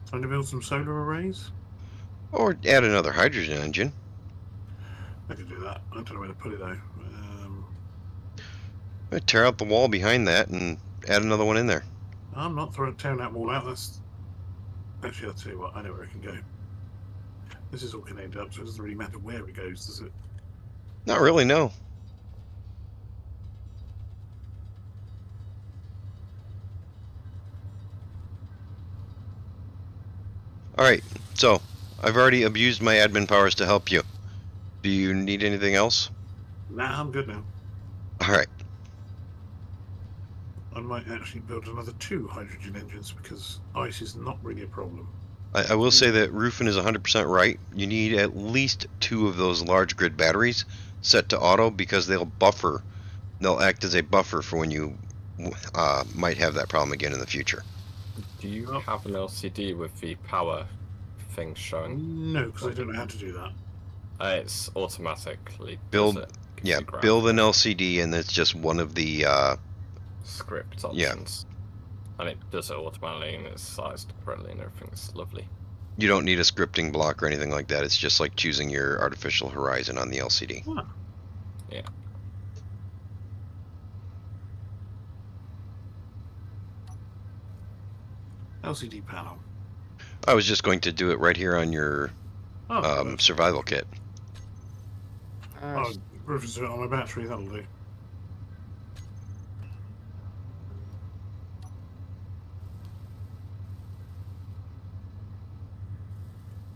Trying to build some solar arrays? Or add another hydrogen engine. I could do that. I don't know where to put it though. Tear out the wall behind that and add another one in there. I'm not tearing that wall out. That's actually, I'll tell you what. I know where it can go. This is all connected up, so it doesn't really matter where it goes, does it? Not really, no. Alright, so I've already abused my admin powers to help you. Do you need anything else? Nah, I'm good now. Alright. I might actually build another 2 hydrogen engines because ice is not really a problem. I will say that Rufin is 100% right. You need at least 2 of those large grid batteries set to auto because they'll buffer. They'll act as a buffer for when you might have that problem again in the future. Do you have an LCD with the power thing showing? No, because I don't know how to do that. It's automatically Build, does it. yeah, Configure build an LCD, and it's just one of the script options. And it does it automatically, and it's sized correctly, and everything's lovely. You don't need a scripting block or anything like that. It's just like choosing your artificial horizon on the LCD. Huh. Yeah. LCD panel. I was just going to do it right here on your Oh, survival kit. oh, Rufus, on my battery, that'll do.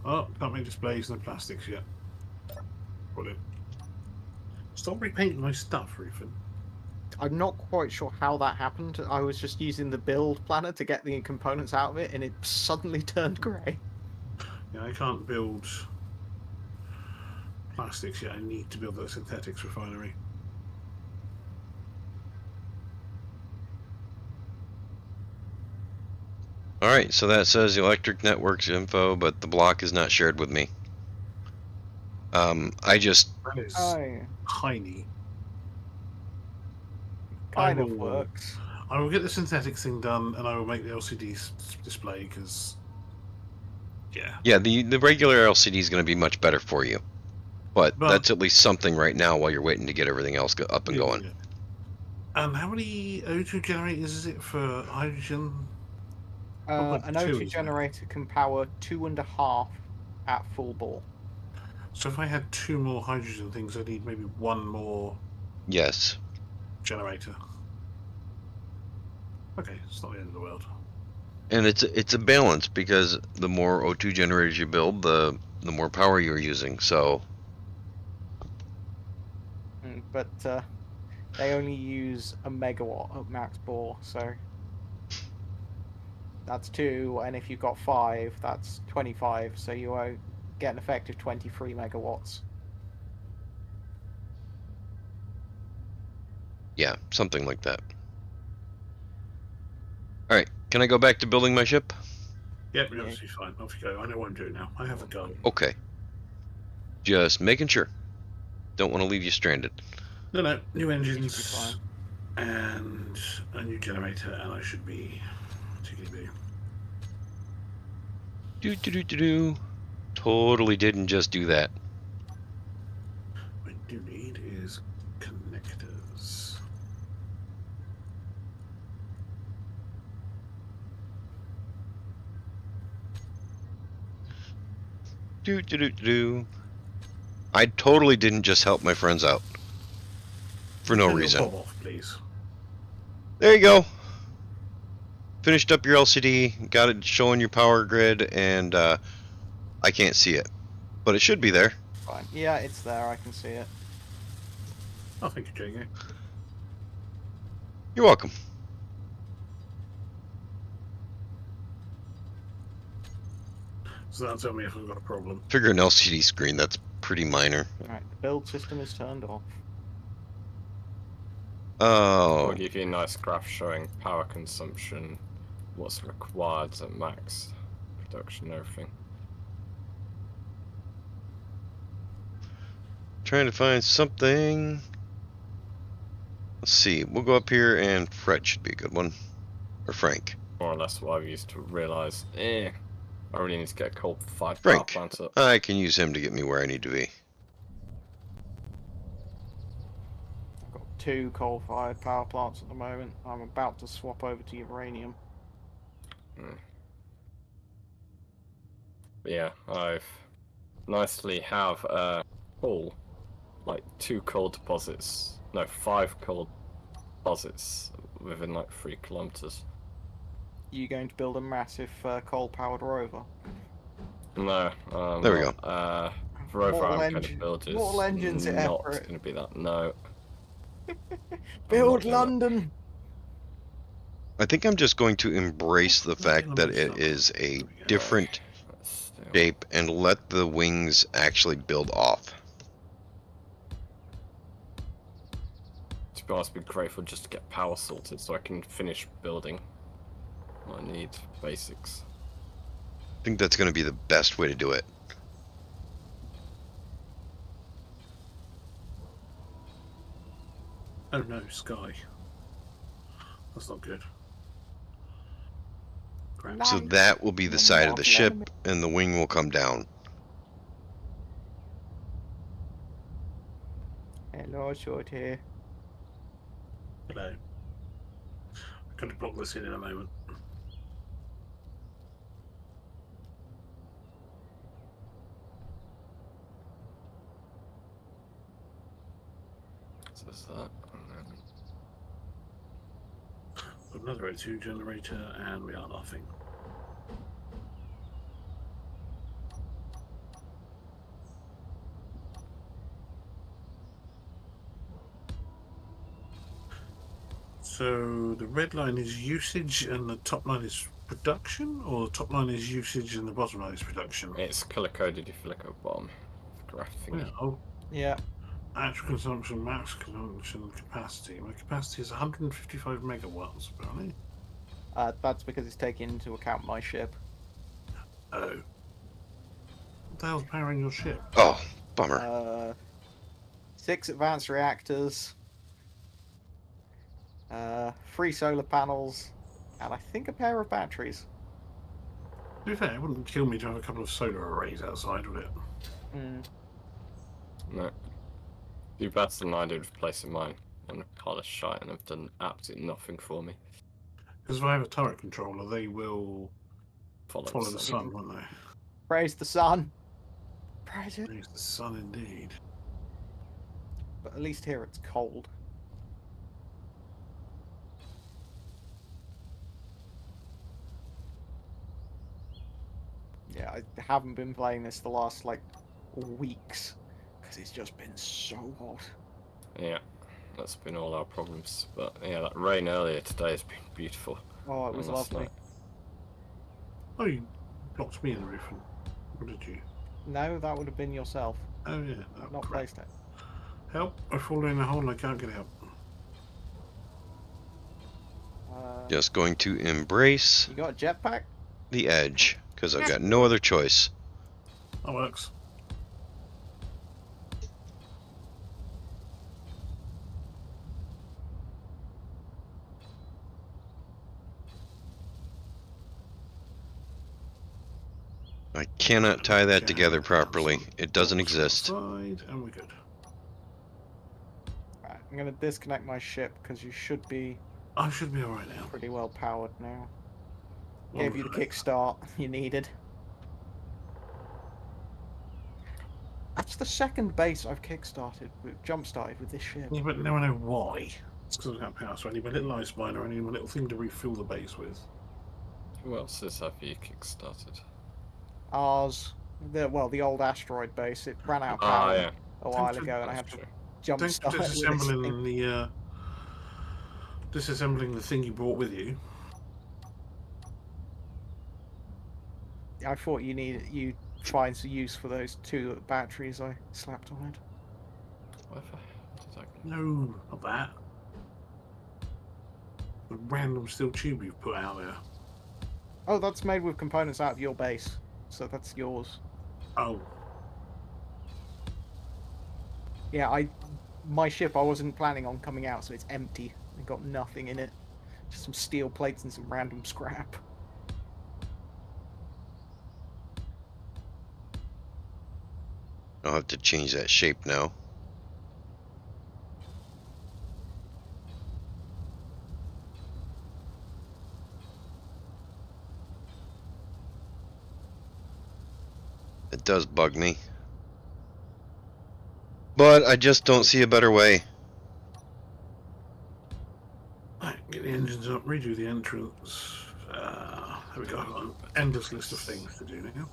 Oh, can't make displays, no plastics yet. Brilliant. Stop repainting my stuff, Rufin. I'm not quite sure how that happened. I was just using the build planner to get the components out of it, and it suddenly turned grey. Yeah, I can't build plastics yet. I need to build that synthetics refinery. Alright, so that says electric networks info, but the block is not shared with me. I just... That is Oh, tiny. kind I of will- works. I will get the synthetics thing done, and I will make the LCD display, because... Yeah. Yeah, the regular LCD is going to be much better for you. But But- that's at least something right now while you're waiting to get everything else up and Yeah, going. yeah. And how many O2 generators is it for hydrogen? put An two O2 in there. generator can power 2.5 at full bore. So if I had 2 more hydrogen things, I need maybe 1 more Yes. generator. Okay, it's not the end of the world. And it's a balance because the more O2 generators you build, the more power you're using. So But they only use a megawatt at max bore, so that's 2, and if you've got 5, that's 25, so you won't get an effective 23 megawatts. yeah, something like that. All right, can I go back to building my ship? Yep, you're absolutely fine. Off you go. I know what I'm doing now. I have a gun. Okay. Just making sure. Don't want to leave you stranded. No, new You should be engines fine. and a new generator, and I should be tickety-boo. Do. Totally didn't just do that. What I do need is connectors. Do. I totally didn't just help my friends out. For no Turn your reason. bob off, please. There you go. Finished up your LCD, got it showing your power grid, and I can't see it. But it should be there. Fine. Yeah, it's there, I can see it. Oh, thank you, Jago. You're welcome. So that'll tell me if I've got a problem. Figure an LCD screen, that's pretty minor. Right, the build system is turned off. Oh, I'll give you a nice graph showing power consumption, what's required at max production and everything. trying to find something. Let's see, we'll go up here and Fred should be a good one. Or Frank. More or less what I've used to realise, I really need to get a coal-fired power Frank. plant up. I can use him to get me where I need to be. I've got 2 coal-fired power plants at the moment. I'm about to swap over to uranium. But yeah, I've nicely have coal, like 2 coal deposits, no, 5 coal deposits within like 3 kilometers. You going to build a massive coal-powered rover? No, There we go. The rover Mortal I'm going to build is mortal engines at not Everett. going to be that. No. Build gonna- London! I think I'm just going to embrace the fact that it is a different shape and let the wings actually build off. To be honest, I'd be grateful just to get power sorted so I can finish building. I need basics. I think that's going to be the best way to do it. Oh no, sky. That's not good. Crap. So that will be the side of the ship, and the wing will come down. Hello, short here. Hello. I'm going to block this in a moment. So there's that. And then Got another O2 generator, and we are laughing. So the red line is usage and the top line is production, or the top line is usage and the bottom line is production? it's color coded if you look at the bottom. Graph thingy. Yeah, oh, Yeah. actual consumption, max consumption capacity. My capacity is 155 megawatts, apparently. That's because it's taking into account my ship. Oh. What the hell's powering your ship? Oh, bummer. 6 advanced reactors, 3 solar panels, and I think a pair of batteries. To be fair, it wouldn't kill me to have a couple of solar arrays outside, would it? No. Do better than I did replacing mine on a pile of shite and have done absolutely nothing for me. Because if I have a turret controller, they will Follow the sun, won't they? Praise the sun. Praise it. Praise the sun indeed. But at least here it's cold. Yeah, I haven't been playing this the last, like, weeks. Because it's just been so hot. Yeah, that's been all our problems. But yeah, that rain earlier today has been beautiful. Oh, it was And last lovely. night. Oh, you blocked me in the roof, and what did you? No, that would have been yourself. Oh yeah, oh, Not crap. placed it. Help! I fall in a hole and I can't get out. Just going to embrace You got a jetpack? the edge, because I've got no other choice. That works. I cannot tie that together Okay, properly. some It doesn't bolts exist. outside, and we're good. Right, I'm gonna disconnect my ship because you should be I should be alright now. pretty well powered now. Gave you the Wonderfully. kickstart you needed. That's the second base I've kickstarted, jump started with this ship. Yeah, but now I know why. It's because I don't have power, so I need my little ice miner, I need my little thing to refill the base with. Who else has have you kickstarted? Ours, the old asteroid base, it ran out of Ah, power yeah. a while Thanks for- ago, and I had That's to true. jump Thanks for start with this thing. disassembling the thing you brought with you. I thought you'd find some use for those 2 batteries I slapped on it. What did I... No, not that. The random steel tube you've put out there. Oh, that's made with components out of your base, so that's yours. Oh, Yeah, my ship I wasn't planning on coming out, so it's empty. I got nothing in it. Just some steel plates and some random scrap. I'll have to change that shape now. It does bug me. But I just don't see a better way. right, get the engines up, redo the entrance. There we go. I've got an endless list of things to do now.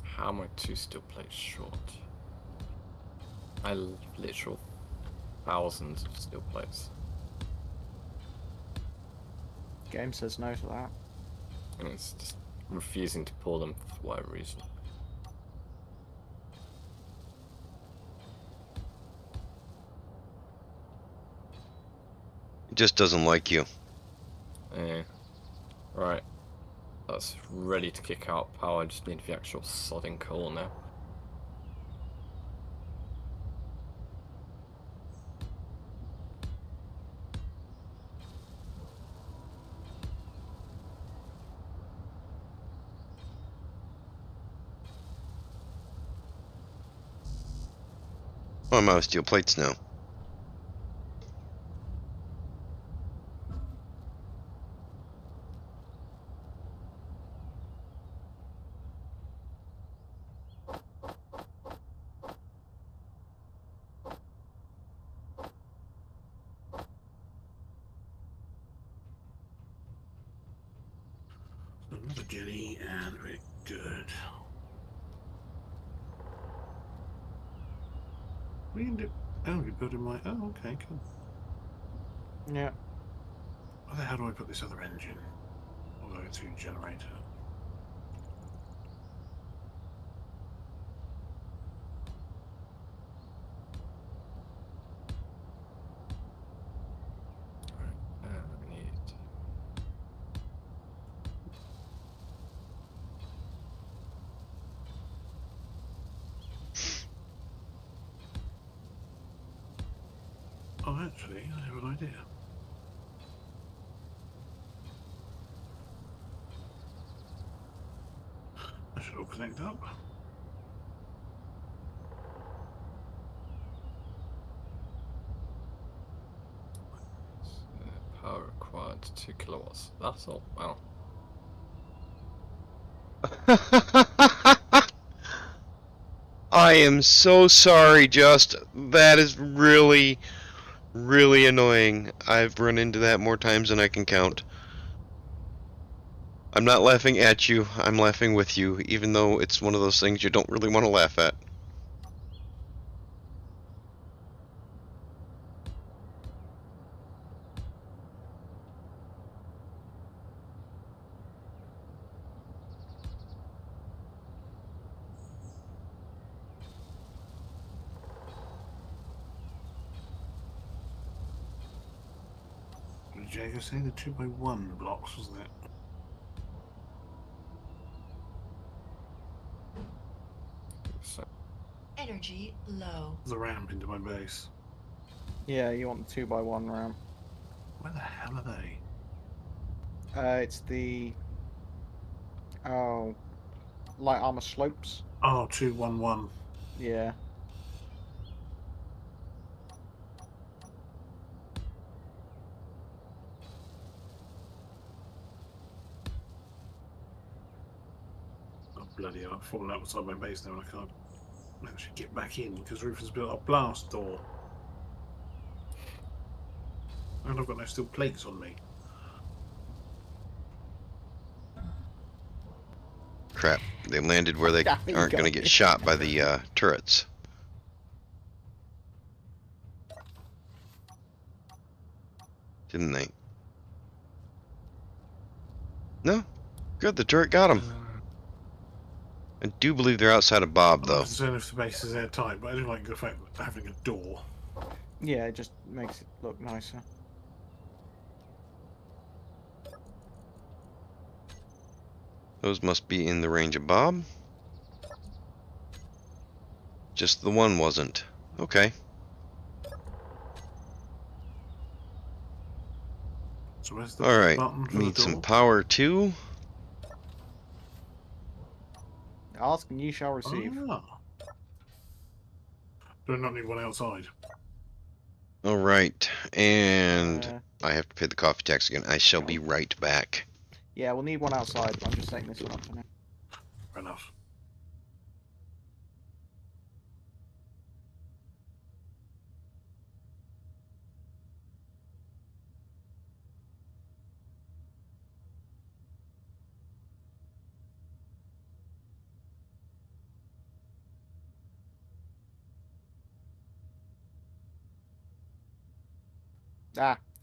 How am I 2 steel plates short? I literal thousands of steel plates. Game says no to that. And it's just refusing to pull them for whatever reason. It just doesn't like you. Yeah. Right. That's ready to kick out power. I just need the actual sodding coal now. Oh, I'm out of steel plates now. Another Jenny, and we're good. What are you do? Oh, you're building my. Oh, okay, cool. Yeah. Where the hell do I put this other engine? Although it's a generator. I need... Oh, actually, I have an idea. should all connect up. Power required 2 kilowatts. That's all. Wow. I am so sorry, Just. That is really, really annoying. I've run into that more times than I can count. I'm not laughing at you, I'm laughing with you, even though it's one of those things you don't really want to laugh at. What did Jago say? The 2x1 blocks, wasn't it? So, Energy low. The ramp into my base. Yeah, you want the 2x1 ram. Where the hell are they? It's the light armor slopes. Oh, 211. Yeah. Oh, bloody hell, I've fallen outside my base now and I can't actually get back in because Rufus built a blast door. And I've got no steel plates on me. Crap, they landed where they Yeah, you aren't got going to get me. shot by the turrets. Didn't they? No? Good, the turret got them. I do believe they're outside of Bob, I'm not though. concerned if the base is airtight, but I do like the fact of having a door. Yeah, it just makes it look nicer. Those must be in the range of Bob. Just the one wasn't. Okay. So where's the Alright. button for Need the some door? power, too. Ask and you shall receive. Ah. Do I not need one outside? Alright. And Uh, I have to pay the coffee tax again. I shall be right back. yeah, we'll need one outside. I'm just setting this one up for now. Fair enough.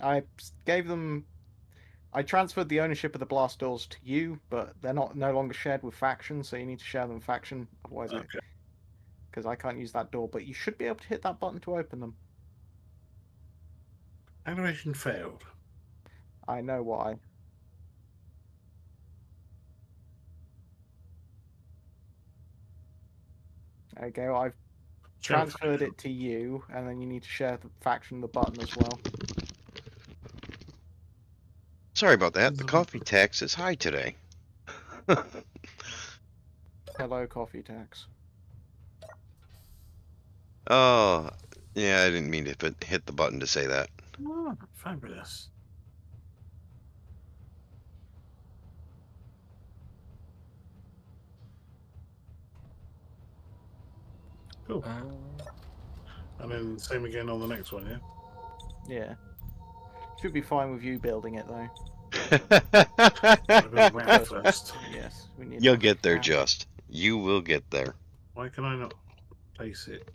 I gave them. I transferred the ownership of the blast doors to you, but they're no longer shared with faction, so you need to share them with faction. Otherwise, Okay. because I can't use that door. But you should be able to hit that button to open them. Animation failed. I know why. Okay, well, I've transferred it to you, and then you need to share the faction the button as well. Sorry about that. The coffee tax is high today. Hello, coffee tax. Oh, yeah, I didn't mean to hit the button to say that. Oh, fabulous. Cool. And then same again on the next one, yeah? Yeah. Should be fine with you building it though. I've got to ramp first. Yes, we need. You'll a get there, ramp. Just. You will get there. Why can I not place it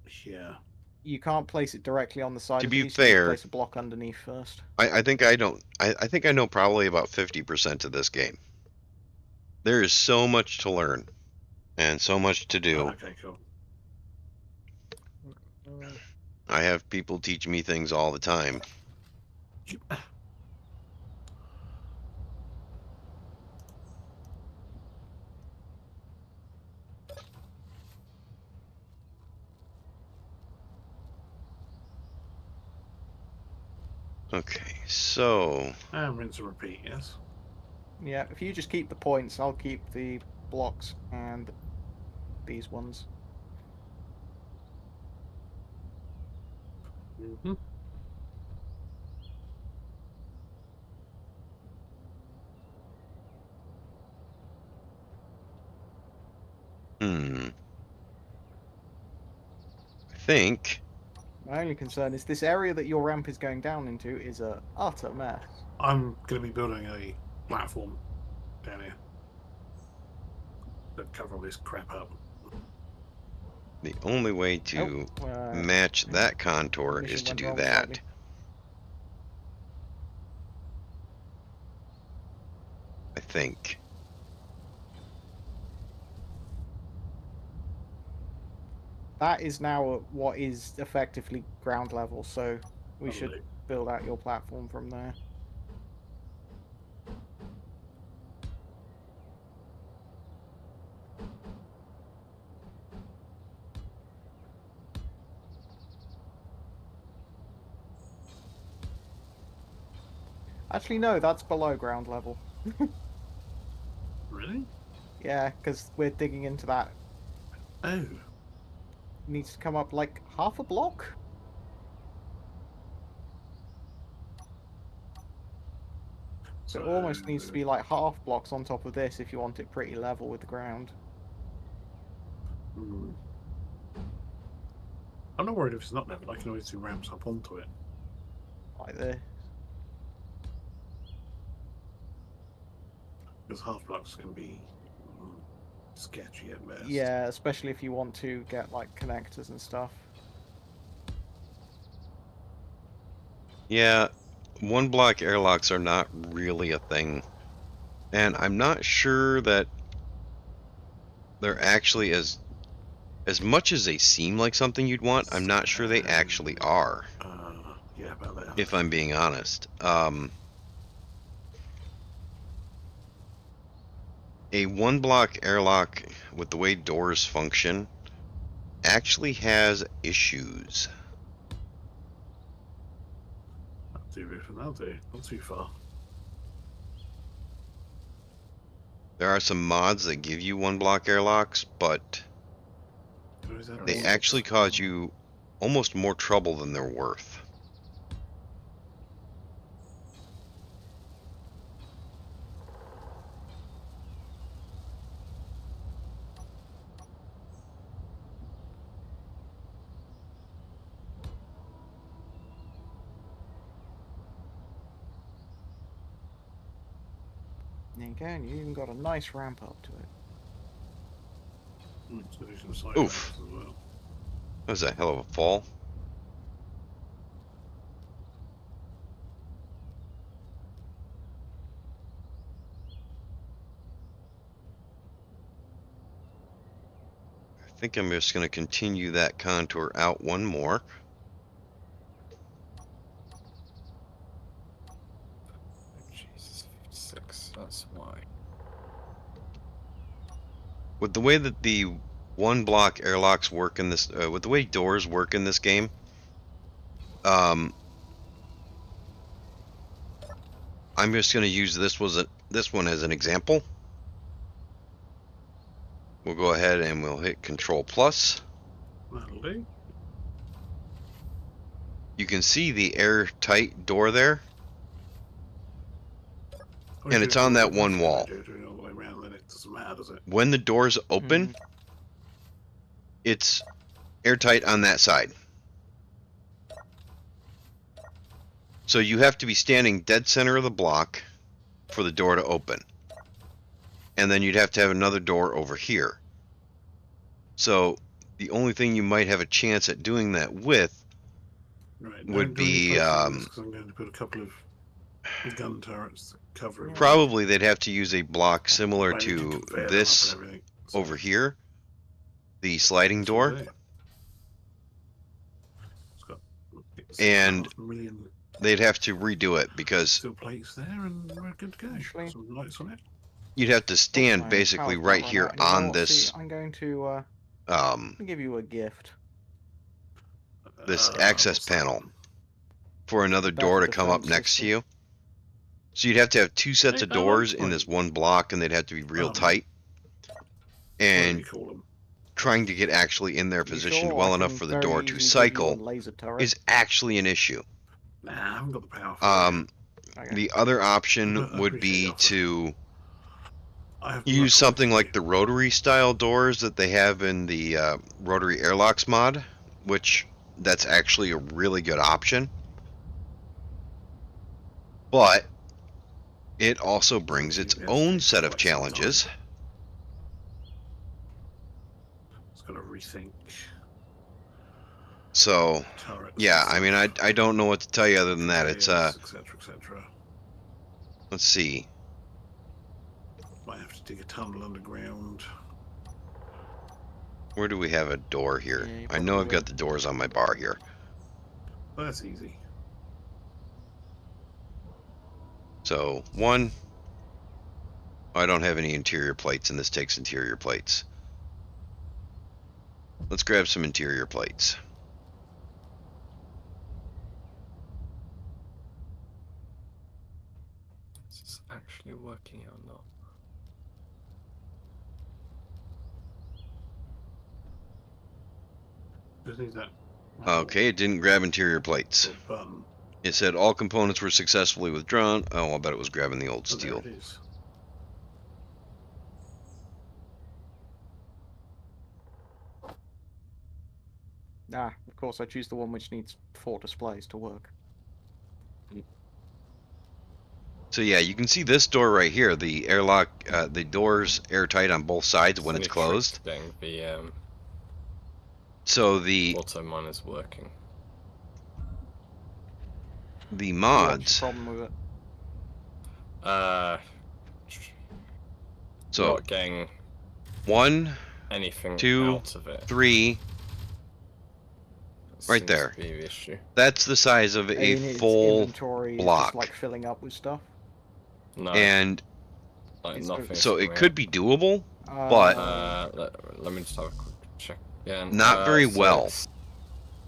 here? You can't place it directly on the side. To of be these, you need to fair- place a block underneath first. I think I don't. I think I know probably about 50% of this game. There is so much to learn, and so much to do. Oh, okay, cool. I have people teach me things all the time. Okay, so And rinse and repeat, yes? Yeah, if you just keep the points, I'll keep the blocks and these ones. Mm-hmm. Hmm. I think. My only concern is this area that your ramp is going down into is a utter mess. I'm going to be building a platform down here to cover all this crap up. The only way to match that contour is to do that. Slightly. I think. That is now what is effectively ground level, so we Lovely. should build out your platform from there. Actually, no, that's below ground level. Really? Yeah, because we're digging into that. Oh. Needs to come up like half a block. So it almost needs to be like half blocks on top of this if you want it pretty level with the ground. Hmm. I'm not worried if it's not level. I can always do ramps up onto it. Like this. Because half blocks can be sketchy at best. Yeah, especially if you want to get like connectors and stuff. Yeah, one block airlocks are not really a thing. And I'm not sure that they're actually as much as they seem like something you'd want, I'm not sure they actually are. Yeah, about that. If I'm being honest. A one block airlock with the way doors function actually has issues. That'll do, Riffin, that'll do. Not too far. There are some mods that give you one block airlocks, but Where is that? they actually cause you almost more trouble than they're worth. There you go, and you even got a nice ramp up to it. So do some side Oof. ramps as well. That was a hell of a fall. I think I'm just going to continue that contour out one more. Jesus, 56. That's why. With the way that the one block airlocks work in this, with the way doors work in this game, I'm just going to use this one as an example. We'll go ahead and we'll hit Control Plus. That'll do. You can see the airtight door there, and it's on that one wall. Do it all the way around, then it doesn't matter, does it? When the doors open, it's airtight on that side. So you have to be standing dead center of the block for the door to open. And then you'd have to have another door over here. So the only thing you might have a chance at doing that with Right, would be I'm going to put a couple of gun turrets to cover it. probably they'd have to use a block similar I need to conveyor them this up and everything, so over here, the sliding that's what door. I do. It's got And 6.5 million they'd have to redo it because steel plates there, and we're good to go. Actually- Some lights on it. you'd have to My stand basically power's right not here run out anymore. on this See, I'm going to give you a gift. this Uh, access what's that? panel for another Better door to come up defense next system. to you. So you'd have to have two sets Hey, of that doors works in this fine. one block, and they'd have to be real tight. Whatever and you call them. trying to get actually in their You positioned sure? well I enough can for the very door to easily give you a cycle laser turret. is actually an issue. Nah, I haven't got the power for it. Okay. The other But option I would appreciate the be offer. to I have use much something work like to the rotary style doors that they have in the rotary airlocks mod, which that's actually a really good option. But it also brings its It own takes set of quite some time. challenges. It's got to rethink So, turrets. yeah, and I mean, stuff, I don't know what to tell you other than that. It's conveyors, etc., etc. let's see. Might have to dig a tunnel underground. Where do we have a door here? Yeah, you I know probably I've got the doors on my bar here. That's easy. So, one, I don't have any interior plates, and this takes interior plates. Let's grab some interior plates. Is this actually working or not? Just need that. Okay, it didn't grab interior plates. Button. It said all components were successfully withdrawn. Oh, I'll bet it was grabbing the old Oh, there steel. it is. Of course, I choose the one which needs 4 displays to work. So yeah, you can see this door right here. The airlock, the door's airtight on both sides when it's closed. Getting the So the auto miner's working. What's the mods. problem with it? So Not getting 1, anything 2, out of it. 3. Right Seems there. to be the issue. That's the size of a And its full inventory is block. just like filling up with stuff. No, And like it's- nothing. so it could be doable, Uh, But- let me just have a quick check. Yeah, Not very well. it's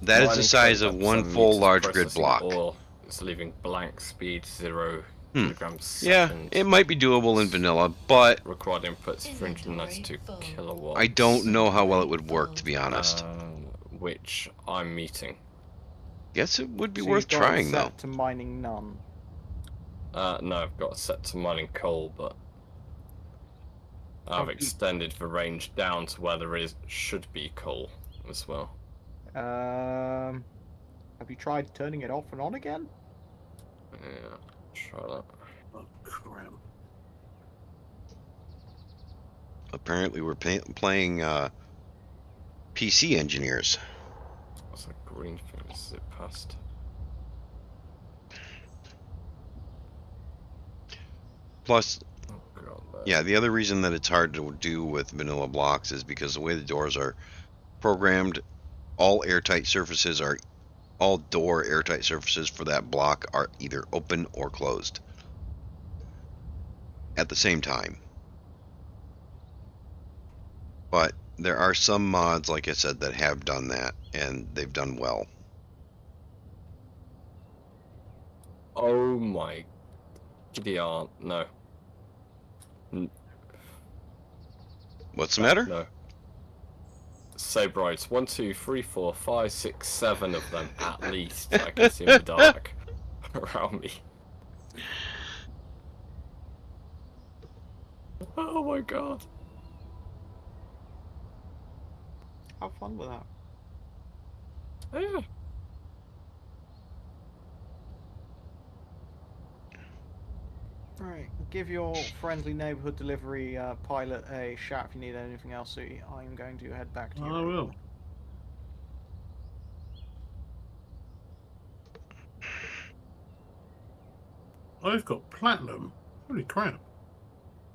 that is the mining size of 10% one meters full large grid processing block. ore. It's leaving blank speed 0 Hmm. kilograms Yeah, second. it might be doable in vanilla, but Required inputs 392 Inventory full. kilowatts. I don't know how well it would work, to be honest. Which I'm meeting. Guess it would be so worth you've got it trying, though. set to mining none. No, I've got it set to mining coal, but I've Oh, extended the range down to where there should be coal as well. Have you tried turning it off and on again? Yeah, try that. Oh, crap. Apparently, we're playing PC engineers. What's that green thing? Is it past? Plus, Oh god. There. yeah, the other reason that it's hard to do with vanilla blocks is because the way the doors are programmed, all door airtight surfaces for that block are either open or closed at the same time. But there are some mods, like I said, that have done that, and they've done well. Oh my. GDR, no. What's the matter? No. Sabroids, 1, 2, 3, 4, 5, 6, 7 of them at least. I can see in the dark around me. Oh my god. Have fun with that. Yeah. Right, give your friendly neighborhood delivery pilot a shout if you need anything else, Sooty. I'm going to head back to you. I will. I've got platinum. Holy crap.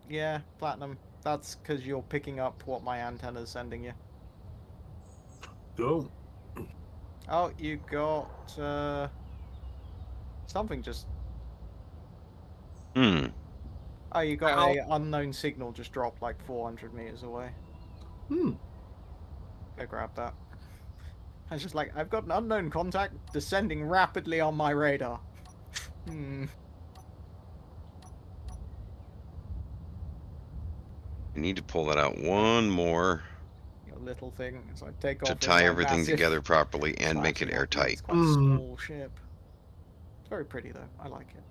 Yeah, platinum. That's because you're picking up what my antenna's sending you. Go. Oh, you got something just. Hmm. Oh, you got a unknown signal just dropped like 400 meters away. Hmm. Go grab that. I was just like, I've got an unknown contact descending rapidly on my radar. Hmm. I need to pull that out one more Your little thing. So I take to off in tie my everything massive. together properly Well, and make actually it not really, airtight. it's quite a small ship. It's very pretty though. I like it.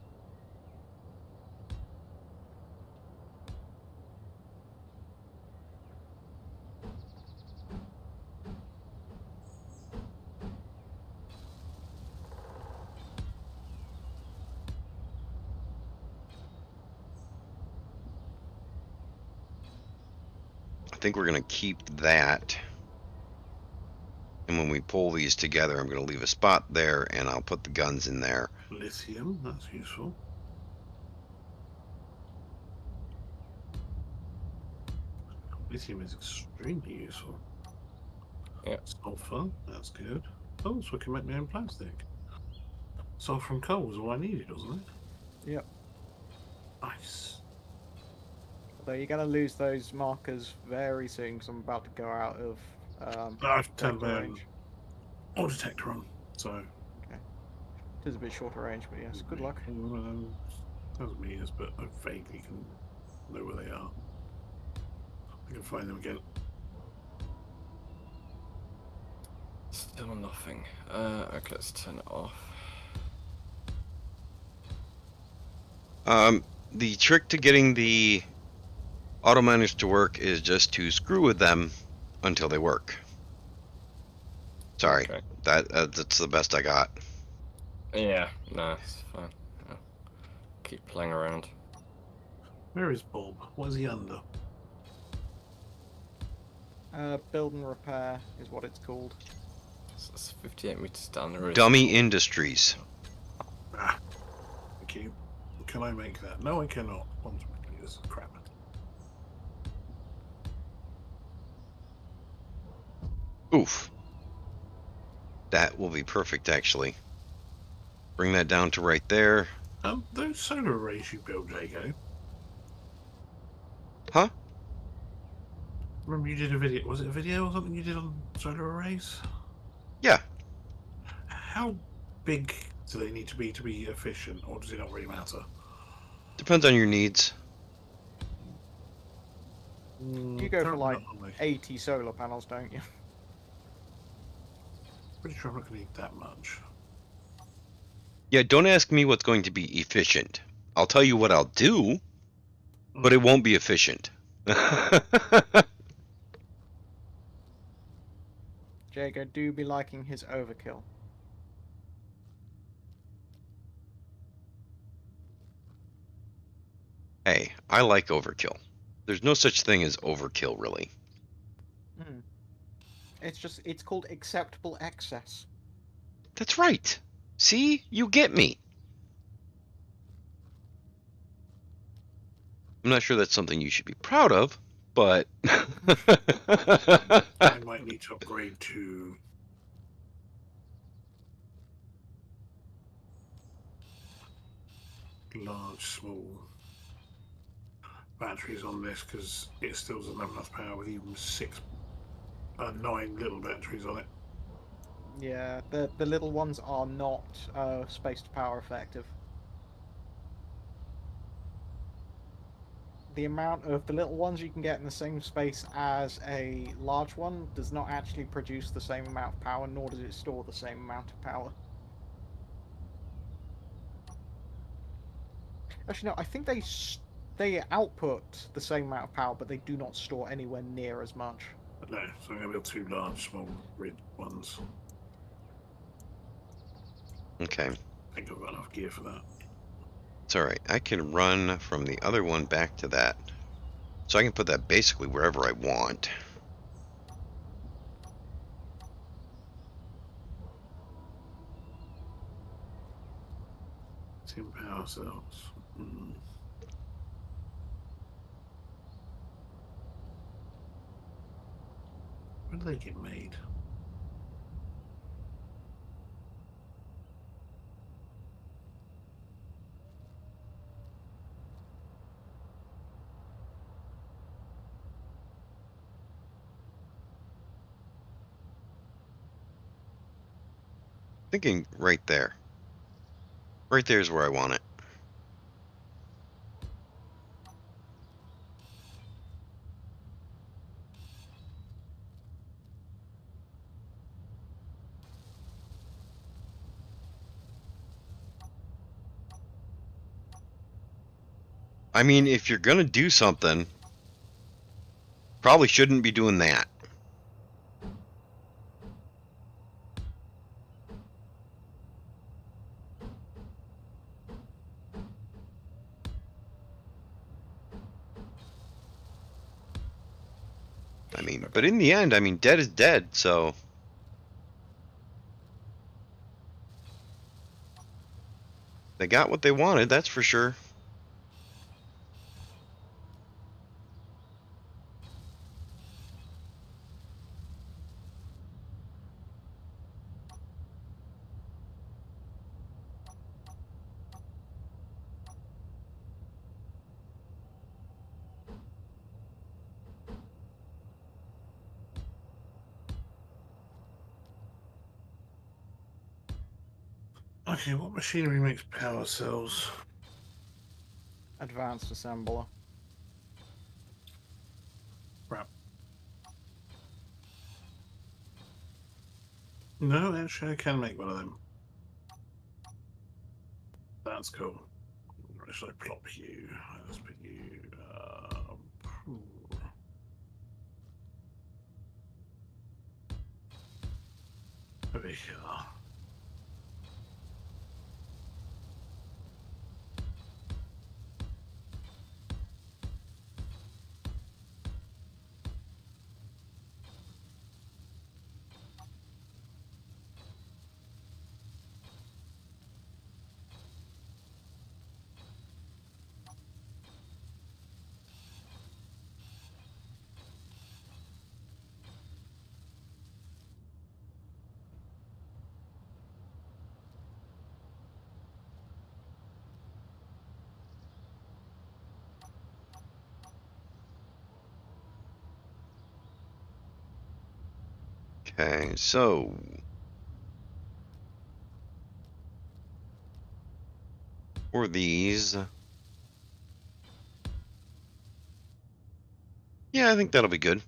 I think we're going to keep that. And when we pull these together, I'm going to leave a spot there and I'll put the guns in there. Lithium, that's useful. Lithium is extremely useful. Yeah. Sulfur, that's good. Oh, so I can make my own plastic. Sulfur and coal was all I needed, wasn't it? Yep. Nice. Although you're going to lose those markers very soon because I'm about to go out of I've turned detector my range. oil detector on, so. Okay. It is a bit shorter range, but yes, good luck. Doesn't meters, but I vaguely can know where they are. I can find them again. Still nothing. Okay, let's turn it off. The trick to getting the auto miners to work is just to screw with them until they work. Sorry, Okay. that's the best I got. Yeah, no, it's fine. I'll keep playing around. Where is Bob? What is he under? Build and repair is what it's called. So it's 58 meters down the road. Dummy Industries. Ah, thank you. Can I make that? No, I cannot. Quantum computers. Crap. Oof. That will be perfect, actually. Bring that down to right there. Those solar arrays you built, Jago. Huh? Remember you did a video. Was it a video or something you did on solar arrays? Yeah. How big do they need to be efficient, or does it not really matter? Depends on your needs. You go for Currently like not, am I? 80 solar panels, don't you? Pretty sure I'm not going to need that much. Yeah, don't ask me what's going to be efficient. I'll tell you what I'll do, but it won't be efficient. Jago do be liking his overkill. Hey, I like overkill. There's no such thing as overkill, really. It's called acceptable excess. That's right. See? You get me. I'm not sure that's something you should be proud of, but... I might need to upgrade to large, small batteries on this because it still doesn't have enough power with even 9 little batteries on it. Yeah, the little ones are not space to power effective. The amount of the little ones you can get in the same space as a large one does not actually produce the same amount of power, nor does it store the same amount of power. Actually, no, I think they output the same amount of power, but they do not store anywhere near as much. No, so I'm going to build 2 large, small grid ones. Okay. I think I've got enough gear for that. It's alright. I can run from the other one back to that. So I can put that basically wherever I want. Tin power cells. When do they get made? Thinking right there. Right there is where I want it. I mean, if you're gonna do something, probably shouldn't be doing that. I mean, but in the end, I mean, dead is dead, so... They got what they wanted, that's for sure. Okay, what machinery makes power cells? Advanced assembler. Crap. No, actually, I can make one of them. That's cool. Where should I plop you? Let's put you. Over here. Okay, so... For these... Yeah, I think that'll be good.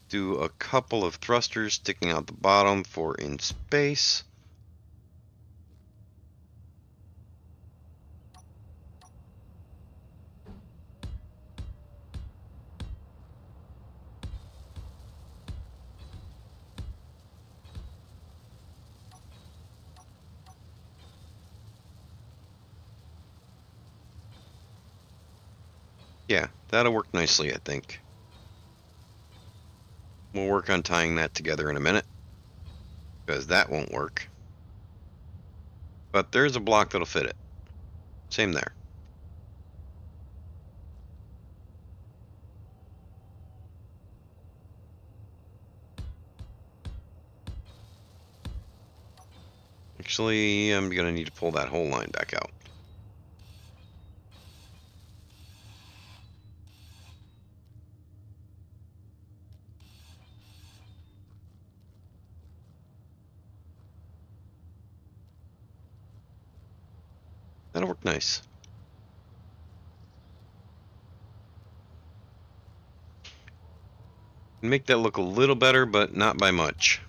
Do a couple of thrusters sticking out the bottom for in space. Yeah, that'll work nicely, I think. We'll work on tying that together in a minute, because that won't work. But there's a block that'll fit it. Same there. Actually, I'm gonna need to pull that whole line back out. That'll work nice. Make that look a little better, but not by much.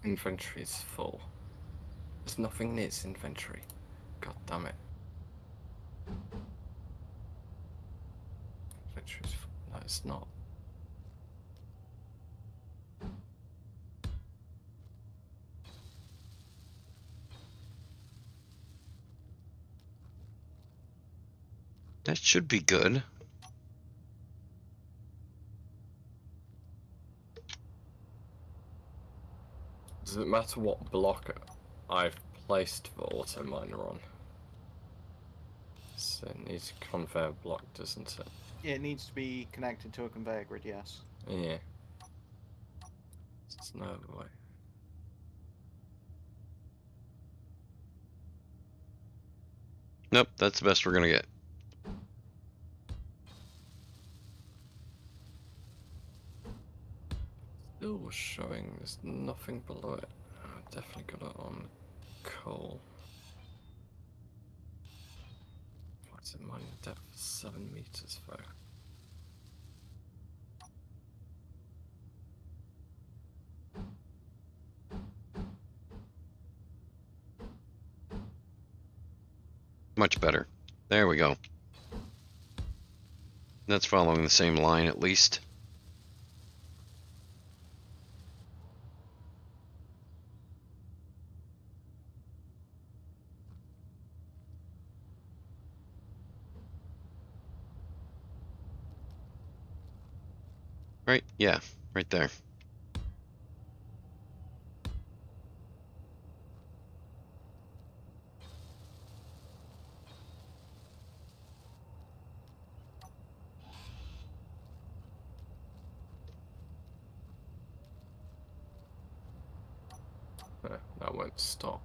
Inventory's full. There's nothing in its inventory. God damn it. Inventory's full. No, it's not. That should be good. Does it matter what block I've placed the auto miner on? So it needs a conveyor block, doesn't it? It needs to be connected to a conveyor grid, yes. Yeah. There's no other way. Nope, that's the best we're gonna get. Still showing there's nothing below it. I definitely got it on coal. What's it mining depth? 7 meters though. Much better. There we go. That's following the same line at least. Right? Yeah, right there. That won't stop.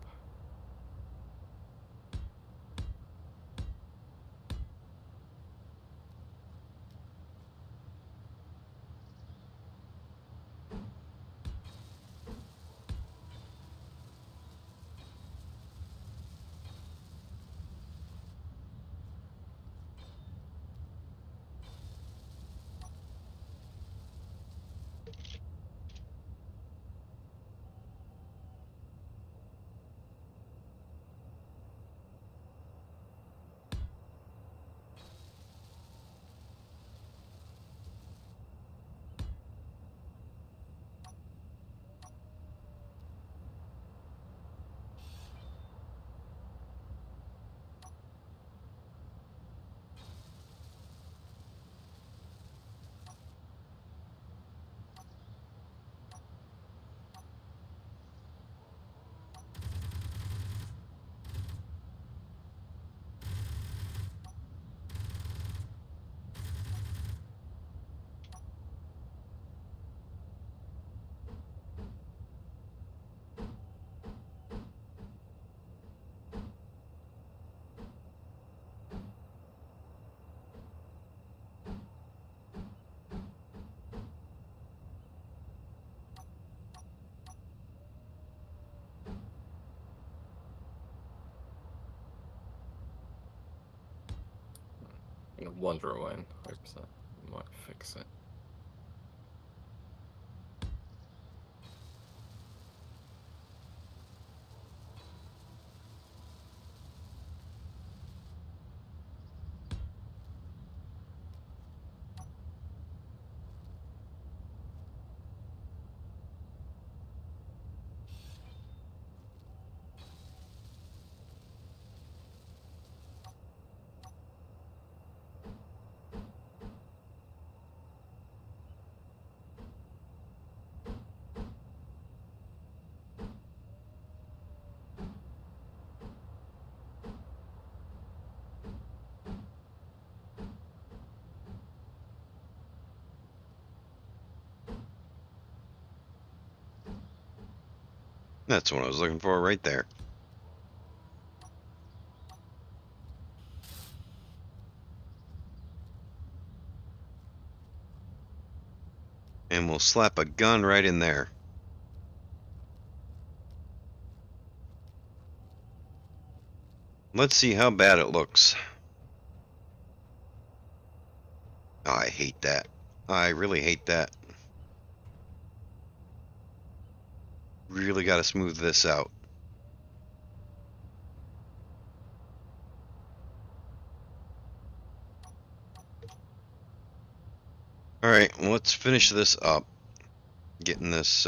I'm gonna wander away and hope that might fix it. That's what I was looking for right there. And we'll slap a gun right in there. Let's see how bad it looks. Oh, I hate that. I really hate that. Really got to smooth this out. All right, well, let's finish this up. Getting this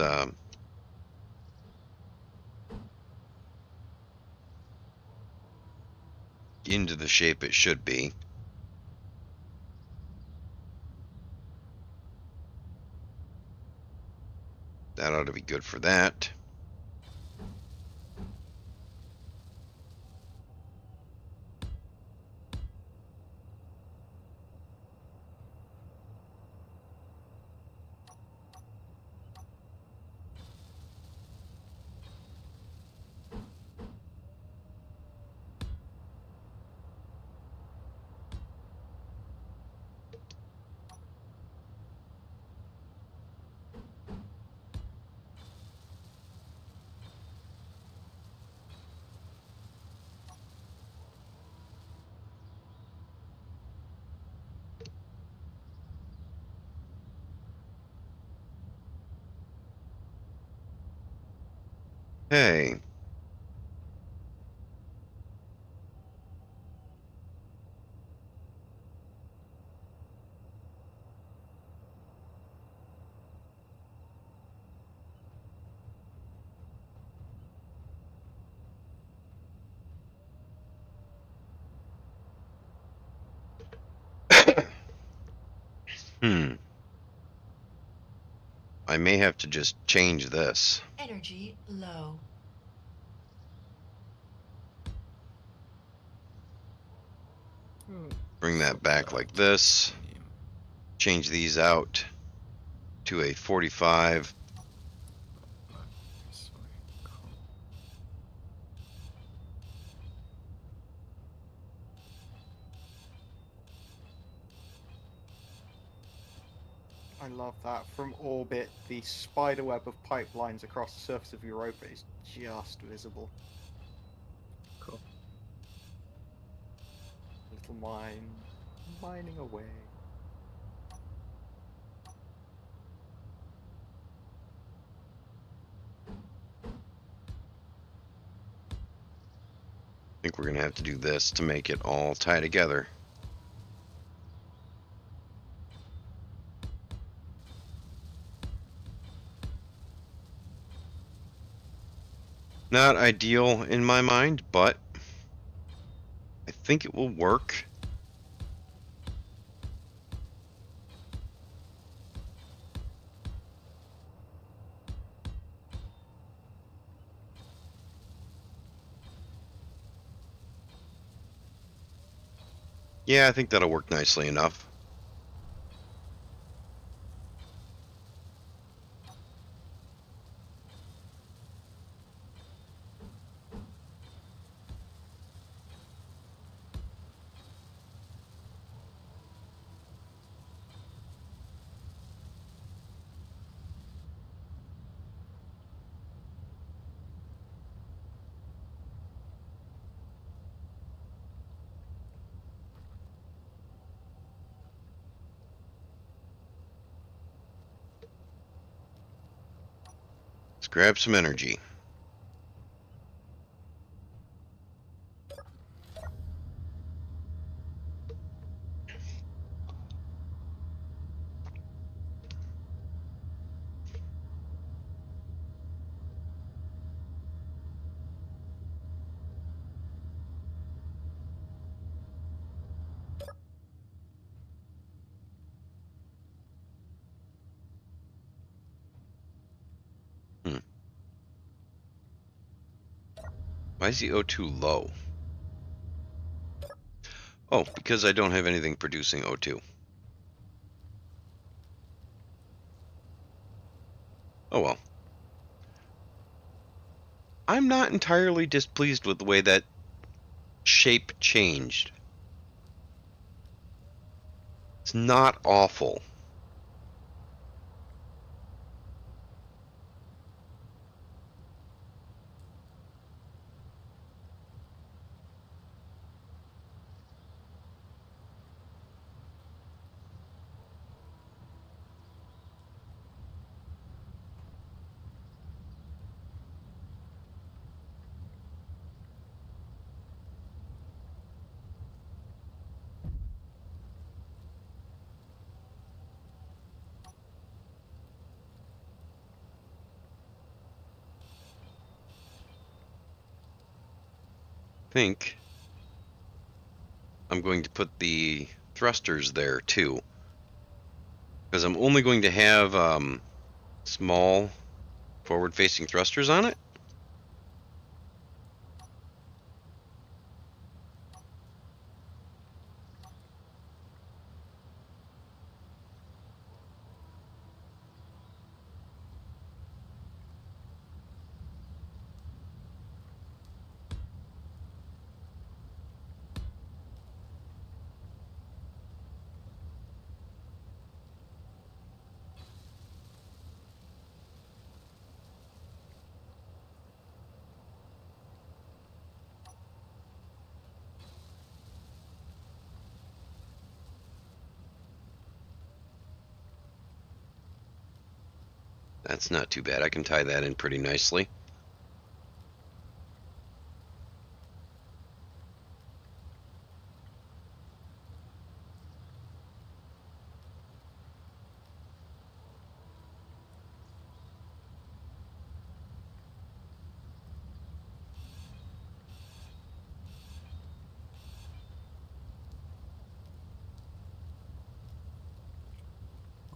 into the shape it should be. That ought to be good for that. Hey. I may have to just change this. Energy low. Bring that back like this. Change these out to a 45. I love that. From orbit, the spiderweb of pipelines across the surface of Europa is just visible. Cool. Little mine, mining away. I think we're going to have to do this to make it all tie together. Not ideal in my mind, but I think it will work. Yeah, I think that'll work nicely enough. Let's grab some energy. Why is the O2 low? Oh, because I don't have anything producing O2. Oh well. I'm not entirely displeased with the way that shape changed. It's not awful. think I'm going to put the thrusters there too, because I'm only going to have small forward-facing thrusters on it. That's not too bad. I can tie that in pretty nicely.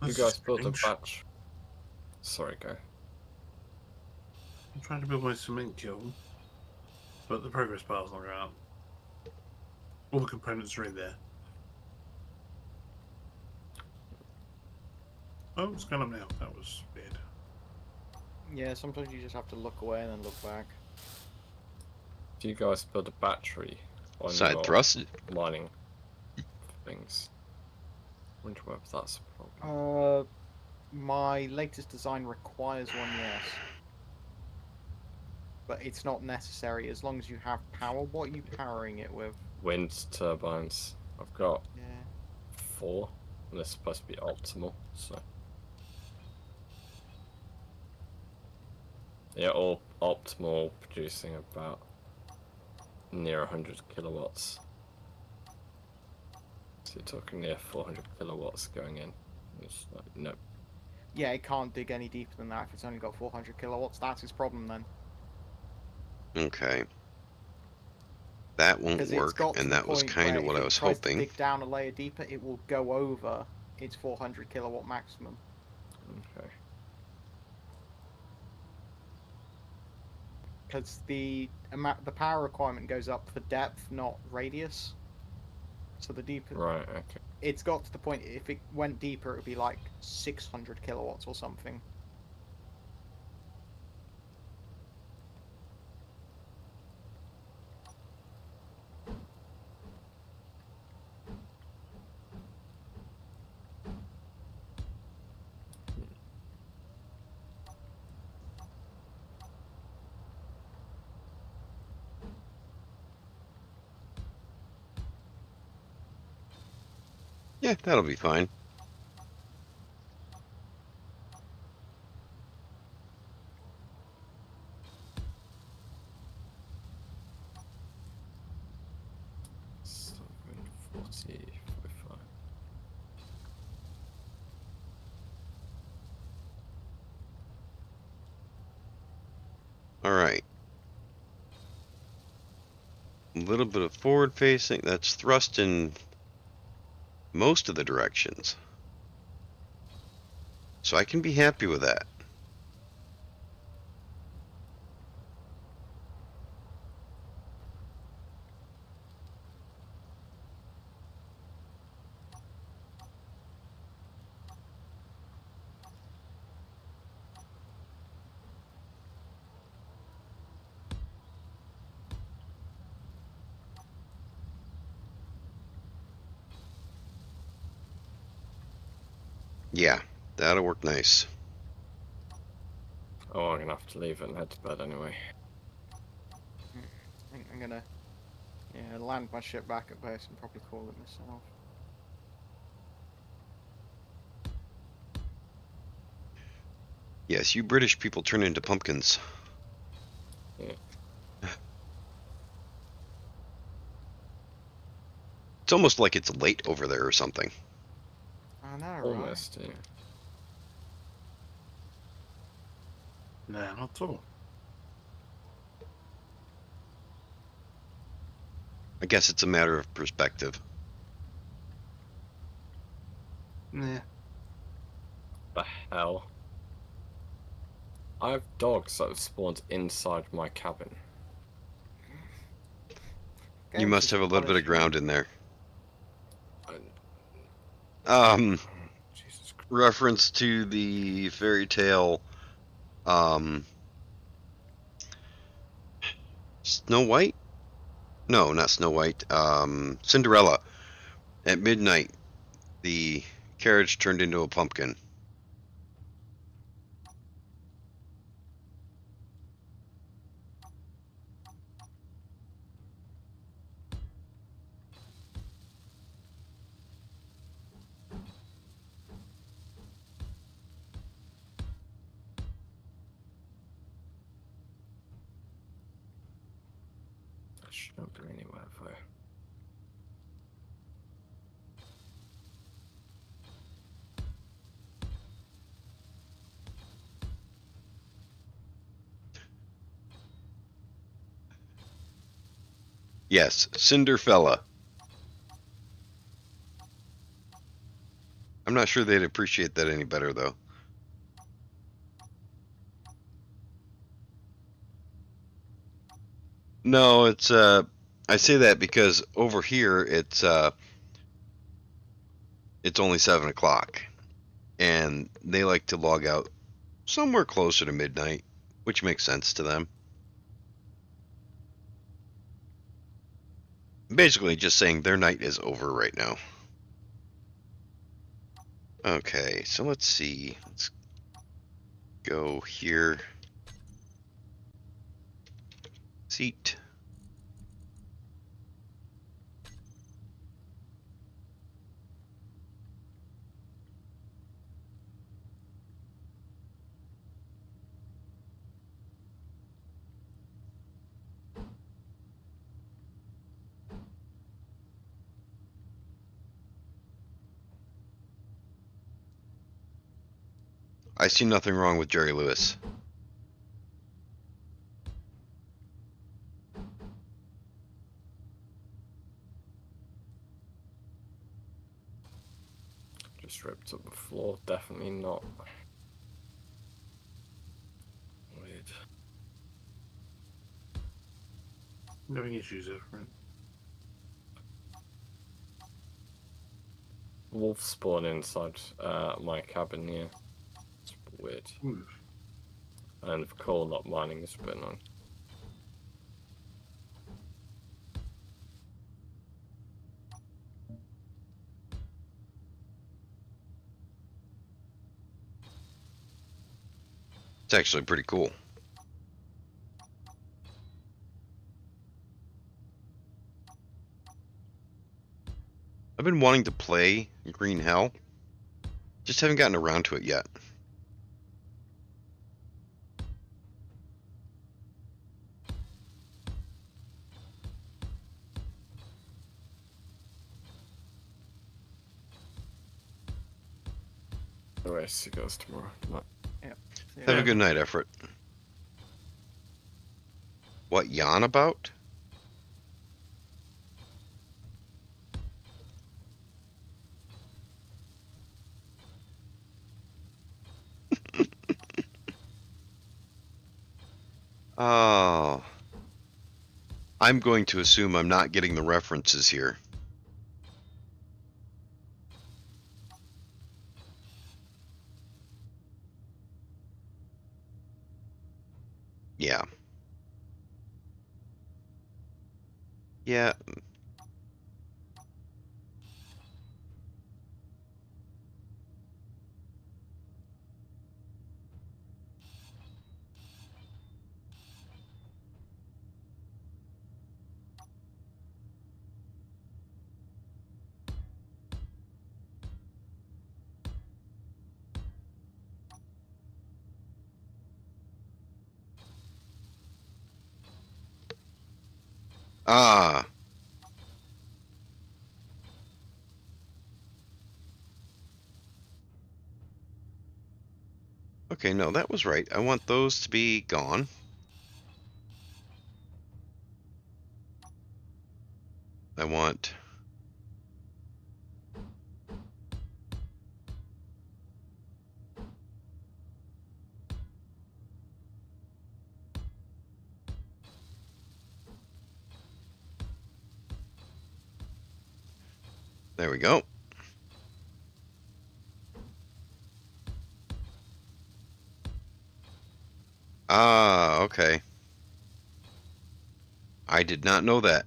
You This guys is built a strange. batch. Sorry, go. I'm trying to build my cement kiln, but the progress bar's not going up. All the components are in there. Oh, it's gone up now. That was weird. Yeah, sometimes you just have to look away and then look back. Do you guys build a battery on Side your thrust. mining things? Wonder whether that's a problem. My latest design requires one, yes. But it's not necessary as long as you have power. What are you powering it with? Wind turbines. I've got Yeah. 4, and they're supposed to be optimal, so. Yeah, all optimal, producing about near 100 kilowatts. So you're talking near 400 kilowatts going in. It's like, nope. Yeah, it can't dig any deeper than that if it's only got 400 kilowatts. That's its problem then. Okay. That won't Because it's work, got to and the that was point kind where of if what I it was tries to hoping. dig down a layer deeper, it will go over its 400 kilowatt maximum. Okay. Because the power requirement goes up for depth, not radius. So the deeper Right, okay. it's got to the point, if it went deeper, it would be like 600 kilowatts or something. Yeah, that'll be fine. So 40, 45. All right. A little bit of forward facing. That's thrust in most of the directions. So I can be happy with that. Yeah, that'll work nice. Oh, I'm gonna have to leave it and head to bed anyway. I think I'm gonna land my ship back at base and probably call it myself. Yes, you British people turn into pumpkins. Yeah. It's almost like it's late over there or something. I know, right? Almost, yeah. No, not at all. guess it's a matter of perspective. Yeah. The hell? I have dogs that have spawned inside my cabin. You Game's must just have a little bit of punishing you. ground in there. I- Jesus Christ. Reference to the fairy tale, Snow White? No, not Snow White. Cinderella. At midnight, the carriage turned into a pumpkin. I shouldn't be anywhere though. Yes, Cinderfella. I'm not sure they'd appreciate that any better, though. No, it's I say that because over here it's only 7 o'clock, and they like to log out somewhere closer to midnight, which makes sense to them. Basically, just saying their night is over right now. Okay, so let's see. Let's go here. Seat. I see nothing wrong with Jerry Lewis. Just ripped up the floor. Definitely not. Weird. Nothing issues there, right? Wolves spawn inside my cabin here. It's weird. Ooh. And the coal not mining has been on. It's actually pretty cool. I've been wanting to play Green Hell. Just haven't gotten around to it yet. Anyway, see you guys tomorrow. Night. Have a good night, Effort. What yawn about? Oh. I'm going to assume I'm not getting the references here. Yeah. Yeah. Ah. Okay, no, that was right. I want those to be gone. I want... There we go. Ah, okay. I did not know that.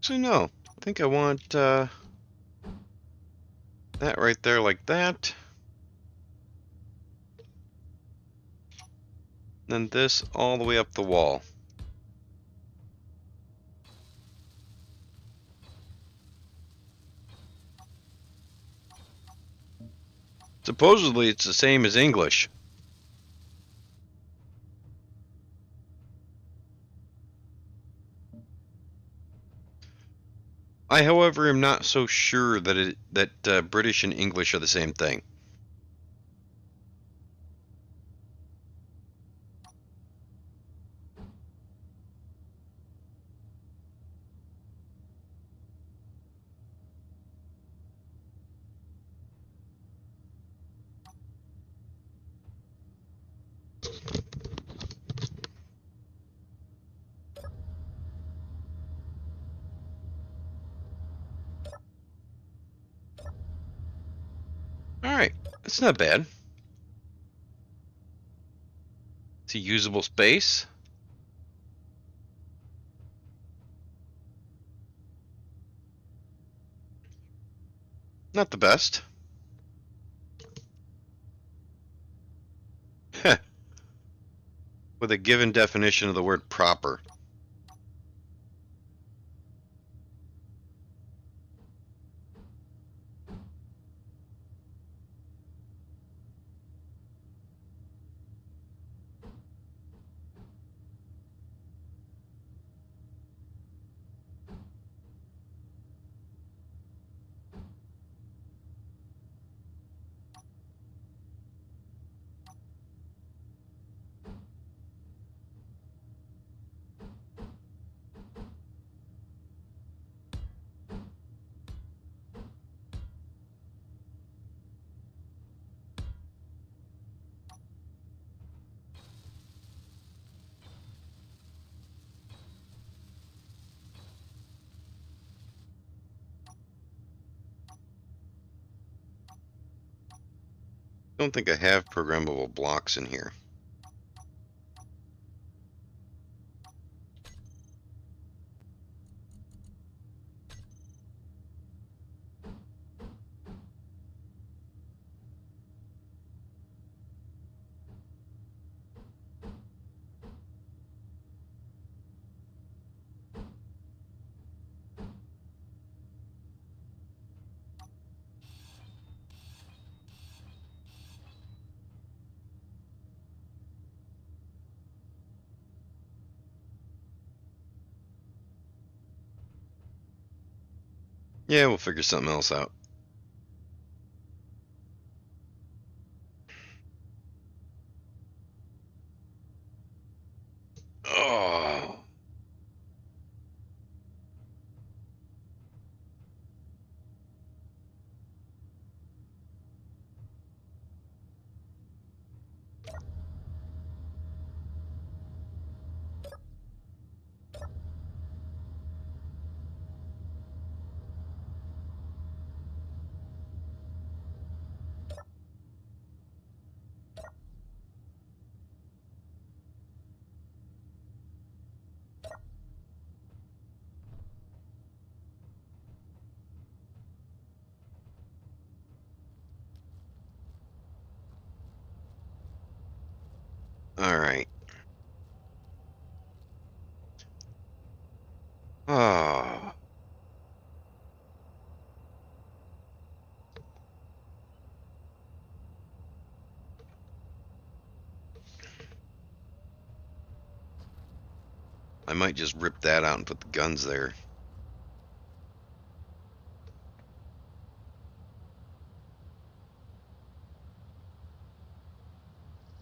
So no, I think I want that right there like that. Then this all the way up the wall. Supposedly it's the same as English. I, however, am not so sure that British and English are the same thing. All right, that's not bad. It's a usable space. Not the best. With a given definition of the word proper. Don't think I have programmable blocks in here. Yeah, we'll figure something else out. Oh. Alright. Oh. I might just rip that out and put the guns there.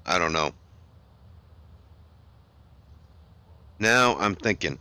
I don't know. Now I'm thinking.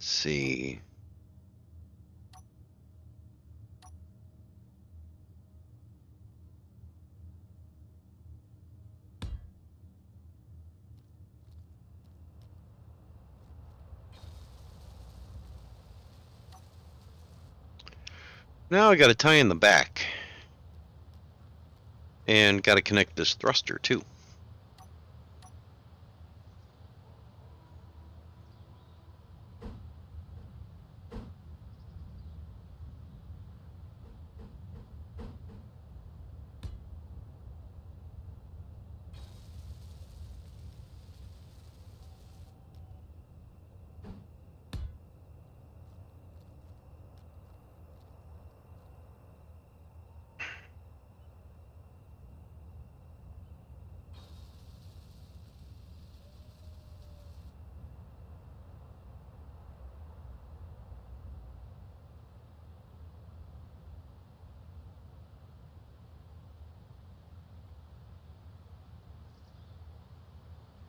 Let's see. Now I gotta tie in the back. And gotta connect this thruster too.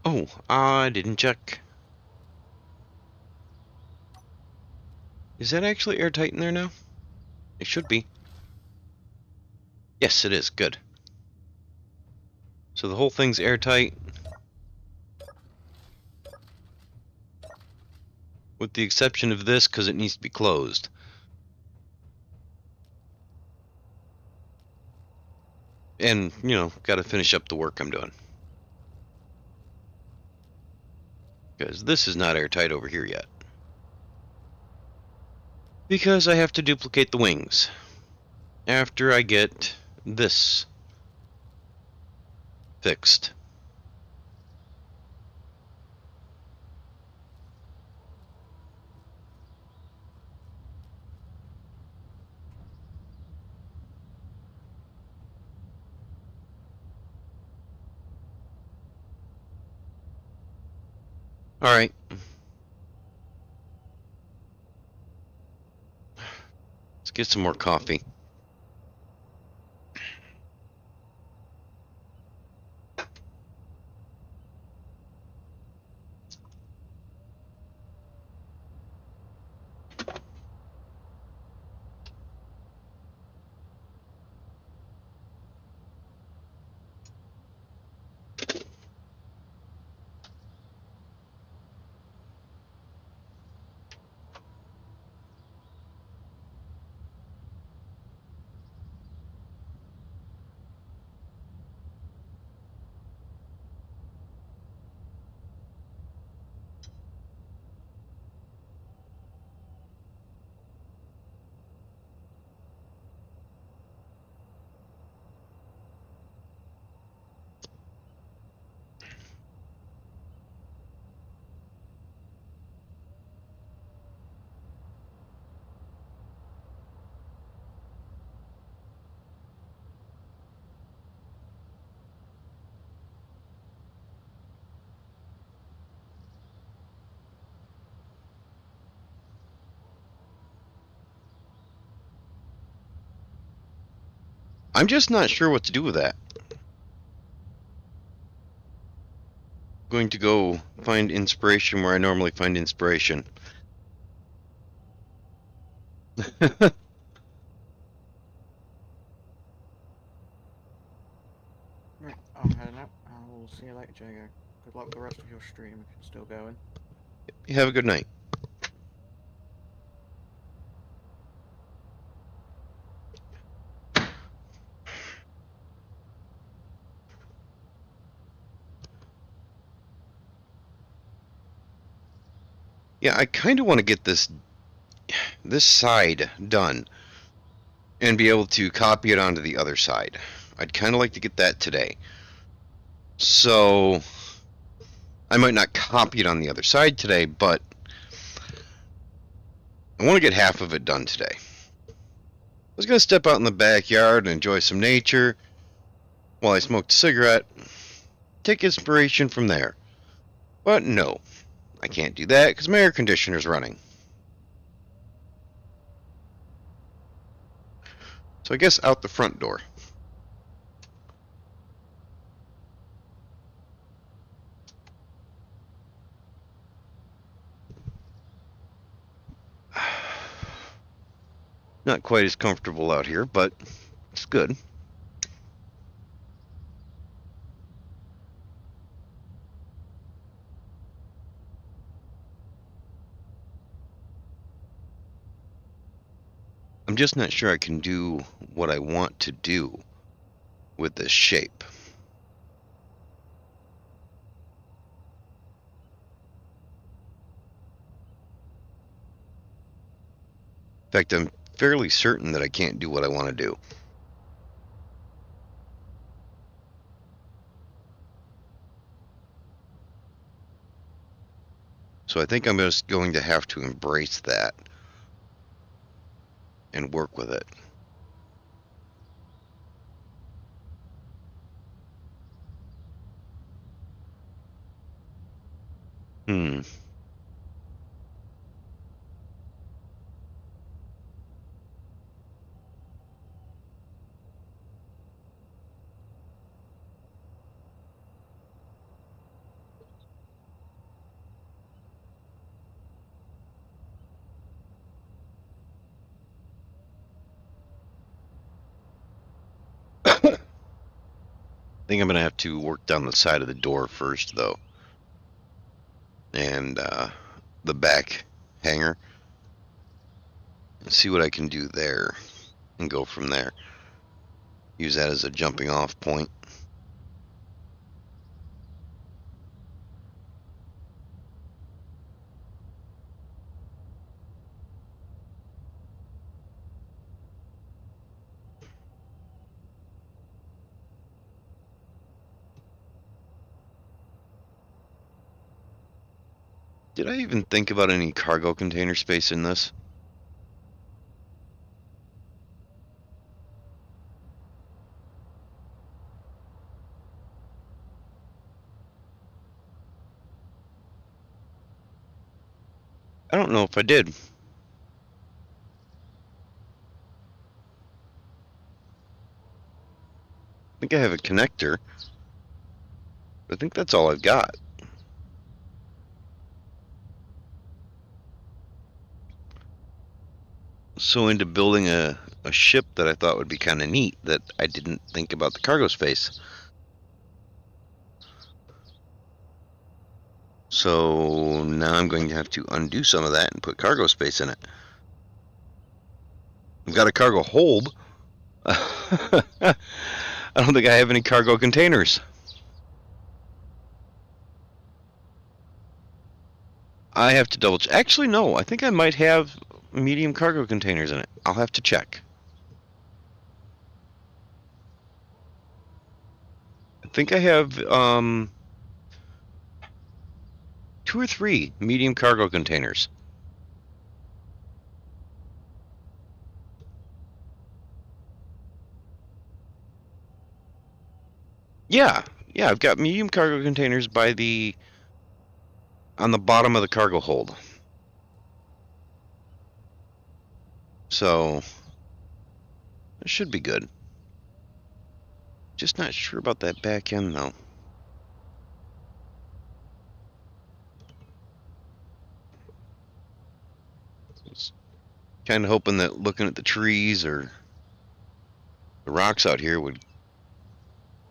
Oh, I didn't check. Is that actually airtight in there now? It should be. Yes, it is. Good. So the whole thing's airtight. With the exception of this, because it needs to be closed. And, you know, gotta finish up the work I'm doing. Because this is not airtight over here yet. Because I have to duplicate the wings. After I get this fixed. Alright. Let's get some more coffee. I'm just not sure what to do with that. Going to go find inspiration where I normally find inspiration. Right, I'm heading out. I will see you later, Jago. Good luck with the rest of your stream if you're still going. You have a good night. Yeah, I kind of want to get this side done and be able to copy it onto the other side. I'd kind of like to get that today. So I might not copy it on the other side today, but I want to get half of it done today. I was going to step out in the backyard and enjoy some nature while I smoked a cigarette, take inspiration from there. But no, I can't do that because my air conditioner's running. So I guess out the front door. Not quite as comfortable out here, but it's good. I'm just not sure I can do what I want to do with this shape. In fact, I'm fairly certain that I can't do what I want to do. So I think I'm just going to have to embrace that and work with it. Hmm. I think I'm going to have to work down the side of the door first, though. And the back hanger. And see what I can do there. And go from there. Use that as a jumping off point. Did I even think about any cargo container space in this? I don't know if I did. I think I have a connector. I think that's all I've got. So into building a ship that I thought would be kind of neat that I didn't think about the cargo space. So now I'm going to have to undo some of that and put cargo space in it. I've got a cargo hold. I don't think I have any cargo containers. I have to double check. Actually, no. I think I might have medium cargo containers in it. I'll have to check. I think I have 2 or 3 medium cargo containers. Yeah, I've got medium cargo containers on the bottom of the cargo hold. So it should be good. Just not sure about that back end, though. Kind of hoping that looking at the trees or the rocks out here would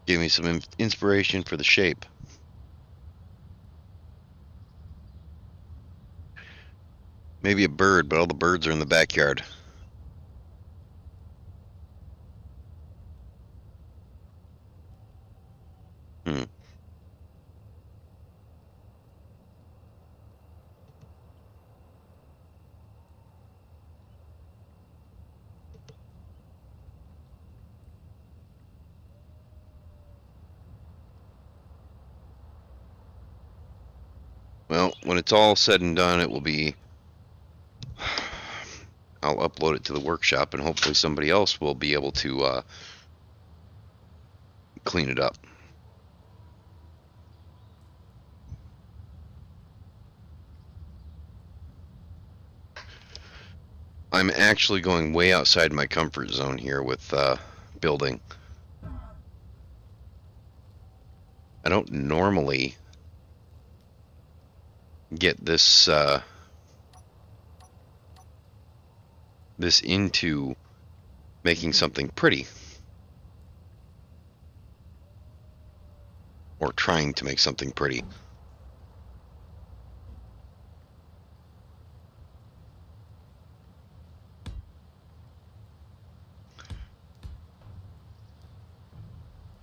give me some inspiration for the shape. Maybe a bird, but all the birds are in the backyard. Hmm. Well, when it's all said and done, it will be... I'll upload it to the workshop, and hopefully somebody else will be able to clean it up. I'm actually going way outside my comfort zone here with building. I don't normally get this this into making something pretty, or trying to make something pretty.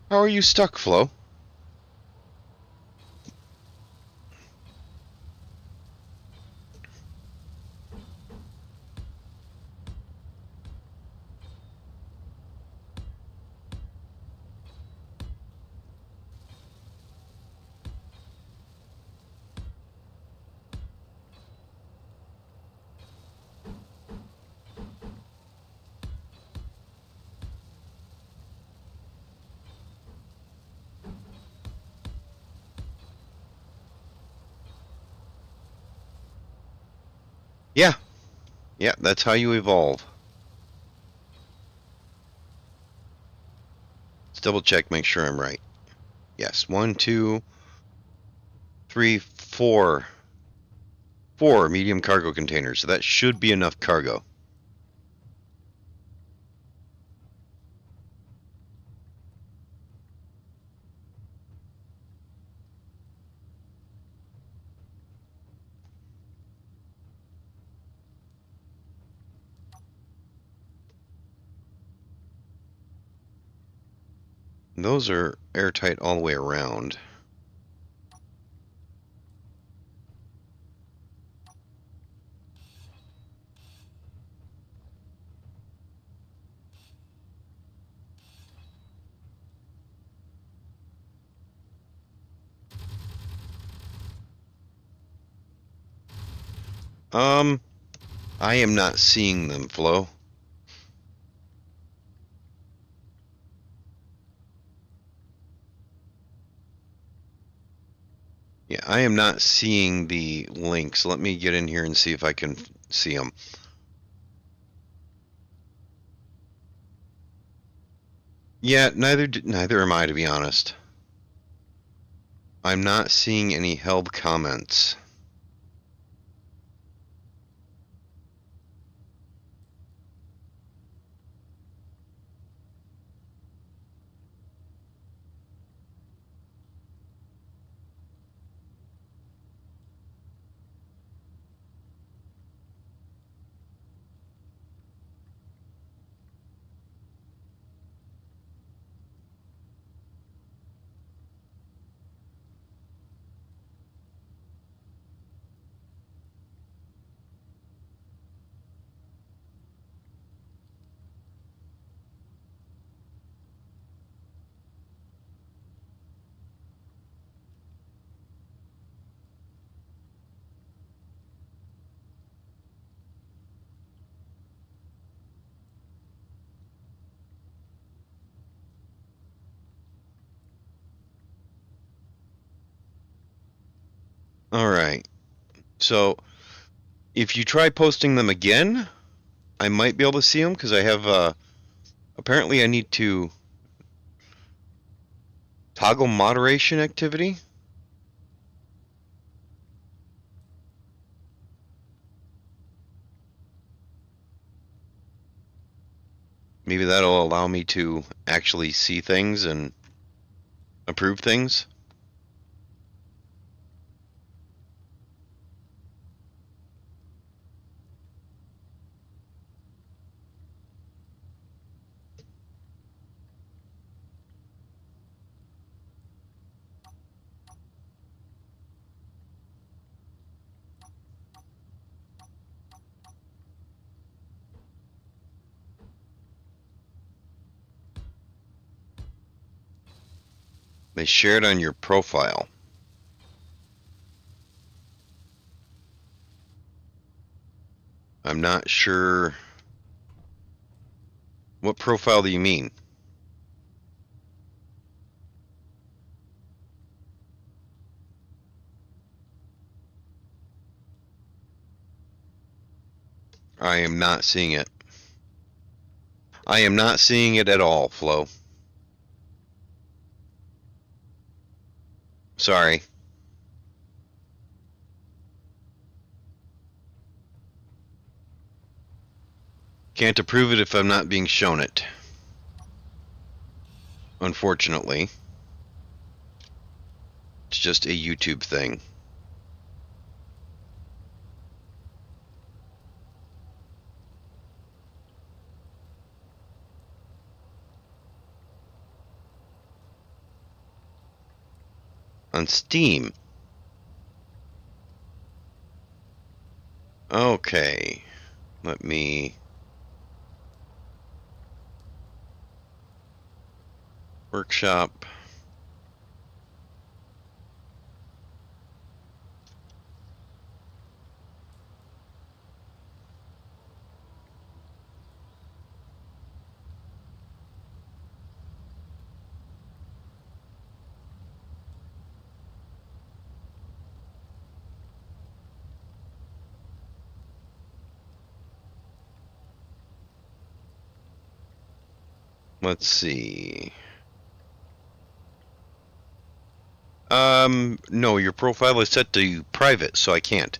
How are you stuck, Flo? Yeah. Yeah, that's how you evolve. Let's double check, make sure I'm right. Yes, 1, 2, 3, 4. 4 medium cargo containers, so that should be enough cargo. Those are airtight all the way around. I am not seeing them, Flo. Yeah, I am not seeing the links. Let me get in here and see if I can see them. Yeah, neither am I, to be honest. I'm not seeing any help comments. All right. So if you try posting them again, I might be able to see them because I have apparently I need to Toggle moderation activity? Maybe that'll allow me to actually see things and approve things. They share it on your profile. I'm not sure. What profile do you mean? I am not seeing it. I am not seeing it at all, Flo. Sorry. Can't approve it if I'm not being shown it. Unfortunately. It's just a YouTube thing. On Steam. Okay. Let me... Workshop. Let's see. No, your profile is set to private, so I can't.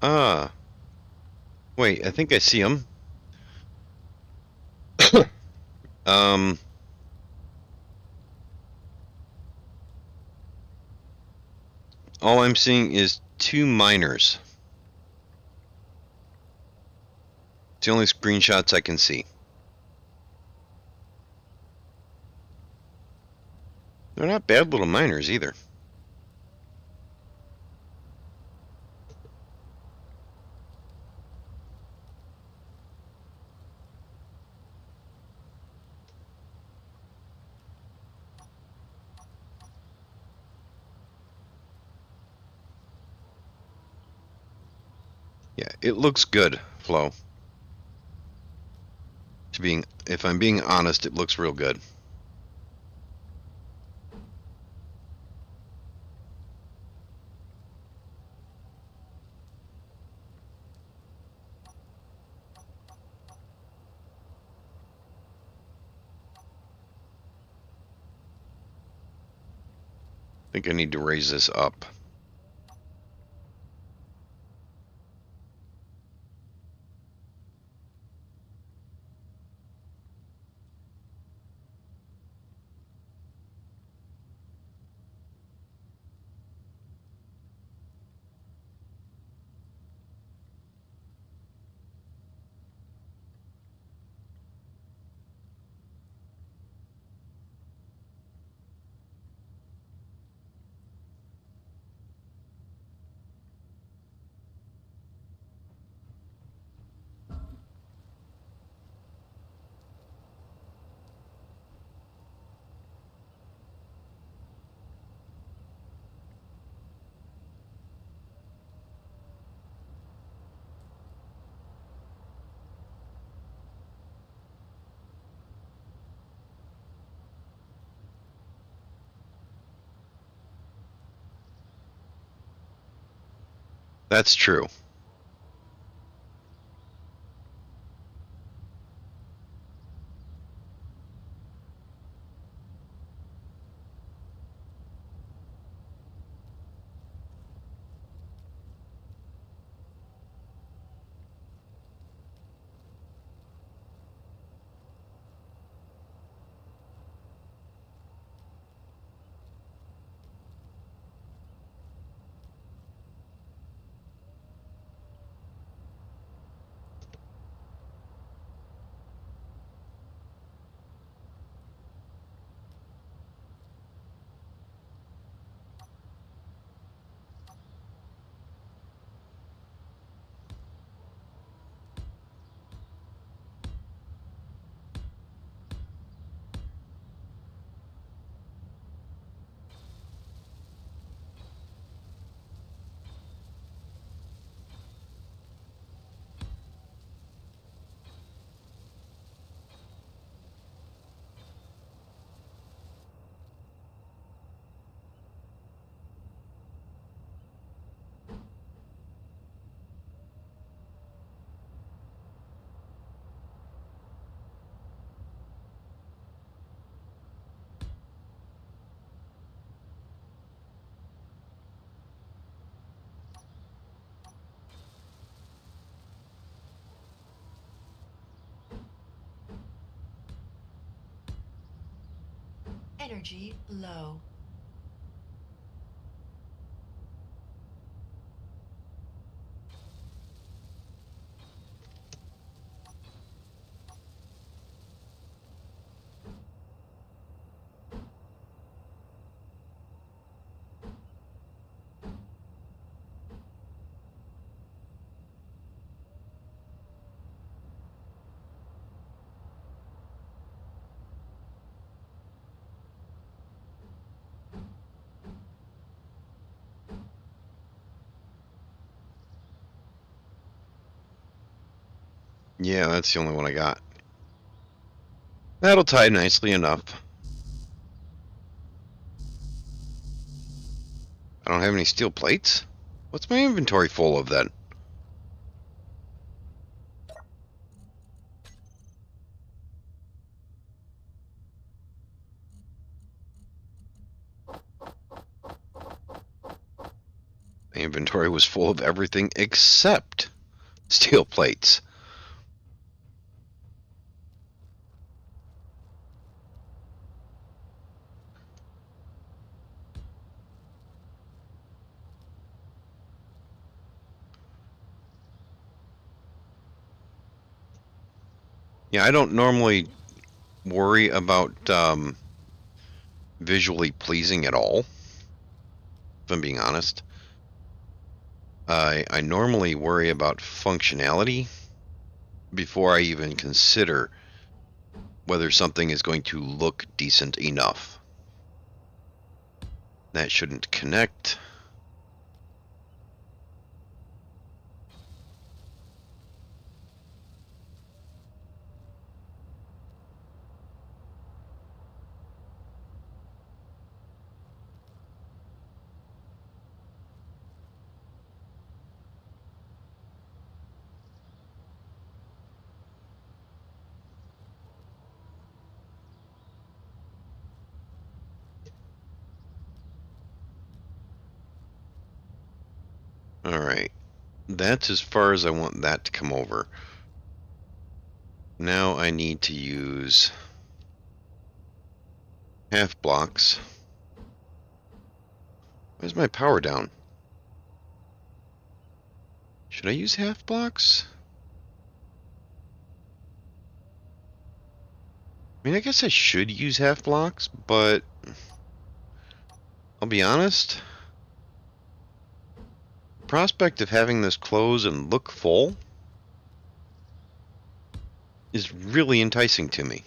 Ah. Wait, I think I see them. um... All I'm seeing is 2 miners. It's the only screenshots I can see. They're not bad little miners either. Yeah, it looks good, Flo. If I'm being honest, it looks real good. I think I need to raise this up. That's true. Energy low. Yeah, that's the only one I got. That'll tie nicely enough. I don't have any steel plates? What's my inventory full of then? My inventory was full of everything except steel plates. Yeah, I don't normally worry about visually pleasing at all, if I'm being honest. I normally worry about functionality before I even consider whether something is going to look decent enough. That shouldn't connect. Alright, that's as far as I want that to come over. Now I need to use half blocks. Where's my power down? Should I use half blocks? I mean, I guess I should use half blocks, but I'll be honest. The prospect of having this close and look full is really enticing to me.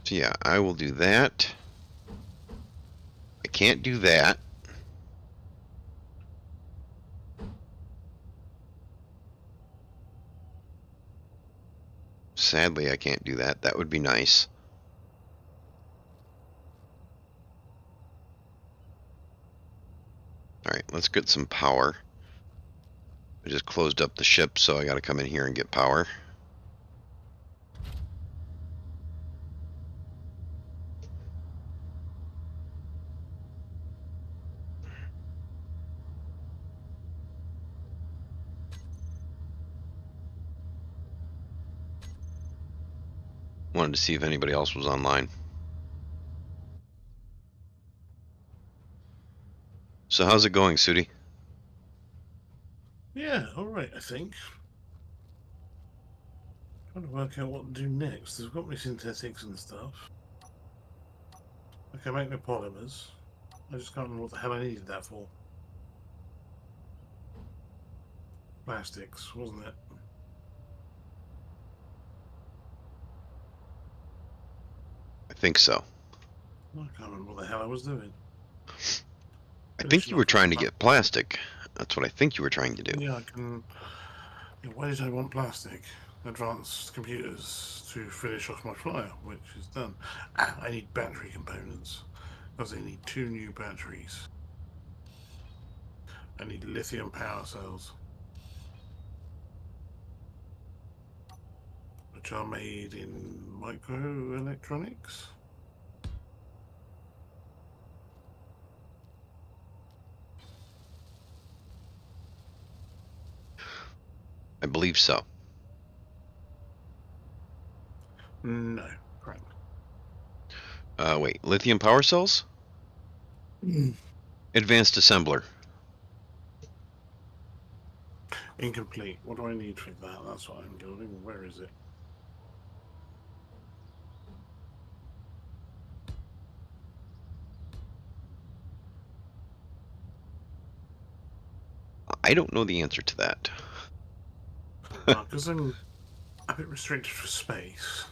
So yeah, I will do that. I can't do that. Sadly, I can't do that. That would be nice. Alright, let's get some power. I just closed up the ship, so I gotta come in here and get power. Wanted to see if anybody else was online. So how's it going, Sudi? Yeah, alright, I think. Trying to work out what to do next. They've got me synthetics and stuff. I can make no polymers. I just can't remember what the hell I needed that for. Plastics, wasn't it? I think so. I can't remember what the hell I was doing. I think you were trying to get plastic. That's what I think you were trying to do. Yeah, I can. Yeah, why did I want plastic? Advanced computers to finish off my flyer, which is done. I need battery components because I need 2 new batteries. I need lithium power cells, which are made in microelectronics. I believe so. No, correct. Wait, lithium power cells? Advanced assembler. Incomplete. What do I need for that? That's what I'm building. Where is it? I don't know the answer to that. Because I'm a bit restricted for space.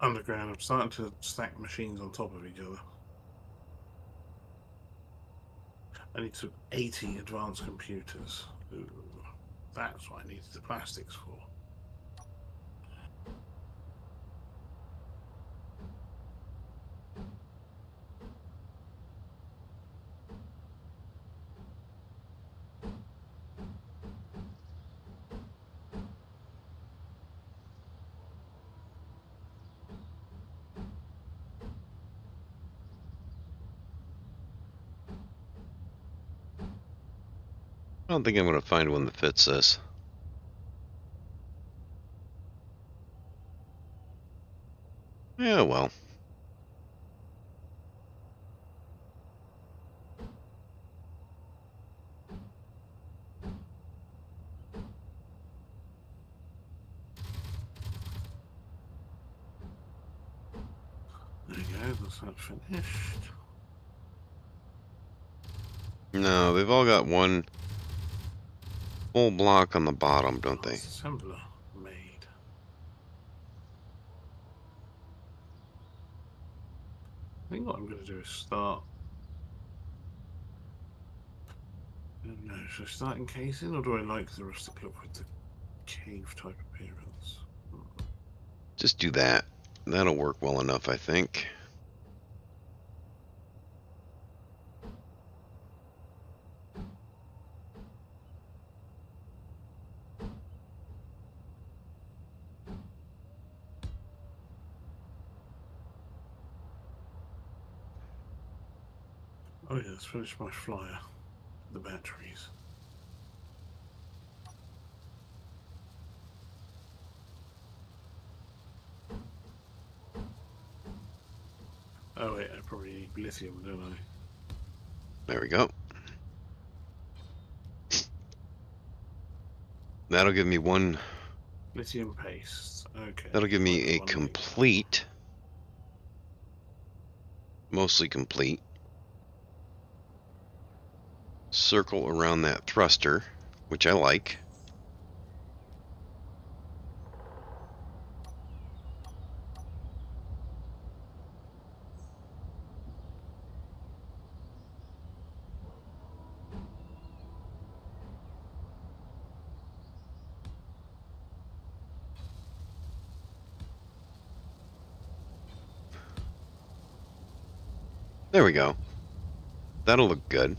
Underground, I'm starting to stack machines on top of each other. I need 80 advanced computers. Ooh, that's what I needed the plastics for. I don't think I'm going to find one that fits this. Yeah, well. There you go, that's that finished. No, they've all got one full block on the bottom, don't they? Assembler made. I think what I'm going to do is start. I don't know, should I start encasing or do I like the rustic look with the cave type appearance? Just do that. That'll work well enough, I think. Oh yeah, let's finish my flyer. The batteries. Oh wait, I probably need lithium, don't I? There we go. That'll give me one. Lithium paste. Okay. That'll give me a One complete, mostly complete, circle around that thruster, which I like. There we go. That'll look good.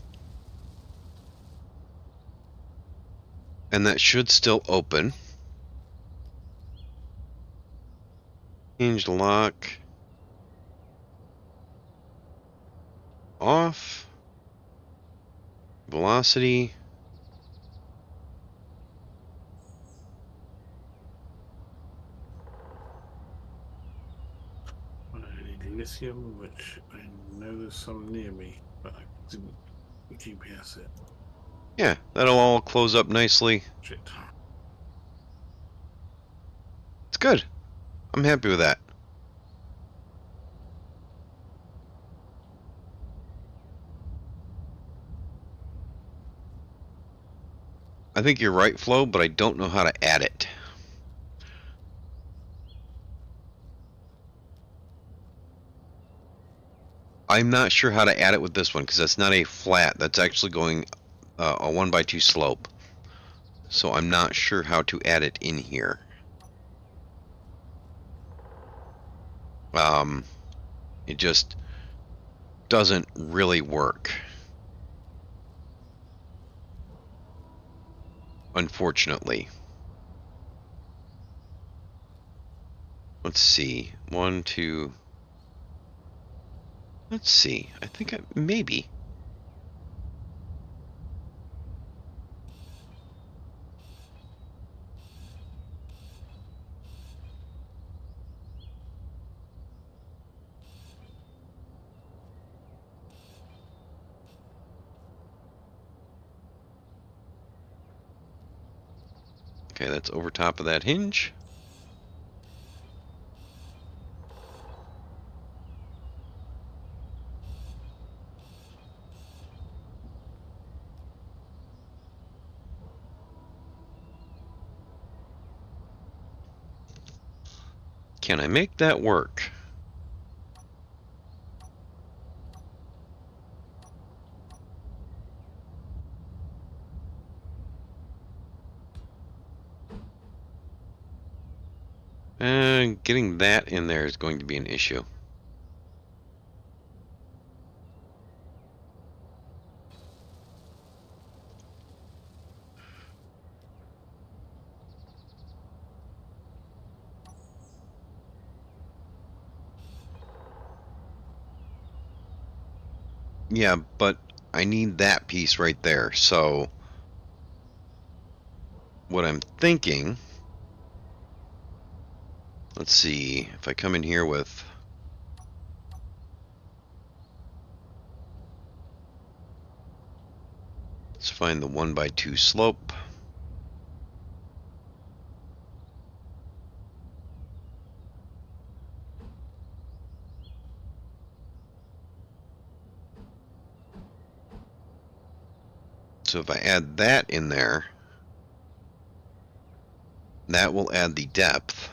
And that should still open. Hinge lock. Off. Velocity. I need lithium, which I know there's some near me, but I didn't GPS it. Yeah, that'll all close up nicely. Shit. It's good. I'm happy with that. I think you're right, Flo, but I don't know how to add it. I'm not sure how to add it with this one because that's not a flat. That's actually going a 1x2 slope. So I'm not sure how to add it in here. It just doesn't really work. Unfortunately. Let's see. 1, 2. Let's see. I think maybe. Okay, that's over top of that hinge. Can I make that work? Getting that in there is going to be an issue. Yeah, but I need that piece right there. So what I'm thinking, let's see, if I come in here with let's find the 1x2 slope. So if I add that in there, that will add the depth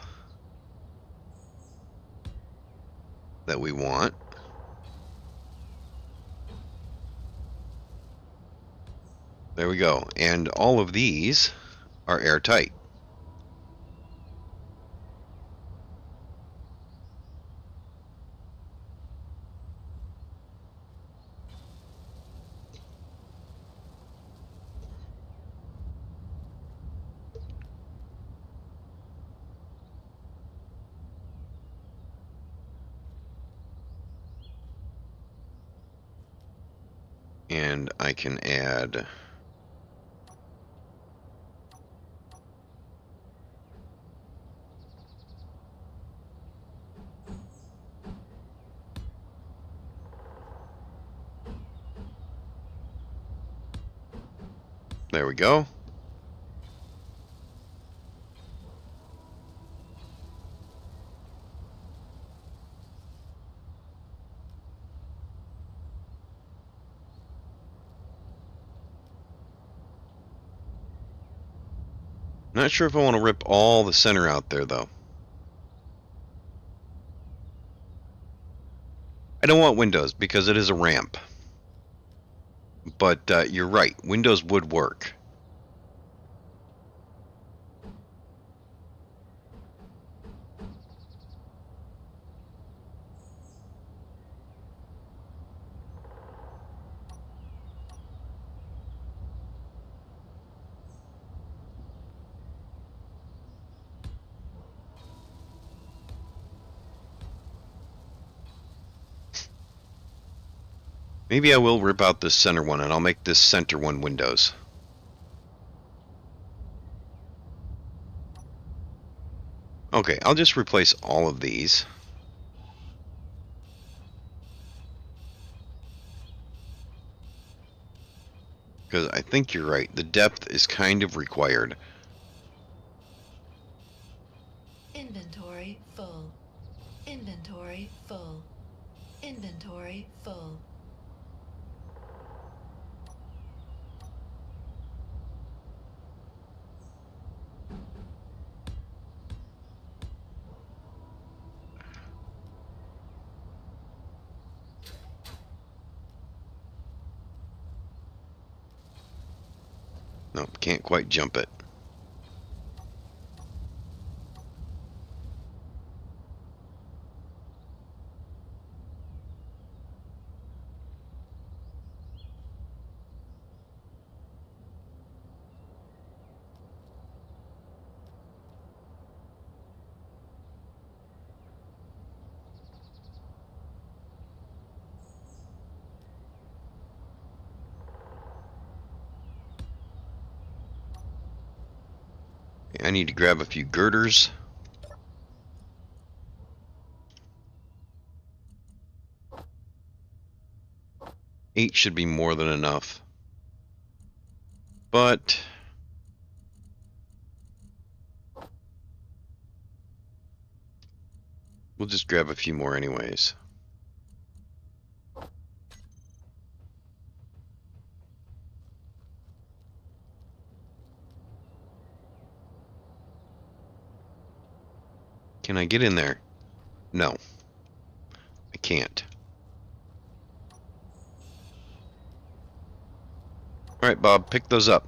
that we want. There we go. And all of these are airtight. And I can add there we go. Not sure if I want to rip all the center out there, though. I don't want windows because it is a ramp. But you're right, windows would work. Maybe I will rip out this center one and I'll make this center one windows. Okay, I'll just replace all of these. Because I think you're right. The depth is kind of required. Inventory full. Inventory full. Inventory full. Nope, can't quite jump it. I need to grab a few girders. Eight should be more than enough. But we'll just grab a few more anyways. Can I get in there? No, I can't. Alright, Bob, pick those up.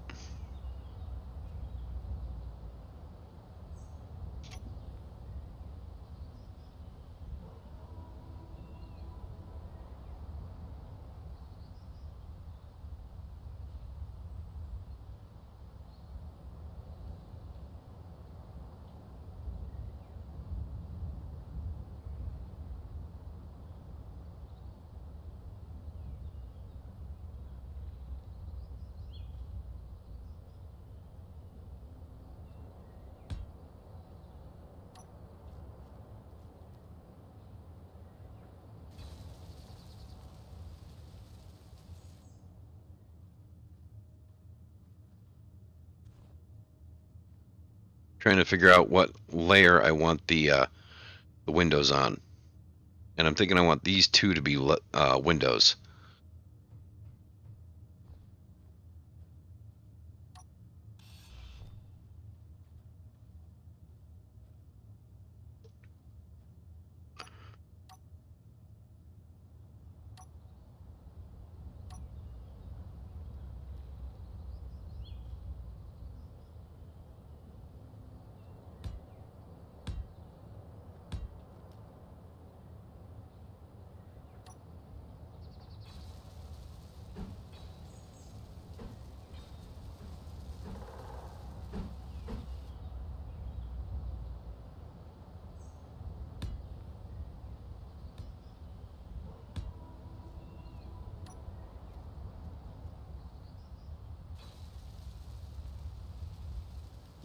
Trying to figure out what layer I want the windows on. And I'm thinking I want these two to be windows.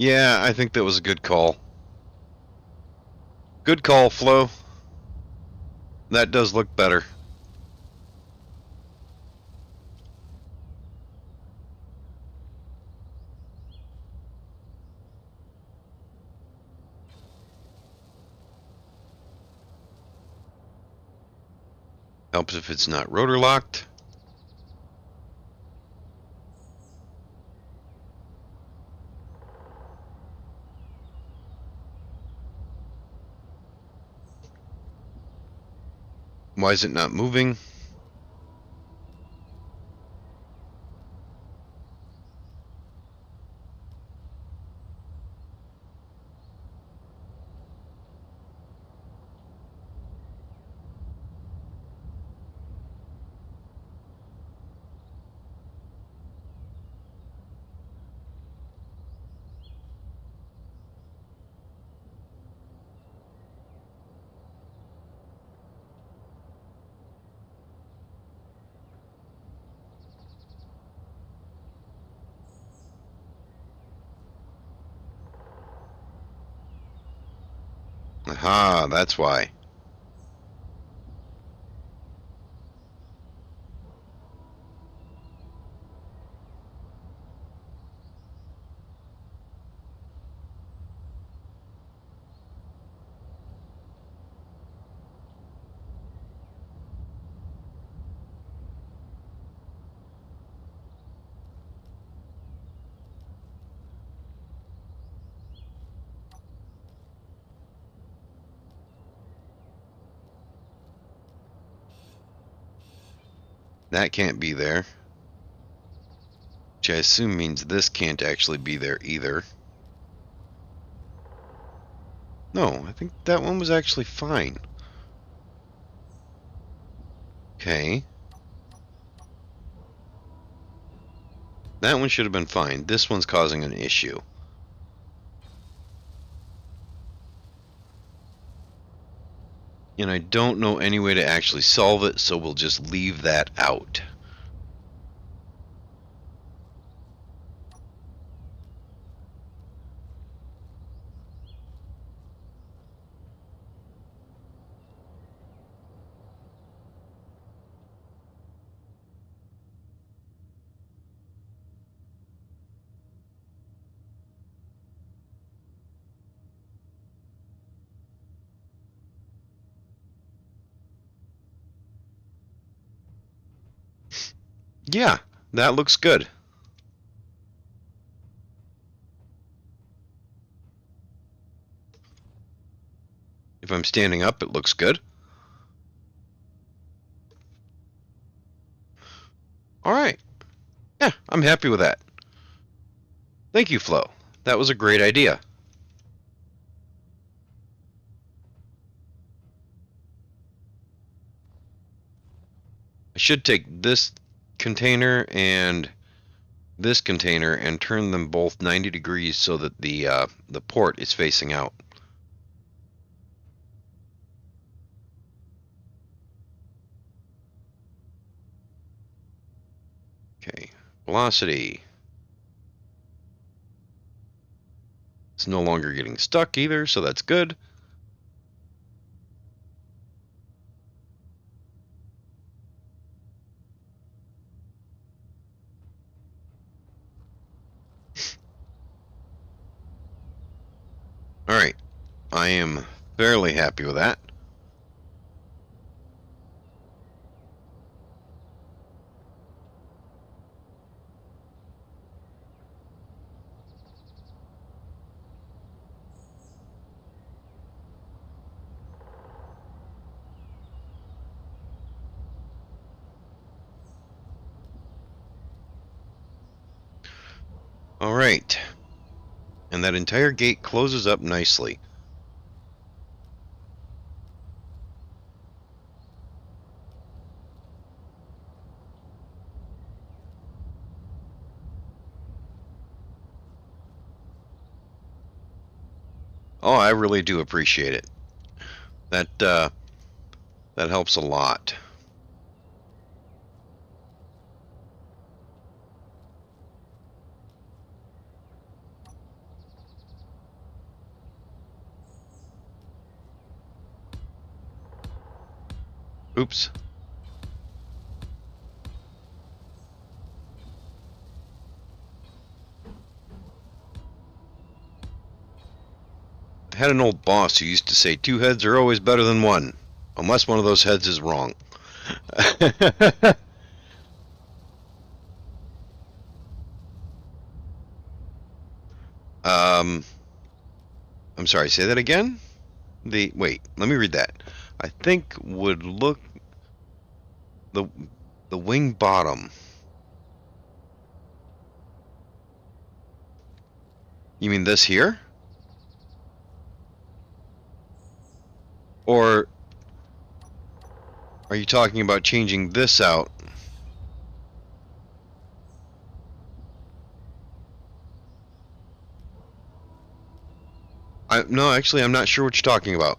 Yeah, I think that was a good call. Good call, Flo. That does look better. Helps if it's not rotor locked. Why is it not moving? Aha, that's why. That can't be there. Which I assume means this can't actually be there either. No, I think that one was actually fine. Okay. That one should have been fine. This one's causing an issue. And I don't know any way to actually solve it, so we'll just leave that out. Yeah, that looks good. If I'm standing up, it looks good. Alright. Yeah, I'm happy with that. Thank you, Flo. That was a great idea. I should take this container and this container and turn them both 90 degrees so that the port is facing out. Okay, velocity. It's no longer getting stuck either, so that's good. Alright, I am fairly happy with that. Alright, and that entire gate closes up nicely. Oh, I really do appreciate it. That helps a lot. Oops. I had an old boss who used to say 2 heads are always better than 1, unless one of those heads is wrong. um, I'm sorry, say that again? Wait, let me read that. I think would look the the wing bottom. You mean this here? Or are you talking about changing this out? No, actually, I'm not sure what you're talking about.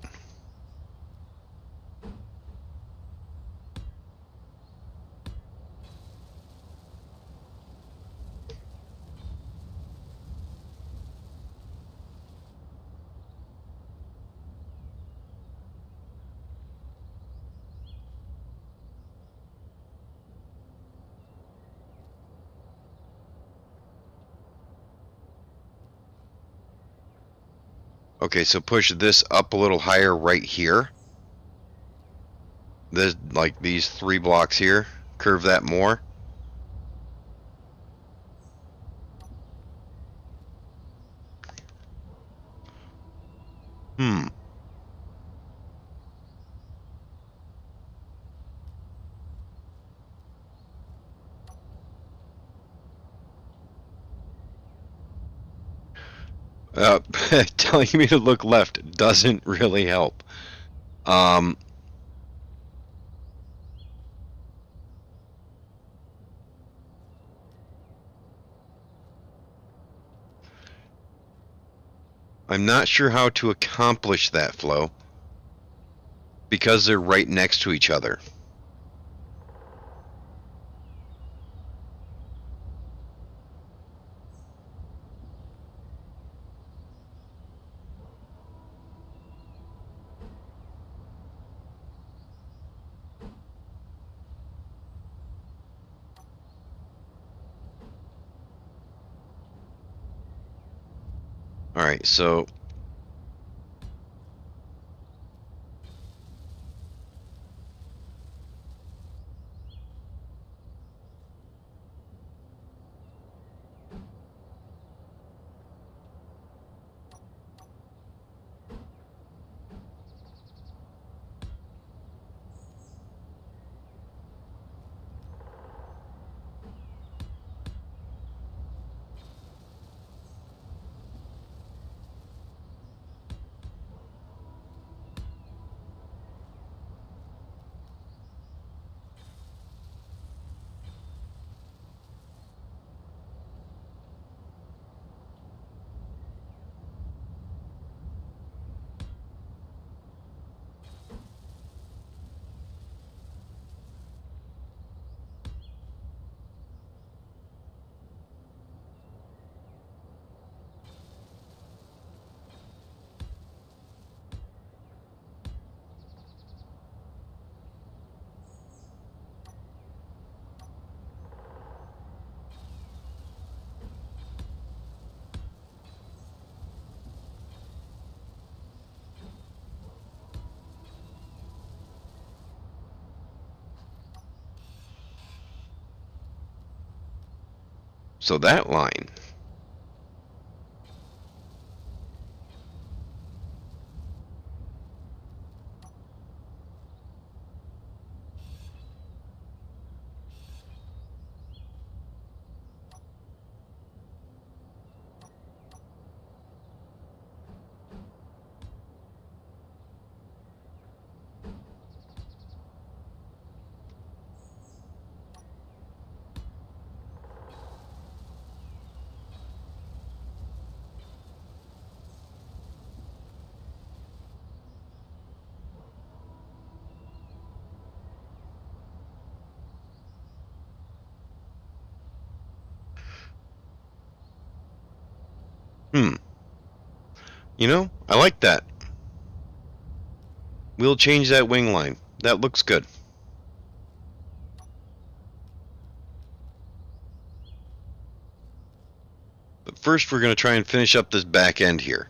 Okay, so push this up a little higher right here. This, like these 3 blocks here. Curve that more. Hmm. Telling me to look left doesn't really help. Um, I'm not sure how to accomplish that flow because they're right next to each other. All right, so that line. Hmm. You know, I like that. We'll change that wing line. That looks good. But first we're going to try and finish up this back end here.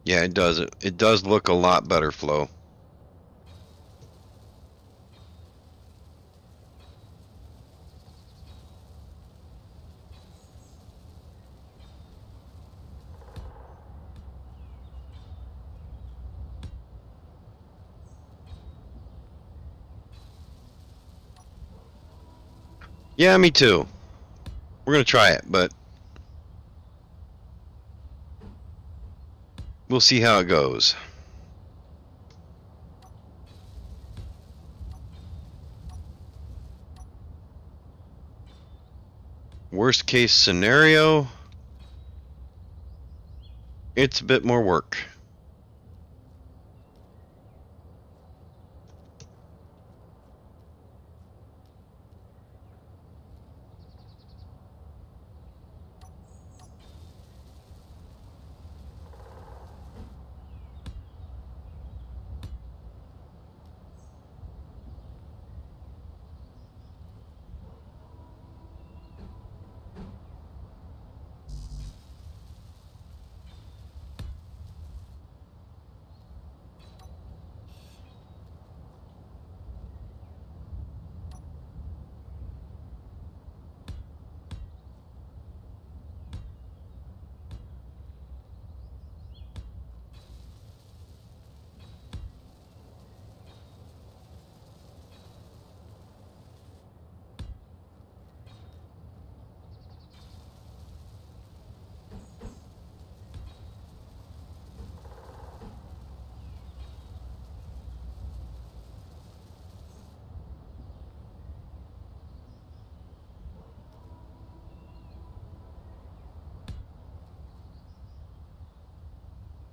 Yeah, it does. It does look a lot better, Flo. Yeah, me too. We're going to try it, but we'll see how it goes. Worst case scenario, it's a bit more work.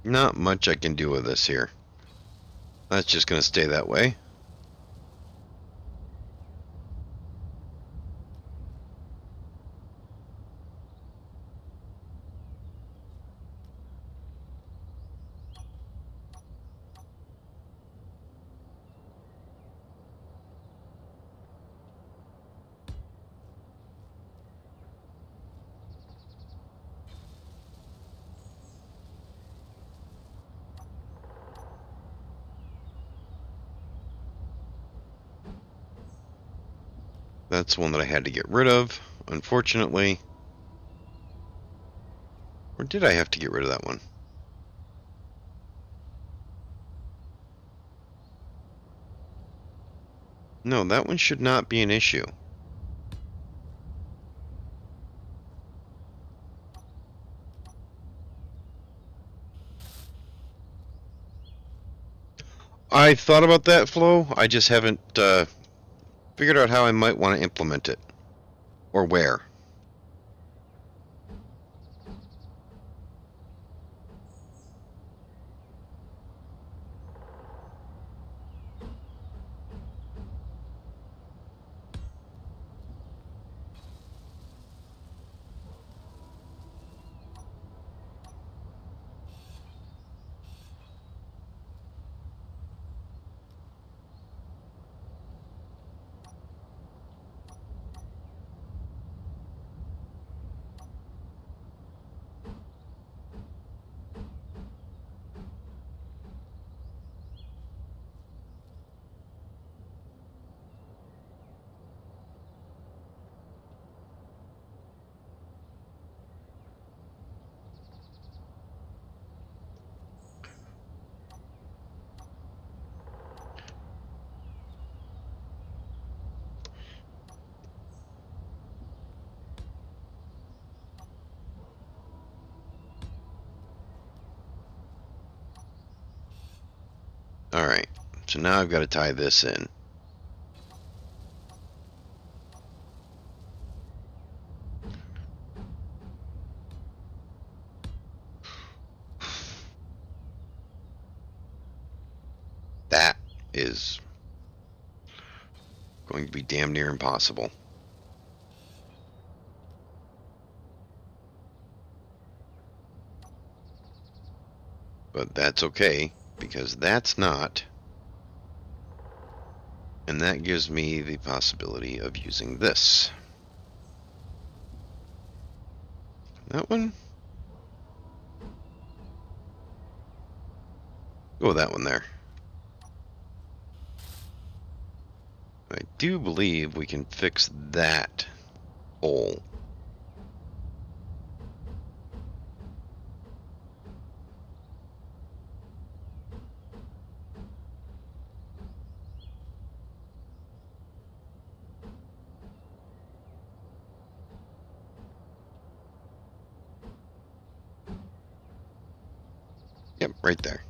Not much I can do with this here. That's just going to stay that way. That's one that I had to get rid of, unfortunately. Or did I have to get rid of that one? No, that one should not be an issue. I thought about that flow. I just haven't figured out how I might want to implement it. Or where. Alright, so now I've got to tie this in. That is going to be damn near impossible. But that's okay, because that's not. And that gives me the possibility of using this. That one? Go with that one there. I do believe we can fix that hole. Yep, right there.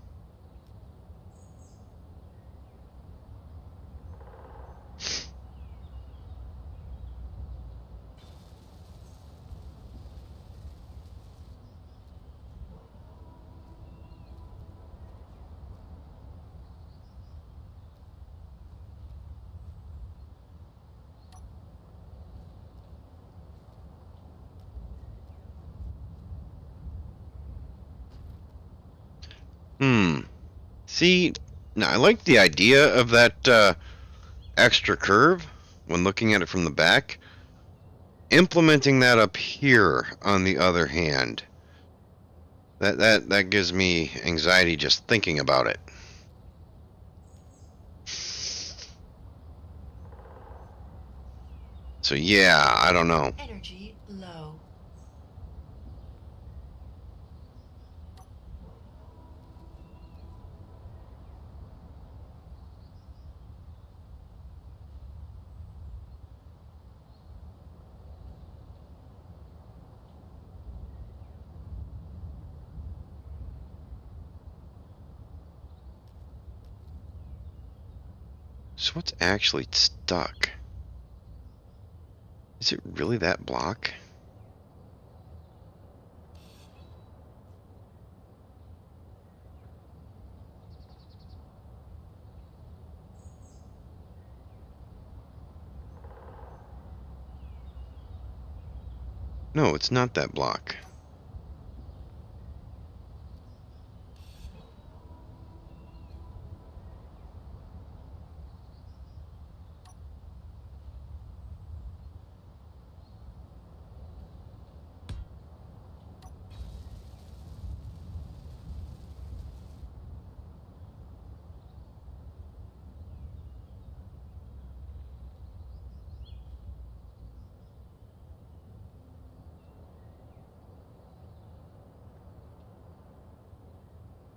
See, now I like the idea of that extra curve when looking at it from the back. Implementing that up here, on the other hand, that gives me anxiety just thinking about it. So yeah, I don't know. Energy low. So what's actually stuck? Is it really that block? No, it's not that block.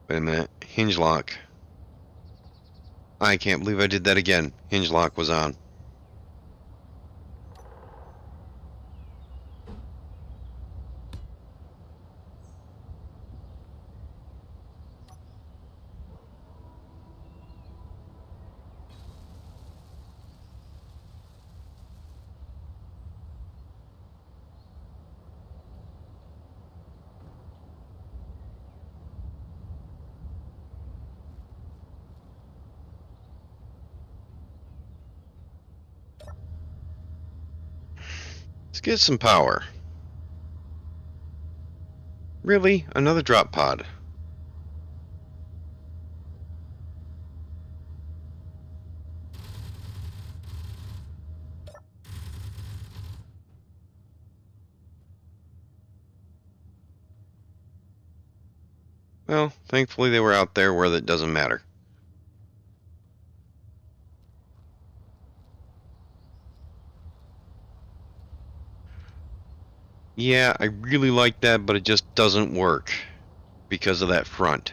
Wait a minute. Hinge lock. I can't believe I did that again. Hinge lock was on. Let's get some power. Really? Another drop pod? Well, thankfully they were out there where that doesn't matter. Yeah, I really like that, but it just doesn't work because of that front.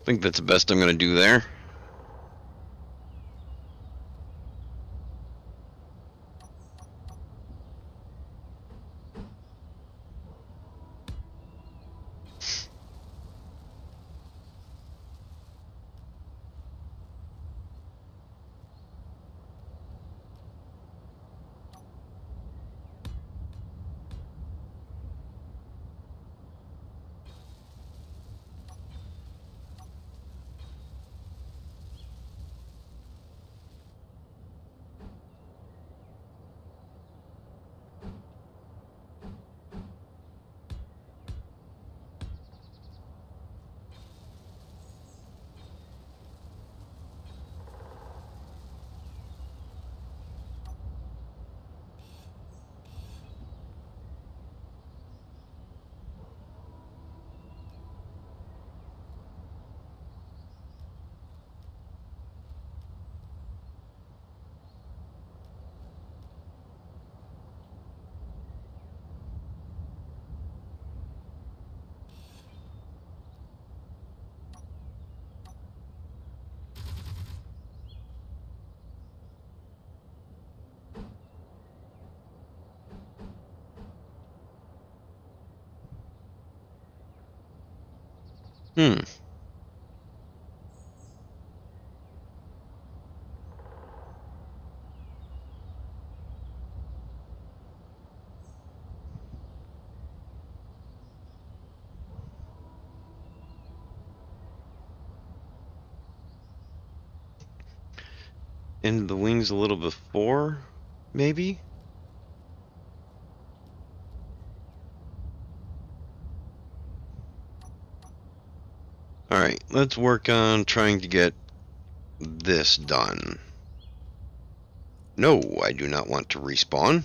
I think that's the best I'm going to do there. Hmm. And the wings a little before, maybe? Alright, let's work on trying to get this done. No, I do not want to respawn.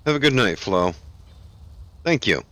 Have a good night, Flo. Thank you.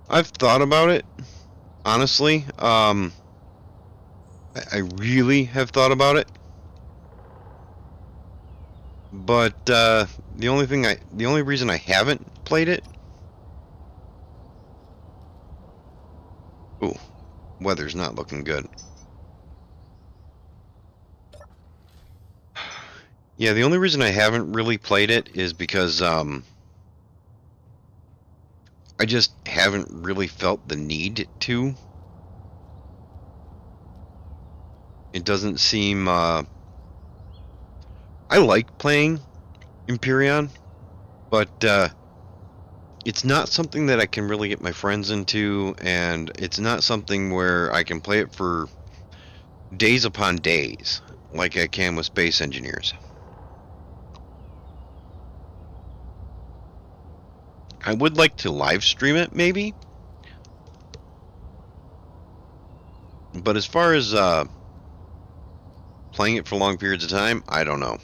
I've thought about it, honestly. I really have thought about it. But the only reason I haven't played it. Ooh, weather's not looking good. Yeah, the only reason I haven't really played it is because I just haven't really felt the need to. It doesn't seem, I like playing Empyrean, but, it's not something that I can really get my friends into, and it's not something where I can play it for days upon days, like I can with Space Engineers. I would like to live stream it, maybe, but as far as playing it for long periods of time, I don't know.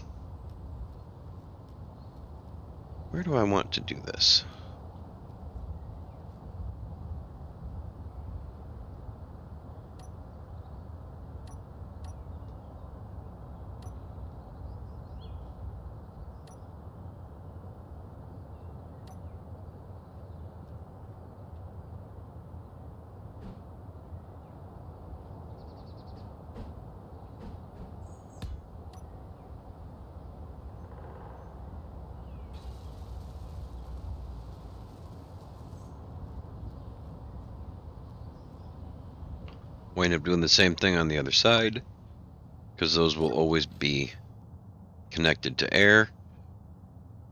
Where do I want to do this? Wind up doing the same thing on the other side, because those will always be connected to air.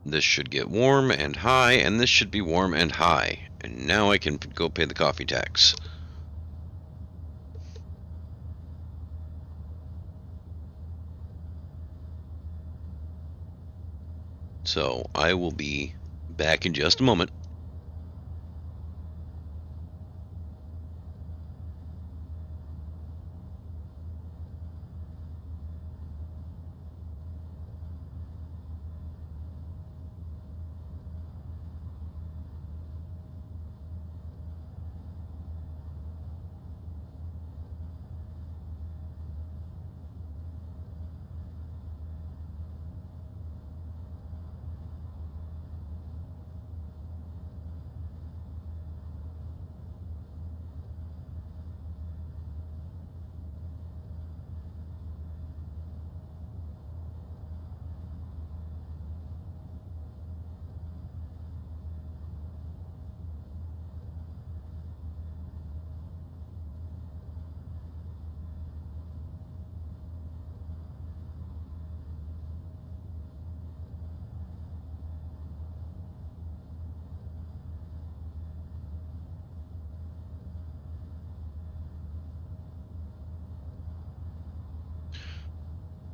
This should get warm and high, and this should be warm and high. And now I can go pay the coffee tax. So I will be back in just a moment.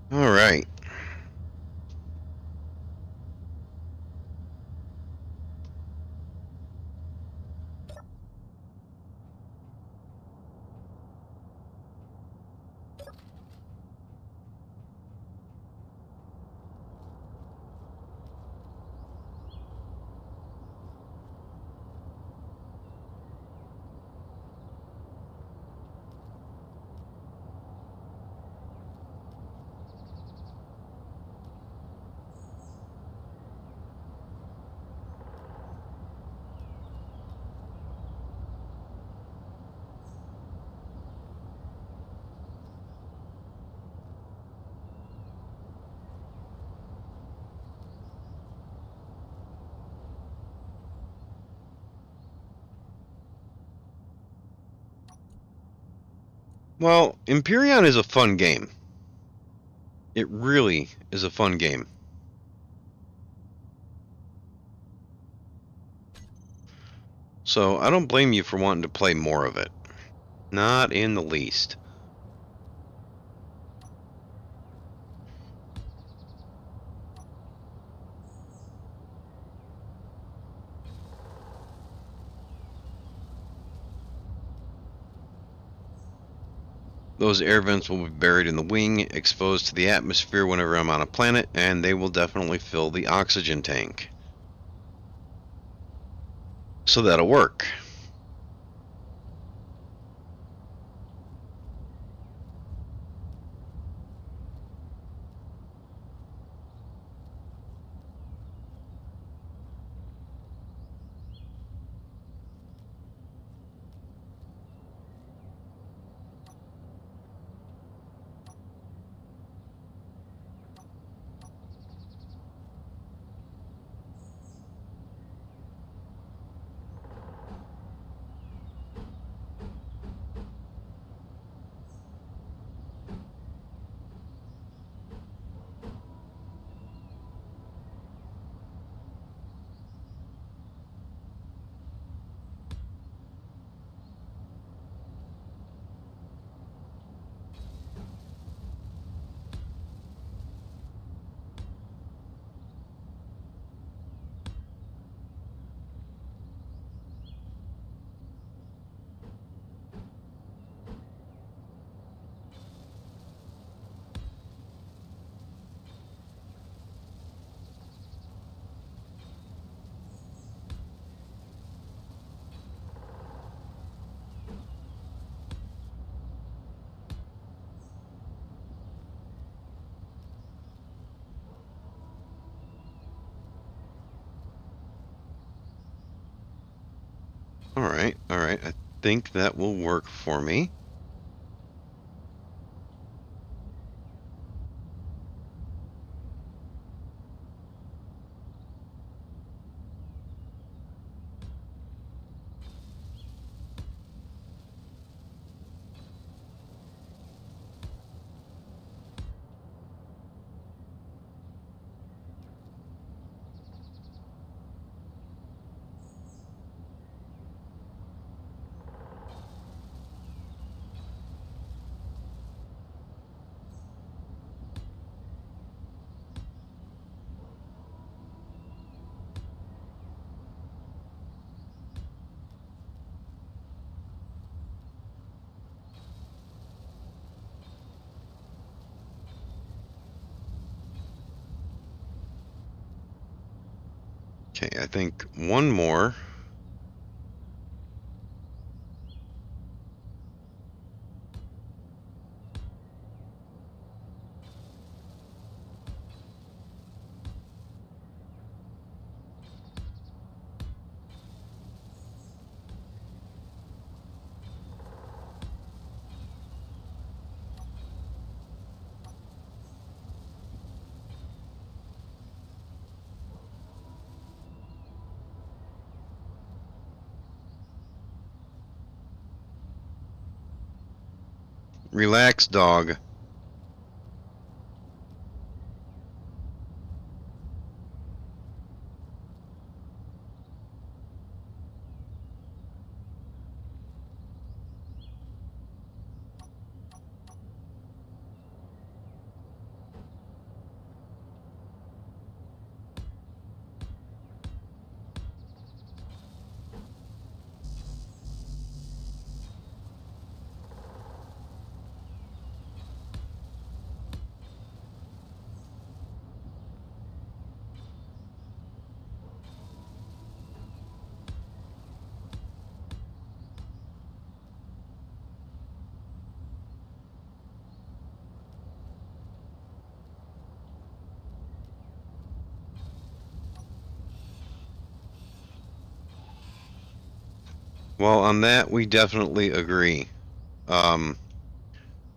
All right. Well, Empyrean is a fun game. It really is a fun game. So I don't blame you for wanting to play more of it. Not in the least. Those air vents will be buried in the wing, exposed to the atmosphere whenever I'm on a planet, and they will definitely fill the oxygen tank. So that'll work. All right. I think that will work for me. Okay, I think one more. Relax, dog. Well, on that, we definitely agree.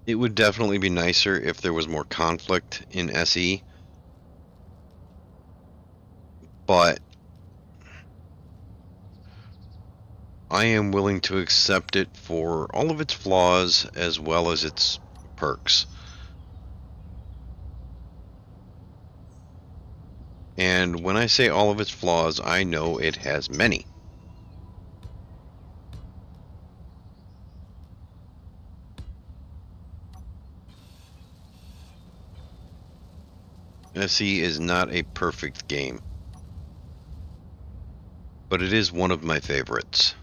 It would definitely be nicer if there was more conflict in SE, but I am willing to accept it for all of its flaws as well as its perks. And when I say all of its flaws, I know it has many. SE is not a perfect game, but it is one of my favorites.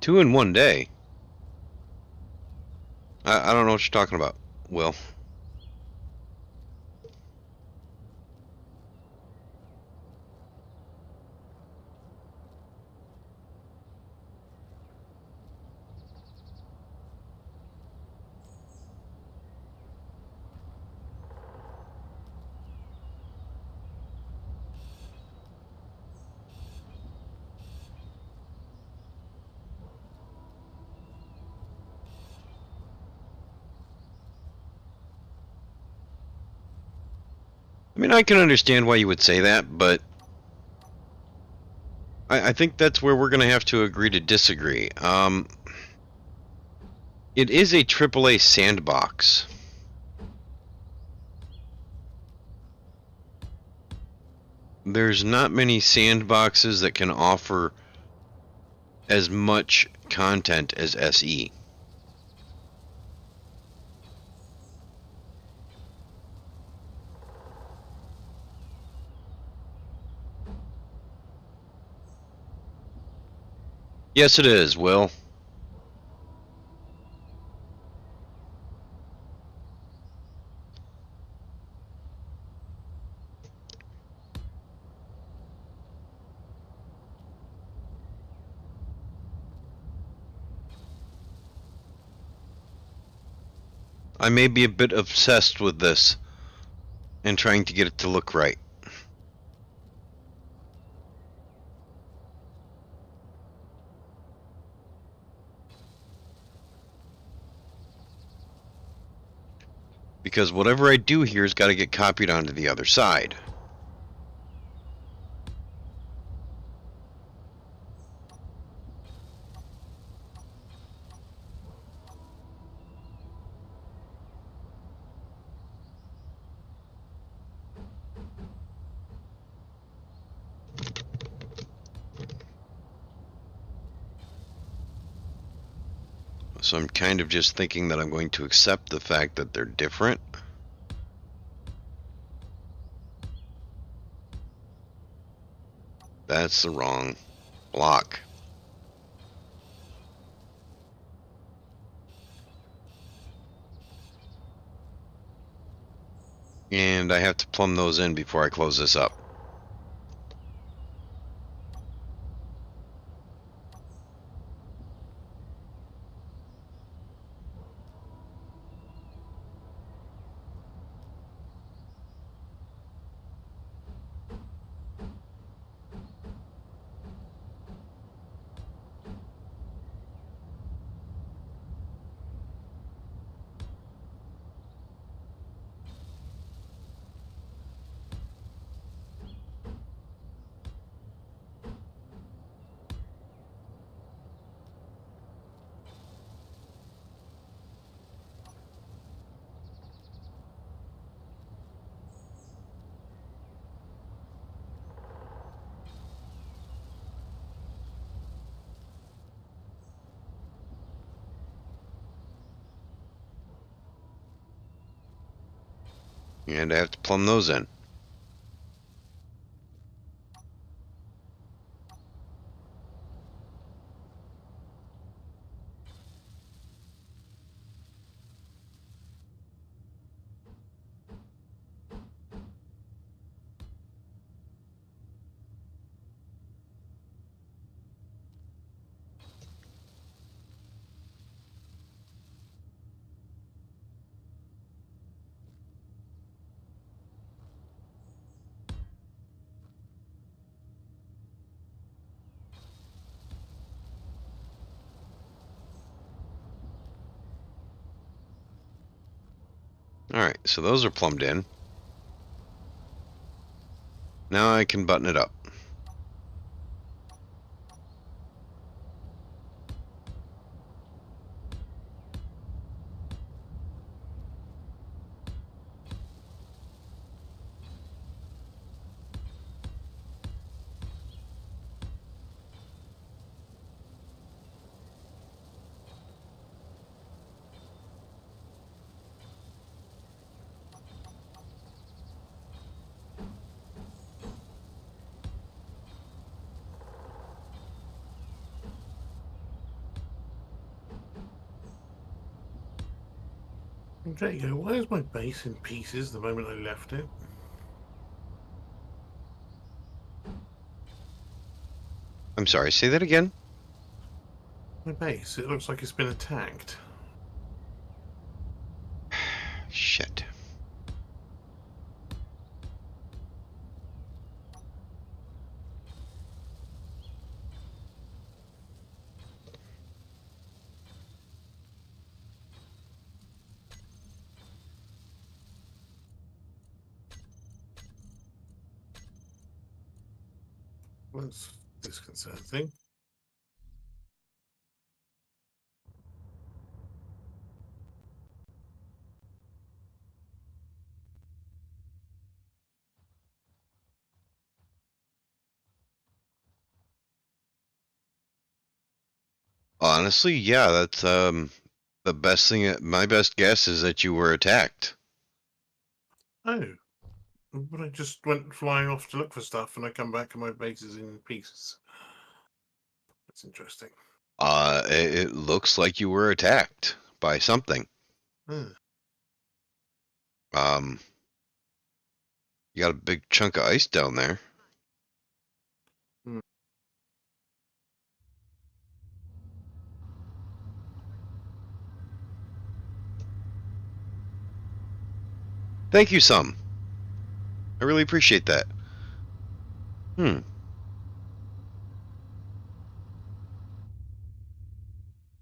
Two in one day? I don't know what you're talking about, Will. I mean, I can understand why you would say that, but I think that's where we're going to have to agree to disagree. It is a AAA sandbox. There's not many sandboxes that can offer as much content as SE. Yes, it is, Will. I may be a bit obsessed with this and trying to get it to look right. Because whatever I do here has got to get copied onto the other side. So I'm kind of just thinking that I'm going to accept the fact that they're different. That's the wrong block. And I have to plumb those in before I close this up. And I have to plumb those in. Alright, so those are plumbed in. Now I can button it up. There you go. Why is my base in pieces the moment I left it? I'm sorry, say that again? My base, it looks like it's been attacked. Shit. That's disconcerting. Honestly, yeah, that's the best thing. My best guess is that you were attacked. Oh. But I just went flying off to look for stuff, and I come back and my base is in pieces. That's interesting. It looks like you were attacked by something. Hmm. Um, you got a big chunk of ice down there. Hmm. Thank you, some. I really appreciate that.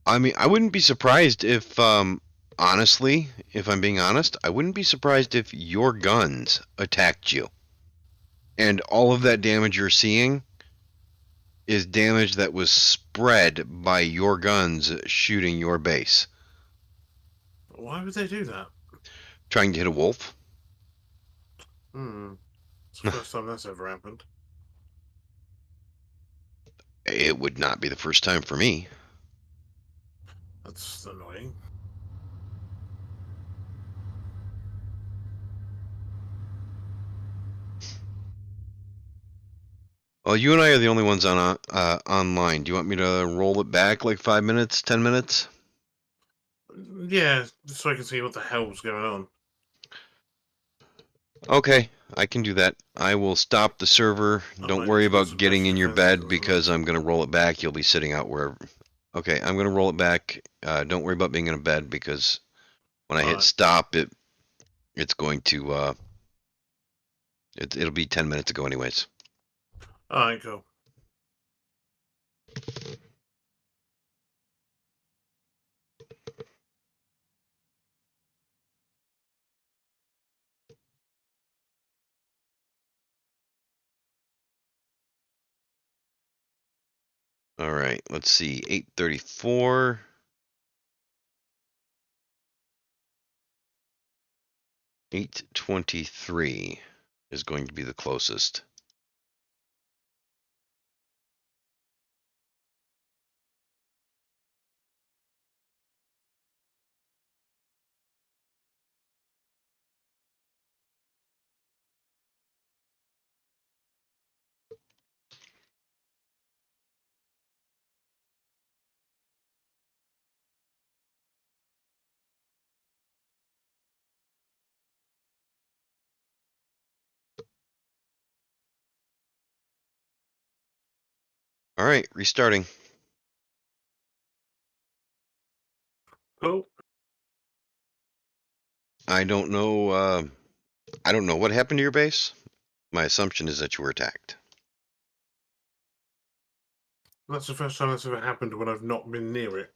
I mean, I wouldn't be surprised if, honestly, if I'm being honest, I wouldn't be surprised if your guns attacked you. And all of that damage you're seeing is damage that was spread by your guns shooting your base. Why would they do that? Trying to hit a wolf? It's the first time that's ever happened. It would not be the first time for me. That's annoying. Well, you and I are the only ones on online. Do you want me to roll it back like 5 minutes, 10 minutes? Yeah, just so I can see what the hell's going on. Okay, I can do that. I will stop the server. I Don't might worry need to put about some getting best in your defenses or bed something. because I'm going to roll it back. You'll be sitting out wherever. Okay, I'm going to roll it back. Don't worry about being in a bed because when I hit Alright. stop, it's going to it'll be 10 minutes ago anyways. Alright, cool. All right, let's see. 8:34. 8:23 is going to be the closest. All right, restarting. Cool. I don't know. I don't know what happened to your base. My assumption is that you were attacked. That's the first time that's ever happened when I've not been near it.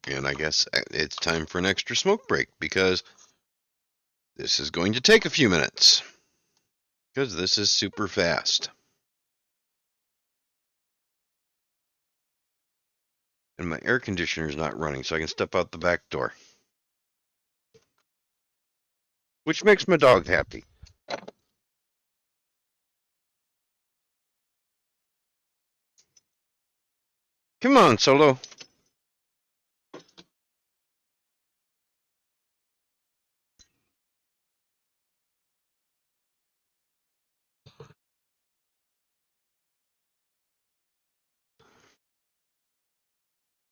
And I guess it's time for an extra smoke break because this is going to take a few minutes. Because this is super fast. And my air conditioner is not running, so I can step out the back door. Which makes my dog happy. Come on, Solo.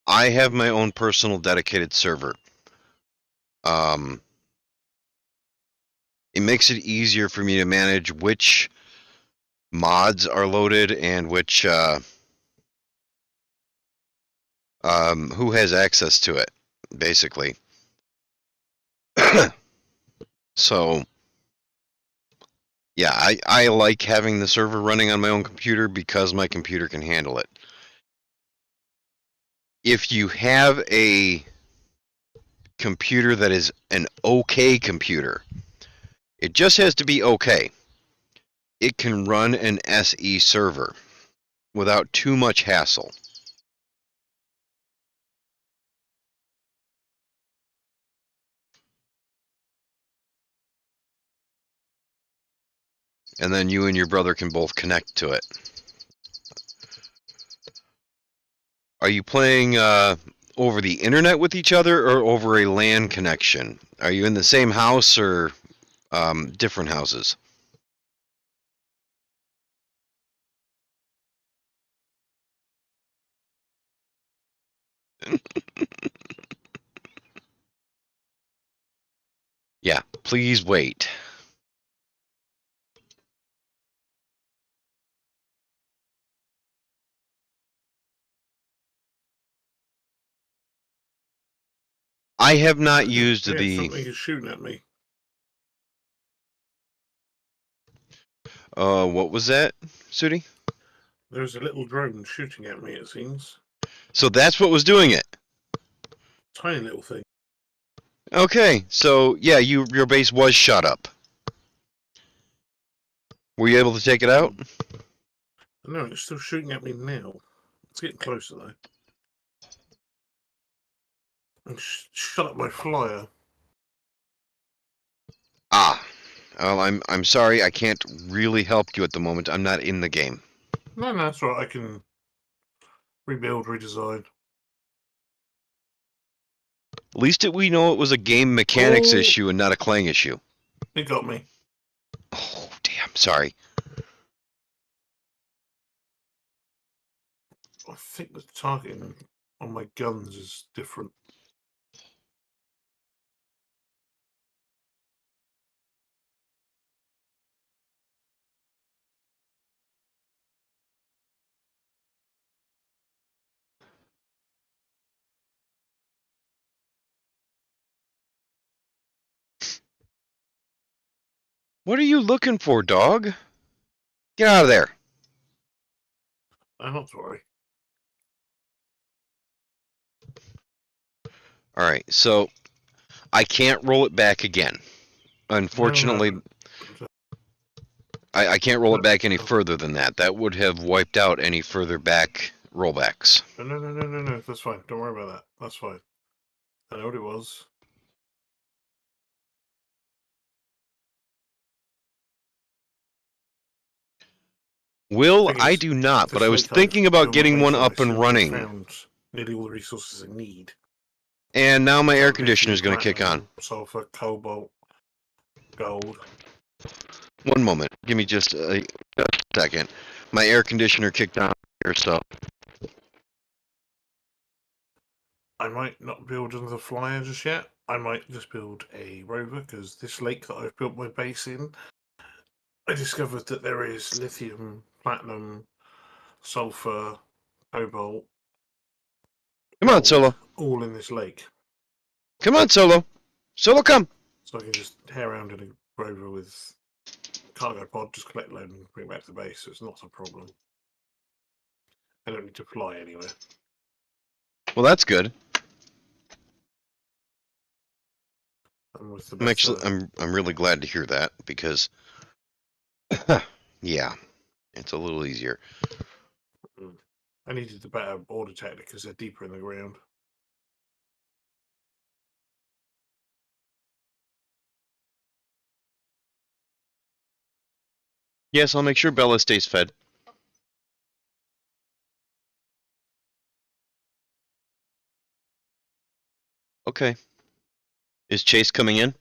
I have my own personal dedicated server. It makes it easier for me to manage which mods are loaded and which who has access to it, basically. So yeah, I like having the server running on my own computer because my computer can handle it. If you have a computer that is an okay computer, it just has to be okay. It can run an SE server. without too much hassle. And then you and your brother can both connect to it. Are you playing over the internet with each other or over a LAN connection? Are you in the same house or different houses? Yeah, please wait. I have not used Yeah, the... something is shooting at me. what was that, Sudi? There's a little drone shooting at me, it seems. So that's what was doing it. Tiny little thing. Okay, so yeah, your base was shut up. Were you able to take it out? No, it's still shooting at me now. It's getting closer though. And shut up my flyer. Ah, well, I'm sorry, I can't really help you at the moment. I'm not in the game. No, that's right. I can rebuild, redesign. At least we know it was a game mechanics Oh. issue and not a clang issue. It got me. Oh, damn, sorry. I think the targeting on my guns is different. What are you looking for, dog? Get out of there. I'm not to worry. Alright, so I can't roll it back again. Unfortunately, No. I can't roll it back any further than that. That would have wiped out any further back rollbacks. No. That's fine. Don't worry about that. That's fine. I know what it was. Will, Thing I is, do not, but this I was lake I've thinking about built my getting base one on, up I and seem to have running. found nearly all the resources I need. And now my air Lithium, conditioner is going to kick on. platinum, sulfur, cobalt, gold. One moment. Give me just a second. My air conditioner kicked on here, so... I might not build another flyer just yet. I might just build a rover because this lake that I've built my base in, I discovered that there is lithium, platinum, sulfur, cobalt, Come on, gold, Solo. all in this lake. Come on, Solo. Solo, come. So I can just tear around in a rover with cargo pod, just collect load and bring it back to the base. So it's not a problem. I don't need to fly anywhere. Well, that's good. And with the I'm actually, better, I'm really glad to hear that because, yeah, it's a little easier. I needed the better ore detector because they're deeper in the ground. Yes, I'll make sure Bella stays fed. Okay. Is Chase coming in?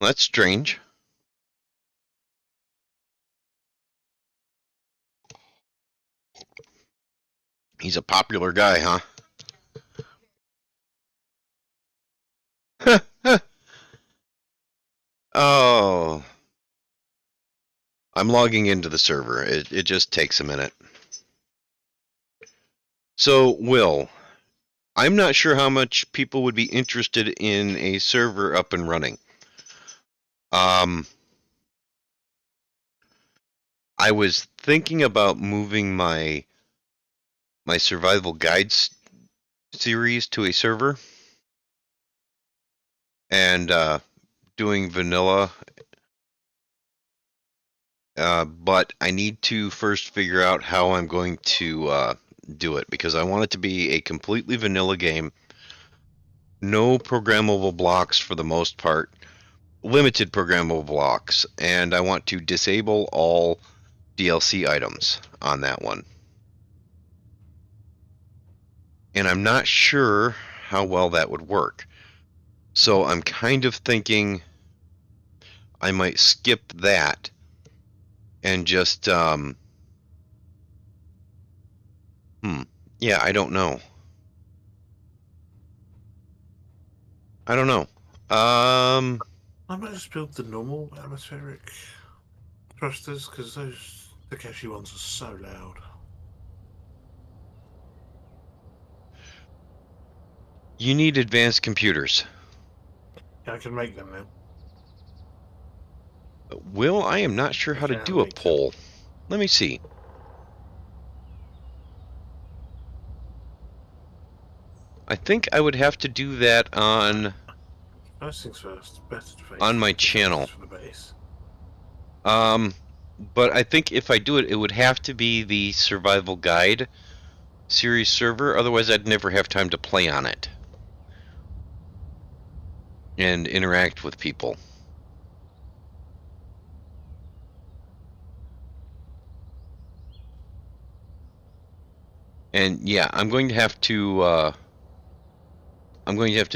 That's strange. He's a popular guy, huh? Oh. I'm logging into the server. It just takes a minute. So, Will, I'm not sure how much people would be interested in a server up and running. I was thinking about moving my survival guides series to a server and doing vanilla but I need to first figure out how I'm going to do it, because I want it to be a completely vanilla game. No programmable blocks for the most part. Limited programmable blocks. And I want to disable all DLC items on that one. And I'm not sure how well that would work. So I'm kind of thinking I might skip that and just, yeah, I don't know. I don't know. I might just build the normal atmospheric thrusters, because those Takeshi ones are so loud. You need advanced computers. Yeah, I can make them now. Will, I am not sure I how to can do a make them. poll. Let me see. I think I would have to do that on First things first, better on my defenses channel. for the base. But I think if I do it, it would have to be the Survival Guide series server. Otherwise, I'd never have time to play on it and interact with people. And yeah, I'm going to have to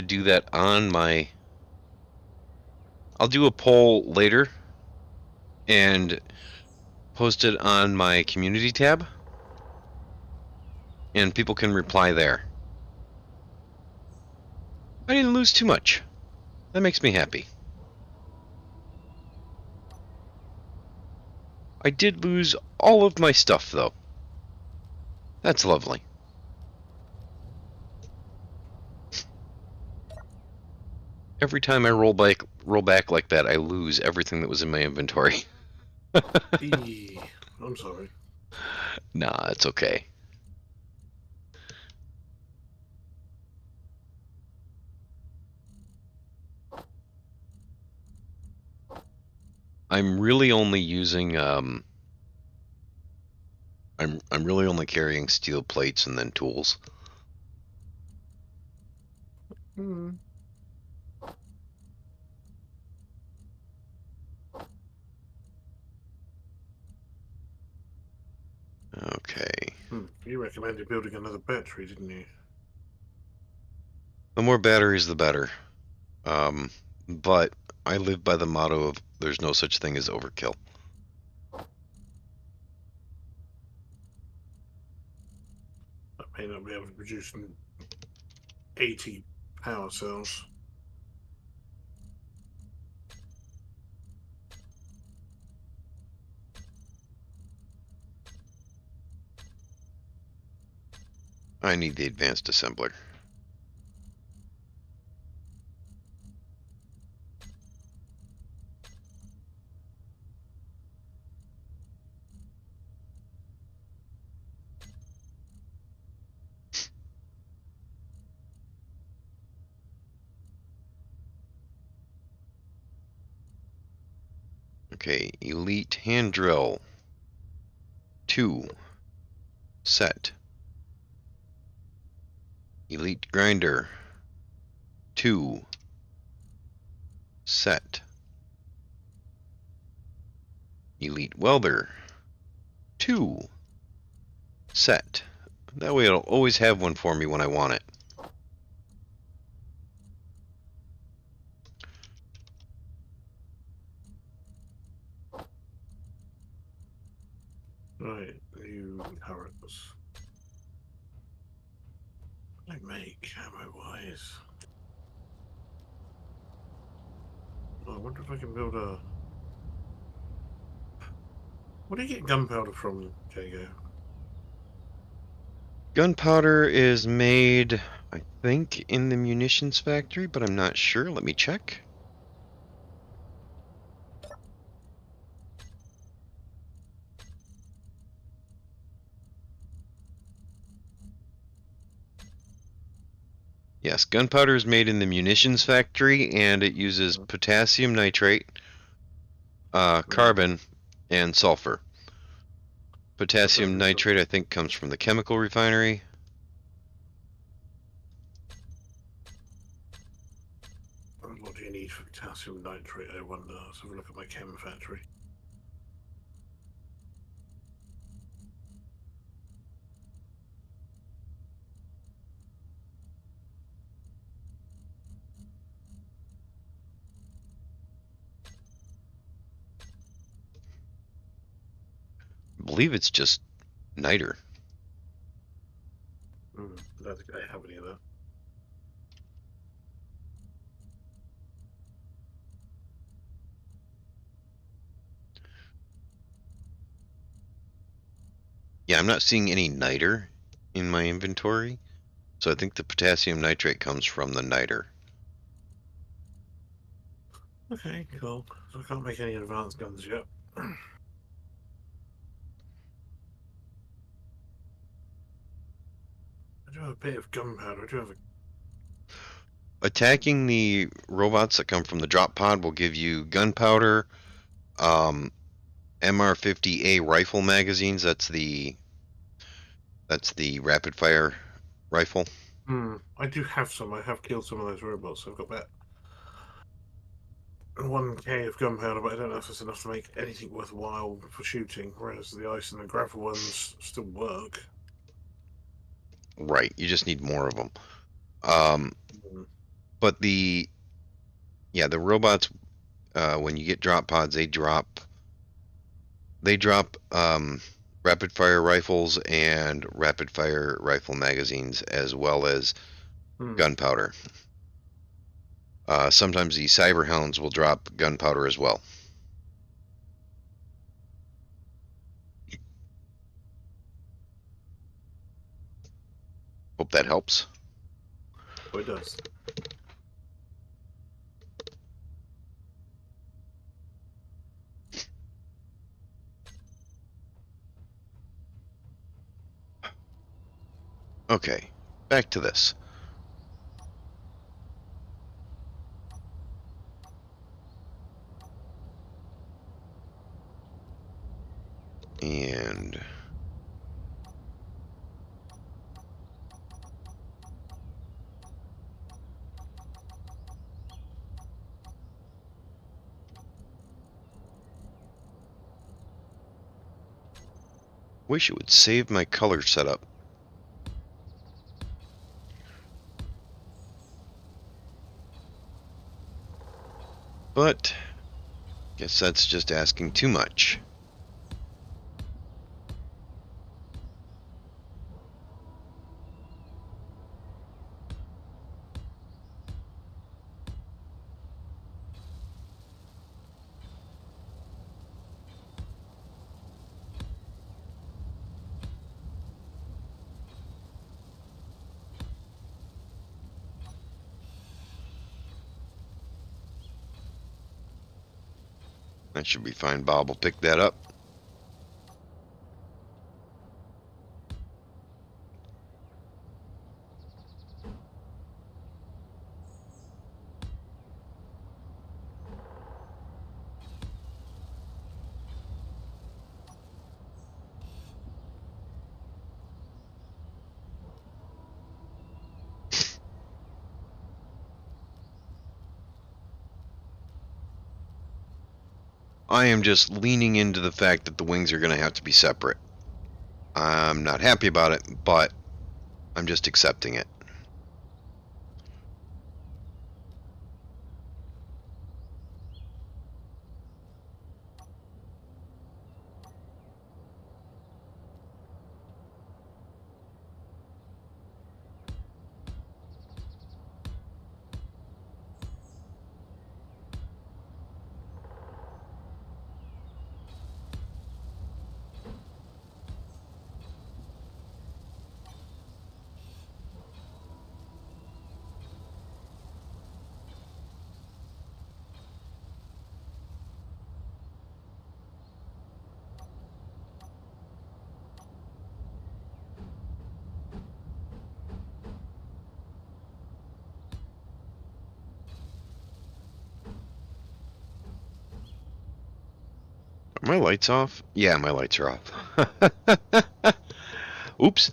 do that on my. I'll do a poll later and post it on my community tab, and people can reply there. I didn't lose too much. That makes me happy. I did lose all of my stuff, though. That's lovely. Every time I roll back like that, I lose everything that was in my inventory. I'm sorry. Nah, it's okay. I'm really only using I'm really only carrying steel plates and then tools. Okay. You recommended building another battery, didn't you? The more batteries, the better. But I live by the motto of there's no such thing as overkill. I may not be able to produce 80 power cells. I need the advanced assembler. Okay, elite hand drill. 2. Set. Elite grinder. 2. Set. Elite welder. 2. Set. That way it'll always have one for me when I want it. Right, new turrets. What do I make ammo-wise? I wonder if I can build a... Where do you get gunpowder from, Jago? Gunpowder is made, I think, in the munitions factory, but I'm not sure. Let me check. Yes, gunpowder is made in the munitions factory, and it uses potassium nitrate, carbon, and sulfur. Potassium Okay, nitrate, I think, comes from the chemical refinery. What do you need for potassium nitrate, I wonder? Let's have a look at my chem factory. I believe it's just niter. I don't think I have any of that. Yeah, I'm not seeing any niter in my inventory, so I think the potassium nitrate comes from the niter. Okay, cool. So I can't make any advanced guns yet. I do have a bit of gunpowder. I do have a... Attacking the robots that come from the drop pod will give you gunpowder, MR50A rifle magazines. That's the rapid fire rifle. I do have some. I have killed some of those robots. So I've got about 1k of gunpowder, but I don't know if it's enough to make anything worthwhile for shooting. Whereas the ice and the gravel ones still work. Right, you just need more of them. Mm. But the robots, when you get drop pods, they drop rapid fire rifles and rapid fire rifle magazines, as well as gunpowder. Sometimes the cyber hounds will drop gunpowder as well. Hope that helps. Oh, it does. Okay, back to this. And wish it would save my color setup. But guess that's just asking too much. That should be fine. Bob will pick that up. I am just leaning into the fact that the wings are going to have to be separate. I'm not happy about it, but I'm just accepting it. Are my lights off? Yeah, my lights are off. Oops.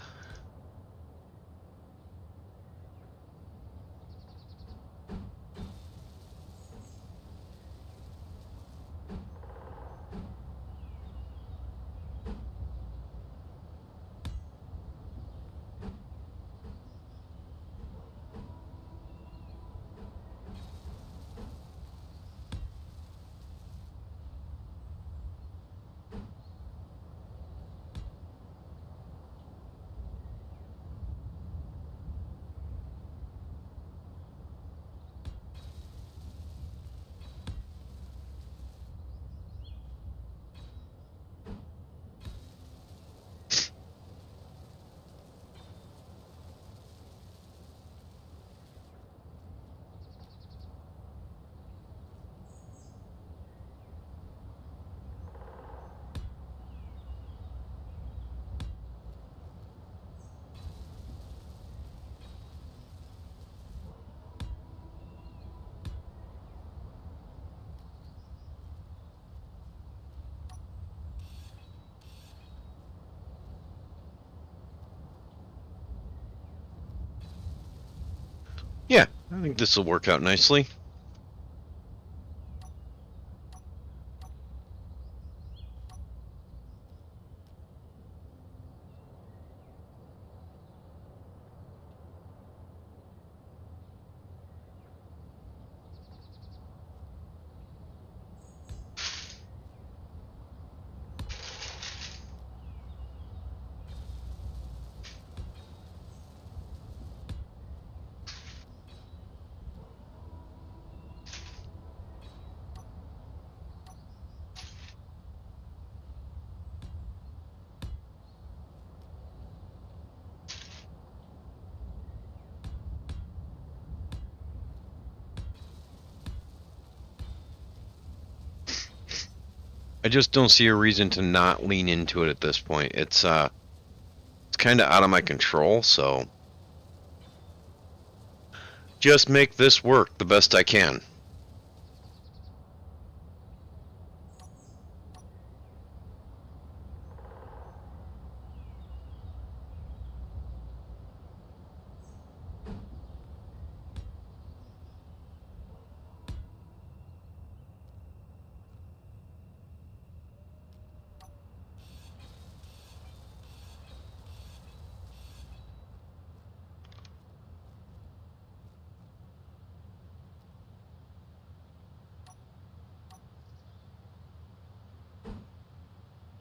Yeah, I think this will work out nicely. I just don't see a reason to not lean into it at this point. It's kind of out of my control, so just make this work the best I can.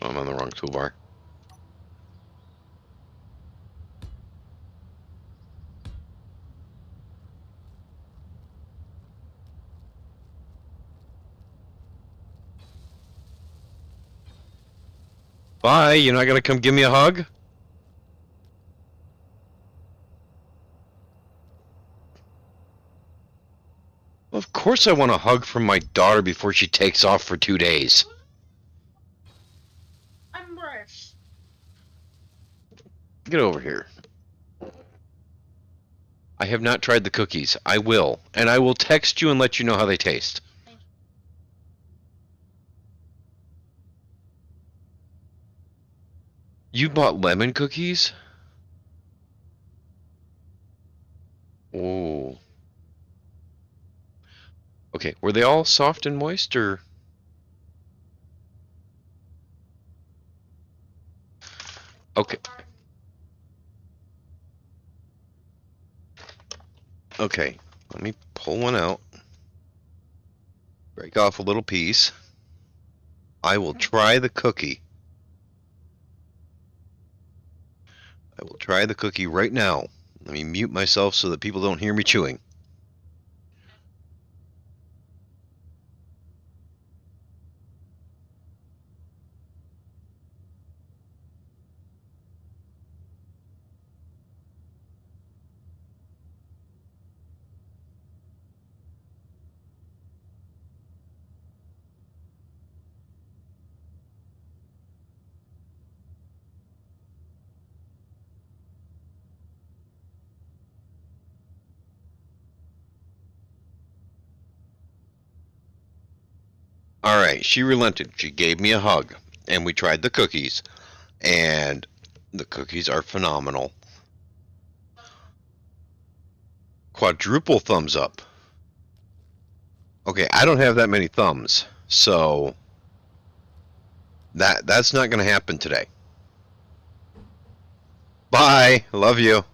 I'm on the wrong toolbar. Bye, you're not gonna come give me a hug? Of course I want a hug from my daughter before she takes off for 2 days. I'm Rush. Get over here. I have not tried the cookies. I will. And I will text you and let you know how they taste. You bought lemon cookies? Oh. Okay, were they all soft and moist, or? Okay. Okay, let me pull one out. Break off a little piece. I will try the cookie. I will try the cookie right now. Let me mute myself so that people don't hear me chewing. Alright, she relented. She gave me a hug. And we tried the cookies. And the cookies are phenomenal. Quadruple thumbs up. Okay, I don't have that many thumbs, so that's not going to happen today. Bye. Love you.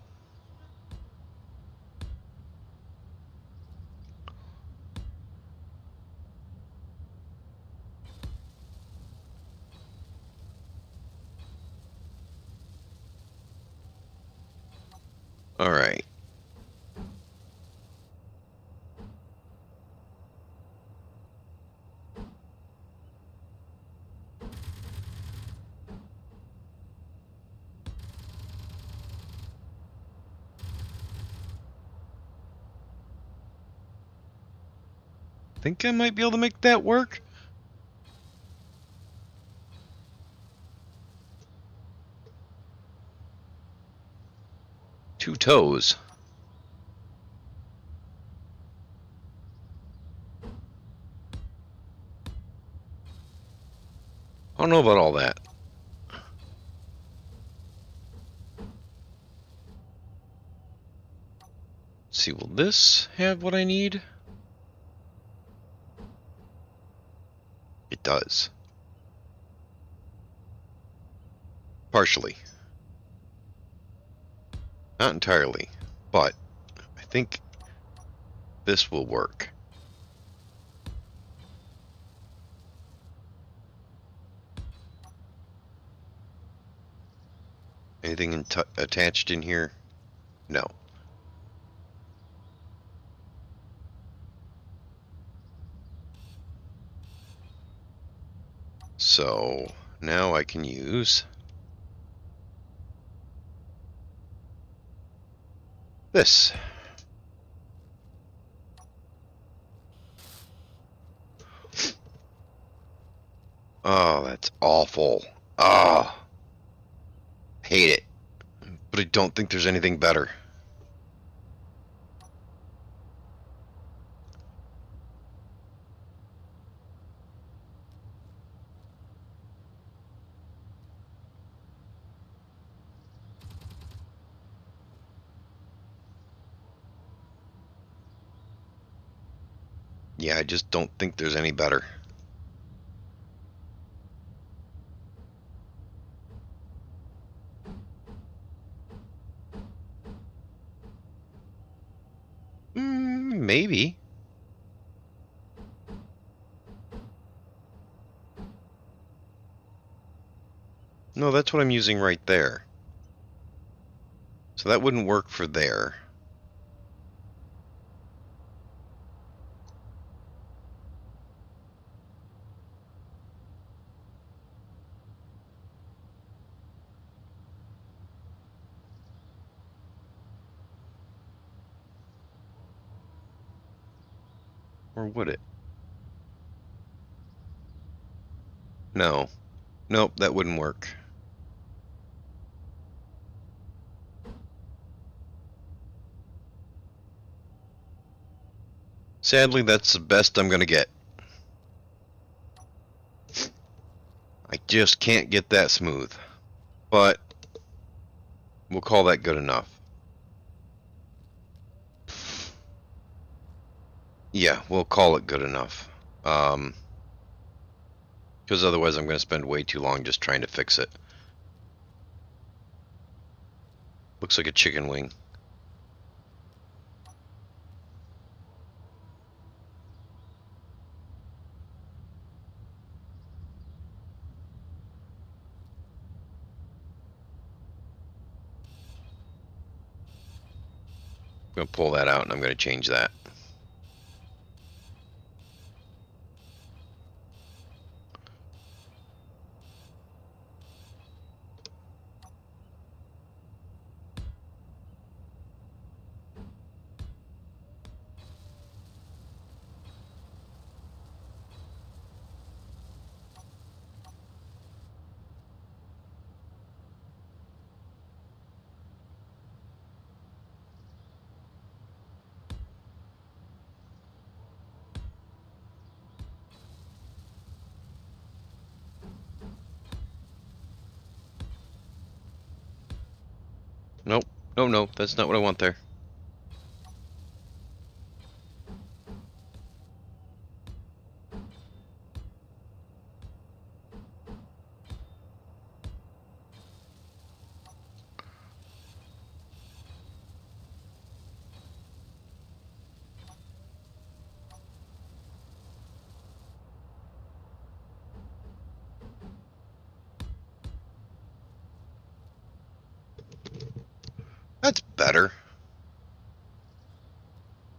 All right. Think I might be able to make that work. Two toes. I don't know about all that. Let's see, will this have what I need? It does. Partially. Not entirely, but I think this will work. Anything attached in here? No. So now I can use this. Oh, that's awful. Oh, hate it. But I don't think there's anything better. Yeah, I just don't think there's any better. Maybe. No, that's what I'm using right there. So that wouldn't work for there. Or would it? No. Nope, that wouldn't work. Sadly, that's the best I'm gonna get. I just can't get that smooth. But we'll call that good enough. Yeah, we'll call it good enough. Because otherwise I'm going to spend way too long just trying to fix it. Looks like a chicken wing. I'm going to pull that out and I'm going to change that. Nope. No, no, that's not what I want there. That's better.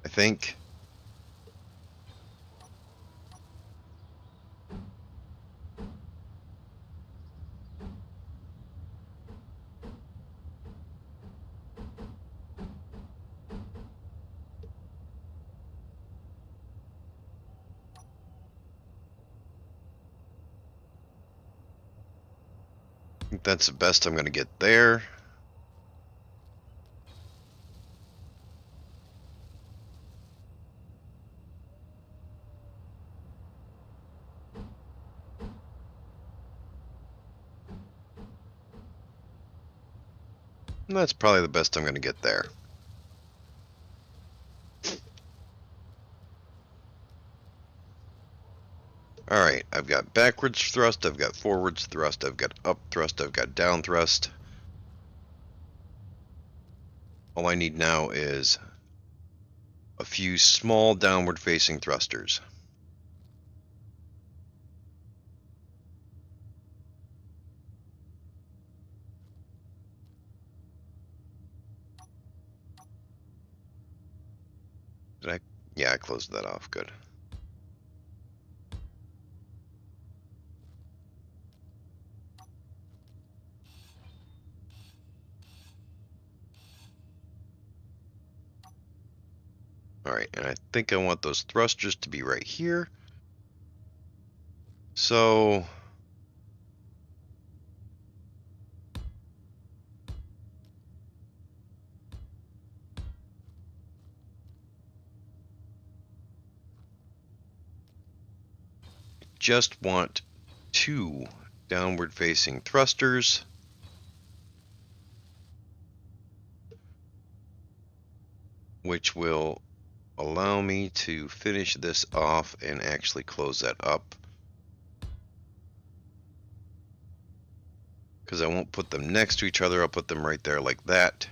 I think. I think that's the best I'm going to get there. And that's probably the best I'm going to get there. Alright, I've got backwards thrust, I've got forwards thrust, I've got up thrust, I've got down thrust. All I need now is a few small downward facing thrusters. Did I? Yeah, I closed that off. Good. Alright, and I think I want those thrusters to be right here. So just want 2 downward facing thrusters. Which will allow me to finish this off and actually close that up. Because I won't put them next to each other, I'll put them right there like that.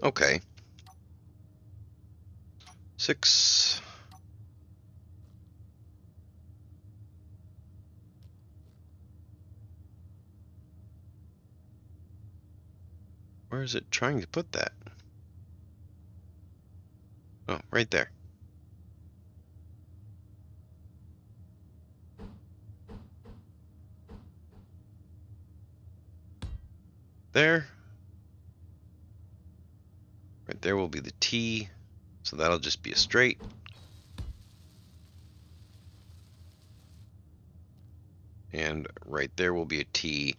Okay. 6. Where is it trying to put that? Oh, right there. There. Right there will be the T. So that'll just be a straight. And right there will be a T.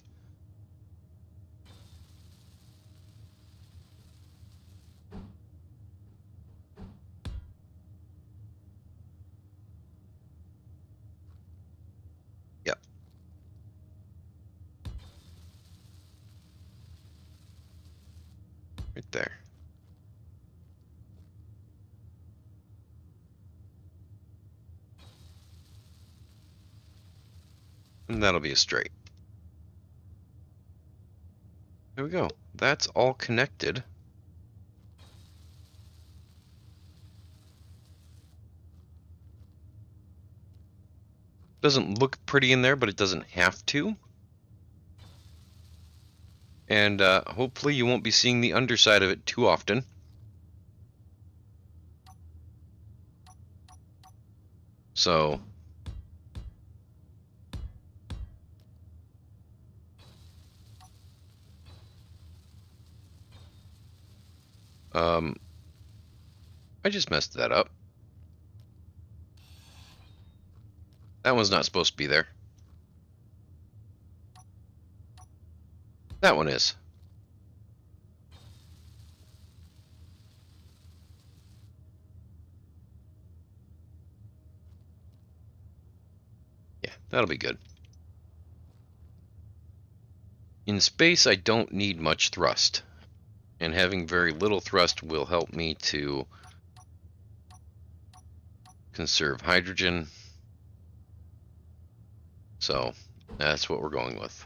Yep. Right there. And that'll be a straight. There we go. That's all connected. Doesn't look pretty in there, but it doesn't have to. And hopefully you won't be seeing the underside of it too often. So I just messed that up. That one's not supposed to be there. That one is. Yeah, that'll be good. In space, I don't need much thrust. And having very little thrust will help me to conserve hydrogen. So that's what we're going with.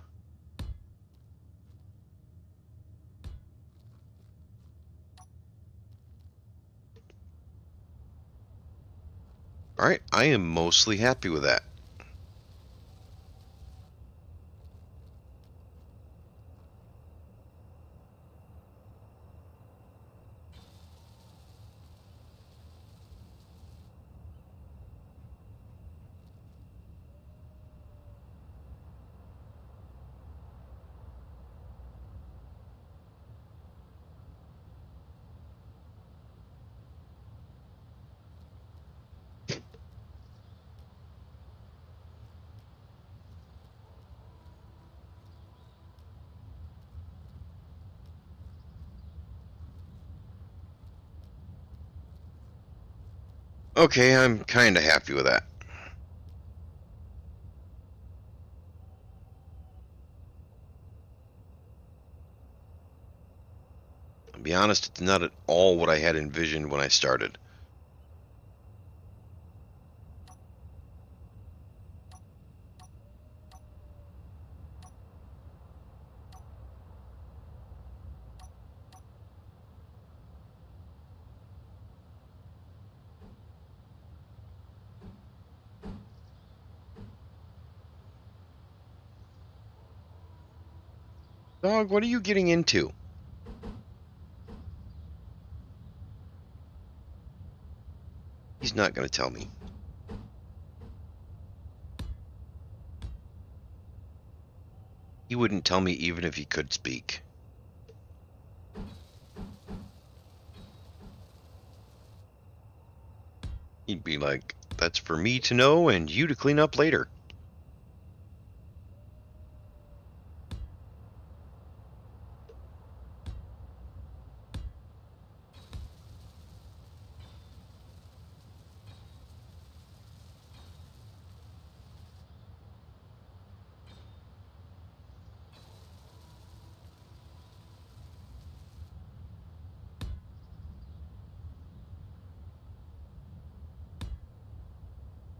Alright, I am mostly happy with that. Okay, I'm kinda happy with that. To be honest, it's not at all what I had envisioned when I started. Dog, what are you getting into? He's not gonna tell me. He wouldn't tell me even if he could speak. He'd be like, that's for me to know and you to clean up later.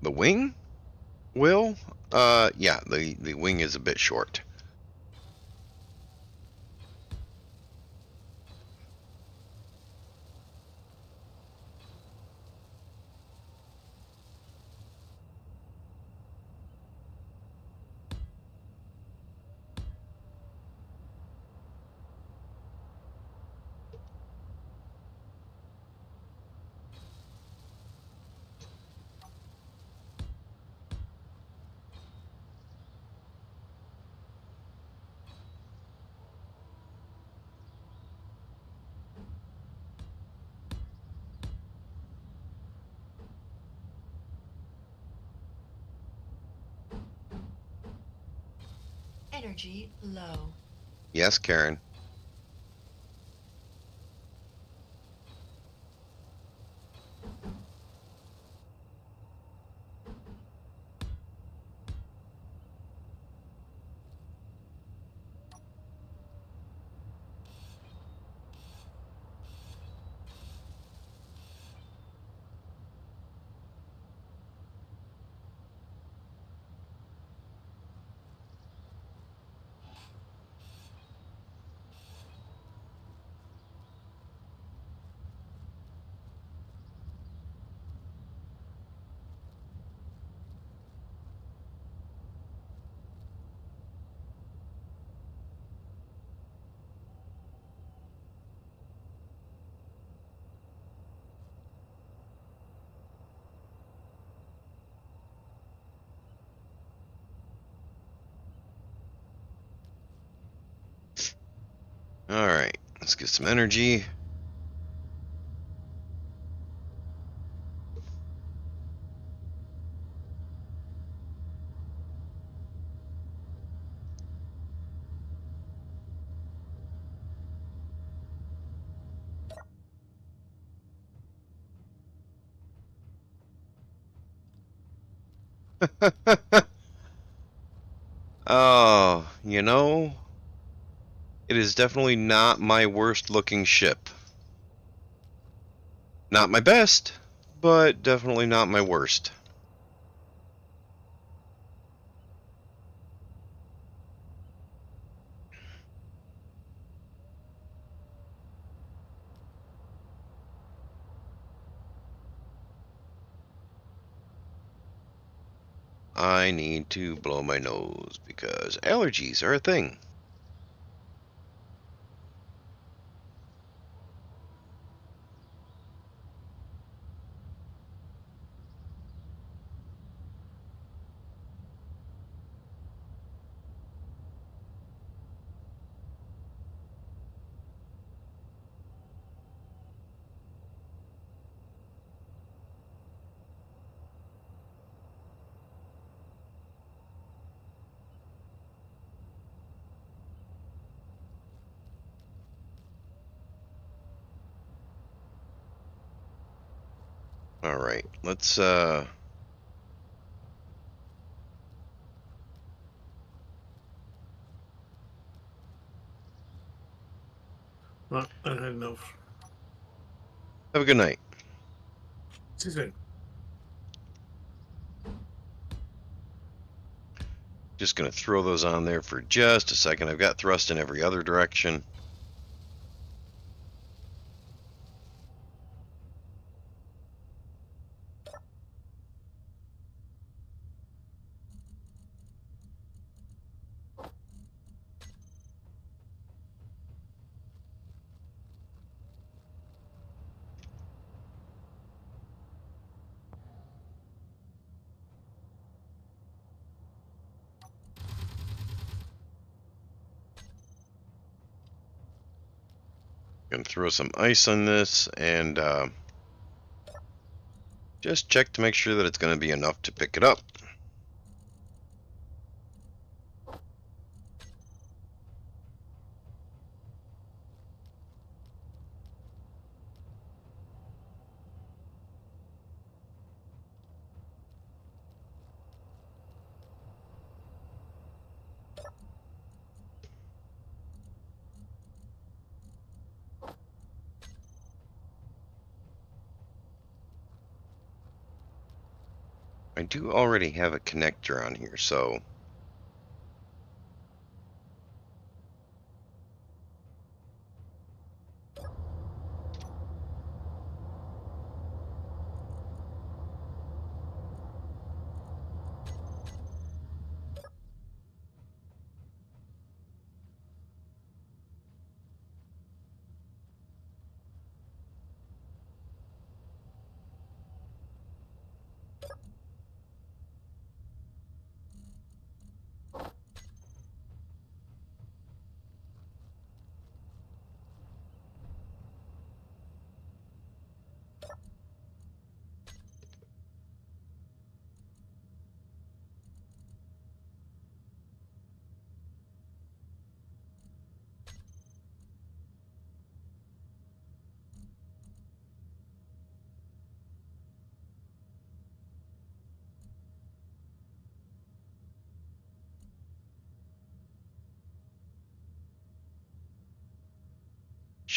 The wing? Will? Yeah, the wing is a bit short. Energy low. Yes, Karen. Alright, let's get some energy. Oh, you know, It is definitely not my worst looking ship. Not my best, but definitely not my worst. I need to blow my nose because allergies are a thing. All right, let's Right, I had enough. have a good night. See you soon. Just gonna throw those on there for just a second. I've got thrust in every other direction. Gonna throw some ice on this and just check to make sure that it's gonna be enough to pick it up. I do already have a connector on here, so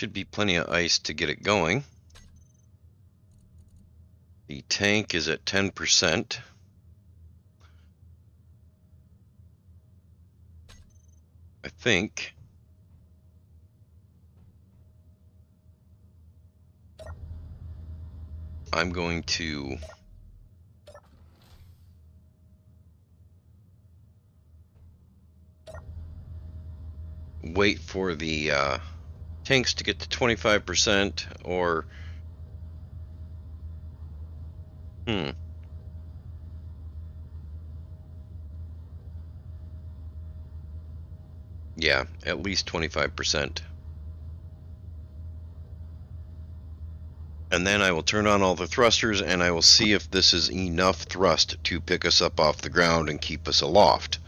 should be plenty of ice to get it going. The tank is at 10%. I think. I'm going to wait for the tanks to get to 25% or yeah, at least 25%. And then I will turn on all the thrusters and I will see if this is enough thrust to pick us up off the ground and keep us aloft.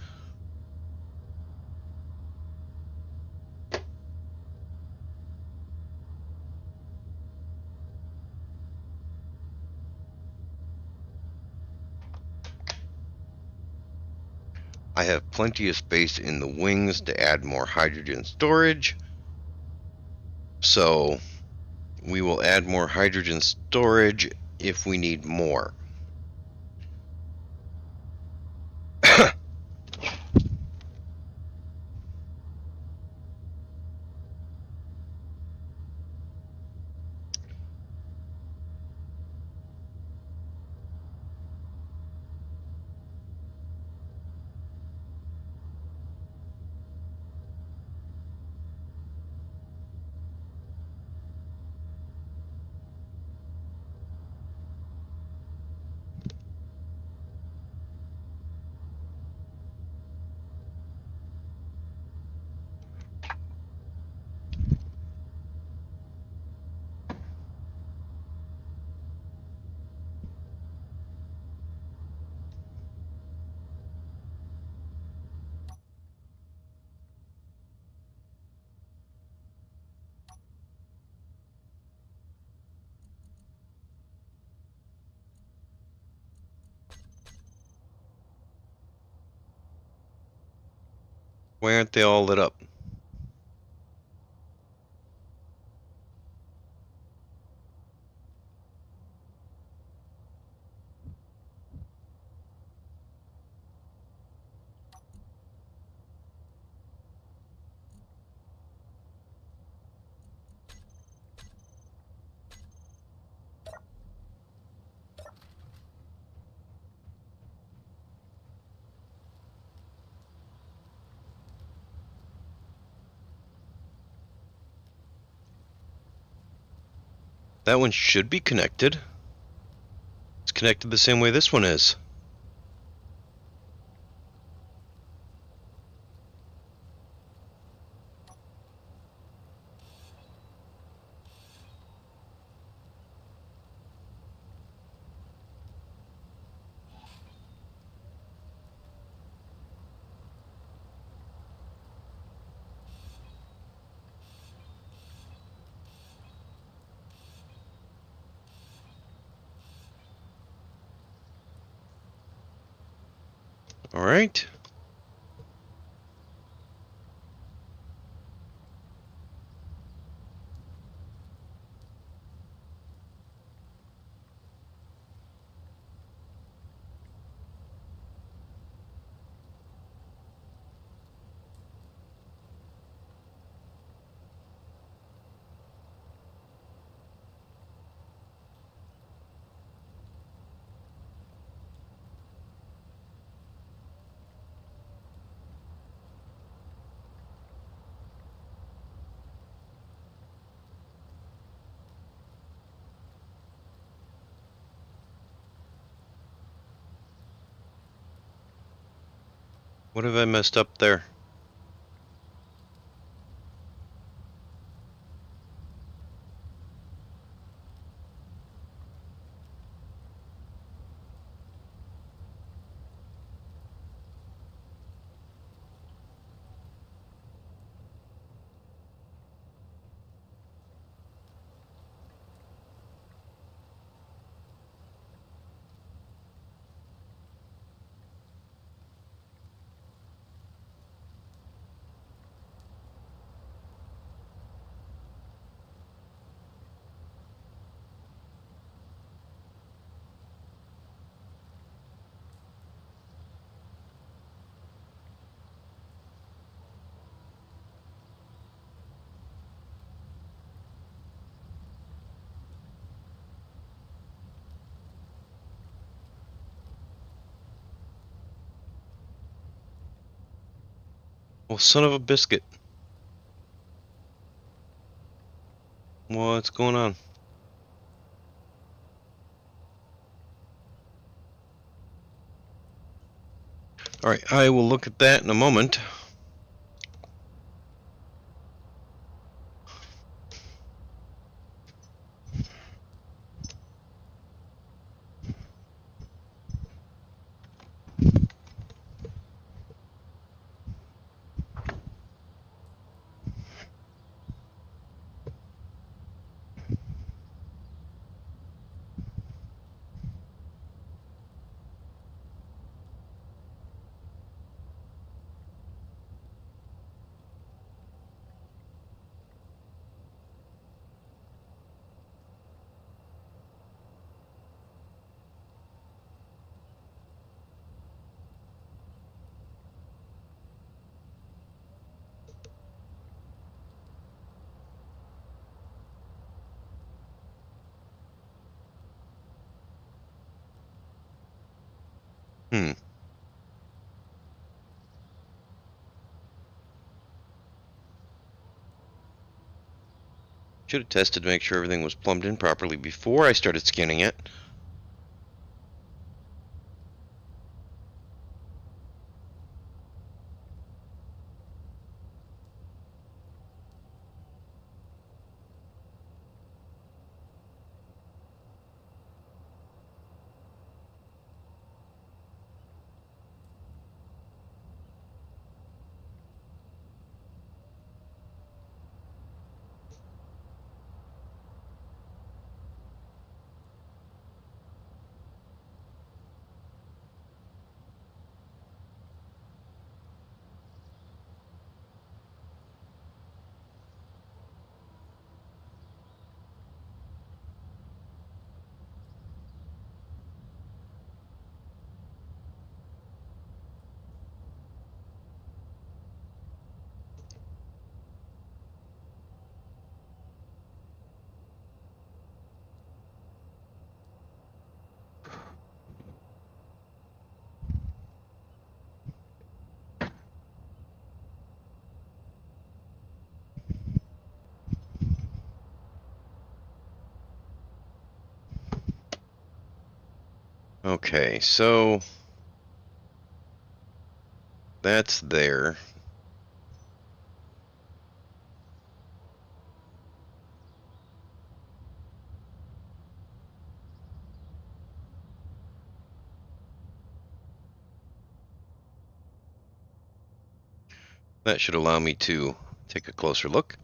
I have plenty of space in the wings to add more hydrogen storage. So we will add more hydrogen storage if we need more. Why aren't they all lit up? That one should be connected. It's connected the same way this one is. All right. What have I messed up there? Well, son of a biscuit. What's going on? All right, I will look at that in a moment. Should have tested to make sure everything was plumbed in properly before I started scanning it. Okay, so that's there. That should allow me to take a closer look.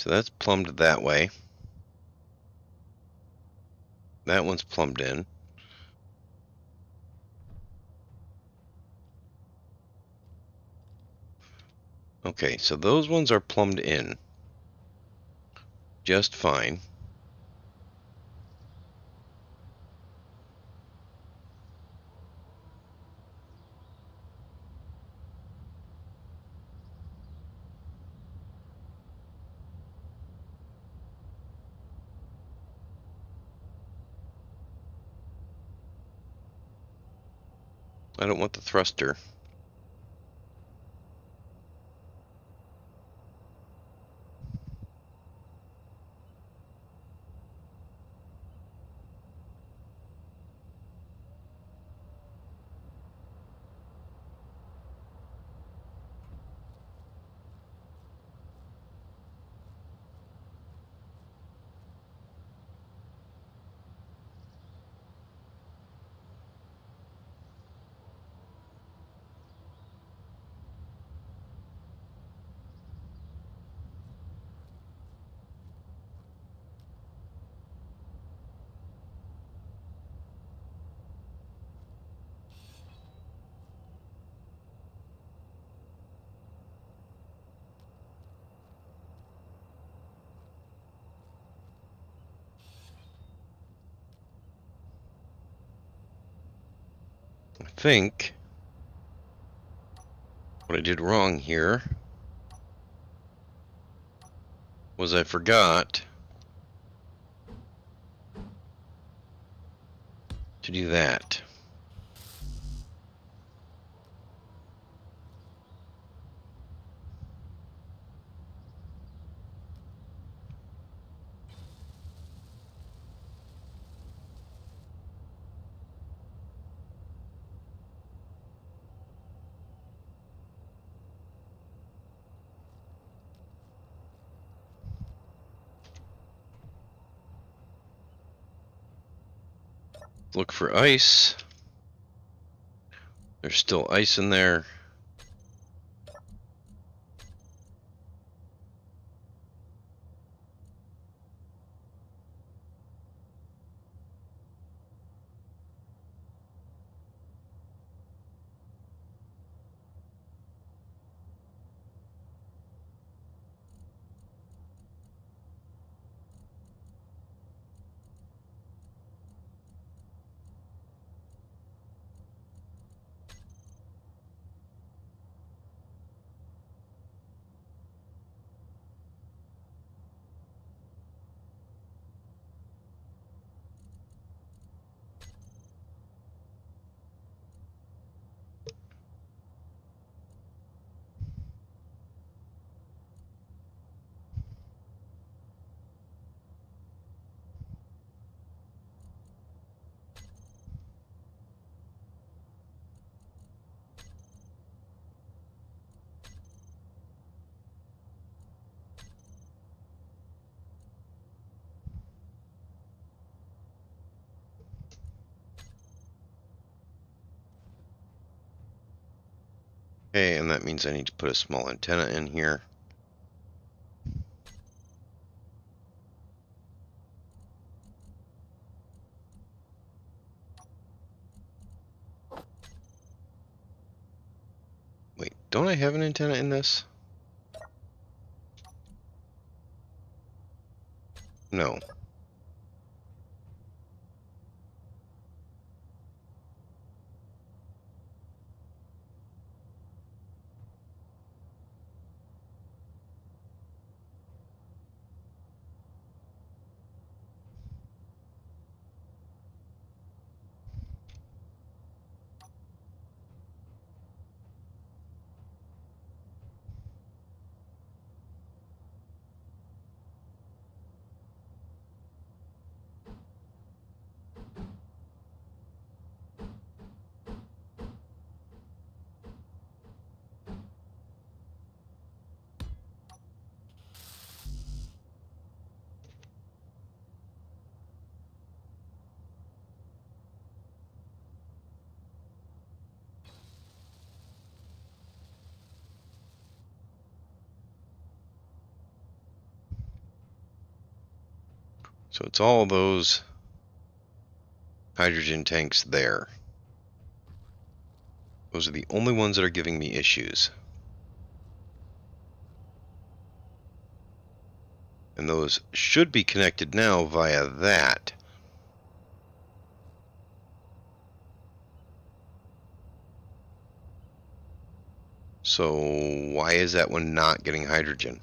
So that's plumbed that way. That one's plumbed in. Okay, so those ones are plumbed in just fine. I don't want the thruster. I think what I did wrong here was I forgot to do that. Look for ice. There's still ice in there. Okay, and that means I need to put a small antenna in here. Wait, don't I have an antenna in this? No. So it's all those hydrogen tanks there. Those are the only ones that are giving me issues. And those should be connected now via that. So why is that one not getting hydrogen?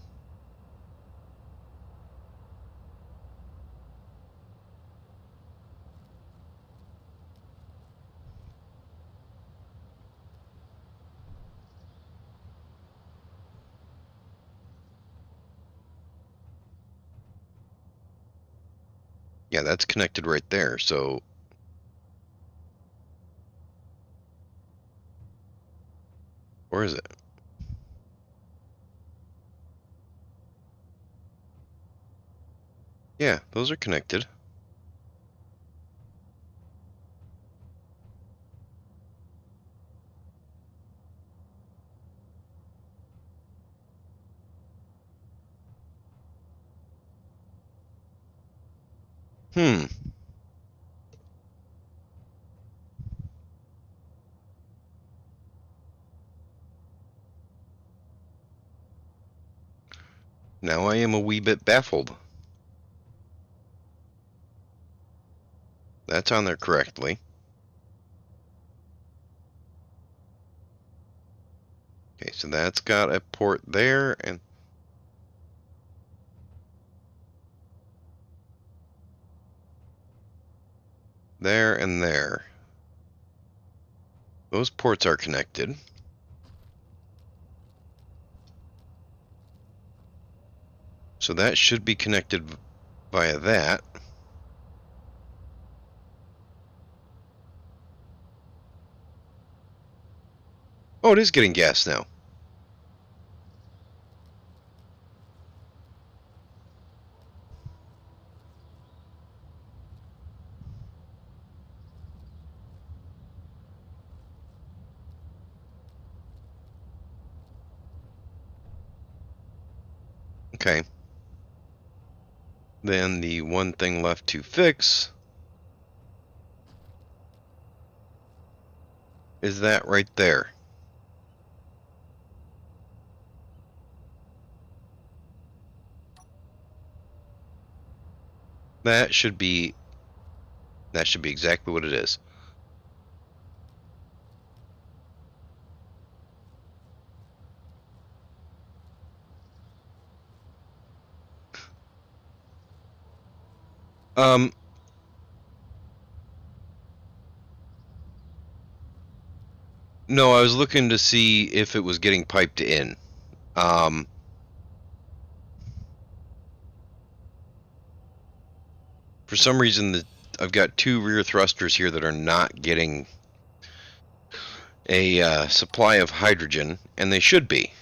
Yeah, that's connected right there. So where is it? Yeah, those are connected. Hmm. Now I am a wee bit baffled. That's on there correctly. Okay, so that's got a port there and there and there. Those ports are connected. So that should be connected via that. Oh, it is getting gas now. Okay. Then the one thing left to fix is that right there. That should be exactly what it is. Um no, I was looking to see if it was getting piped in. Um for some reason I've got two rear thrusters here that are not getting a supply of hydrogen, and they should be.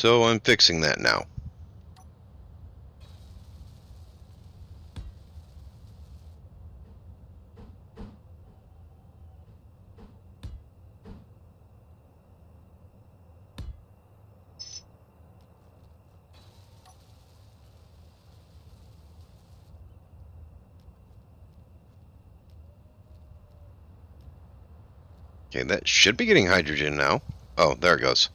So I'm fixing that now. Okay, that should be getting hydrogen now. Oh, there it goes.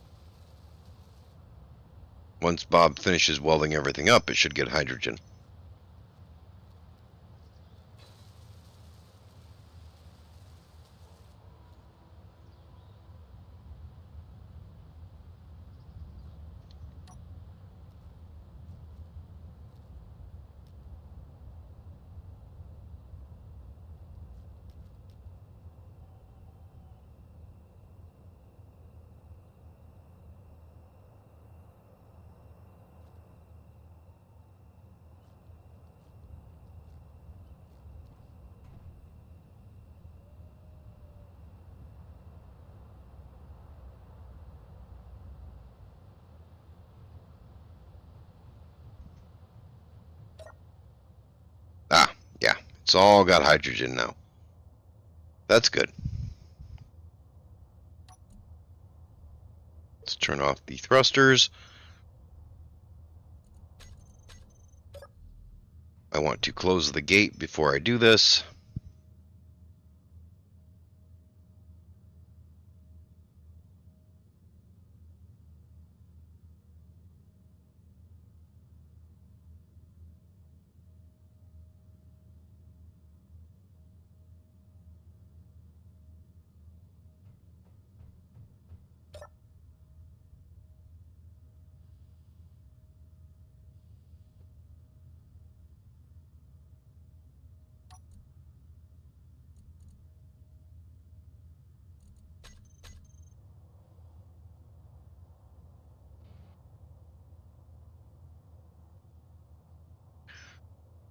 Once Bob finishes welding everything up, it should get hydrogen. Ah, yeah, it's all got hydrogen now. That's good. Let's turn off the thrusters. I want to close the gate before I do this.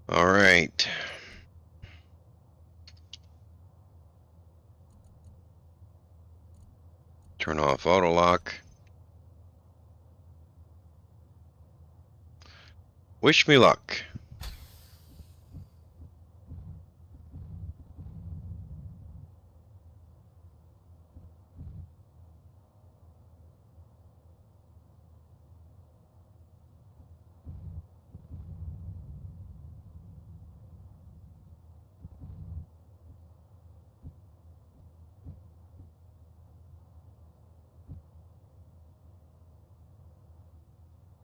All right. Turn off auto lock. Wish me luck.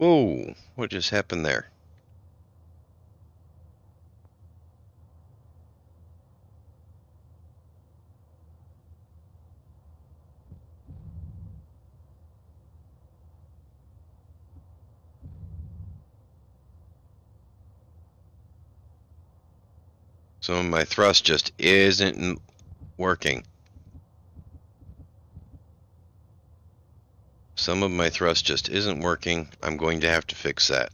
Whoa, what just happened there? Some of my thrust just isn't working. Some of my thrust just isn't working. I'm going to have to fix that.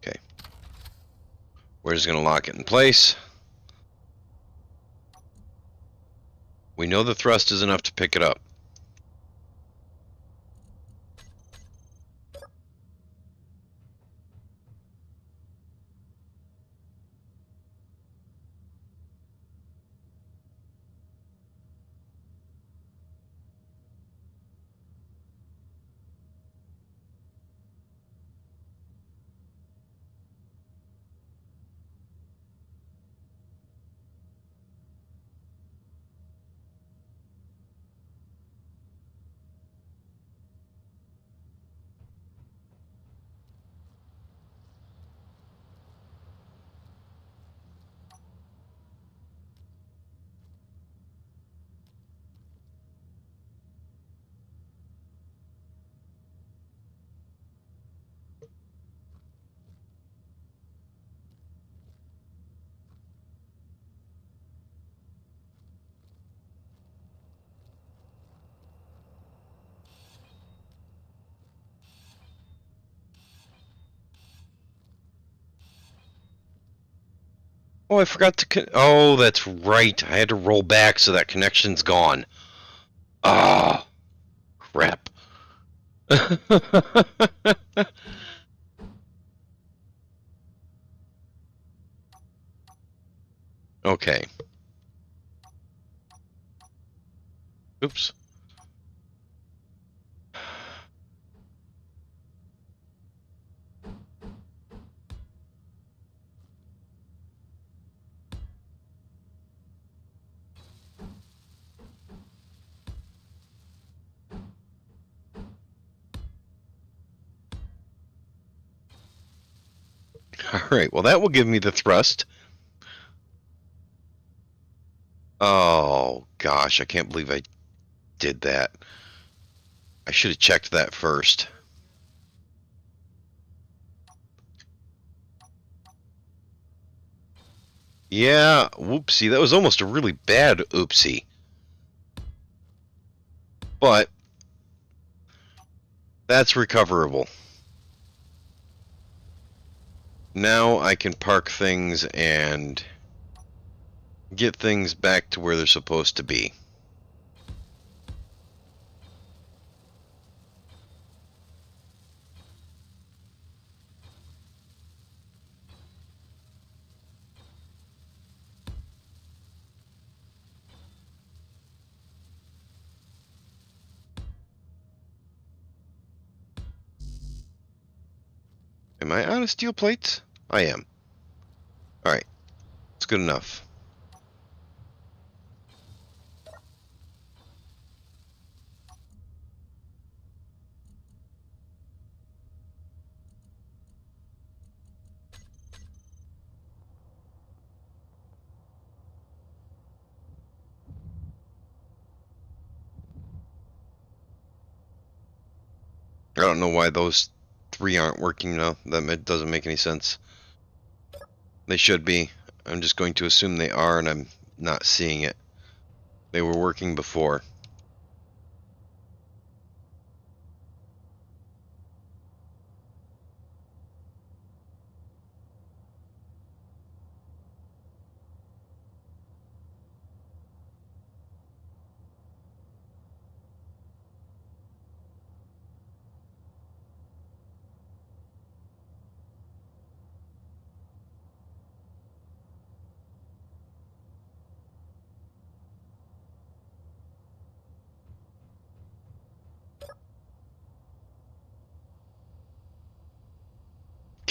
Okay. We're just going to lock it in place. We know the thrust is enough to pick it up. Oh, I forgot to. Oh, that's right. I had to roll back so that connection's gone. Ah, crap. Okay. Oops. All right. Well, that will give me the thrust. Oh gosh, I can't believe I did that. I should have checked that first. Yeah, whoopsie. That was almost a really bad oopsie. But that's recoverable. Now I can park things and get things back to where they're supposed to be. Am I out of steel plates? I am. Alright, it's good enough. I don't know why those three aren't working now. That doesn't make any sense. They should be. I'm just going to assume they are, and I'm not seeing it. They were working before.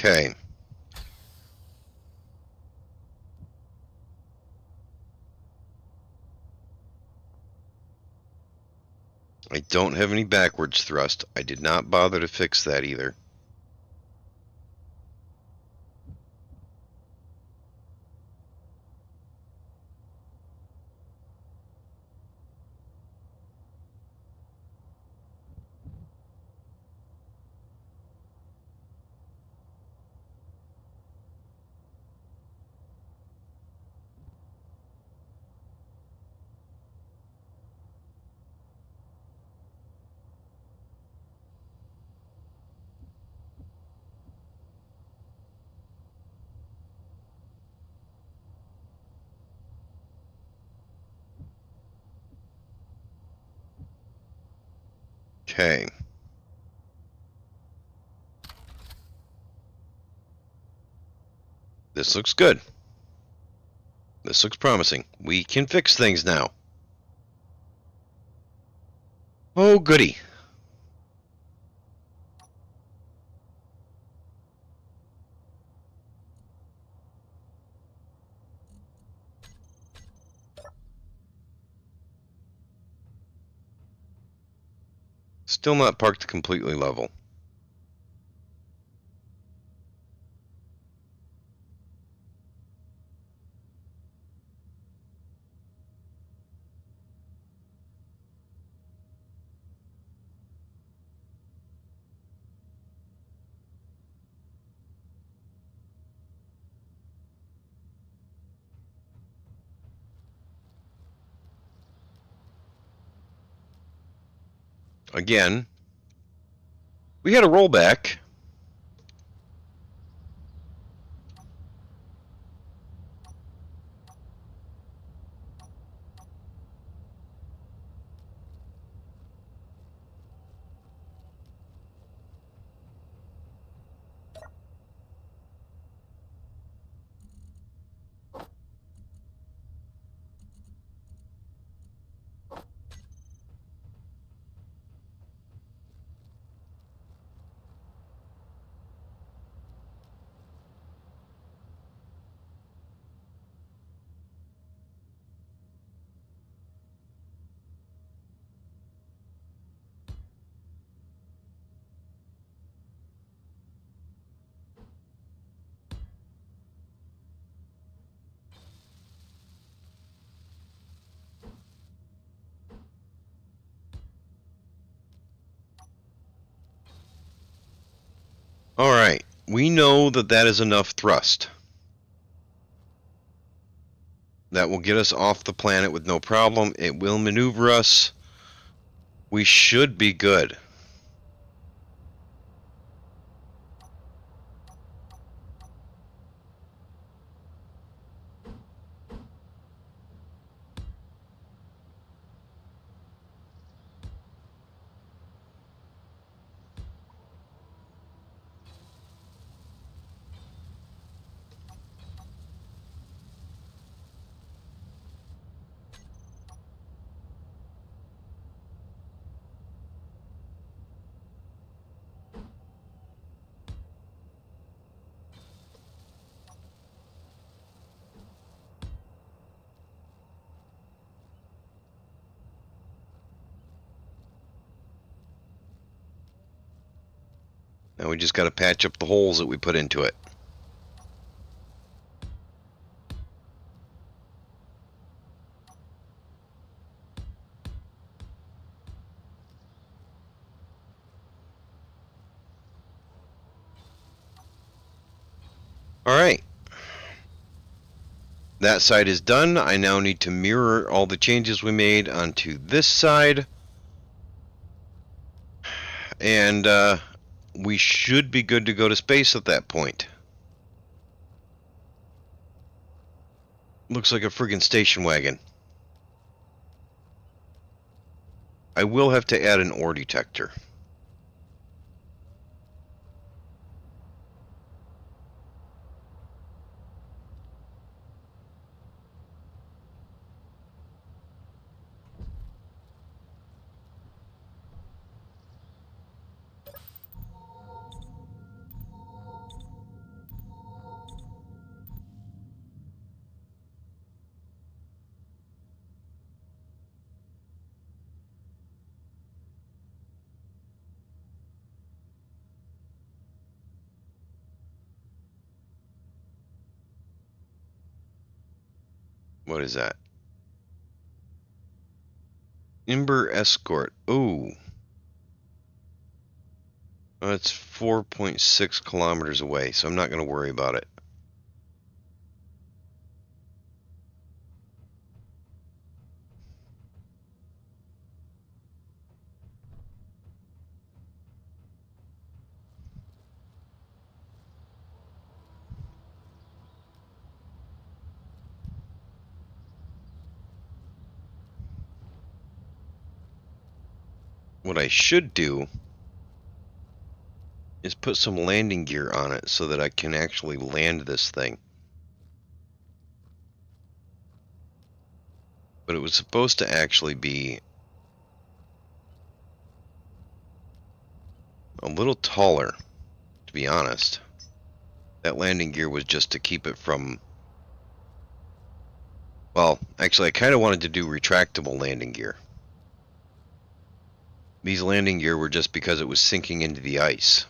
Okay. I don't have any backwards thrust. I did not bother to fix that either. Okay. This looks good. This looks promising. We can fix things now. Oh, goody. Still not parked completely level. Again, we had a rollback. Alright, we know that that is enough thrust. That will get us off the planet with no problem. It will maneuver us. We should be good. Now we just got to patch up the holes that we put into it. Alright. That side is done. I now need to mirror all the changes we made onto this side. And we should be good to go to space at that point. Looks like a friggin' station wagon. I will have to add an ore detector. What is that? Ember Escort. Ooh. That's 4.6 kilometers away, so I'm not going to worry about it. What I should do is put some landing gear on it so that I can actually land this thing. But it was supposed to actually be a little taller, to be honest. That landing gear was just to keep it from... Well, actually I kind of wanted to do retractable landing gear. These landing gear were just because it was sinking into the ice.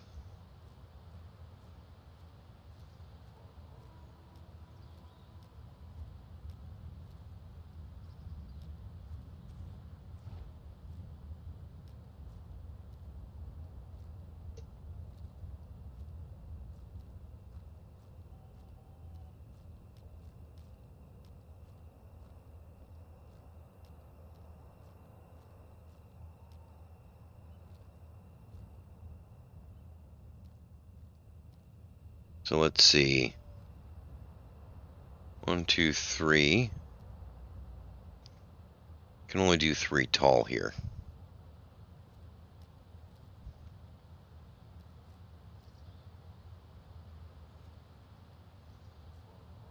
So let's see. 1, 2, 3. Can only do 3 tall here.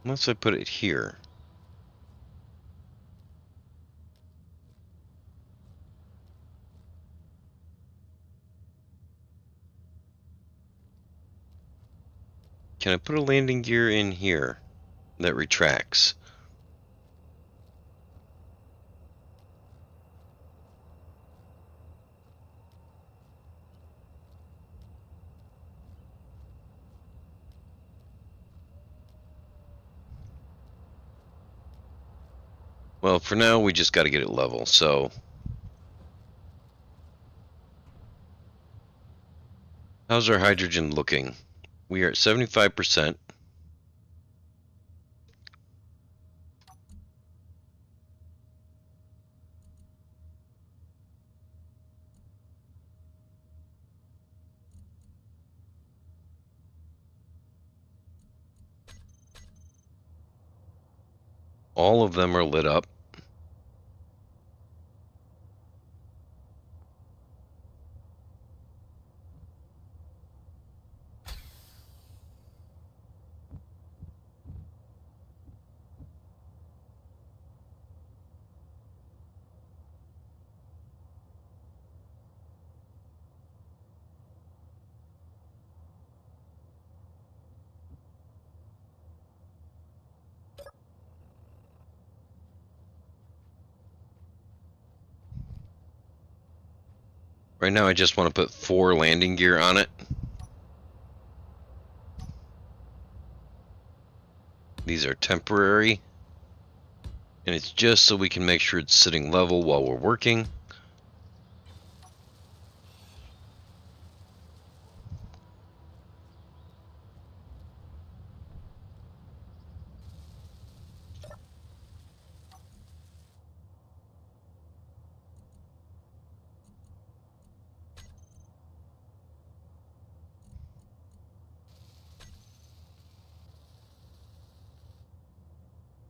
Unless I put it here. Can I put a landing gear in here that retracts? Well, for now, we just got to get it level, so... How's our hydrogen looking? We are at 75%. All of them are lit up. Right now I just want to put 4 landing gear on it. These are temporary. And it's just so we can make sure it's sitting level while we're working.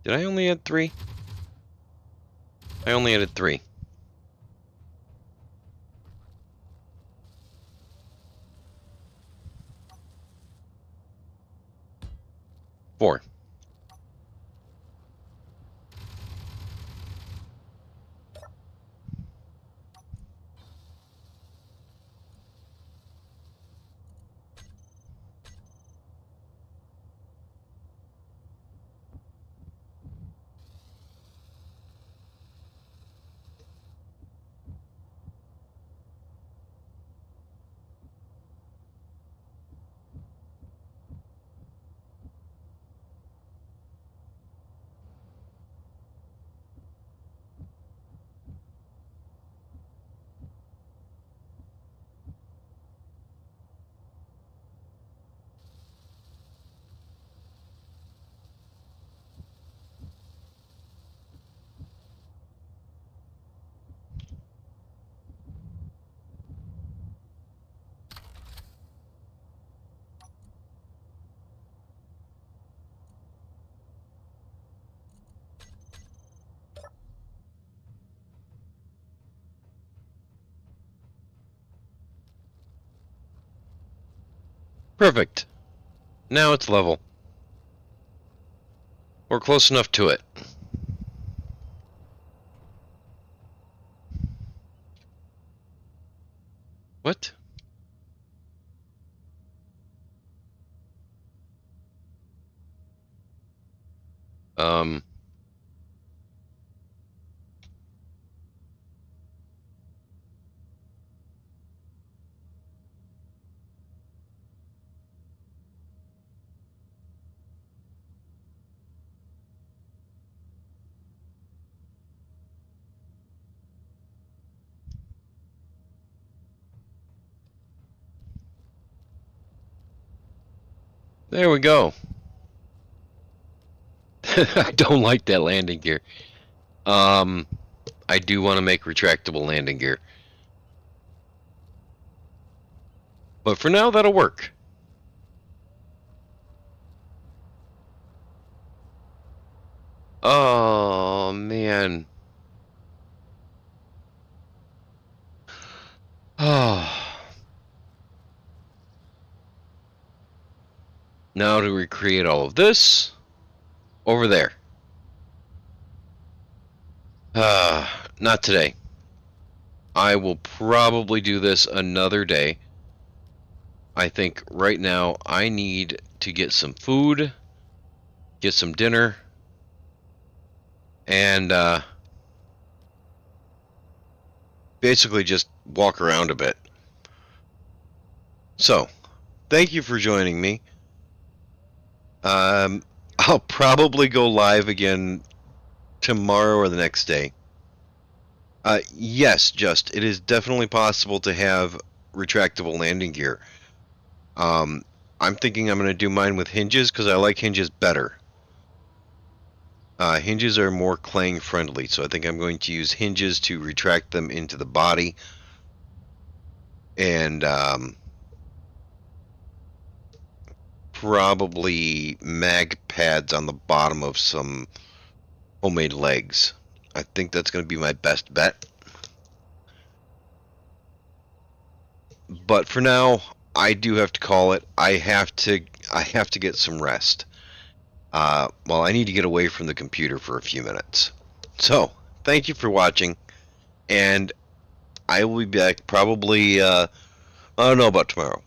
Did I only add 3? I only added 3. Four. Perfect. Now it's level. We're close enough to it. What? There we go. I don't like that landing gear. I do want to make retractable landing gear. But for now, that'll work. Oh, man. Oh. Now to recreate all of this over there. Not today. I will probably do this another day. I think right now I need to get some food, get some dinner, and basically just walk around a bit. So, thank you for joining me. I'll probably go live again tomorrow or the next day. Yes, it is definitely possible to have retractable landing gear. I'm thinking I'm going to do mine with hinges because I like hinges better. Hinges are more clang friendly, so I think I'm going to use hinges to retract them into the body. And probably mag pads on the bottom of some homemade legs. I think that's going to be my best bet. But for now, I do have to call it. I have to get some rest. Well, I need to get away from the computer for a few minutes. So, thank you for watching, and I will be back probably, I don't know about tomorrow,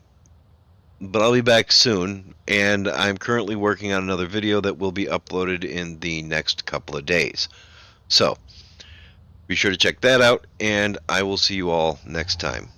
but I'll be back soon, and I'm currently working on another video that will be uploaded in the next couple of days. So, be sure to check that out, and I will see you all next time.